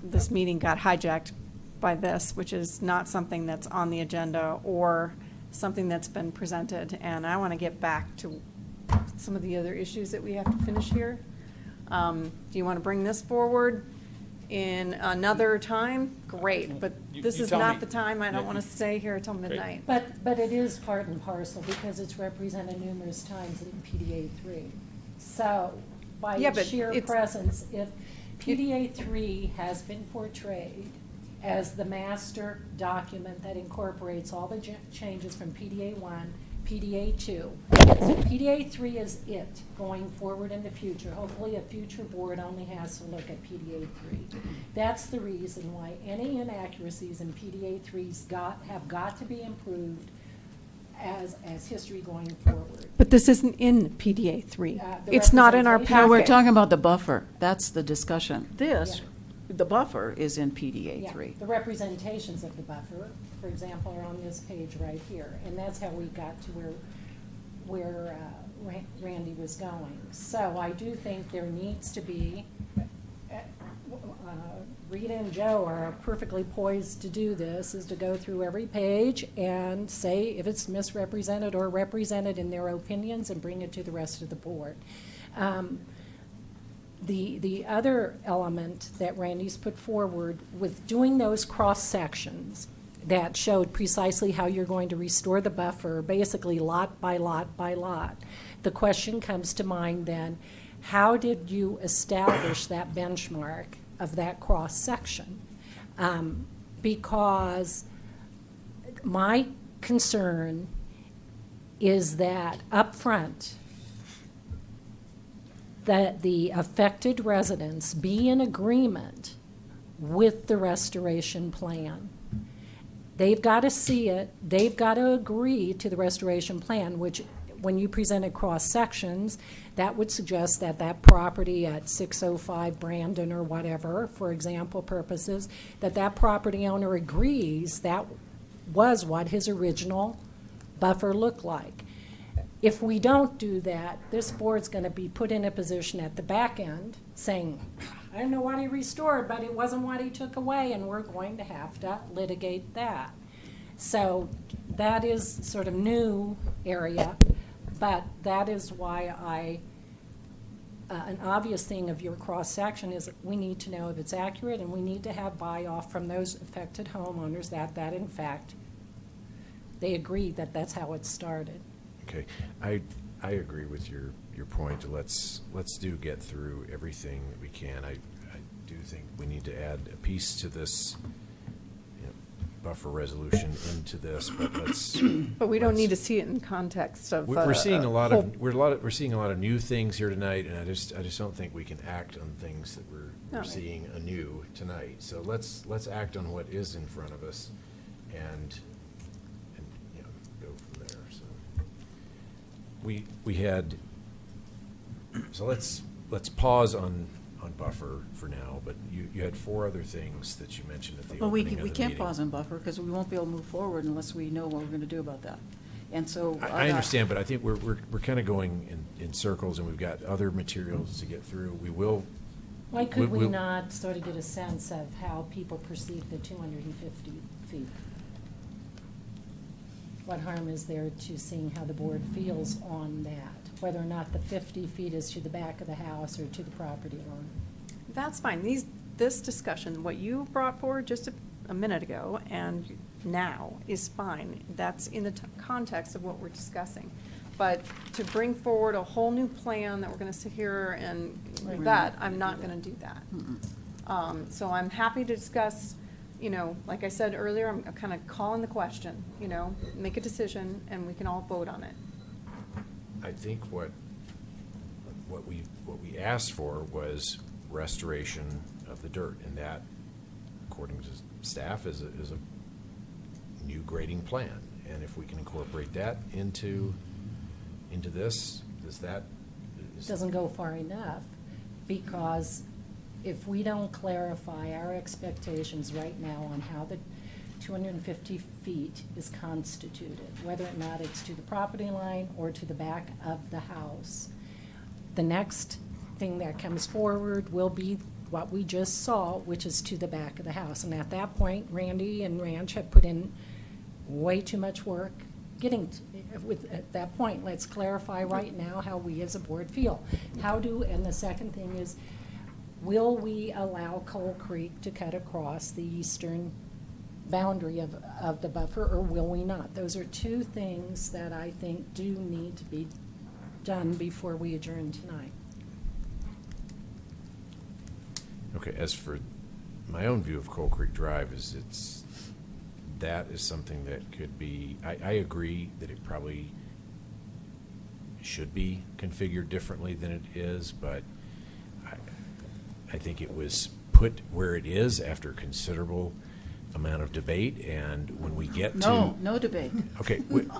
this meeting got hijacked by this, which is not something that's on the agenda or something that's been presented. And I want to get back to some of the other issues that we have to finish here. Do you want to bring this forward in another time? Great, but this you is tell not me. the time. I don't Yeah. want to stay here till midnight. But it is part and parcel because it's represented numerous times in PDA 3. So by Yeah, its but sheer it's- presence, if PDA 3 has been portrayed as the master document that incorporates all the changes from PDA 1, PDA 2. So PDA 3 is it going forward in the future. Hopefully a future board only has to look at PDA 3. That's the reason why any inaccuracies in PDA 3's have got to be improved as history going forward. But this isn't in PDA 3. The It's not in our representation- No, we're packet. talking about the buffer. That's the discussion. This, Yeah. the buffer is in PDA Yeah, 3. the representations of the buffer, for example, are on this page right here, and that's how we got to where Randy was going. So I do think there needs to be, Rita and Joe are perfectly poised to do this, is to go through every page and say if it's misrepresented or represented in their opinions and bring it to the rest of the board. The other element that Randy's put forward with doing those cross-sections that showed precisely how you're going to restore the buffer, basically lot by lot by lot, the question comes to mind then, how did you establish that benchmark of that cross-section? Because my concern is that up front, that the affected residents be in agreement with the restoration plan. They've got to see it, they've got to agree to the restoration plan, which when you presented cross-sections, that would suggest that that property at 605 Brandon or whatever, for example purposes, that property owner agrees that was what his original buffer looked like. If we don't do that, this board's going to be put in a position at the back end saying, I don't know what he restored, but it wasn't what he took away, and we're going to have to litigate that. So that is sort of new area, but that is why an obvious thing of your cross-section is that we need to know if it's accurate, and we need to have buy-off from those affected homeowners that in fact, they agree that that's how it started. Okay, I agree with your point. Let's get through everything that we can. I do think we need to add a piece to this buffer resolution into this, but let's. But we don't need to see it in context of. We're seeing a lot whole- of we're seeing a lot of new things here tonight, and I just don't think we can act on things that we're No. seeing anew tonight. So let's act on what is in front of us, and go from there. So we had. So let's pause on buffer for now. But you had 4 other things that you mentioned at the Well, we opening of the can't meeting. pause on buffer because we won't be able to move forward unless we know what we're going to do about that. And so. I understand, but I think we're kind of going in circles, and we've got other materials to get through. We will. Why could we we'll- not sort of get a sense of how people perceive the 250 feet? What harm is there to seeing how the board feels on that? Whether or not the 50 feet is to the back of the house or to the property line? That's fine. This discussion, what you brought forward just a minute ago and now is fine. That's in the context of what we're discussing. But to bring forward a whole new plan that we're going to sit here and that, I'm not going to do that. So I'm happy to discuss, like I said earlier, I'm kind of calling the question, make a decision and we can all vote on it. I think what we asked for was restoration of the dirt, and that, according to staff, is a new grading plan. And if we can incorporate that into this, It doesn't go far enough, because if we don't clarify our expectations right now on how the 250 feet is constituted, whether or not it's to the property line or to the back of the house, the next thing that comes forward will be what we just saw, which is to the back of the house. And at that point, Randy and Ranch have put in way too much work getting at that point. Let's clarify right now how we as a board feel. And the second thing is, will we allow Coal Creek to cut across the eastern boundary of the buffer, or will we not? Those are two things that I think do need to be done before we adjourn tonight. Okay, as for my own view of Coal Creek Drive, that is something that could be, I agree that it probably should be configured differently than it is, but I think it was put where it is after considerable amount of debate, and when we get to. No debate. Okay. No,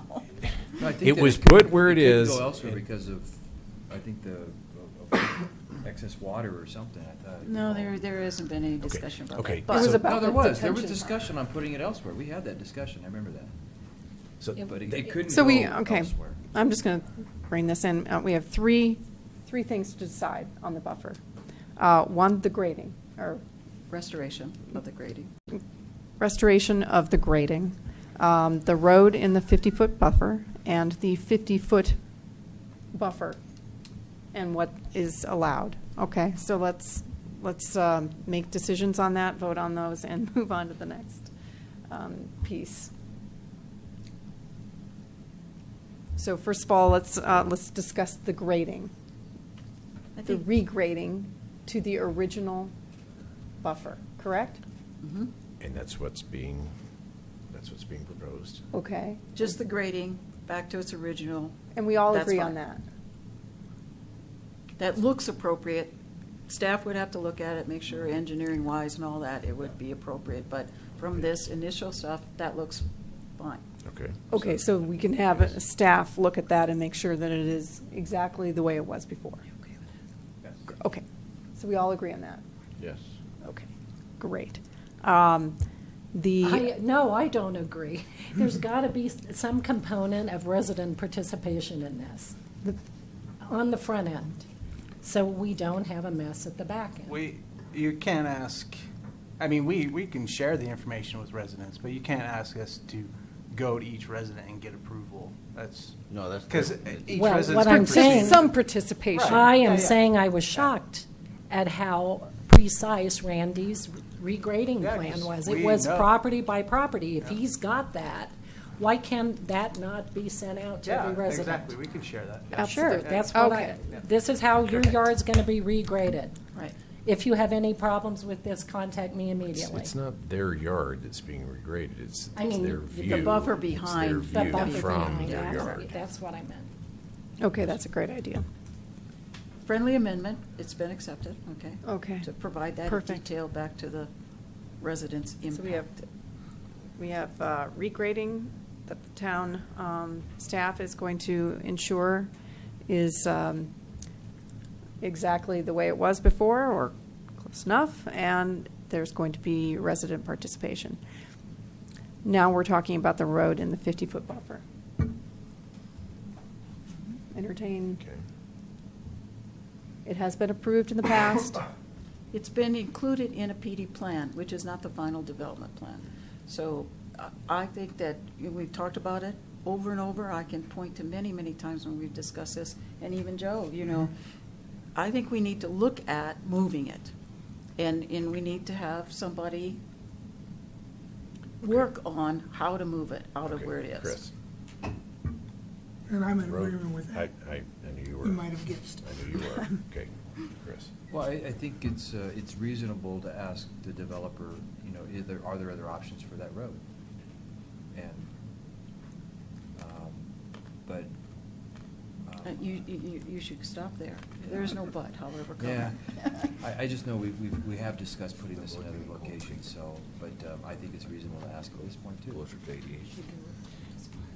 I think It that was could- put where it could is. go elsewhere and- because of, I think, the excess water or something. I thought. No, there hasn't been any discussion about okay. that. But- It was So- about No, there the was. There was detention discussion on putting it elsewhere. We had that discussion. I remember that. So But it couldn't So go okay, elsewhere. I'm just going to bring this in. We have three things to decide on the buffer. One, the grading, or Restoration of the grading. restoration of the grading, the road in the 50-foot buffer, and the 50-foot buffer, and what is allowed. Okay, so let's make decisions on that, vote on those, and move on to the next piece. So first of all, let's discuss the grading, the regrading to the original buffer. Correct? Mhm. And that's what's being proposed. Okay. Just the grading, back to its original. And we all That's agree fine. on that. That looks appropriate. Staff would have to look at it, make sure engineering-wise and all that, it would be appropriate. But from this initial stuff, that looks fine. Okay. Okay, so we can have a staff look at that and make sure that it is exactly the way it was before. Okay, so we all agree on that? Yes. Okay, great. No, I don't agree. There's got to be some component of resident participation in this, on the front end, so we don't have a mess at the back end. You can't ask, we can share the information with residents, but you can't ask us to go to each resident and get approval. Because each Well, resident's what I'm gonna saying- perceive- Some participation. I Yeah, am yeah. saying I was shocked at how precise Randy's regrading Yeah, plan 'cause was. we It was know. property by property. If he's got that, why can that not be sent out to every resident? Exactly, we can share that. Absolutely. Sure, that's what Okay. this is how your yard's gonna be regraded. Right. If you have any problems with this, contact me immediately. It's not their yard that's being regraded, it's I mean, their the view. buffer It's behind. their The view buffer from behind, their yeah, yard. that's what I meant. Okay, that's a great idea. Friendly amendment, it's been accepted, okay? Okay. To provide that Perfect. detail back to the residents So we have regrading that the town staff is going to ensure is exactly the way it was before, or close enough, and there's going to be resident participation. Now we're talking about the road in the 50-foot buffer. entertain. Okay. It has been approved in the past. It's been included in a PD plan, which is not the final development plan. So I think that we've talked about it over and over. I can point to many, many times when we've discussed this, and even Joe, I think we need to look at moving it. And we need to have somebody work on how to move it out of Okay. where it is. Chris? And I'm in Road- agreement with that. I knew you were. You might have guessed. I knew you were. Okay, Chris. Well, I think it's reasonable to ask the developer, are there other options for that road? And, but. You should stop there. There is no but, however. Yeah, I just know we have discussed putting this in other locations, so, but I think it's reasonable to ask at this point too. Closer to 88.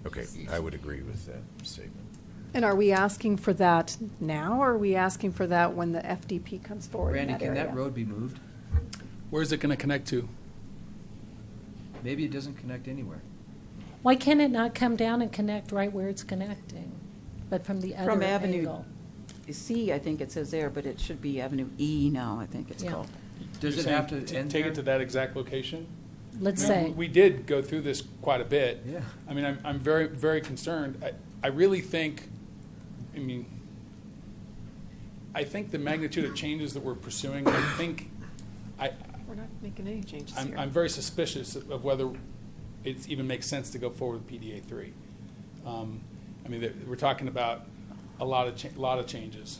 Okay, I would agree with that statement. And are we asking for that now, or are we asking for that when the FDP comes forward in Randy, that can area? that road be moved? Where's it going to connect to? Maybe it doesn't connect anywhere. Why can it not come down and connect right where it's connecting, but from the other From Avenue angle? C, I think it says there, but it should be Avenue E now, I think it's Yeah. called. Does You're it have saying to end take there? it to that exact location? Let's I mean, say, we did go through this quite a bit. Yeah. I mean, I'm very, very concerned. I really think, I think the magnitude of changes that we're pursuing, We're not making any changes here. I'm very suspicious of whether it even makes sense to go forward with PDA 3. We're talking about a lot of changes.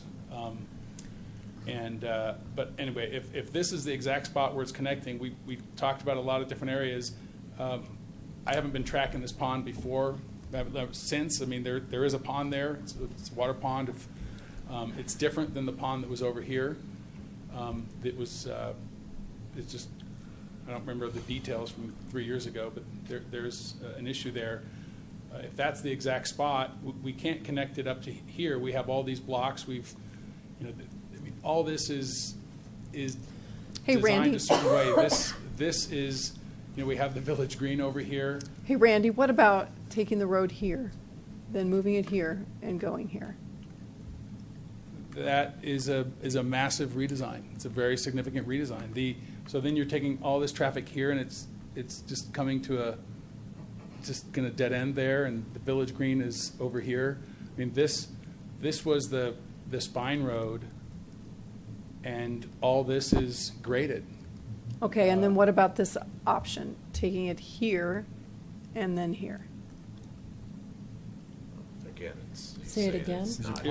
But anyway, if this is the exact spot where it's connecting, we talked about a lot of different areas. I haven't been tracking this pond before, since. There is a pond there. It's a water pond. It's different than the pond that was over here. It's just, I don't remember the details from 3 years ago, but there's an issue there. If that's the exact spot, we can't connect it up to here. We have all these blocks. All this is Hey, designed Randy. a certain way. This is, we have the village green over here. Hey, Randy, what about taking the road here, then moving it here and going here? That is a massive redesign. It's a very significant redesign. So then you're taking all this traffic here, and it's just coming to just going to dead end there, and the village green is over here. This was the spine road, and all this is graded. Okay, and then what about this option, taking it here and then here? Again, it's. Say it again? it's not-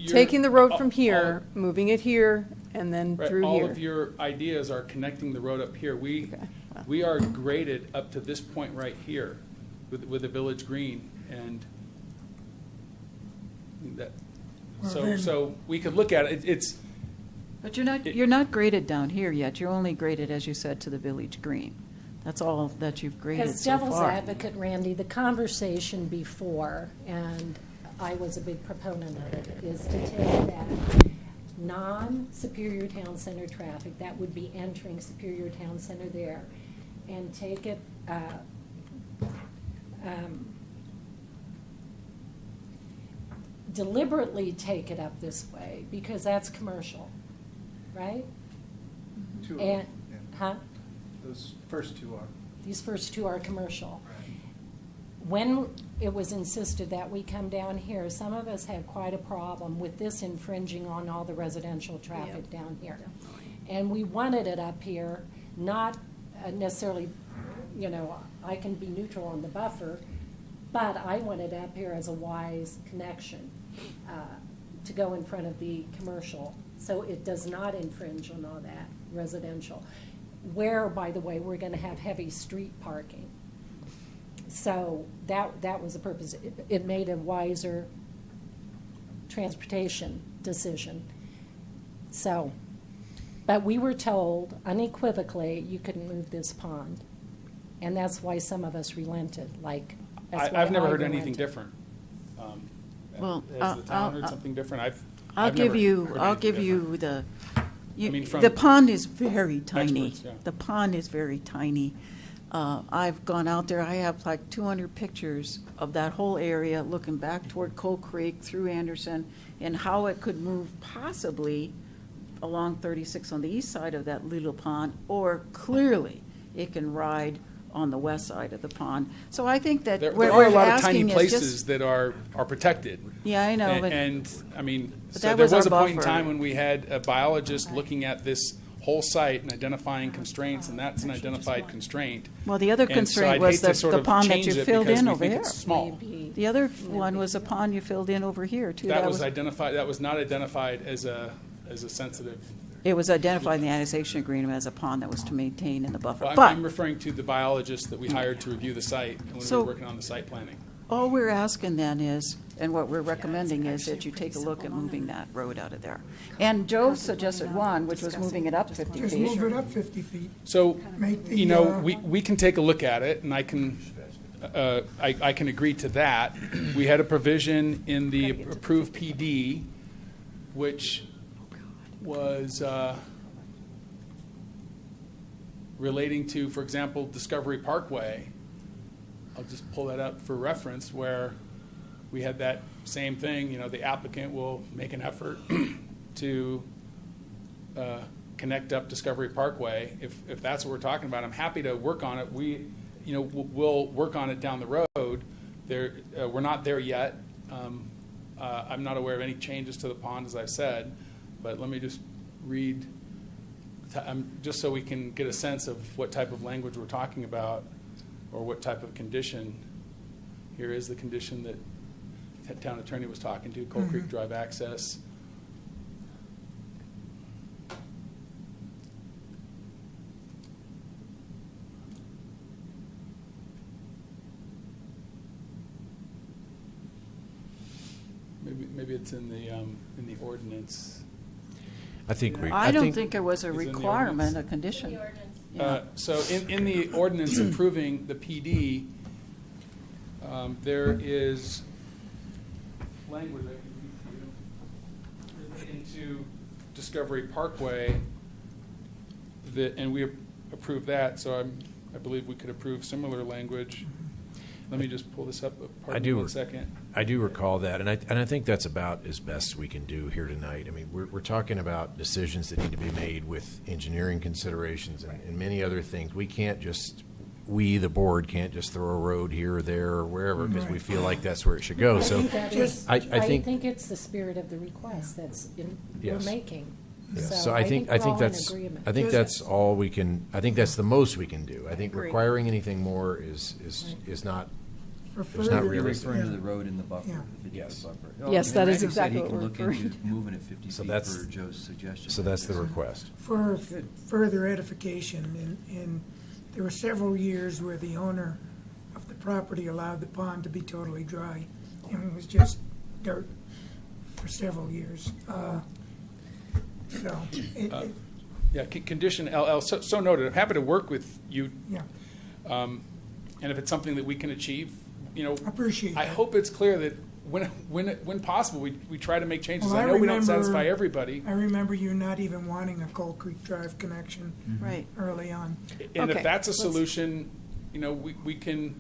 Taking the road from here, moving it here, and then Right, through all here. of your ideas are connecting the road up here. We are graded up to this point right here with the village green, and that, so we could look at it. It's, But you're not graded down here yet. You're only graded, as you said, to the village green. That's all that you've graded as so devil's far. advocate, Randy, the conversation before, and I was a big proponent of it, is to take that non-Superior Town Center traffic, that would be entering Superior Town Center there, and take it, deliberately take it up this way, because that's commercial, right? Two of And, them, yeah. huh? Those first two are. These first two are commercial. When it was insisted that we come down here, some of us had quite a problem with this infringing on all the residential traffic down here. And we wanted it up here, not necessarily, I can be neutral on the buffer, but I want it up here as a wise connection to go in front of the commercial, so it does not infringe on all that residential. Where, by the way, we're gonna have heavy street parking. So that was the purpose. It made a wiser transportation decision. So, but we were told unequivocally, you couldn't move this pond. And that's why some of us relented, like, that's why I've never I heard anything relented. different. Well, Has the town heard something different? I'll I've never give you, heard I'll anything give different. you I mean, from the pond is very tiny. experts, yeah. The pond is very tiny. I've gone out there, I have like 200 pictures of that whole area looking back toward Coal Creek through Anderson and how it could move possibly along 36 on the east side of that little pond, or clearly it can ride on the west side of the pond. So I think that There what are a we're lot of tiny asking is places just, that are protected. yeah, I know, And, but I mean, but so that there was our was a point in buffer. time when we had a biologist looking at this whole site and identifying constraints, and that's an identified constraint. well, the other And so constraint I'd was hate to sort the of pond that change you it filled because in we over think here. it's small. The other one was a pond you filled in over here, too. That was identified, that was not identified as a sensitive. It was identified in the annexation agreement as a pond that was to maintain in the buffer. Well, But I'm referring to the biologist that we hired to review the site when we So- were working on the site planning. all we're asking then is, and what we're recommending is that you take a look at moving that road out of there. And Joe suggested one, which was moving it up 50 Just feet. move it up 50 feet. So, Make the, you know, we can take a look at it, and I can agree to that. We had a provision in the approved PD, which was relating to, for example, Discovery Parkway. I'll just pull that up for reference, where we had that same thing, you know, the applicant will make an effort to connect up Discovery Parkway. If that's what we're talking about, I'm happy to work on it. We'll work on it down the road. We're not there yet. I'm not aware of any changes to the pond, as I've said, but let me just read, just so we can get a sense of what type of language we're talking about, or what type of condition. Here is the condition that the town attorney was talking to, Coal Creek Drive access. Maybe it's in the ordinance. I think we. I don't think it was a Is it in the requirement, a ordinance? condition. Yeah. So in the ordinance approving the PD, there is language I can read to you into Discovery Parkway, and we approved that, so I believe we could approve similar language. Let me just pull this up, pardon me 1 second. I do recall that, and I think that's about as best we can do here tonight. I mean, we're talking about decisions that need to be made with engineering considerations and many other things. We can't just, the board, can't just throw a road here or there or wherever because we feel like that's where it should go. So I think it's the spirit of the request that's we're Yes. making. Yes. So I think we're all in that's agreement. I think that's all we can. I think that's the most we can do. I think Agree. requiring anything more is not. For There's not further- You're realistic. referring to the road in the buffer, Yeah. the 50-foot Yes. buffer. Yes, and that is Randy said exactly he what can we're look into referring to. moving it 50 So feet that's- for Joe's suggestion. So that's the request. For further edification, and there were several years where the owner of the property allowed the pond to be totally dry, and it was just dirt for several years. So, Yeah, condition LL, so noted. I'm happy to work with you, yeah, and if it's something that we can achieve, you know, appreciate I that. hope it's clear that when possible, we try to make changes. Well, I I know we don't remember- satisfy everybody. I remember you not even wanting a Coal Creek Drive connection Right. early on. And Okay, if that's a let's- solution, you know, we can,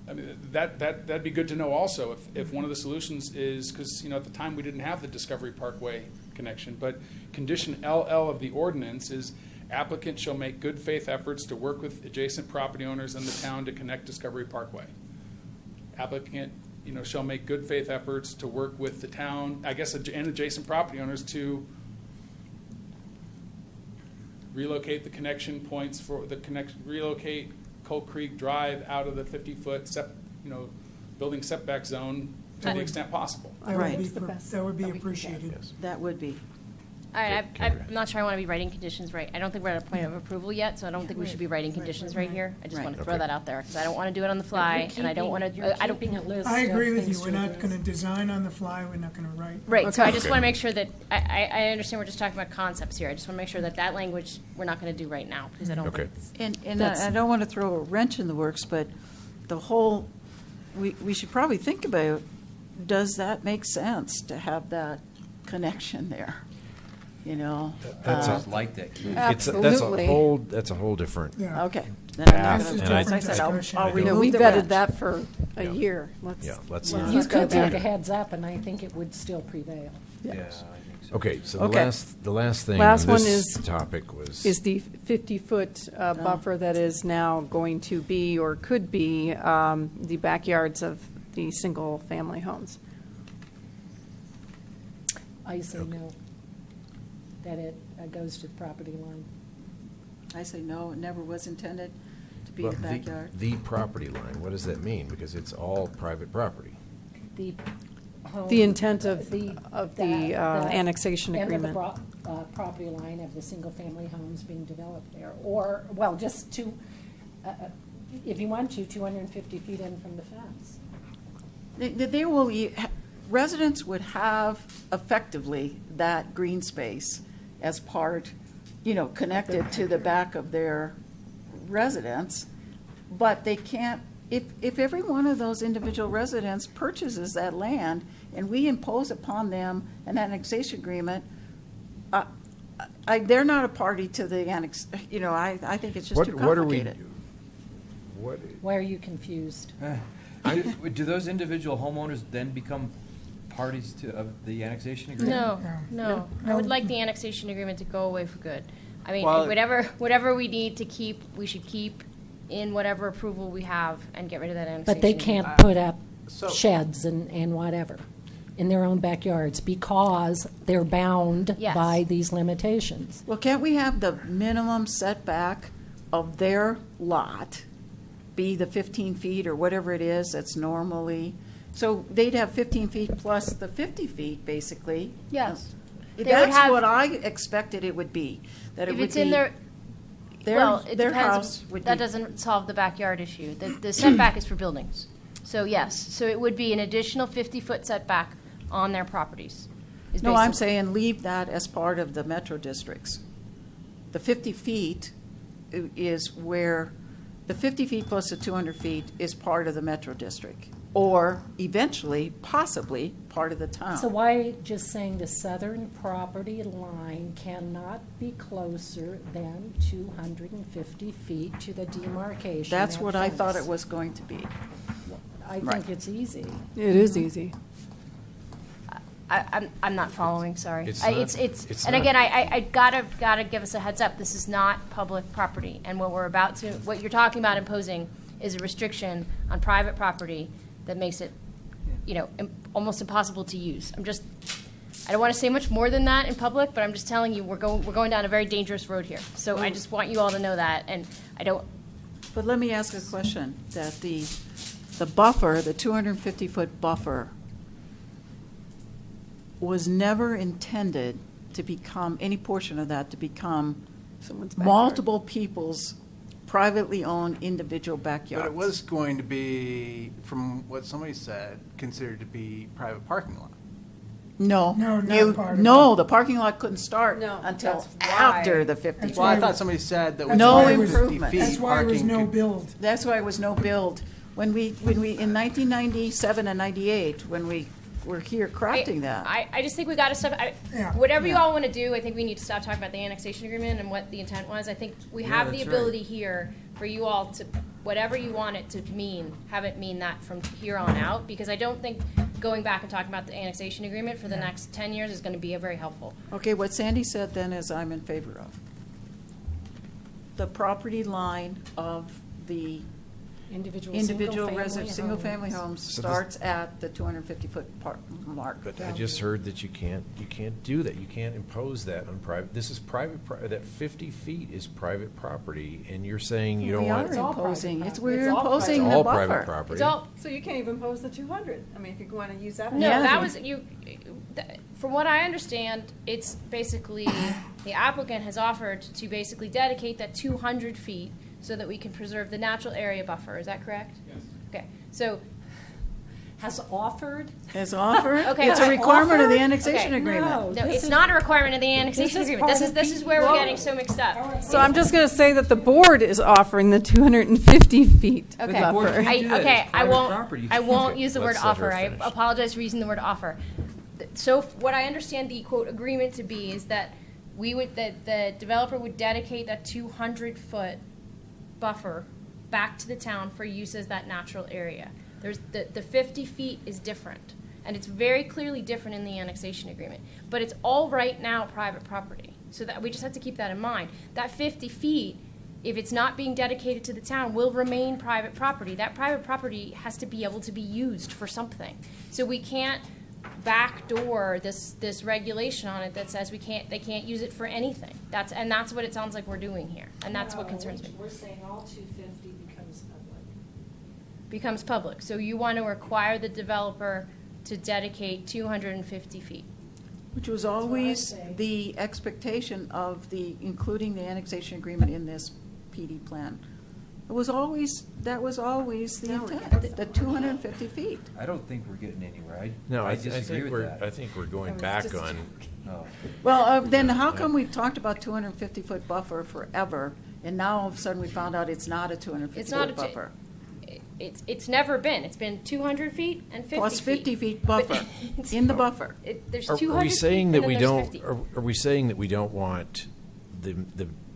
I mean, that'd be good to know also, if one of the solutions is, because, you know, at the time, we didn't have the Discovery Parkway connection, but condition LL of the ordinance is applicant shall make good faith efforts to work with adjacent property owners in the town to connect Discovery Parkway. Applicant, you know, shall make good faith efforts to work with the town, I guess, and adjacent property owners to relocate the connection points for the relocate Coal Creek Drive out of the 50-foot building setback zone to the extent possible. That Right. would be, It's the best that would be that we can get. appreciated. That would be. All right, I'm not sure I want to be writing conditions right. I don't think we're at a point of approval yet, so I don't think we should be writing conditions right here. I just Right. want to throw that out there, because I don't want to do it on the fly, and I don't want You're to, I don't. keeping a list I agree of with you, things we're to not address. gonna design on the fly, we're not gonna write. Right, so I just Okay. want to make sure that, I understand we're just talking about concepts here. I just want to make sure that that language, we're not going to do right now, because I don't Okay. think it's. And That's- I don't want to throw a wrench in the works, but the whole, we should probably think about, does that make sense to have that connection there? you know. That's I just like that. Absolutely. That's a whole different. Yeah. Okay. Then I'm not Path, gonna- and I- as I said, I'll discussion. I remove don't- No, we the vetted rest. that for a Yeah. year. Yeah, let's You not could go take a there. heads up, and I think it would still prevail. Yeah, I think so. Okay, so Okay. the last thing Last on one this is- topic was. Is the 50-foot buffer that is now going to be, or could be, the backyards of the single-family homes. I say no, that it goes to the property line. I say no, it never was intended to be Well, the backyard. The property line, what does that mean? Because it's all private property. The home- The intent of the annexation end of the agreement. property line of the single-family homes being developed there, or, well, just if you want to, 250 feet in from the fence. There will, residents would have effectively that green space as part, connected to the back of their residence, but they can't, if every one of those individual residents purchases that land and we impose upon them an annexation agreement, they're not a party to the annex, I think it's just too What are we? complicated. What? Why are you confused? Do those individual homeowners then become parties of the annexation agreement? No. I would like the annexation agreement to go away for good. I mean, Well- whatever we need to keep, we should keep in whatever approval we have and get rid of that annexation. But they agreement. can't put up So- sheds and whatever in their own backyards because they're bound Yes. by these limitations. Well, can't we have the minimum setback of their lot be the 15 feet or whatever it is that's normally? So they'd have 15 feet plus the 50 feet, basically. Yes. They would That's have- what I expected it would be, that it If would it's in be, their, their, well, it their depends. house would be. That doesn't solve the backyard issue. The setback is for buildings. So yes, so it would be an additional 50-foot setback on their properties. is No, I'm basically- saying leave that as part of the metro districts. The 50 feet is where, the 50 feet plus the 200 feet is part of the metro district, or eventually, possibly, part of the town. So why just saying the southern property line cannot be closer than 250 feet to the demarcation? That's at what I thought fence? it was going to be. I Right. think it's easy. It is easy. I'm not following, sorry. It's It's, not- and again, I gotta give us a heads up, this is not public property. And what you're talking about imposing is a restriction on private property that makes it, almost impossible to use. I don't want to say much more than that in public, but I'm just telling you, we're going down a very dangerous road here. So I just want you all to know that, and I don't, But let me ask a question, that the buffer, the 250-foot buffer, was never intended to become, any portion of that to become Someone's backyard. multiple people's privately owned individual backyards. But it was going to be, from what somebody said, considered to be private parking lot. No. No, not you- part of No, it. the parking lot couldn't start No, until that's why. after the 50 That's Well, I why- thought somebody said that That's No why it was- 50 improvement. feet That's why it was parking no could- build. That's why it was no build. When we, in 1997 and 98, when we were here crafting that. I just think we got to stop. Yeah, Whatever you yeah. all want to do, I think we need to stop talking about the annexation agreement and what the intent was. I think we Yeah, have the that's ability here for you all to, whatever you want it to mean, have it mean that from here on out, because I don't think going back and talking about the annexation agreement for the next 10 years is going to be very helpful. Okay, what Sandy said then is I'm in favor of. The property line of the individual single-family homes So this- starts at the 250-foot mark. But I just heard that you can't do that. You can't impose that on private, this is that 50 feet is private property, and you're saying you don't We want. are It's all private imposing, property. we're It's all imposing It's the all private buffer. property. It's all, So you can't even impose the 200. I mean, if you want to use that. no, Yeah. that was, from what I understand, it's basically, the applicant has offered to basically dedicate that 200 feet so that we can preserve the natural area buffer. Is that correct? Yes. Okay, so Has offered? As offered, Okay, it's a but requirement of the offered? annexation Okay. agreement. No. No, This it's is- not a requirement of the annexation is agreement. part This of is where we're Well- getting so mixed up. So I'm just going to say that the board is offering the 250 feet Okay. buffer. board can't do that. Okay, It's I private won't, property. I won't use the word Let's let her offer. I finish. apologize for using the word offer. So what I understand the quote agreement to be is that the developer would dedicate that 200-foot buffer back to the town for use as that natural area. There's, the 50 feet is different, and it's very clearly different in the annexation agreement. But it's all right now private property, so that we just have to keep that in mind. That 50 feet, if it's not being dedicated to the town, will remain private property. That private property has to be able to be used for something. So we can't backdoor this regulation on it that says they can't use it for anything. That's what it sounds like we're doing here, and that's what concerns me. We're saying all 250 becomes public. Becomes public. So you want to require the developer to dedicate 250 feet. Which was always the expectation of including the annexation agreement in this PD plan. That was always the intent, the 250 feet. I don't think we're getting anywhere. No, I disagree think with that. I think we're going back on. Oh. Well, then how come we've talked about 250-foot buffer forever, and now all of a sudden we found out it's not a 250-foot buffer? It's never been. It's been 200 feet and 50 feet. Plus 50 feet buffer, in the buffer. There's Are 200 we saying feet that and we then don't? there's 50. Are we saying that we don't want the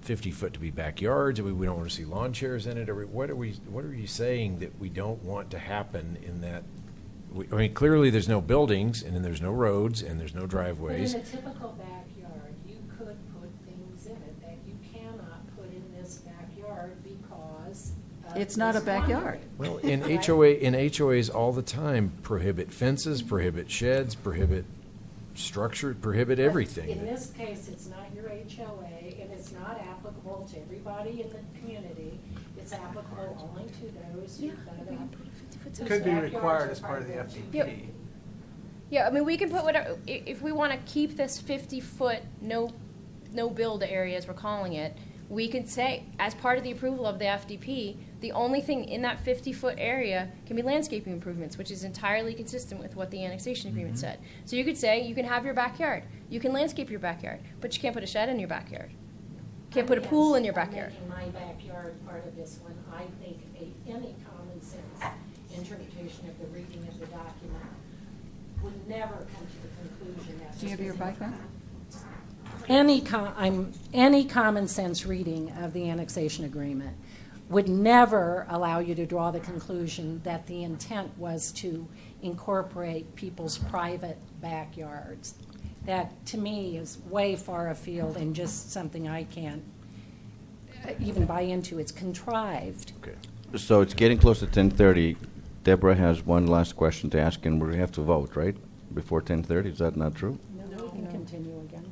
50 foot to be backyards? We don't want to see lawn chairs in it? What are you saying that we don't want to happen in that? I mean, clearly there's no buildings, and then there's no roads, and there's no driveways. But in a typical backyard, you could put things in it that you cannot put in this backyard because of It's not a this backyard. Well, in Right. HOAs all the time prohibit fences, prohibit sheds, prohibit structure, prohibit everything. In this case, it's not your HOA, and it's not applicable to everybody in the community. It's applicable only to those who put it up. It could be required as part of the FDP. Yeah, I mean, we can put whatever, if we want to keep this 50-foot no build area, as we're calling it, we could say, as part of the approval of the FDP, the only thing in that 50-foot area can be landscaping improvements, which is entirely consistent with what the annexation agreement said. So you could say, you can have your backyard, you can landscape your backyard, but you can't put a shed in your backyard. Can't put a pool in your backyard. I'm making my backyard part of this one. I think any common sense interpretation of the reading of the document would never come to the conclusion that. Do you have your backyard? Any common sense reading of the annexation agreement would never allow you to draw the conclusion that the intent was to incorporate people's private backyards. That, to me, is way far afield and just something I can't even buy into. It's contrived. Okay. So it's getting close to 10:30. Deborah has one last question to ask, and we have to vote, right? Before 10:30, is that not true? No, we can continue again.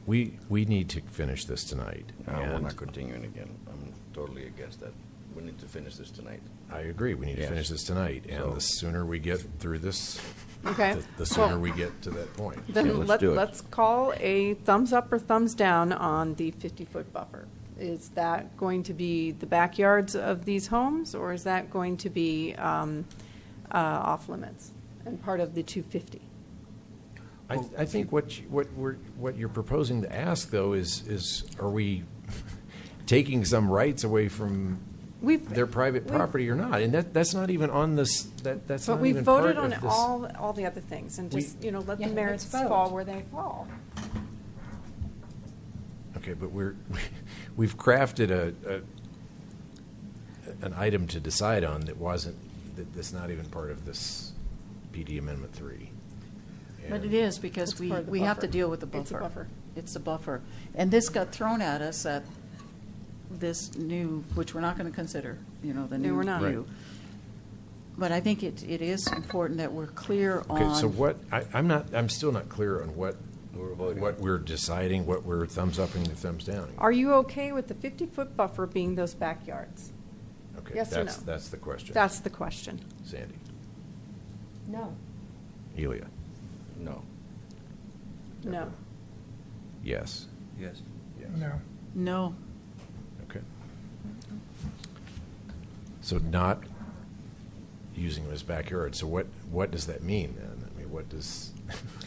We need to finish this tonight. We're and not continuing again. I'm totally against that. We need to finish this tonight. I agree, we need to Yes. finish this tonight, and So- the sooner we get through this, Okay. the sooner Well, we get to that point. Yeah, Then let's do it. let's call a thumbs up or thumbs down on the 50-foot buffer. Is that going to be the backyards of these homes, or is that going to be off limits and part of the 250? I think what you're proposing to ask, though, is are we taking some rights away from their private property or not? And that's not even on this, that's But not we even part voted of on this. all the other things, and We- just, let Yeah, the merits let's vote. fall where they fall. Okay, but we've crafted an item to decide on that's not even part of this PD Amendment 3. But it is, because It's part of the we have to buffer. deal with the buffer. It's a buffer. It's a buffer. And this got thrown at us at this new, which we're not going to consider, the No, new we're not. view. But I think it is important that we're clear on. Okay, so I'm still not clear on what we're deciding, what we're thumbs upping or thumbs downing. Are you okay with the 50-foot buffer being those backyards? Okay, Yes or no? That's the question. That's the question. Sandy. No. Elia. No. No. Yes. Yes. No. No. Okay. So not using them as backyard. So what does that mean then? I mean, what does?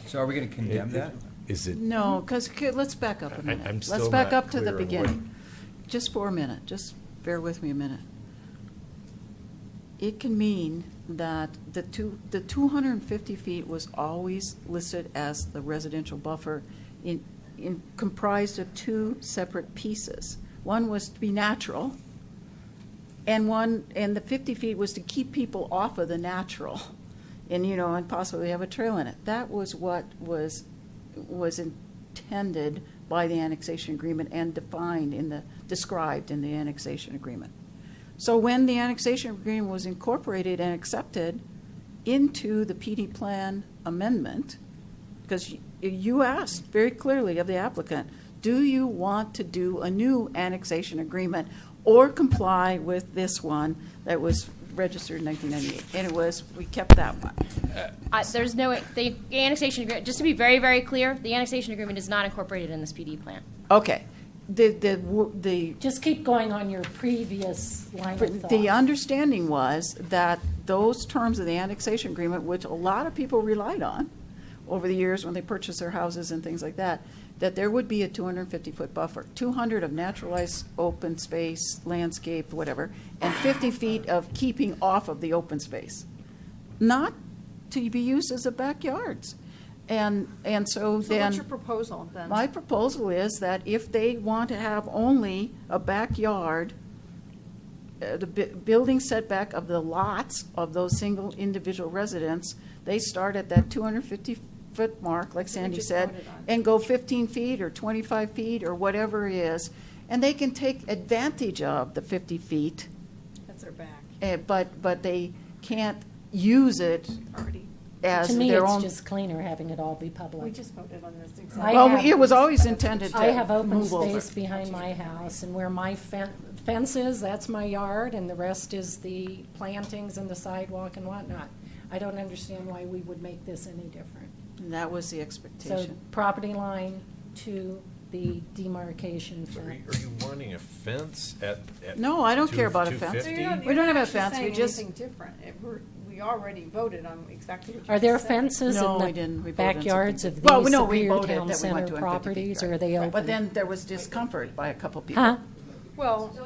So are we going to condemn that? Is it? No, because, let's back up a minute. I'm Let's still back not up to the clear on what- beginning. Just for a minute, just bear with me a minute. It can mean that the 250 feet was always listed as the residential buffer in comprised of two separate pieces. One was to be natural, and the 50 feet was to keep people off of the natural, and, and possibly have a trail in it. That was what was intended by the annexation agreement and described in the annexation agreement. So when the annexation agreement was incorporated and accepted into the PD plan amendment, because you asked very clearly of the applicant, do you want to do a new annexation agreement or comply with this one that was registered in 1998? And we kept that one. There's no, the annexation agreement, just to be very, very clear, the annexation agreement is not incorporated in this PD plan. Okay. The Just keep going on your previous line of thought. The understanding was that those terms of the annexation agreement, which a lot of people relied on over the years when they purchased their houses and things like that there would be a 250-foot buffer, 200 of naturalized open space, landscape, whatever, and 50 feet of keeping off of the open space, not to be used as a backyards. And so then. what's your proposal then? My proposal is that if they want to have only a backyard, the building setback of the lots of those single individual residents, they start at that 250-foot mark, like Sandy just said, voted on. and go 15 feet or 25 feet or whatever it is, and they can take advantage of the 50 feet, That's their back. but they can't use it Already. as To me, their it's own. just cleaner having it all be public. We just voted on this I exactly. Well, have- it was always intended to I have open move over. space behind my house, and where my fence is, that's my yard, and the rest is the plantings and the sidewalk and whatnot. I don't understand why we would make this any different. And that was the So, expectation. property line to the demarcation So fence. are you wanting a fence at? No, I don't care about a fence. 250? We don't have a fence, we just- Anything different. We already voted on exactly what you Are there just said. fences No, we in didn't. We the voted on backyards something of different. these Well, no, we Superior voted Town that we went Center 250 feet, properties, or are right. they open? But then there was discomfort by a couple people. Huh? Well,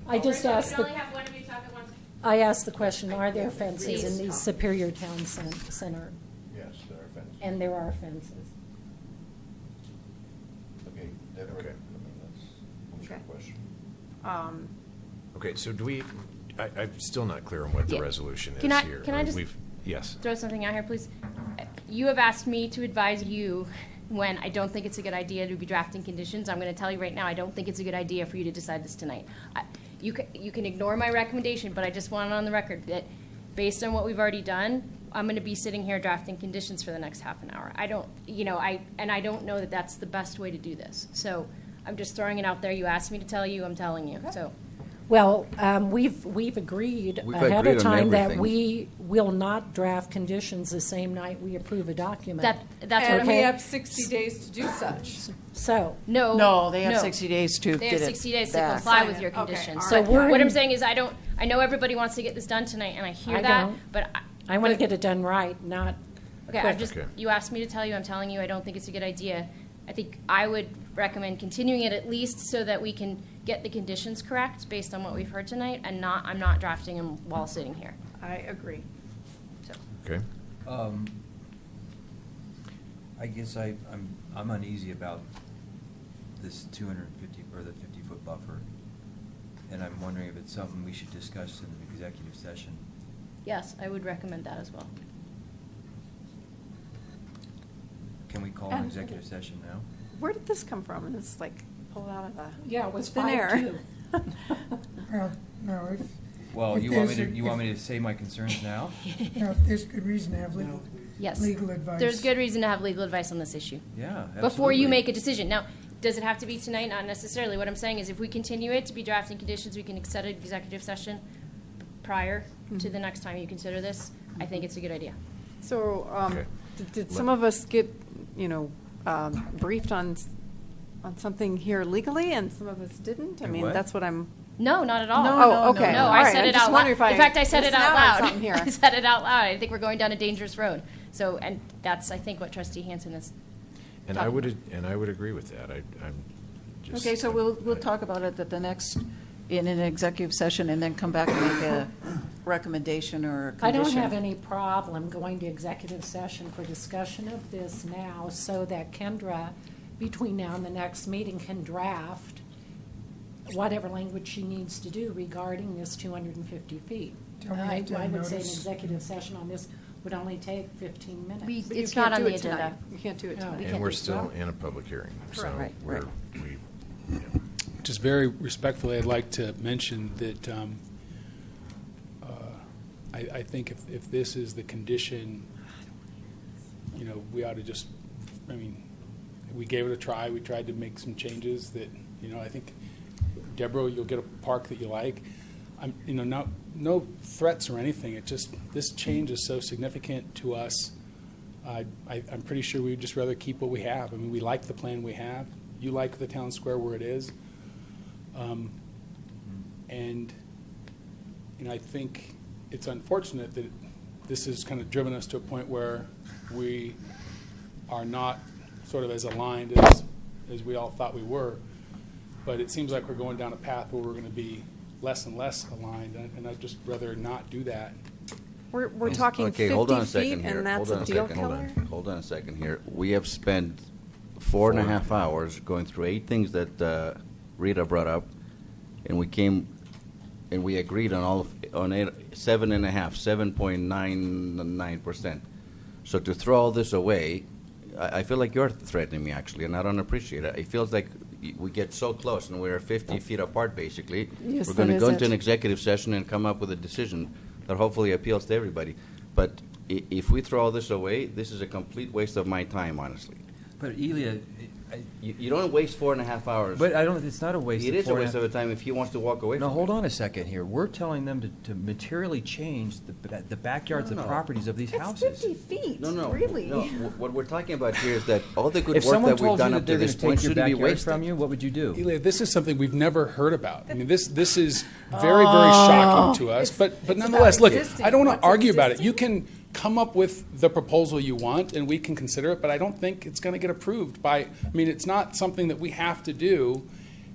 I just asked You can the, only have one of you talk at once. I asked the question, are there fences in the Superior Town Center? Yes, there are fences. And there are fences. Okay, that would, I Okay. mean, that's your Okay. question. Okay, so I'm still not clear on what the Yeah. resolution is Can I- here. can I just- Yes. Throw something out here, please. You have asked me to advise you when I don't think it's a good idea to be drafting conditions. I'm going to tell you right now, I don't think it's a good idea for you to decide this tonight. You can ignore my recommendation, but I just want it on the record that based on what we've already done, I'm going to be sitting here drafting conditions for the next half an hour. I don't know that that's the best way to do this. So I'm just throwing it out there. You asked me to tell you, I'm telling you. So. Well, we've agreed We've ahead agreed of on time that everything. we will not draft conditions the same night we approve a document. That's and what we Okay. have 60 days to do such. So, No, they have 60 days to They get have it 60 days to back. comply Sign with it. your Okay, conditions. all So right. So we're what in- I'm saying is I know everybody wants to get this done tonight, and I hear I that, don't. but I want to get it done right, not okay, quick. Okay. you asked me to tell you, I'm telling you, I don't think it's a good idea. I think I would recommend continuing it at least so that we can get the conditions correct based on what we've heard tonight, and I'm not drafting them while sitting here. I agree. So. Okay. I guess I'm uneasy about this 250, or the 50-foot buffer, and I'm wondering if it's something we should discuss in the executive session. Yes, I would recommend that as well. Can we call an executive session now? Where did this come from? And it's like pulled out of the Yeah, it was thin air. 5-2. Well, no, if, Well, If you want there's me a- to say my concerns now? if there's good reason to have legal Yes. legal advice. There's good reason to have legal advice on this issue. Yeah, Before you absolutely. make a decision. Now, does it have to be tonight? Not necessarily. What I'm saying is if we continue it to be drafting conditions, we can set an executive session prior to the next time you consider this. I think it's a good idea. So, Okay. did some of us get, briefed on something here legally, and some of us didn't? I Do mean, what? that's what I'm. No, not at all. Oh, okay. No, All I right, said I'm it just out wondering loud. if In fact, I said it missed out out on loud. something here. I said it out loud. I think we're going down a dangerous road. So, and that's, I think, what Trustee Hansen is. And I would agree with that. I'm just. Okay, so we'll talk about it at the next, in an executive session, and then come back and make recommendation or a I condition. don't have any problem going to executive session for discussion of this now so that Kendra, between now and the next meeting, can draft whatever language she needs to do regarding this 250 feet. Do we I have to would say an notice? executive session on this would only take 15 minutes. But you It's can't not on do the it tonight. agenda. You can't do it No. tonight. And we're still in a public hearing, so Right, we're, right. Just very respectfully, I'd like to mention that I think if this is the condition, we ought to just, we gave it a try. We tried to make some changes that, I think, Deborah, you'll get a park that you like. No threats or anything. It just, this change is so significant to us. I'm pretty sure we'd just rather keep what we have. We like the plan we have. You like the town square where it is. And I think it's unfortunate that this has kind of driven us to a point where we are not sort of as aligned as we all thought we were. But it seems like we're going down a path where we're going to be less and less aligned, and I'd just rather not do that. We're talking Okay, 50 hold on a feet, second here. and that's Hold on a deal second. killer? Hold on a second here. We have spent 4.5 hours going through 8 things that Rita brought up, and we agreed on all on 7.99%. So to throw all this away, I feel like you're threatening me actually, and I don't appreciate it. It feels like we get so close, and we're 50 feet apart basically. Yes, We're going that to go is into it. an executive session and come up with a decision that hopefully appeals to everybody. But if we throw all this away, this is a complete waste of my time, honestly. But Elia, You don't waste 4.5 hours. but I don't, it's not a waste It of is a 4.5 waste of time if he wants to walk away No, from hold it. on a second here. We're telling them to materially change the backyards, No, the no. properties of these It's houses. 50 feet, No, no. really. No, what we're talking about here is that all the good If work someone that we've told you done that up to they're going this to point take your shouldn't be backyard wasted. from you, what would you do? Elia, this is something we've never heard about. This is very, very shocking to us. But nonetheless, look, existing. I don't want What's to argue about it. existing? You can come up with the proposal you want, and we can consider it, but I don't think it's going to get approved by, it's not something that we have to do,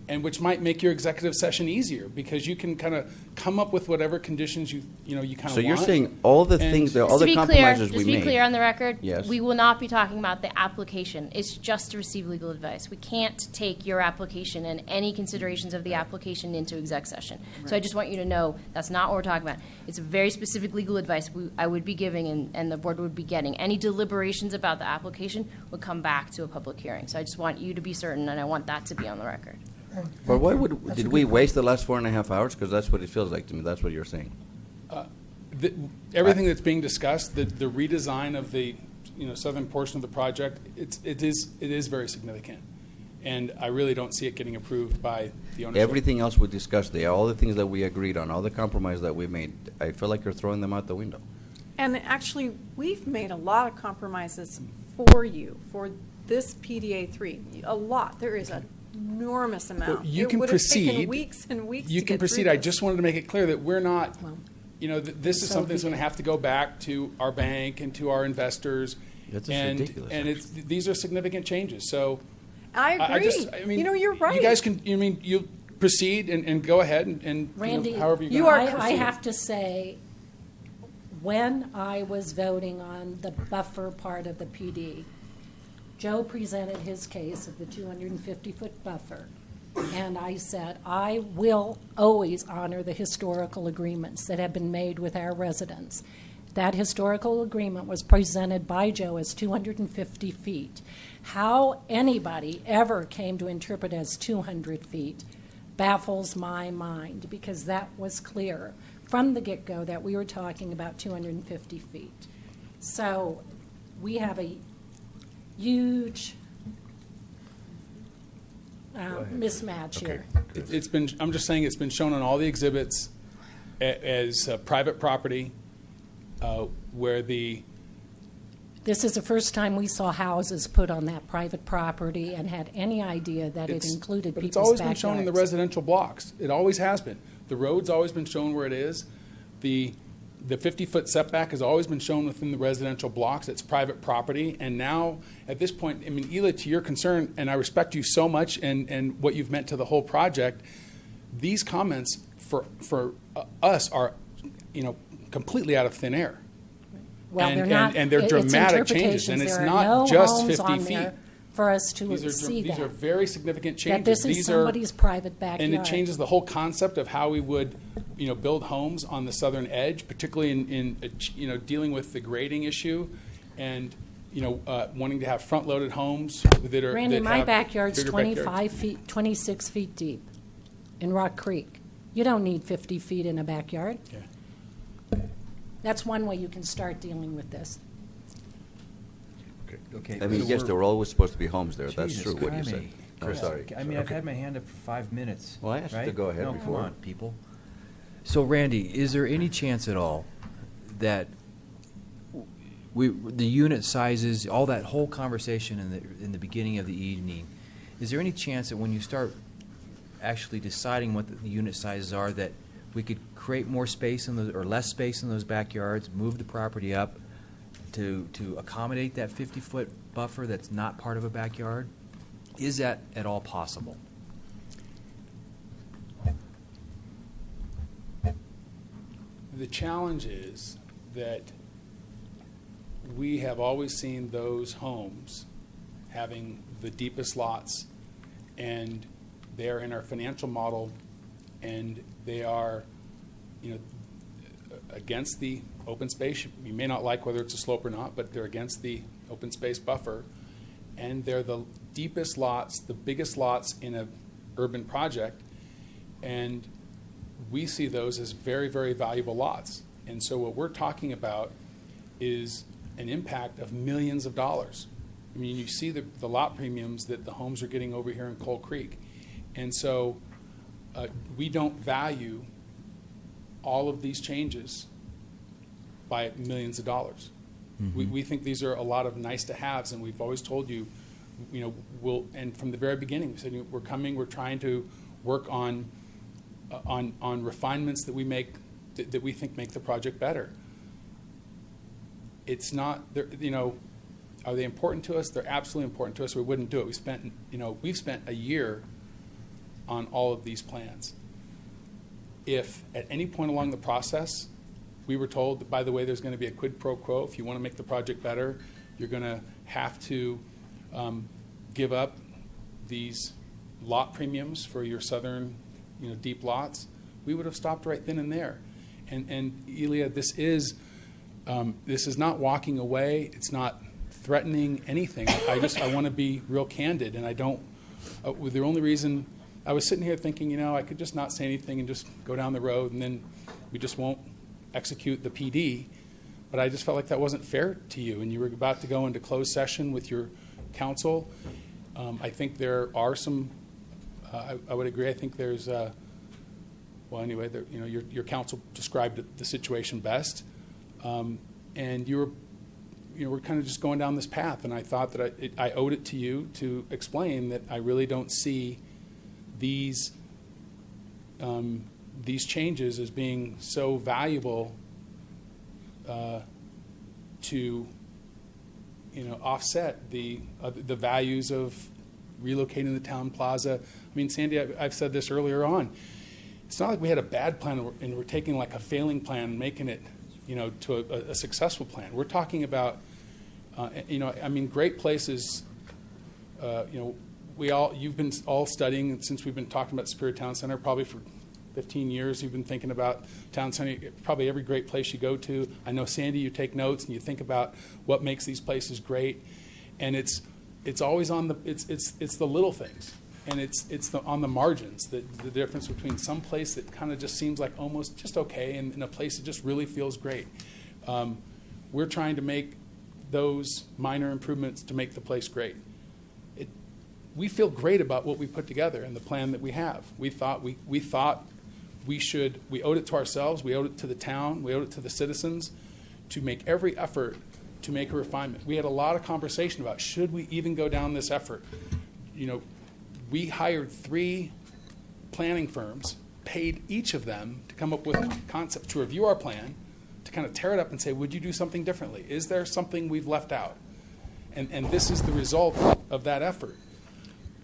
and which might make your executive session easier, because you can kind of come up with whatever conditions you kind of want. So you're saying all the And- things, all Just to the be clear, compromises just we to be made. clear on the record, Yes. we will not be talking about the application. It's just to receive legal advice. We can't take your application and any considerations of the application into exec session. So I just want you to know that's not what we're talking about. It's very specific legal advice I would be giving and the board would be getting. Any deliberations about the application would come back to a public hearing. So I just want you to be certain, and I want that to be on the record. But why did we waste the last 4.5 hours? Because that's what it feels like to me. That's what you're saying. Everything that's being discussed, the redesign of the southern portion of the project, it is very significant, and I really don't see it getting approved by the ownership. Everything else we discussed there, all the things that we agreed on, all the compromise that we made, I feel like you're throwing them out the window. And actually, we've made a lot of compromises for you, for this PDA 3. A lot. There is an enormous amount. Well, you It can would have taken proceed. weeks and weeks You to can get through proceed. I this. just wanted to make it clear that we're not, Well, this is so something that's be going to have to go back to our bank and to our investors. That's just and ridiculous, and these are significant changes. So I agree. You're right. You guys can, you proceed and go ahead and Randy, however you you are I proceeding. have to say, when I was voting on the buffer part of the PD, Joe presented his case of the 250-foot buffer, and I said, I will always honor the historical agreements that have been made with our residents. That historical agreement was presented by Joe as 250 feet. How anybody ever came to interpret as 200 feet baffles my mind, because that was clear from the get-go that we were talking about 250 feet. So we have a huge mismatch here. It's been, I'm just saying, it's been shown on all the exhibits as private property where This is the first time we saw houses put on that private property and had any idea that it included But it's people's always backyards. been shown in the residential blocks. It always has been. The road's always been shown where it is. The 50-foot setback has always been shown within the residential blocks. It's private property. And now, at this point, Ela, to your concern, and I respect you so much and what you've meant to the whole project, these comments for us are completely out of thin air. Well, And- they're not. and they're it's dramatic changes, and interpretations. it's There not are no just homes 50 on feet. there for us to see These that. are very significant changes. That this is These are- somebody's private backyard. And it changes the whole concept of how we would, build homes on the southern edge, particularly in dealing with the grading issue, and wanting to have front-loaded homes that are. Randy, that my have backyard's bigger 25 backyards. feet, 26 feet deep in Rock Creek. You don't need 50 feet in a backyard. Yeah. That's one way you can start dealing with this. Okay. I mean, so yes, we're- there were always supposed to be homes there. That's Jesus true, what you criminy, said. I'm Chris. sorry. I mean, I've had my hand up for 5 minutes. Well, I asked you to right? go ahead No, before. come on, people. So, Randy, is there any chance at all that the unit sizes, all that whole conversation in the beginning of the evening, is there any chance that when you start actually deciding what the unit sizes are, that we could create more space in those, or less space in those backyards, move the property up to accommodate that 50-foot buffer that's not part of a backyard? Is that at all possible? The challenge is that we have always seen those homes having the deepest lots, and they are in our financial model, and they are, against the open space. You may not like whether it's a slope or not, but they're against the open space buffer, and they're the deepest lots, the biggest lots in a urban project, and we see those as very, very valuable lots. And so what we're talking about is an impact of millions of dollars. I mean, you see the lot premiums that the homes are getting over here in Coal Creek. And so we don't value all of these changes by millions of dollars. We think these are a lot of nice to haves, and we've always told you, and from the very beginning, we said we're trying to work on refinements that we make, that we think make the project better. It's not, are they important to us? They're absolutely important to us. We wouldn't do it. We've spent a year on all of these plans. If at any point along the process we were told that, by the way, there's going to be a quid pro quo, if you want to make the project better, you're going to have to give up these lot premiums for your southern, deep lots, we would have stopped right then and there. And Elia, this is not walking away. It's not threatening anything. I want to be real candid, and I don't. The only reason I was sitting here thinking, I could just not say anything and just go down the road, and then we just won't execute the PD. But I just felt like that wasn't fair to you, and you were about to go into closed session with your counsel. I think there are some. I would agree. I think there's. Well, anyway, your counsel described the situation best, and you were, we're kind of just going down this path, and I thought that I owed it to you to explain that I really don't see these changes as being so valuable to offset the values of relocating the town plaza. I mean, Sandy, I've said this earlier on. It's not like we had a bad plan and we're taking like a failing plan and making it, to a successful plan. We're talking about, great places. You've been all studying since we've been talking about Superior Town Center. Probably for 15 years, you've been thinking about Town Center. Probably every great place you go to. I know, Sandy, you take notes and you think about what makes these places great, and it's always on the it's the little things. And it's on the margins, the difference between some place that kind of just seems like almost just okay and a place that just really feels great. We're trying to make those minor improvements to make the place great. We feel great about what we put together and the plan that we have. We thought we owed it to ourselves, we owed it to the town, we owed it to the citizens to make every effort to make a refinement. We had a lot of conversation about should we even go down this effort. We hired 3 planning firms, paid each of them to come up with a concept, to review our plan, to kind of tear it up and say, would you do something differently? Is there something we've left out? And this is the result of that effort.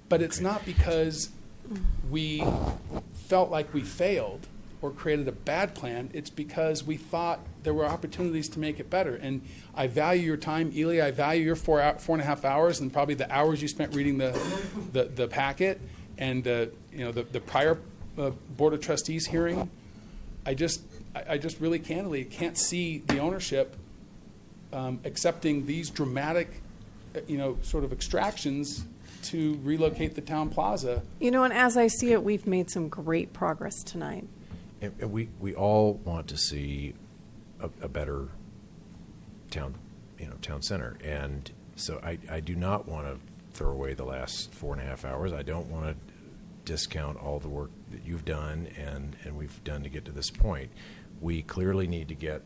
But it's not because we felt like we failed. or created a bad plan. It's because we thought there were opportunities to make it better. And I value your time, Ely. I value your 4.5 hours and probably the hours you spent reading the packet and the prior Board of Trustees hearing. I just really candidly can't see the ownership accepting these dramatic, sort of extractions to relocate the town plaza. And as I see it, we've made some great progress tonight. And we all want to see a better town, town center. And so I do not want to throw away the last 4.5 hours. I don't want to discount all the work that you've done and we've done to get to this point. We clearly need to get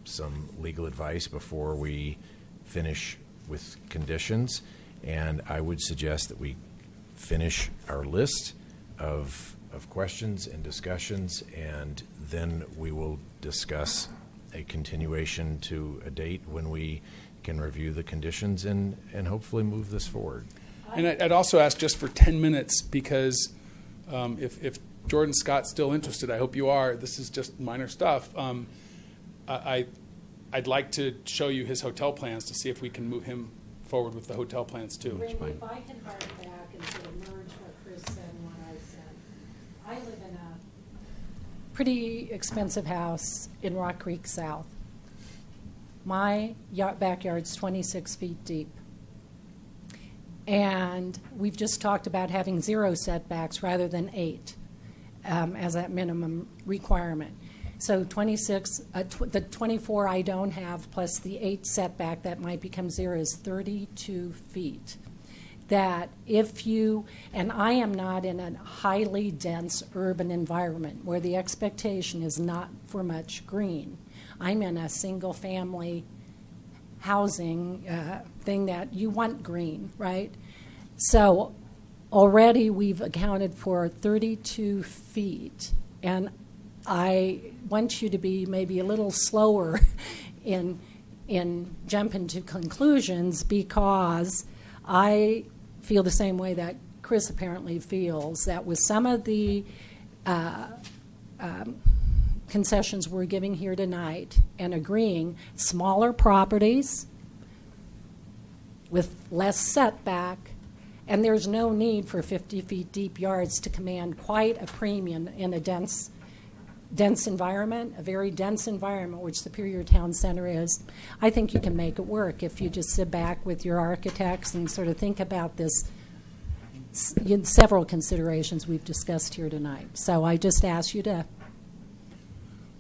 some legal advice before we finish with conditions. And I would suggest that we finish our list of questions and discussions, and then we will discuss a continuation to a date when we can review the conditions and hopefully move this forward. And I'd also ask just for 10 minutes because if Jordan Scott's still interested, I hope you are. This is just minor stuff. I'd like to show you his hotel plans to see if we can move him forward with the hotel plans too. Randy, if I can hark back and sort of merge what Chris said and what I said. I live in a pretty expensive house in Rock Creek South. My backyard's 26 feet deep. And we've just talked about having 0 setbacks rather than 8 as that minimum requirement. So 26, the 24 I don't have plus the 8 setback that might become 0 is 32 feet. That if you, and I am not in a highly dense urban environment where the expectation is not for much green. I'm in a single family housing thing that you want green, right? So already we've accounted for 32 feet, and I want you to be maybe a little slower in jumping to conclusions because I feel the same way that Chris apparently feels, that with some of the concessions we're giving here tonight and agreeing, smaller properties with less setback, and there's no need for 50 feet deep yards to command quite a premium in a dense environment, a very dense environment, which Superior Town Center is. I think you can make it work if you just sit back with your architects and sort of think about this, several considerations we've discussed here tonight. So I just ask you to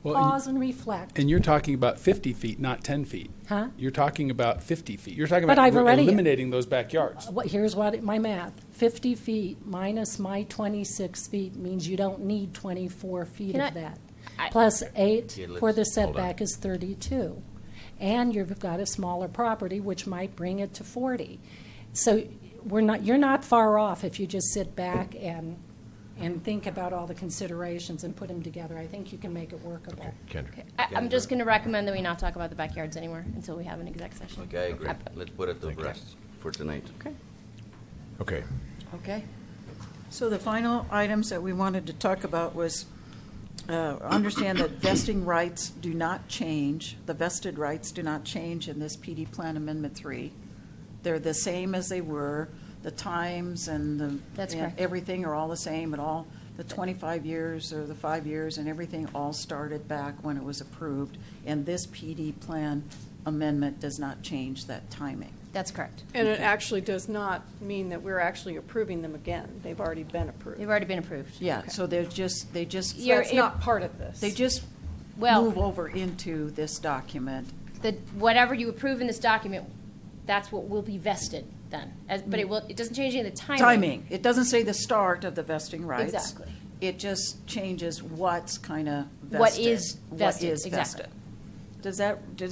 pause and reflect. And you're talking about 50 feet, not 10 feet. Huh? You're talking about 50 feet. You're talking But about I've already- eliminating those backyards. Here's my math. 50 feet minus my 26 feet means you don't need 24 feet Can of I- that. I- Plus 8 Yeah, for the let's- hold on. setback is 32. And you've got a smaller property, which might bring it to 40. So you're not far off if you just sit back and think about all the considerations and put them together. I think you can make it workable. Kendra. I'm just going to recommend that we not talk about the backyards anymore until we have an exec session. Okay, I agree. Let's put it to rest for tonight. Okay. Okay. So the final items that we wanted to talk about was understand that vesting rights do not change. The vested rights do not change in this PD Plan Amendment 3. They're the same as they were. The times and That's correct. everything are all the same. The 25 years or the 5 years and everything all started back when it was approved. And this PD Plan Amendment does not change that timing. That's correct. And it actually does not mean that we're actually approving them again. They've already been approved. They've already been approved. Yeah, Okay. so they just So You're- that's not part of this. They just Well- move over into this document. Whatever you approve in this document, that's what will be vested then. But it doesn't change any of the timing. Timing. It doesn't say the start of the vesting rights. Exactly. It just changes what's kind of vested. What is vested, What is exactly. vested. Does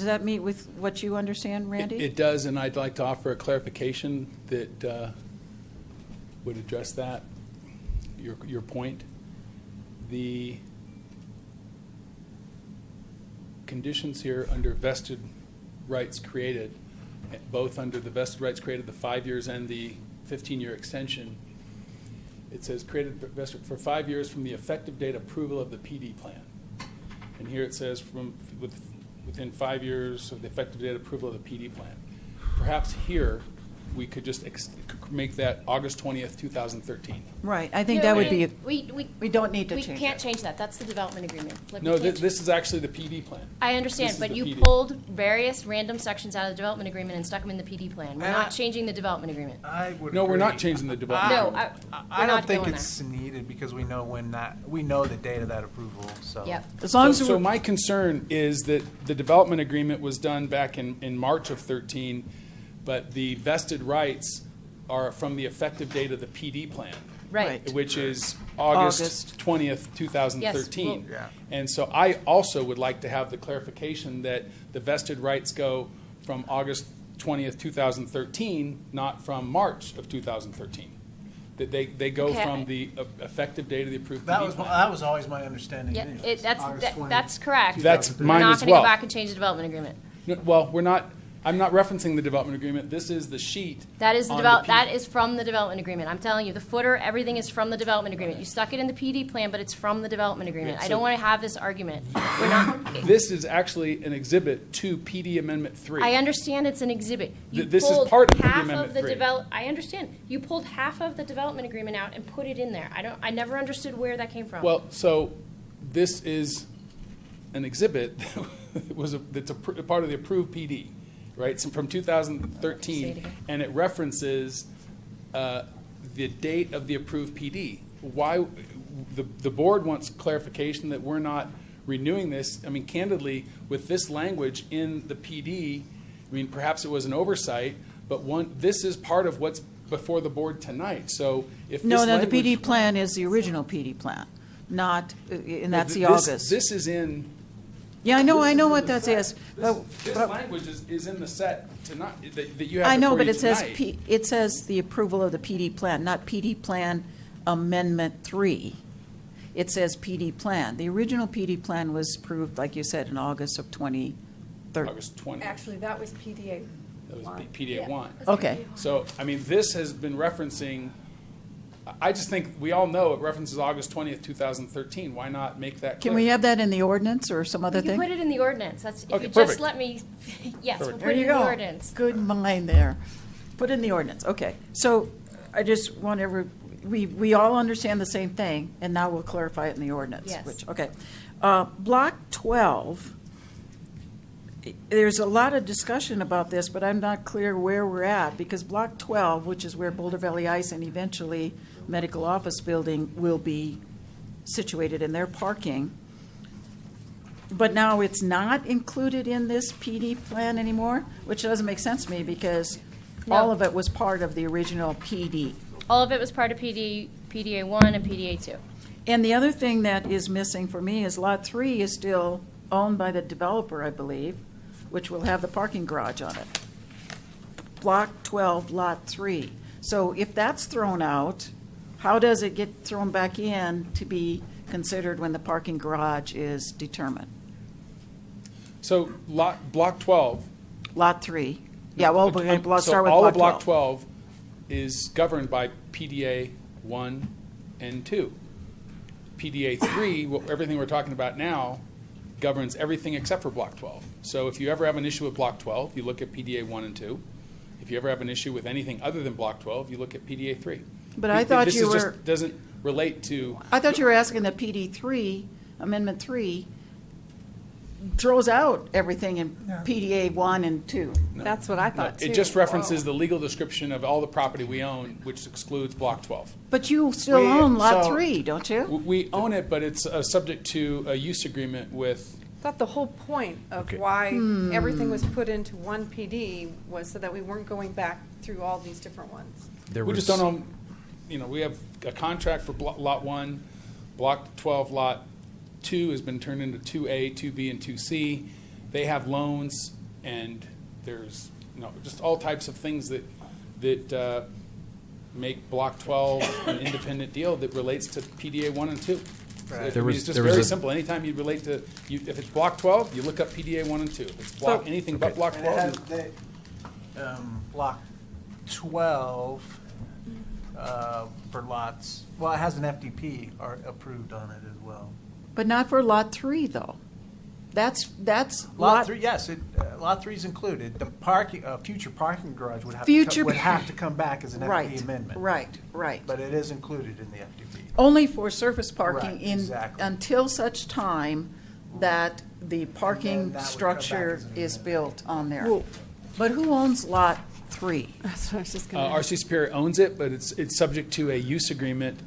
that meet with what you understand, Randy? It does, and I'd like to offer a clarification that would address that, your point. The conditions here under vested rights created, both under the vested rights created, the 5 years and the 15-year extension, it says created for 5 years from the effective date approval of the PD plan. And here it says within 5 years of the effective date approval of the PD plan. Perhaps here, we could just make that August 20th, 2013. Right, I think that would be, We don't need to We change can't that. change that. That's the development agreement. Like, we No, can't this is actually the PD plan. I This understand, is but the you PD. pulled various random sections out of the development agreement and stuck them in the PD plan. We're And not changing the development agreement. I would No, we're not agree. changing the development. No, agreement. we're I not don't think going it's needed because we know we know the date of that approval, so. Yep. As long as So we're, my concern is that the development agreement was done back in March of 13, but the vested rights are from the effective date of the PD plan, Right. which is August. August 20th, 2013. Yes, well- Yeah. And so I also would like to have the clarification that the vested rights go from August 20th, 2013, not from March of 2013. That they go Okay. from the effective date of the approved That PD was, plan. that was always my understanding Yeah, anyways. August 20th. that's correct. That's We're mine not as gonna well. go back and change the development agreement. No, well, I'm not referencing the development agreement. This is the sheet. That is the on that is from the development agreement. I'm telling you, the footer, everything is from the development agreement. You stuck it in the PD plan, but it's from the development agreement. Yeah, I don't so- want to have this argument. We're not. This is actually an exhibit to PD Amendment 3. I understand it's an exhibit. You This is pulled part of PD half Amendment of the 3. I understand. You pulled half of the development agreement out and put it in there. I never understood where that came from. Well, so this is an exhibit that's a part of the approved PD, right? It's from Say it 2013, again. and it references the date of the approved PD. Why the board wants clarification that we're not renewing this. I mean, candidly, with this language in the PD, I mean, perhaps it was an oversight, but this is part of what's before the board tonight. So if no, this no, the language- PD plan is the original PD plan, not, and that's the This- August. This is in. Yeah, I know this is what in that the says. set. This but- language is in the set tonight, that you have I know, before but you it says, tonight. it says the approval of the PD plan, not PD plan Amendment 3. It says PD plan. The original PD plan was approved, like you said, in August of 2013. August 20th. Actually, that was PDA. That was PDA 1. Okay. So, I mean, this has been referencing, I just think we all know it references August 20th, 2013. Why not make that clear? Can we have that in the ordinance or some other You can thing? put it in the ordinance. That's, if Okay, you just perfect. let me, yes, we'll Perfect. put There it you in the go. ordinance. Good mind there. Put it in the ordinance, okay. So I just want we all understand the same thing, and now we'll clarify it in the ordinance. Yes. Which, okay. Block 12, there's a lot of discussion about this, but I'm not clear where we're at, because Block 12, which is where Boulder Valley Ice and eventually Medical Office Building will be situated in their parking, but now it's not included in this PD plan anymore, which doesn't make sense to me, because all No. of it was part of the original PD. All of it was part of PDA 1 and PDA 2. And the other thing that is missing for me is Lot 3 is still owned by the developer, I believe, which will have the parking garage on it. Block 12, Lot 3. So if that's thrown out, how does it get thrown back in to be considered when the parking garage is determined? So block 12. Lot 3. Yeah, well, let's So start with all Block of block 12. 12 is governed by PDA 1 and 2. PDA 3, everything we're talking about now, governs everything except for block 12. So if you ever have an issue with block 12, you look at PDA 1 and 2. If you ever have an issue with anything other than block 12, you look at PDA 3. But I thought This you is just were- doesn't relate to. I thought you were asking that PD 3, Amendment 3, throws out everything in No. PDA 1 and 2. That's what I No, thought, too. it just references the legal description of all the property we own, which excludes block 12. But you still We- own Lot so- 3, don't you? We own it, but it's subject to a use agreement with. I thought the whole point of Okay. why everything was put into one PD was so that we weren't going back through all these different ones. We just don't own, we have a contract for Lot 1, Block 12, Lot 2 has been turned into 2A, 2B, and 2C. They have loans, and there's, just all types of things that make Block 12 an independent deal that relates to PDA 1 and 2. Right. So, it's just very simple. Anytime you relate to, if it's Block 12, you look up PDA 1 and 2. If it's anything but Block And 12, it has block 12, for lots, well, it has an FDP approved on it as well. But not for Lot 3, though. That's Lot 3, yes, Lot 3 is included. The parking, future parking garage would have, Future would have to come back as an Right, FDP amendment. right. But it is included in the FDP. Only for surface parking Right, in, exactly. until such time that the And then parking that would come back structure as an is amendment. built on there. Well- But who owns Lot 3? That's what I was just going to RC Superior owns it, but it's subject to a use agreement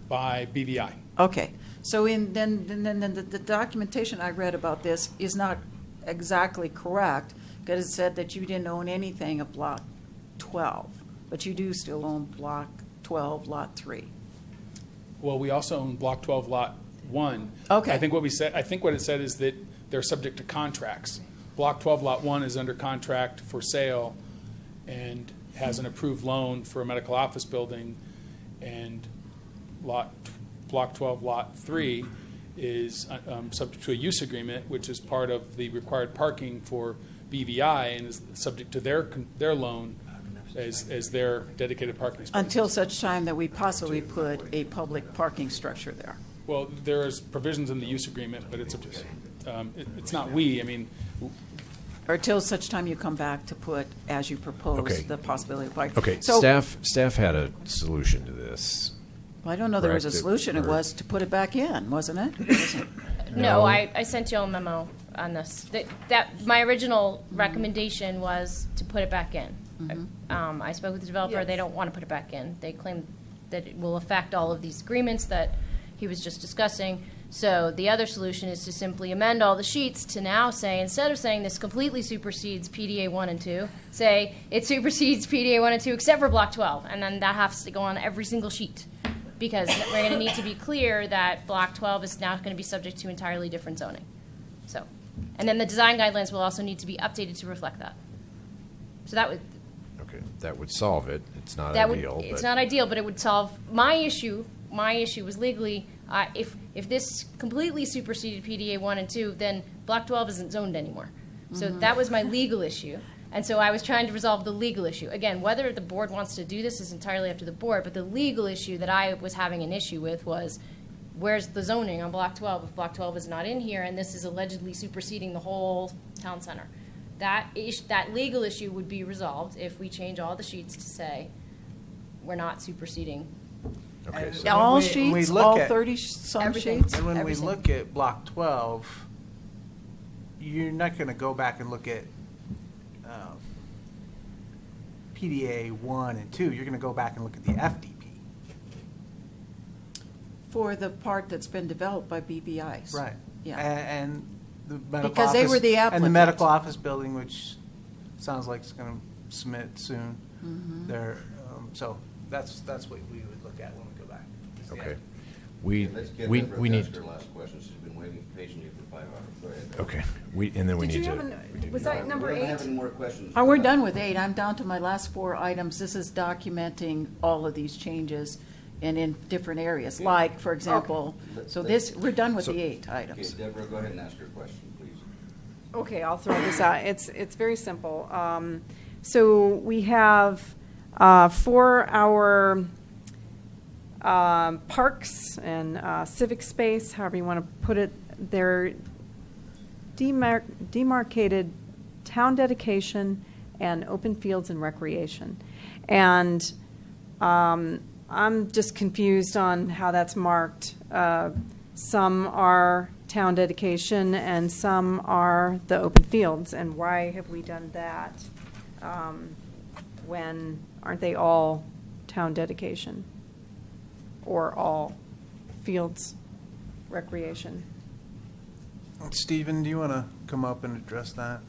by BVI. Okay, so then the documentation I read about this is not exactly correct, because it said that you didn't own anything of Block 12, but you do still own Block 12, Lot 3. Well, we also own Block 12, Lot 1. Okay. I think what it said is that they're subject to contracts. Block 12, Lot 1 is under contract for sale and has an approved loan for a medical office building, and Block 12, Lot 3 is subject to a use agreement, which is part of the required parking for BVI and is subject to their loan as their dedicated parking space. Until such time that we possibly put a public parking structure there. Well, there is provisions in the use agreement, but it's not we. I mean, Or till such time you come back to put, as you propose, Okay. the possibility of parking. Okay, So, staff had a solution to this. I don't know there was a correct? solution. It Or- was to put it back in, wasn't it? No, I sent you a memo on this. That my original recommendation was to put it back in. I spoke with the developer. They don't want to put it back in. They claim that it will affect all of these agreements that he was just discussing. So the other solution is to simply amend all the sheets to now say, instead of saying this completely supersedes PDA 1 and 2, say it supersedes PDA 1 and 2 except for Block 12. And then that has to go on every single sheet. Because we're going to need to be clear that Block 12 is now going to be subject to entirely different zoning. So, and then the design guidelines will also need to be updated to reflect that. So that would Okay, that would solve it. It's not that would ideal, it's but not ideal, but it would solve my issue. My issue was legally if this completely superseded PDA 1 and 2, then Block 12 isn't zoned anymore. So that was my legal issue. And so I was trying to resolve the legal issue. Again, whether the board wants to do this is entirely up to the board, but the legal issue that I was having an issue with was, where's the zoning on Block 12 if Block 12 is not in here and this is allegedly superseding the whole town center? That legal issue would be resolved if we change all the sheets to say we're not superseding. okay. And So, All when we sheets, look all at- 30-some Everything. sheets? And when we Everything. look at Block 12, you're not going to go back and look at PDA 1 and 2. You're going to go back and look at the FDP. For the part that's been developed by BBIs. Right. Yeah. And the medical Because they office- were the And the applicant. medical office building, which sounds like it's going to submit soon. Mm-hmm. There, so that's what we would look at when we go back. is the okay. FDP. We need, Her last question. She's been waiting patiently for 5 hours. Go ahead. okay, and then we Did need you to. have was that number We don't 8? have any more questions. Oh, we're done with 8. I'm down to my last 4 items. This is documenting all of these changes and in different areas. Like, for example, so this, we're done with the 8 Okay, items. Deborah, go ahead and ask your question, please. Okay, I'll throw this out. It's very simple. So we have for our parks and civic space, however you want to put it, they're demarcated town dedication and open fields and recreation. And I'm just confused on how that's marked. Some are town dedication and some are the open fields. And why have we done that when aren't they all town dedication or all fields recreation? Stephen, do you want to come up and address that?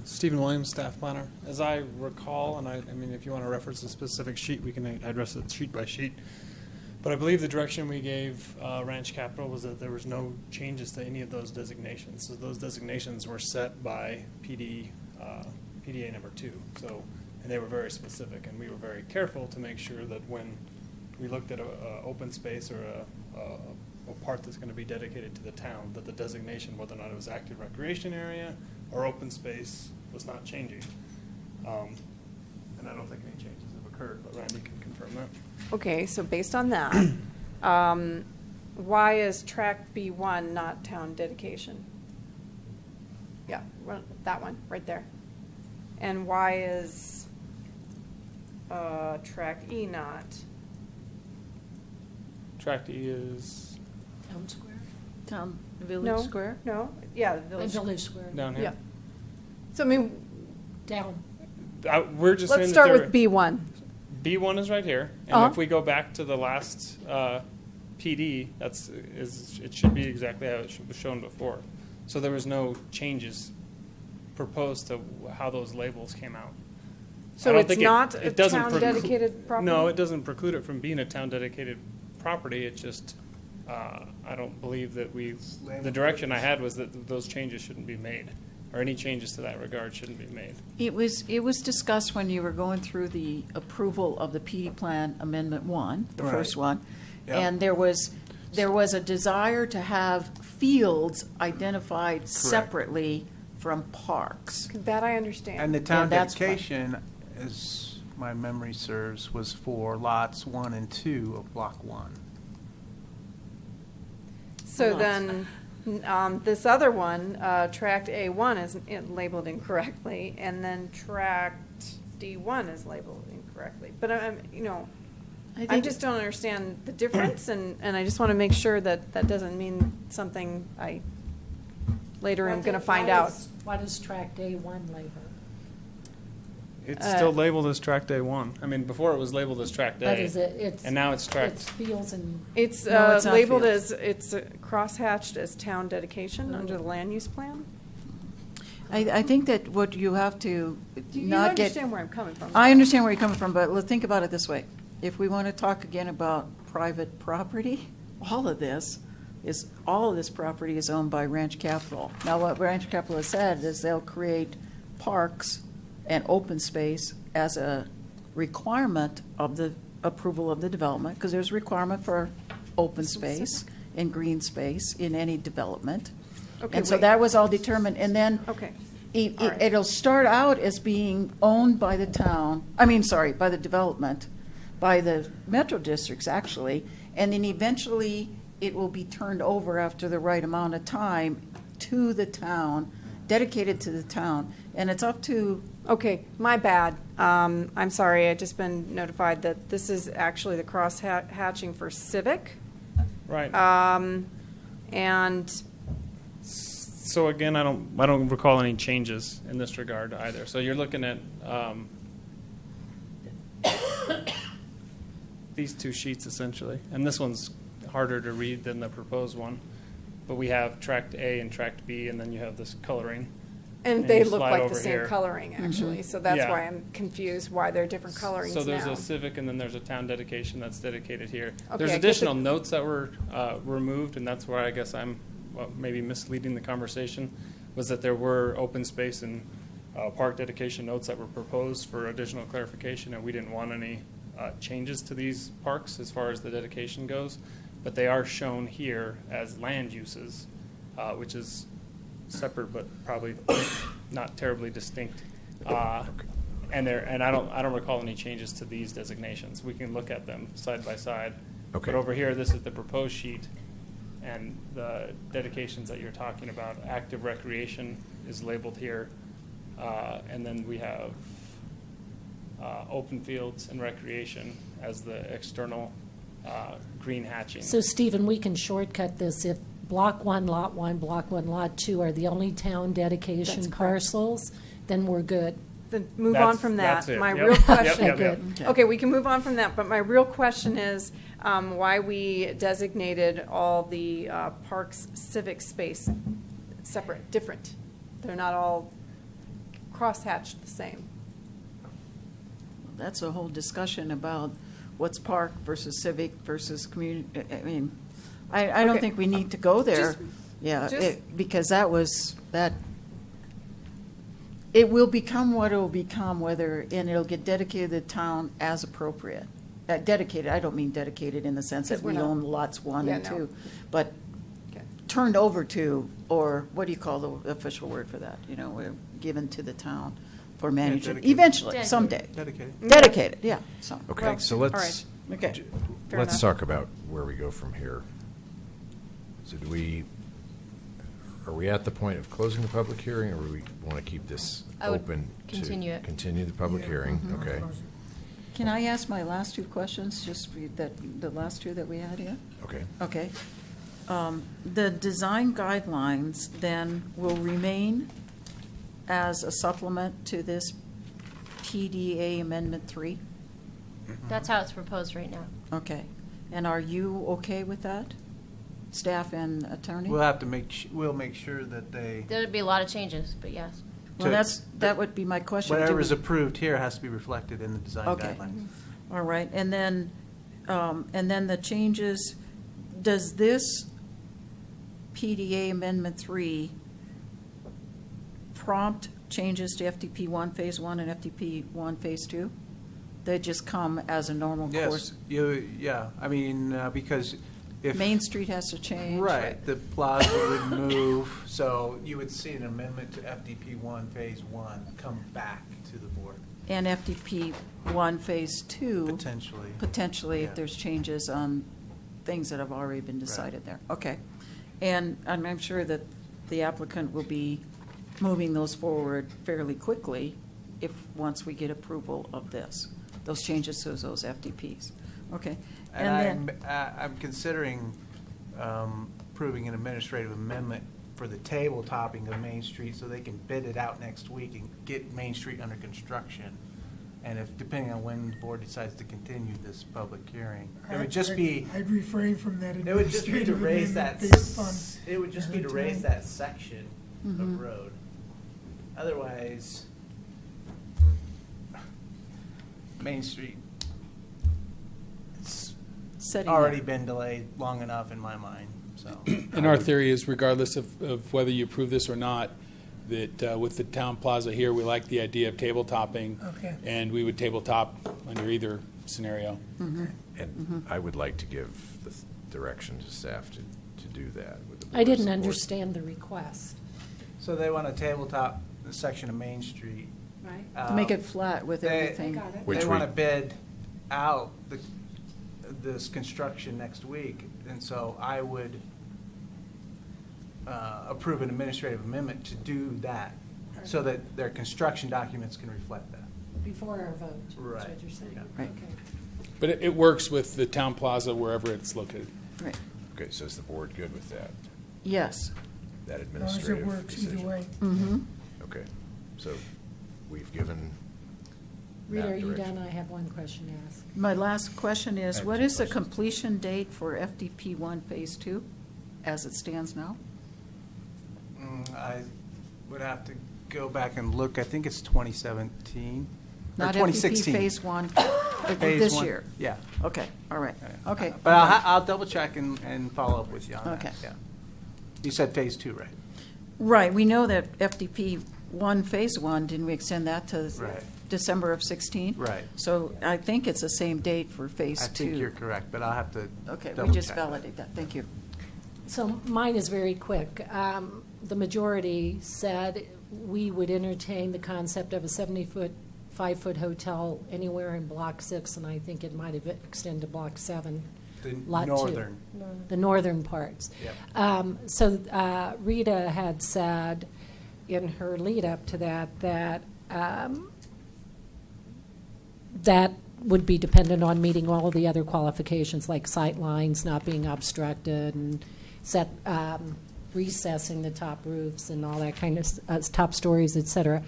Stephen Williams, staff planner. As I recall, and I mean, if you want to reference a specific sheet, we can address it sheet by sheet. But I believe the direction we gave Ranch Capital was that there was no changes to any of those designations. So those designations were set by PDA number 2. So, and they were very specific, and we were very careful to make sure that when we looked at a open space or a part that's going to be dedicated to the town, that the designation, whether or not it was active recreation area or open space, was not changing. And I don't think any changes have occurred, but Randy can confirm that. Okay, so based on that, why is tract B1 not town dedication? Yeah, well, that one, right there. And why is tract E not? Tract E is Town Square? Town, No, Village Square? No, yeah, the village. Village Square. down here. Yeah. So I mean, Down. We're just let's saying start that with B1. B1 is right here, and Uh-huh. if we go back to the last PD, it should be exactly how it was shown before. So there was no changes proposed to how those labels came out. So I don't it's think not a it doesn't town-dedicated property? No, it doesn't preclude it from being a town-dedicated property. It just, I don't believe that the direction I had was that those changes shouldn't be made, or any changes to that regard shouldn't be made. It was discussed when you were going through the approval of the PD Plan Amendment 1, the Right. first one. Yep. And there was a desire to have fields identified separately from parks. That I understand. And the town that's fine. dedication, as my memory serves, was for lots 1 and 2 of Block 1. So Lots. then, this other one, tract A1 is labeled incorrectly, and then tract D1 is labeled incorrectly. But I think- just don't understand the difference, and I just want to make sure that that doesn't mean something I later am going to find out. Why does tract A1 label? It's still labeled as Tract A1. I mean, before it was labeled as Tract A. But is it, And now it's it's Tract. fields and, It's No, it's not labeled fields. as, it's crosshatched as town dedication under the land use plan. I think that what you have to Do you not get. understand where I'm coming from? I understand where you're coming from, but let's think about it this way. If we want to talk again about private property, all of this property is owned by Ranch Capital. Now, what Ranch Capital has said is they'll create parks and open space as a requirement of the approval of the development, because there's a requirement for open space and green space in any development. Okay, And so wait. that was all determined, and then Okay. it- All right. it'll start out as being owned by the town, by the development, by the metro districts, actually, and then eventually it will be turned over after the right amount of time to the town, dedicated to the town, and it's up to. Okay, my bad. I'm sorry, I've just been notified that this is actually the cross hatching for Civic. Right. And So again, I don't recall any changes in this regard either. So you're looking at these two sheets essentially, and this one's harder to read than the proposed one. But we have Tract A and Tract B, and then you have this coloring. And they you look slide like the over same here. coloring, actually, so that's Yeah. why I'm confused why they're different colorings now. So there's a civic, and then there's a town dedication that's dedicated here. Okay, There's I get additional the- notes that were removed, and that's where I guess I'm maybe misleading the conversation, was that there were open space and park dedication notes that were proposed for additional clarification, and we didn't want any changes to these parks as far as the dedication goes. But they are shown here as land uses, which is separate but probably not terribly distinct. And I don't recall any changes to these designations. We can look at them side by side. Okay. But over here, this is the proposed sheet, and the dedications that you're talking about, active recreation is labeled here, and then we have open fields and recreation as the external green hatching. so Stephen, we can shortcut this. If Block 1, Lot 1, Block 1, Lot 2 are the only town That's dedication correct. parcels, then we're good. Then move That's- on from that. that's it. My Yep. real Yep, question. yep, yep. Okay, we can move on from that, but my real question is why we designated all the parks civic space separate, different. They're not all cross-hatched the same. That's a whole discussion about what's park versus civic versus community. I mean, I don't Okay. think we need to go there. Just- Yeah, just- because that. It will become what it will become, and it'll get dedicated to the town as appropriate. Dedicated, I don't mean dedicated in the sense that Because we're we not- own lots 1 Yeah, and no. 2, but Okay. turned over to, or what do you call the official word for that? We're given to the town. for management, dedicated. eventually, Dedicated. someday. Dedicated. Dedicated, yeah, so. Okay, Well, so all let's, right. Okay. Fair let's enough. talk about where we go from here. So are we at the point of closing the public hearing, or do we want to keep this I would open? to continue it. Continue the public hearing, okay. Can I ask my last two questions, just for the last two that we had here? Okay. Okay. The design guidelines then will remain as a supplement to this PDA Amendment 3? That's how it's proposed right now. Okay. And are you okay with that? Staff and attorney? We'll have to we'll make sure that they, There'd be a lot of changes, but yes. Well, that would be my question. Do whatever's we- approved here has to be reflected in the design Okay. guidelines. All right, and then the changes, does this PDA Amendment 3 prompt changes to FDP 1 Phase 1 and FDP 1 Phase 2? They just come as a normal course? Yes, yeah, I mean, because if. Main Street has to change? Right, the plaza would move, so you would see an amendment to FDP 1 Phase 1 come back to the board. And FDP 1 Phase 2? Potentially. Potentially, if Yeah. there's changes on things that have already been decided there. Okay. And I'm sure that the applicant will be moving those forward fairly quickly once we get approval of this, those changes to those FDPs. Okay. And I'm considering approving an administrative amendment for the table topping of Main Street so they can bid it out next week and get Main Street under construction. And if, depending on when the board decides to continue this public hearing, it would just be. I'd refrain from that It would just be to administrative raise that, amendment based upon. it would just be to raise that section of road. Otherwise, Main Street, it's Setting already that. been delayed long enough in my mind, so. And our theory is regardless of whether you approve this or not, that with the town plaza here, we like the idea of tabletopping. Okay. And we would tabletop under either scenario. And I would like to give the direction to staff to do that. with the I board's didn't support. understand the request. So they want to tabletop the section of Main Street. Right. To make it flat with everything. Which They we- want to bid out this construction next week, and so I would approve an administrative amendment to do that, so that their construction documents can reflect that. Before our vote, is Right. what you're saying. Yeah. Right. Okay. But it works with the town plaza wherever it's located. Right. Okay, so is the board good with that, Yes. that As long as it administrative works either decision? way. Mm-hmm. Okay, so we've given Rita, that are you direction. done? I have one question to ask. My last question I is, have what two is the questions. completion date for FDP 1 Phase 2 as it stands now? I would have to go back and look, I think it's 2017, or Not 2016. FDP Phase 1 Phase this one, year? Yeah. Okay, all right, okay. But I'll double check and follow up with you on that. Okay. Yeah. You said Phase 2, right? Right, we know that FDP 1 Phase 1, didn't we extend that to Right. December of 16? Right. So I think it's the same date for Phase 2. I think you're correct, but I'll have to Okay, we double just check. validate that, thank you. So mine is very quick. The majority said we would entertain the concept of a 70-foot, 5-foot hotel anywhere in Block 6, and I think it might have extended to Block 7. The Lot 2. northern. The northern parts. Yep. So Rita had said in her lead-up to that that would be dependent on meeting all of the other qualifications, like sight lines not being obstructed and recessing the top roofs and all that kind of top stories, et cetera.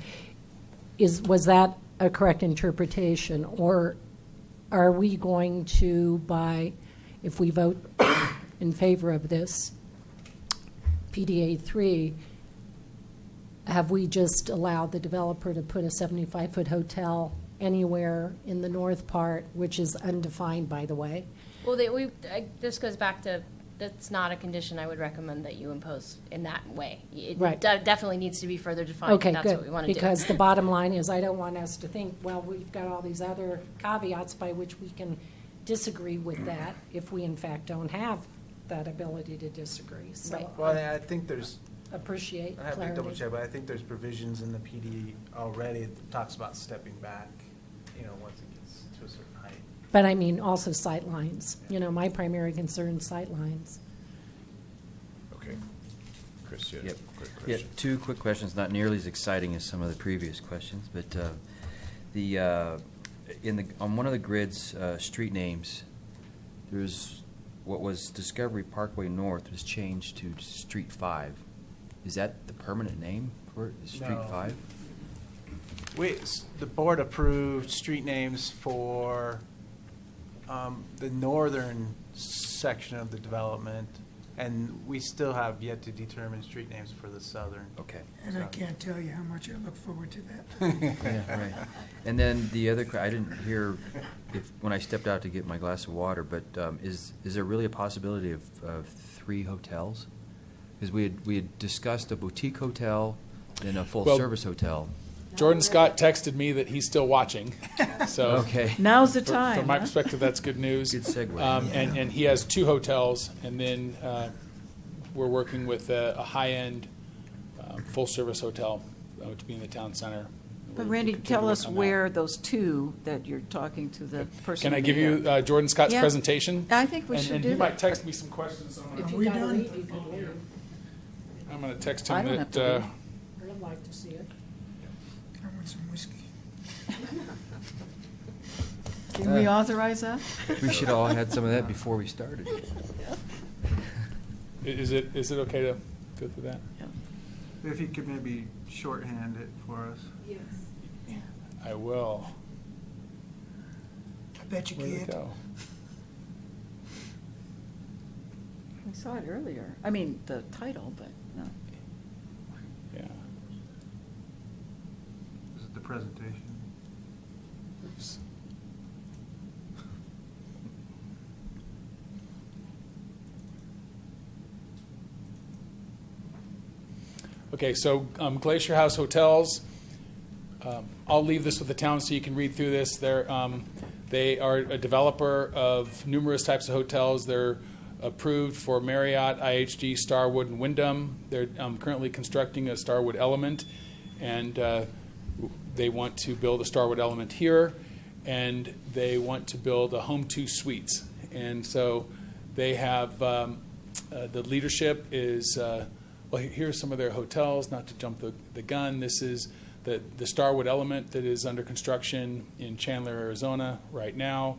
Was that a correct interpretation, or are we going to, if we vote in favor of this PDA 3, have we just allowed the developer to put a 75-foot hotel anywhere in the north part, which is undefined, by the way? Well, this goes back to, that's not a condition I would recommend that you impose in that way. It Right. definitely needs to be further defined. Okay, That's what we good, want to do. because the bottom line is, I don't want us to think, well, we've got all these other caveats by which we can disagree with that, if we in fact don't have that ability to disagree, so. Well, I think appreciate I have to double clarity. check, but I think there's provisions in the PD already that talks about stepping back, once it gets to a certain height. But I mean, also sight lines. My primary concern is sight lines. Okay. Chris, you had Yep. a quick Yeah, question. 2 quick questions, not nearly as exciting as some of the previous questions, but on one of the grids, street names, there's what was Discovery Parkway North was changed to Street 5. Is that the permanent name for it, Street No. 5? The board approved street names for the northern section of the development, and we still have yet to determine street names for the southern. Okay. And I So- can't tell you how much I look forward to that. Yeah, right. And then the other, I didn't hear when I stepped out to get my glass of water, but is there really a possibility of 3 hotels? Because we had discussed a boutique hotel and a full-service hotel. Jordan Scott texted me that he's still watching, so. Okay. Now's the From time, my huh? perspective, that's good news. Good segue. And he has 2 hotels, and then we're working with a high-end, full-service hotel to be in the town center. But We'll Randy, continue tell to work us on that. where those 2 that you're talking to the person. Can I in give the you air. Jordan Scott's Yeah. presentation? I think we And- should and do he that. might text me some questions, so I'm Are gonna- we done? I'm going to text I him don't have that, to I'd like to see it. I want some whiskey. Can we authorize that? We should all had some of that before we started. is it okay to go through that? If you could maybe shorthand it for us. I will. I bet you Where'd it can't. go? We saw it earlier. I mean, the title, but no. Yeah. Is it the presentation? Oops. Okay, so Glacier House Hotels, I'll leave this with the town so you can read through this. They are a developer of numerous types of hotels. They're approved for Marriott, IHG, Starwood, and Wyndham. They're currently constructing a Starwood Element, and they want to build a Starwood Element here, and they want to build a Home2 Suites. And so they have, the leadership is, well, here's some of their hotels, not to jump the gun. This is the Starwood Element that is under construction in Chandler, Arizona right now,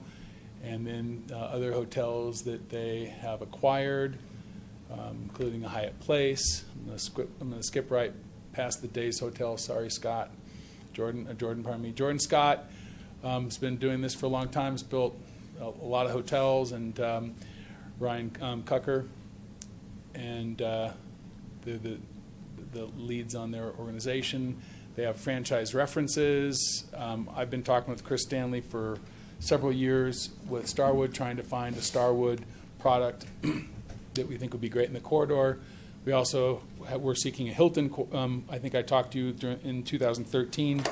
and then other hotels that they have acquired, including the Hyatt Place. I'm going to skip right past the Days Hotel. Sorry, Scott. Jordan Scott has been doing this for a long time. Has built a lot of hotels, and Ryan Cucker, and the leads on their organization. They have franchise references. I've been talking with Chris Stanley for several years with Starwood, trying to find a Starwood product that we think would be great in the corridor. We also we're seeking a Hilton. I think I talked to you in 2013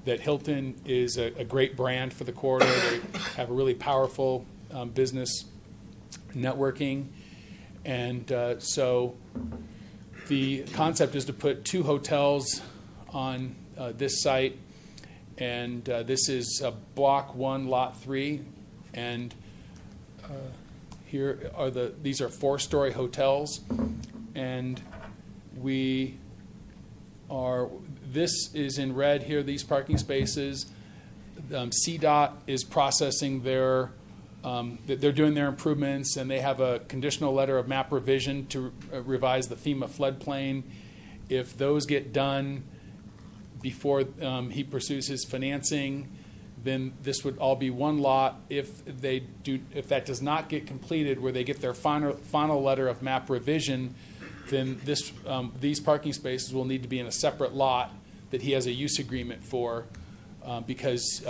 that Hilton is a great brand for the corridor. They have a really powerful business networking, and so the concept is to put 2 hotels on this site, and this is Block 1, Lot 3, and here are these are 4-story hotels, and this is in red here, these parking spaces. CDOT is processing they're doing their improvements, and they have a conditional letter of map revision to revise the FEMA floodplain. If those get done before he pursues his financing, then this would all be one lot. If that does not get completed, where they get their final letter of map revision, then these parking spaces will need to be in a separate lot that he has a use agreement for, because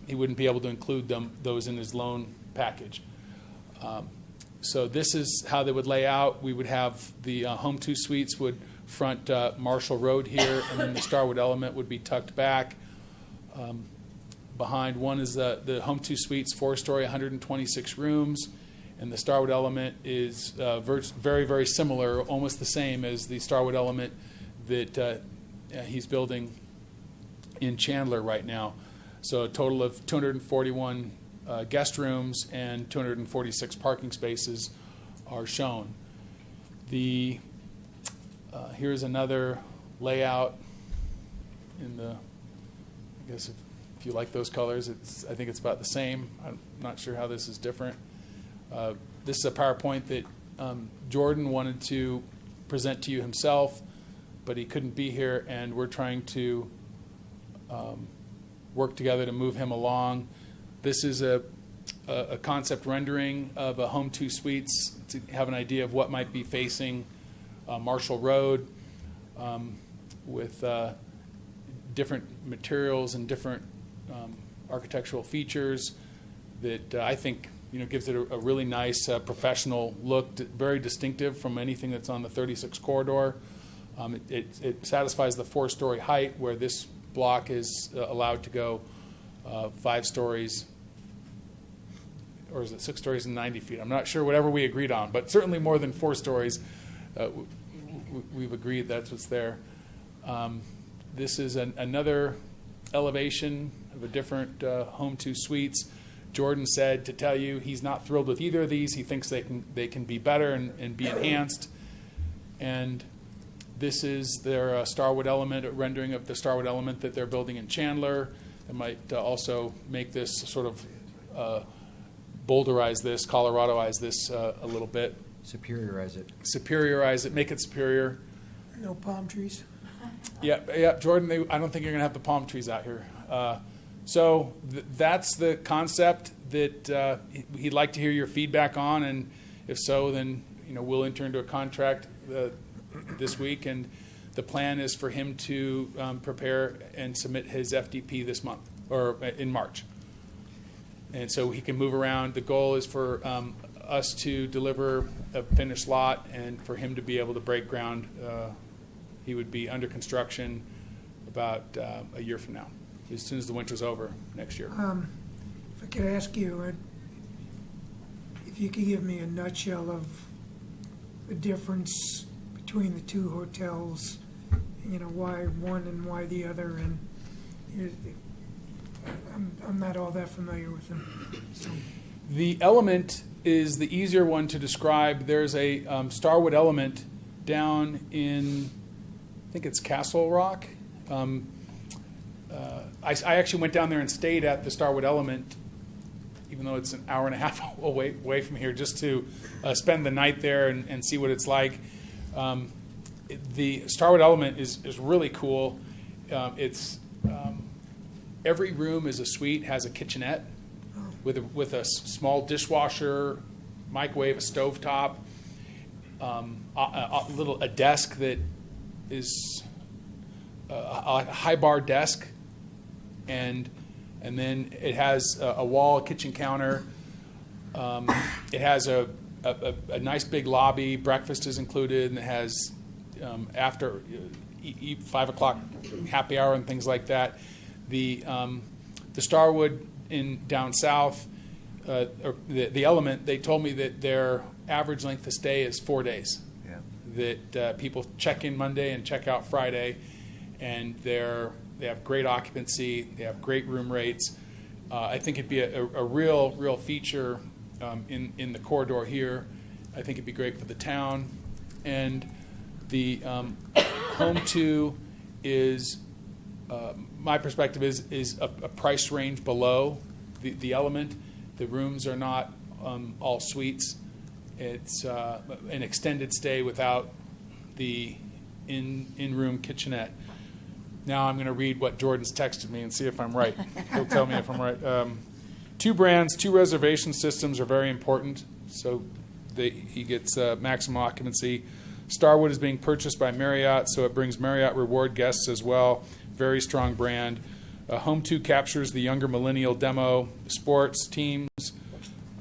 he wouldn't be able to include those in his loan package. So this is how they would lay out. We would have the Home2 Suites would front Marshall Road here, and then the Starwood Element would be tucked back. Behind one is the Home2 Suites, 4-story, 126 rooms, And the Starwood Element is very, very similar, almost the same as the Starwood Element that he's building in Chandler right now. So a total of 241 guest rooms and 246 parking spaces are shown. Here's another layout in the, I guess if you like those colors, I think it's about the same. I'm not sure how this is different. This is a PowerPoint that Jordan wanted to present to you himself, but he couldn't be here, and we're trying to work together to move him along. This is a concept rendering of a Home2 Suites to have an idea of what might be facing Marshall Road with different materials and different architectural features that I think gives it a really nice professional look, very distinctive from anything that's on the 36 corridor. It satisfies the 4-story height, where this block is allowed to go 5 stories, or is it 6 stories and 90 feet? I'm not sure, whatever we agreed on, but certainly more than 4 stories. We've agreed that's what's there. This is another elevation of a different Home2 Suites. Jordan said to tell you he's not thrilled with either of these. He thinks they can be better and be enhanced. And this is their Starwood Element, a rendering of the Starwood Element that they're building in Chandler. It might also make this sort of boulderize this, Coloradoize this a little bit. Superiorize it. Superiorize it, make it superior. No palm trees? Yeah, Jordan, I don't think you're going to have the palm trees out here. So that's the concept that he'd like to hear your feedback on, and if so, then we'll enter into a contract this week, and the plan is for him to prepare and submit his FDP this month, or in March. And so he can move around. The goal is for us to deliver a finished lot and for him to be able to break ground. He would be under construction about a year from now, as soon as the winter's over next year. If I could ask you, if you could give me a nutshell of the difference between the two hotels, why one and why the other, and I'm not all that familiar with them. So. The Element is the easier one to describe. There's a Starwood Element down in, I think it's Castle Rock. I actually went down there and stayed at the Starwood Element, even though it's an hour and a half away from here, just to spend the night there and see what it's like. The Starwood Element is really cool. It's every room is a suite, has a kitchenette with a small dishwasher, microwave, a stovetop, a desk that is a high bar desk, and then it has a wall kitchen counter. It has a nice big lobby. Breakfast is included, and it has after 5 o'clock happy hour and things like that. The Starwood down south, or the Element, they told me that their average length of stay is 4 days. Yeah. That people check in Monday and check out Friday, and they have great occupancy. They have great room rates. I think it'd be a real feature in the corridor here. I think it'd be great for the town. And the Home2 is, my perspective is a price range below the Element. The rooms are not all suites. It's an extended stay without the in-room kitchenette. Now I'm going to read what Jordan's texted me and see if I'm right. He'll tell me if I'm right. 2 brands, 2 reservation systems are very important, so he gets maximum occupancy. Starwood is being purchased by Marriott, so it brings Marriott Reward guests as well. Very strong brand. Home2 captures the younger millennial demo, sports, teams.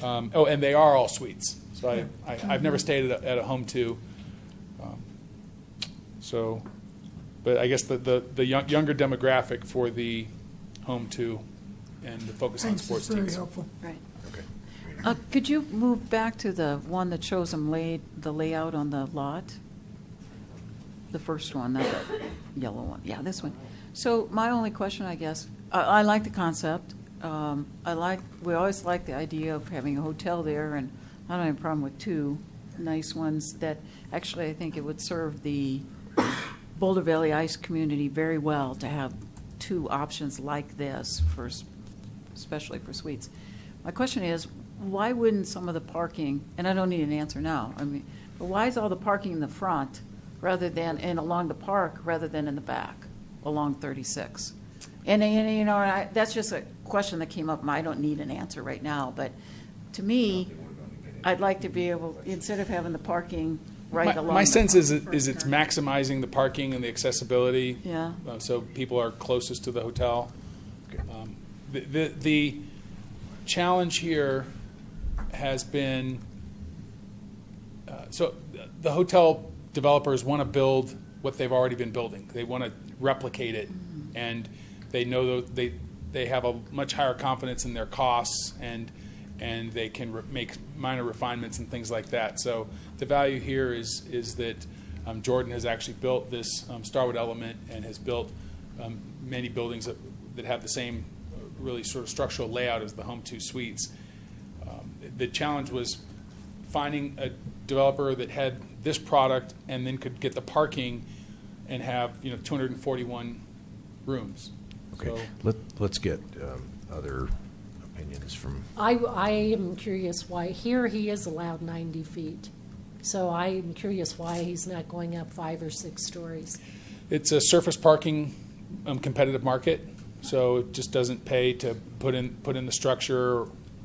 And they are all suites. So I've never stayed at a Home2. But I guess the younger demographic for the Home2 and the focus on sports That's very teams. helpful. Right. Okay. Could you move back to the one that shows them the layout on the lot? The first one, not the yellow one. Yeah, this one. So my only question, I guess, I like the concept. We always like the idea of having a hotel there, and I don't have a problem with two nice ones that, actually, I think it would serve the Boulder Valley Ice community very well to have two options like this, especially for suites. My question is, why wouldn't some of the parking, and I don't need an answer now, but why is all the parking in the front rather than, and along the park, rather than in the back, along 36? And that's just a question that came up, and I don't need an answer right now, but to me, I'd like to be able, instead of having the parking right along. My sense is it's maximizing the parking and the accessibility. Yeah. So people are closest to the hotel. The challenge here has been, so the hotel developers want to build what they've already been building. They want to replicate it, and they know they have a much higher confidence in their costs, and they can make minor refinements and things like that. So the value here is that Jordan has actually built this Starwood element and has built many buildings that have the same really sort of structural layout as the Home 2 suites. The challenge was finding a developer that had this product and then could get the parking and have 241 rooms. Okay, So, let's get other opinions from. I am curious why, here he is allowed 90 feet. So I'm curious why he's not going up 5 or 6 stories. it's a surface parking competitive market, so it just doesn't pay to put in the structure,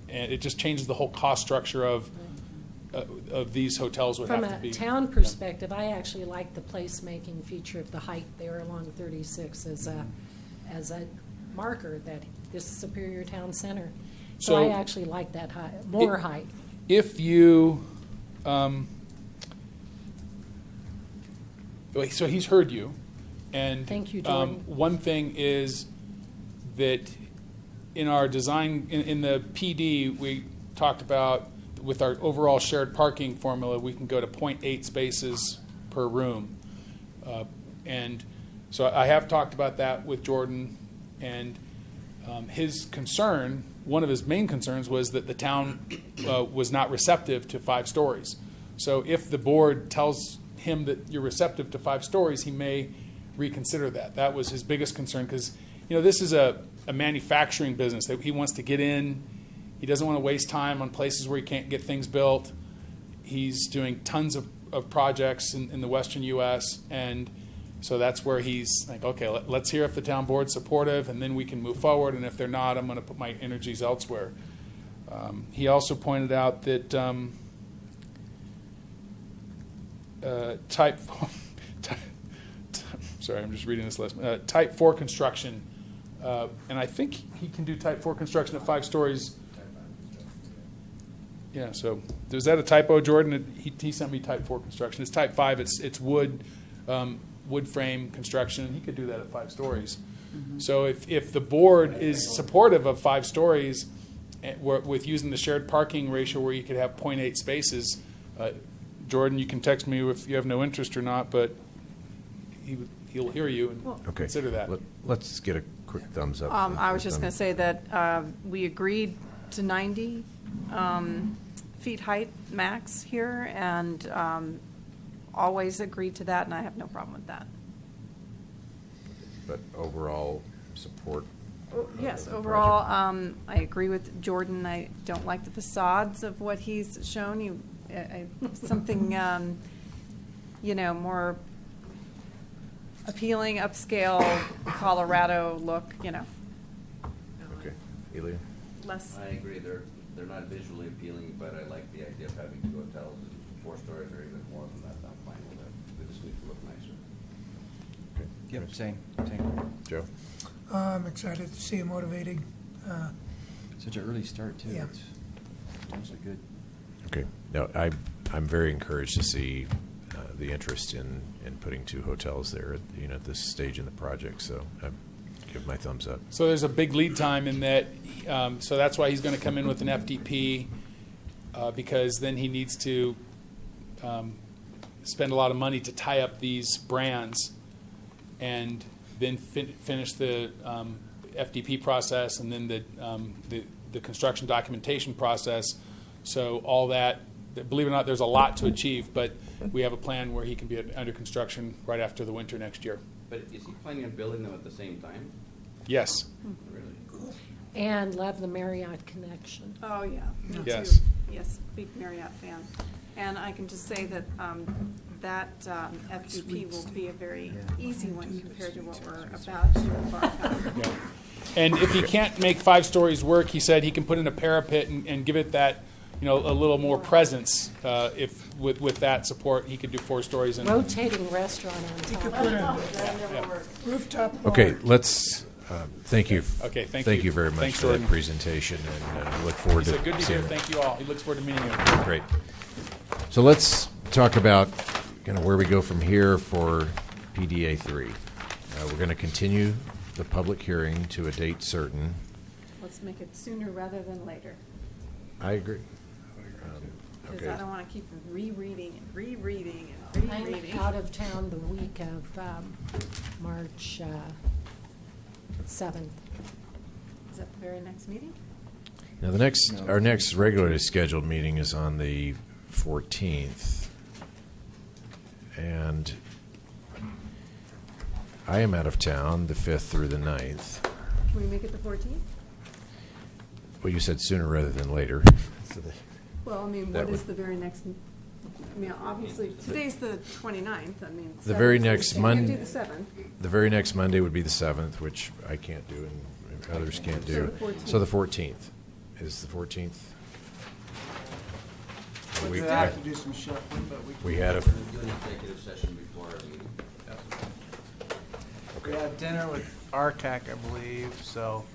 and it just changes the whole cost structure of these hotels would From have to be. a town perspective, I actually like the placemaking feature of the height there along 36 as a marker that this is Superior Town Center. So I actually like that more height. If you, so he's heard you, and Thank you, Jordan. One thing is that in our design, in the PD, we talked about with our overall shared parking formula, we can go to 0.8 spaces per room. And so I have talked about that with Jordan, and his concern, one of his main concerns, was that the town was not receptive to 5 stories. So if the board tells him that you're receptive to 5 stories, he may reconsider that. That was his biggest concern, because this is a manufacturing business that he wants to get in. He doesn't want to waste time on places where he can't get things built. He's doing tons of projects in the western U.S., and so that's where he's like, okay, let's hear if the town board's supportive, and then we can move forward, and if they're not, I'm going to put my energies elsewhere. He also pointed out that sorry, I'm just reading this list. Type 4 construction, and I think he can do type 4 construction at 5 stories. Yeah, so is that a typo, Jordan? He sent me type 4 construction. It's type 5. It's wood frame construction, and he could do that at 5 stories. Mm-hmm. So if the board is supportive of 5 stories with using the shared parking ratio where you could have 0.8 spaces, Jordan, you can text me if you have no interest or not, but he'll hear you and consider that. Let's get a quick thumbs up. I was just going to say that we agreed to 90 feet height max here, and always agreed to that, and I have no problem with that. But overall support? Yes, overall, I agree with Jordan. I don't like the facades of what he's shown. Something, more appealing, upscale, Colorado look, Okay. Elia? Less. I agree. They're not visually appealing, but I like the idea of having 2 hotels, 4 stories or even more than that. I'm fine with it. They just need to look nicer. Okay. Yep, same. Joe? I'm excited to see it motivating. Such an early start, too. Yeah. It's potentially good. Okay. No, I'm very encouraged to see the interest in putting 2 hotels there at this stage in the project. So I give my thumbs up. So there's a big lead time in that. So that's why he's going to come in with an FDP, because then he needs to spend a lot of money to tie up these brands and then finish the FDP process and then the construction documentation process. So all that, believe it or not, there's a lot to achieve, but we have a plan where he can be under construction right after the winter next year. But is he planning on building them at the same time? Yes. Really? And love the Marriott connection. Oh, yeah. Me Yes. too. Yes, big Marriott fan. And I can just say that FDP will be a very easy one compared to what we're about to embark on. Yeah. And if he can't make 5 stories work, he said he can put in a parapet and give it that, a little more presence. If with that support, he could do 4 stories. And Rotating restaurant on You could top. put a rooftop bar. Okay, let's, thank you. Okay, thank Thank you. you very much Thanks, for that Jordan. presentation, and look forward he to said, good to seeing hear. it. Thank you all. He looks forward to meeting you. Great. So let's talk about where we go from here for PDA 3. We're going to continue the public hearing to a date certain. Let's make it sooner rather than later, I agree. because Okay. I don't want to keep rereading and rereading and rereading. I'm out of town the week of March 7th. Is that the very next meeting? Now, our next regularly scheduled meeting is on the 14th. And I am out of town the 5th through the 9th. Can we make it the 14th? Well, you said sooner rather than later. So Well, I mean, That what is would- the very next, I mean, obviously, today's the 29th, I mean. The very 7th, next we can't Monday. do the 7th. The very next Monday would be the 7th, which I can't do and others can't So do. the 14th. So the 14th. Is the 14th? We have to do some shuffling, but We had a, We're going to do an executive session before our meeting. we have dinner with RTAC, I believe, so.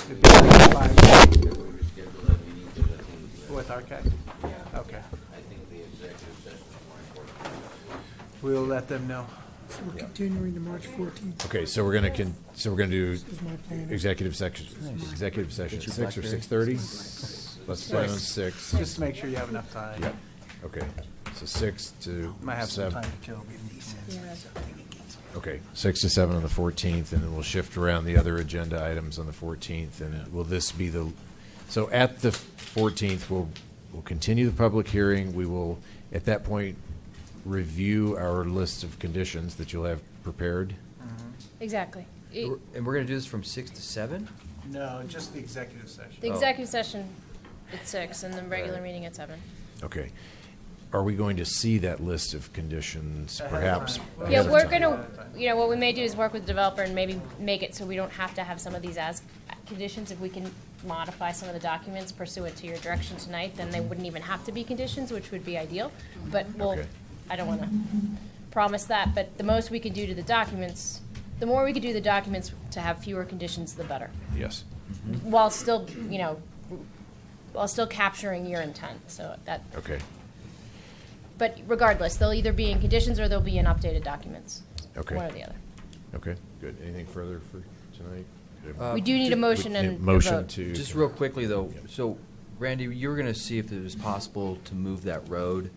it'd be Can like 5 we reschedule that meeting to the thing? with RTAC? Yeah. Okay. I think the executive session is more important. We'll let them know. So we're continuing to March 14th. okay, so we're gonna do This is my plan. executive session Get your 6 or Blackberry. 6:30? Let's plan on 6. Just make sure you have enough time. Yep, okay. So 6 to Might have some 7. time to kill. Okay, 6 to 7 on the 14th, and then we'll shift around the other agenda items on the 14th, and will this be so at the 14th, we'll continue the public hearing. We will, at that point, review our list of conditions that you'll have prepared. Exactly. And we're going to do this from 6 to 7? No, just the executive session. The executive session at 6 and the regular Right. meeting at 7. Okay. Are we going to see that list of conditions Ahead of perhaps? time. ahead Yeah, of we're time? gonna, what we may do is work with the developer and maybe make it so we don't have to have some of these as conditions. If we can modify some of the documents pursuant to your direction tonight, then they wouldn't even have to be conditions, which would be ideal. But Okay. I don't wanna promise that, but the most we can do to the documents, the more we could do the documents to have fewer conditions, the better. Yes. While still, while still capturing your intent, so that, Okay, but regardless, they'll either be in conditions or they'll be in updated documents. Okay. One or the other. okay, good. Anything further for tonight? We do need a motion and a Motion vote. to. Just real quickly, though, so Randy, you were going to see if it was possible to move that road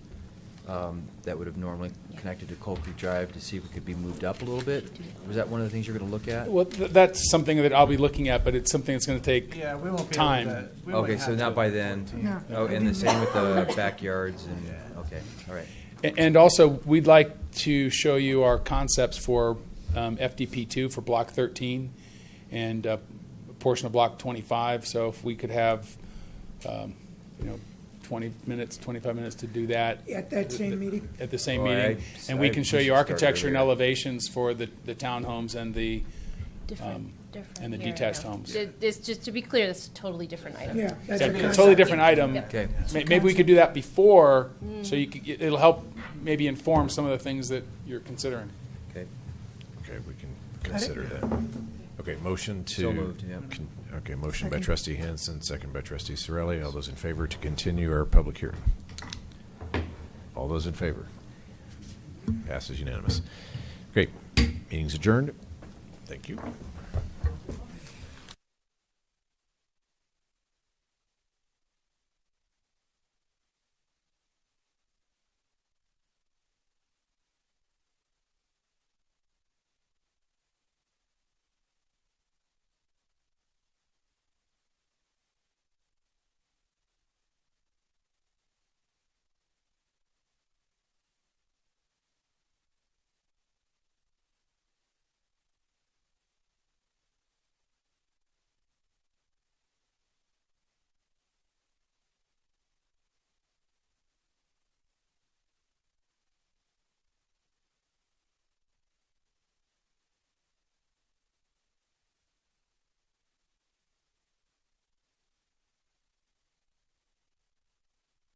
that would have normally connected to Coal Creek Drive to see if it could be moved up a little bit? Was that one of the things you're going to look at? Well, that's something that I'll be looking at, but it's something that's going to take Yeah, we won't be time. able to. we Okay, wouldn't so have not to by the then? 14th. Oh, and the same with the backyards and, okay, all right. And also, we'd like to show you our concepts for FDP2 for Block 13 and a portion of Block 25. So if we could have, 20 minutes, 25 minutes to do that. At that same meeting? At the same Oh, meeting. And we can show we you should start architecture and earlier. elevations for the townhomes and the Different and the here, detached yeah. homes. This, just to be clear, this is a totally different item. Yeah, that's Yeah, a a concept. totally different item. Okay. Maybe we could do that before, so you could, it'll help maybe inform some of the things that you're considering. Okay. Okay, we can consider that. Okay, motion to. So moved, yeah. Okay, motion by Second. trustee Hanson, second by trustee Sorelli. All those in favor to continue our public hearing? All those in favor? Passes unanimous. Great. Meeting's adjourned. Thank you.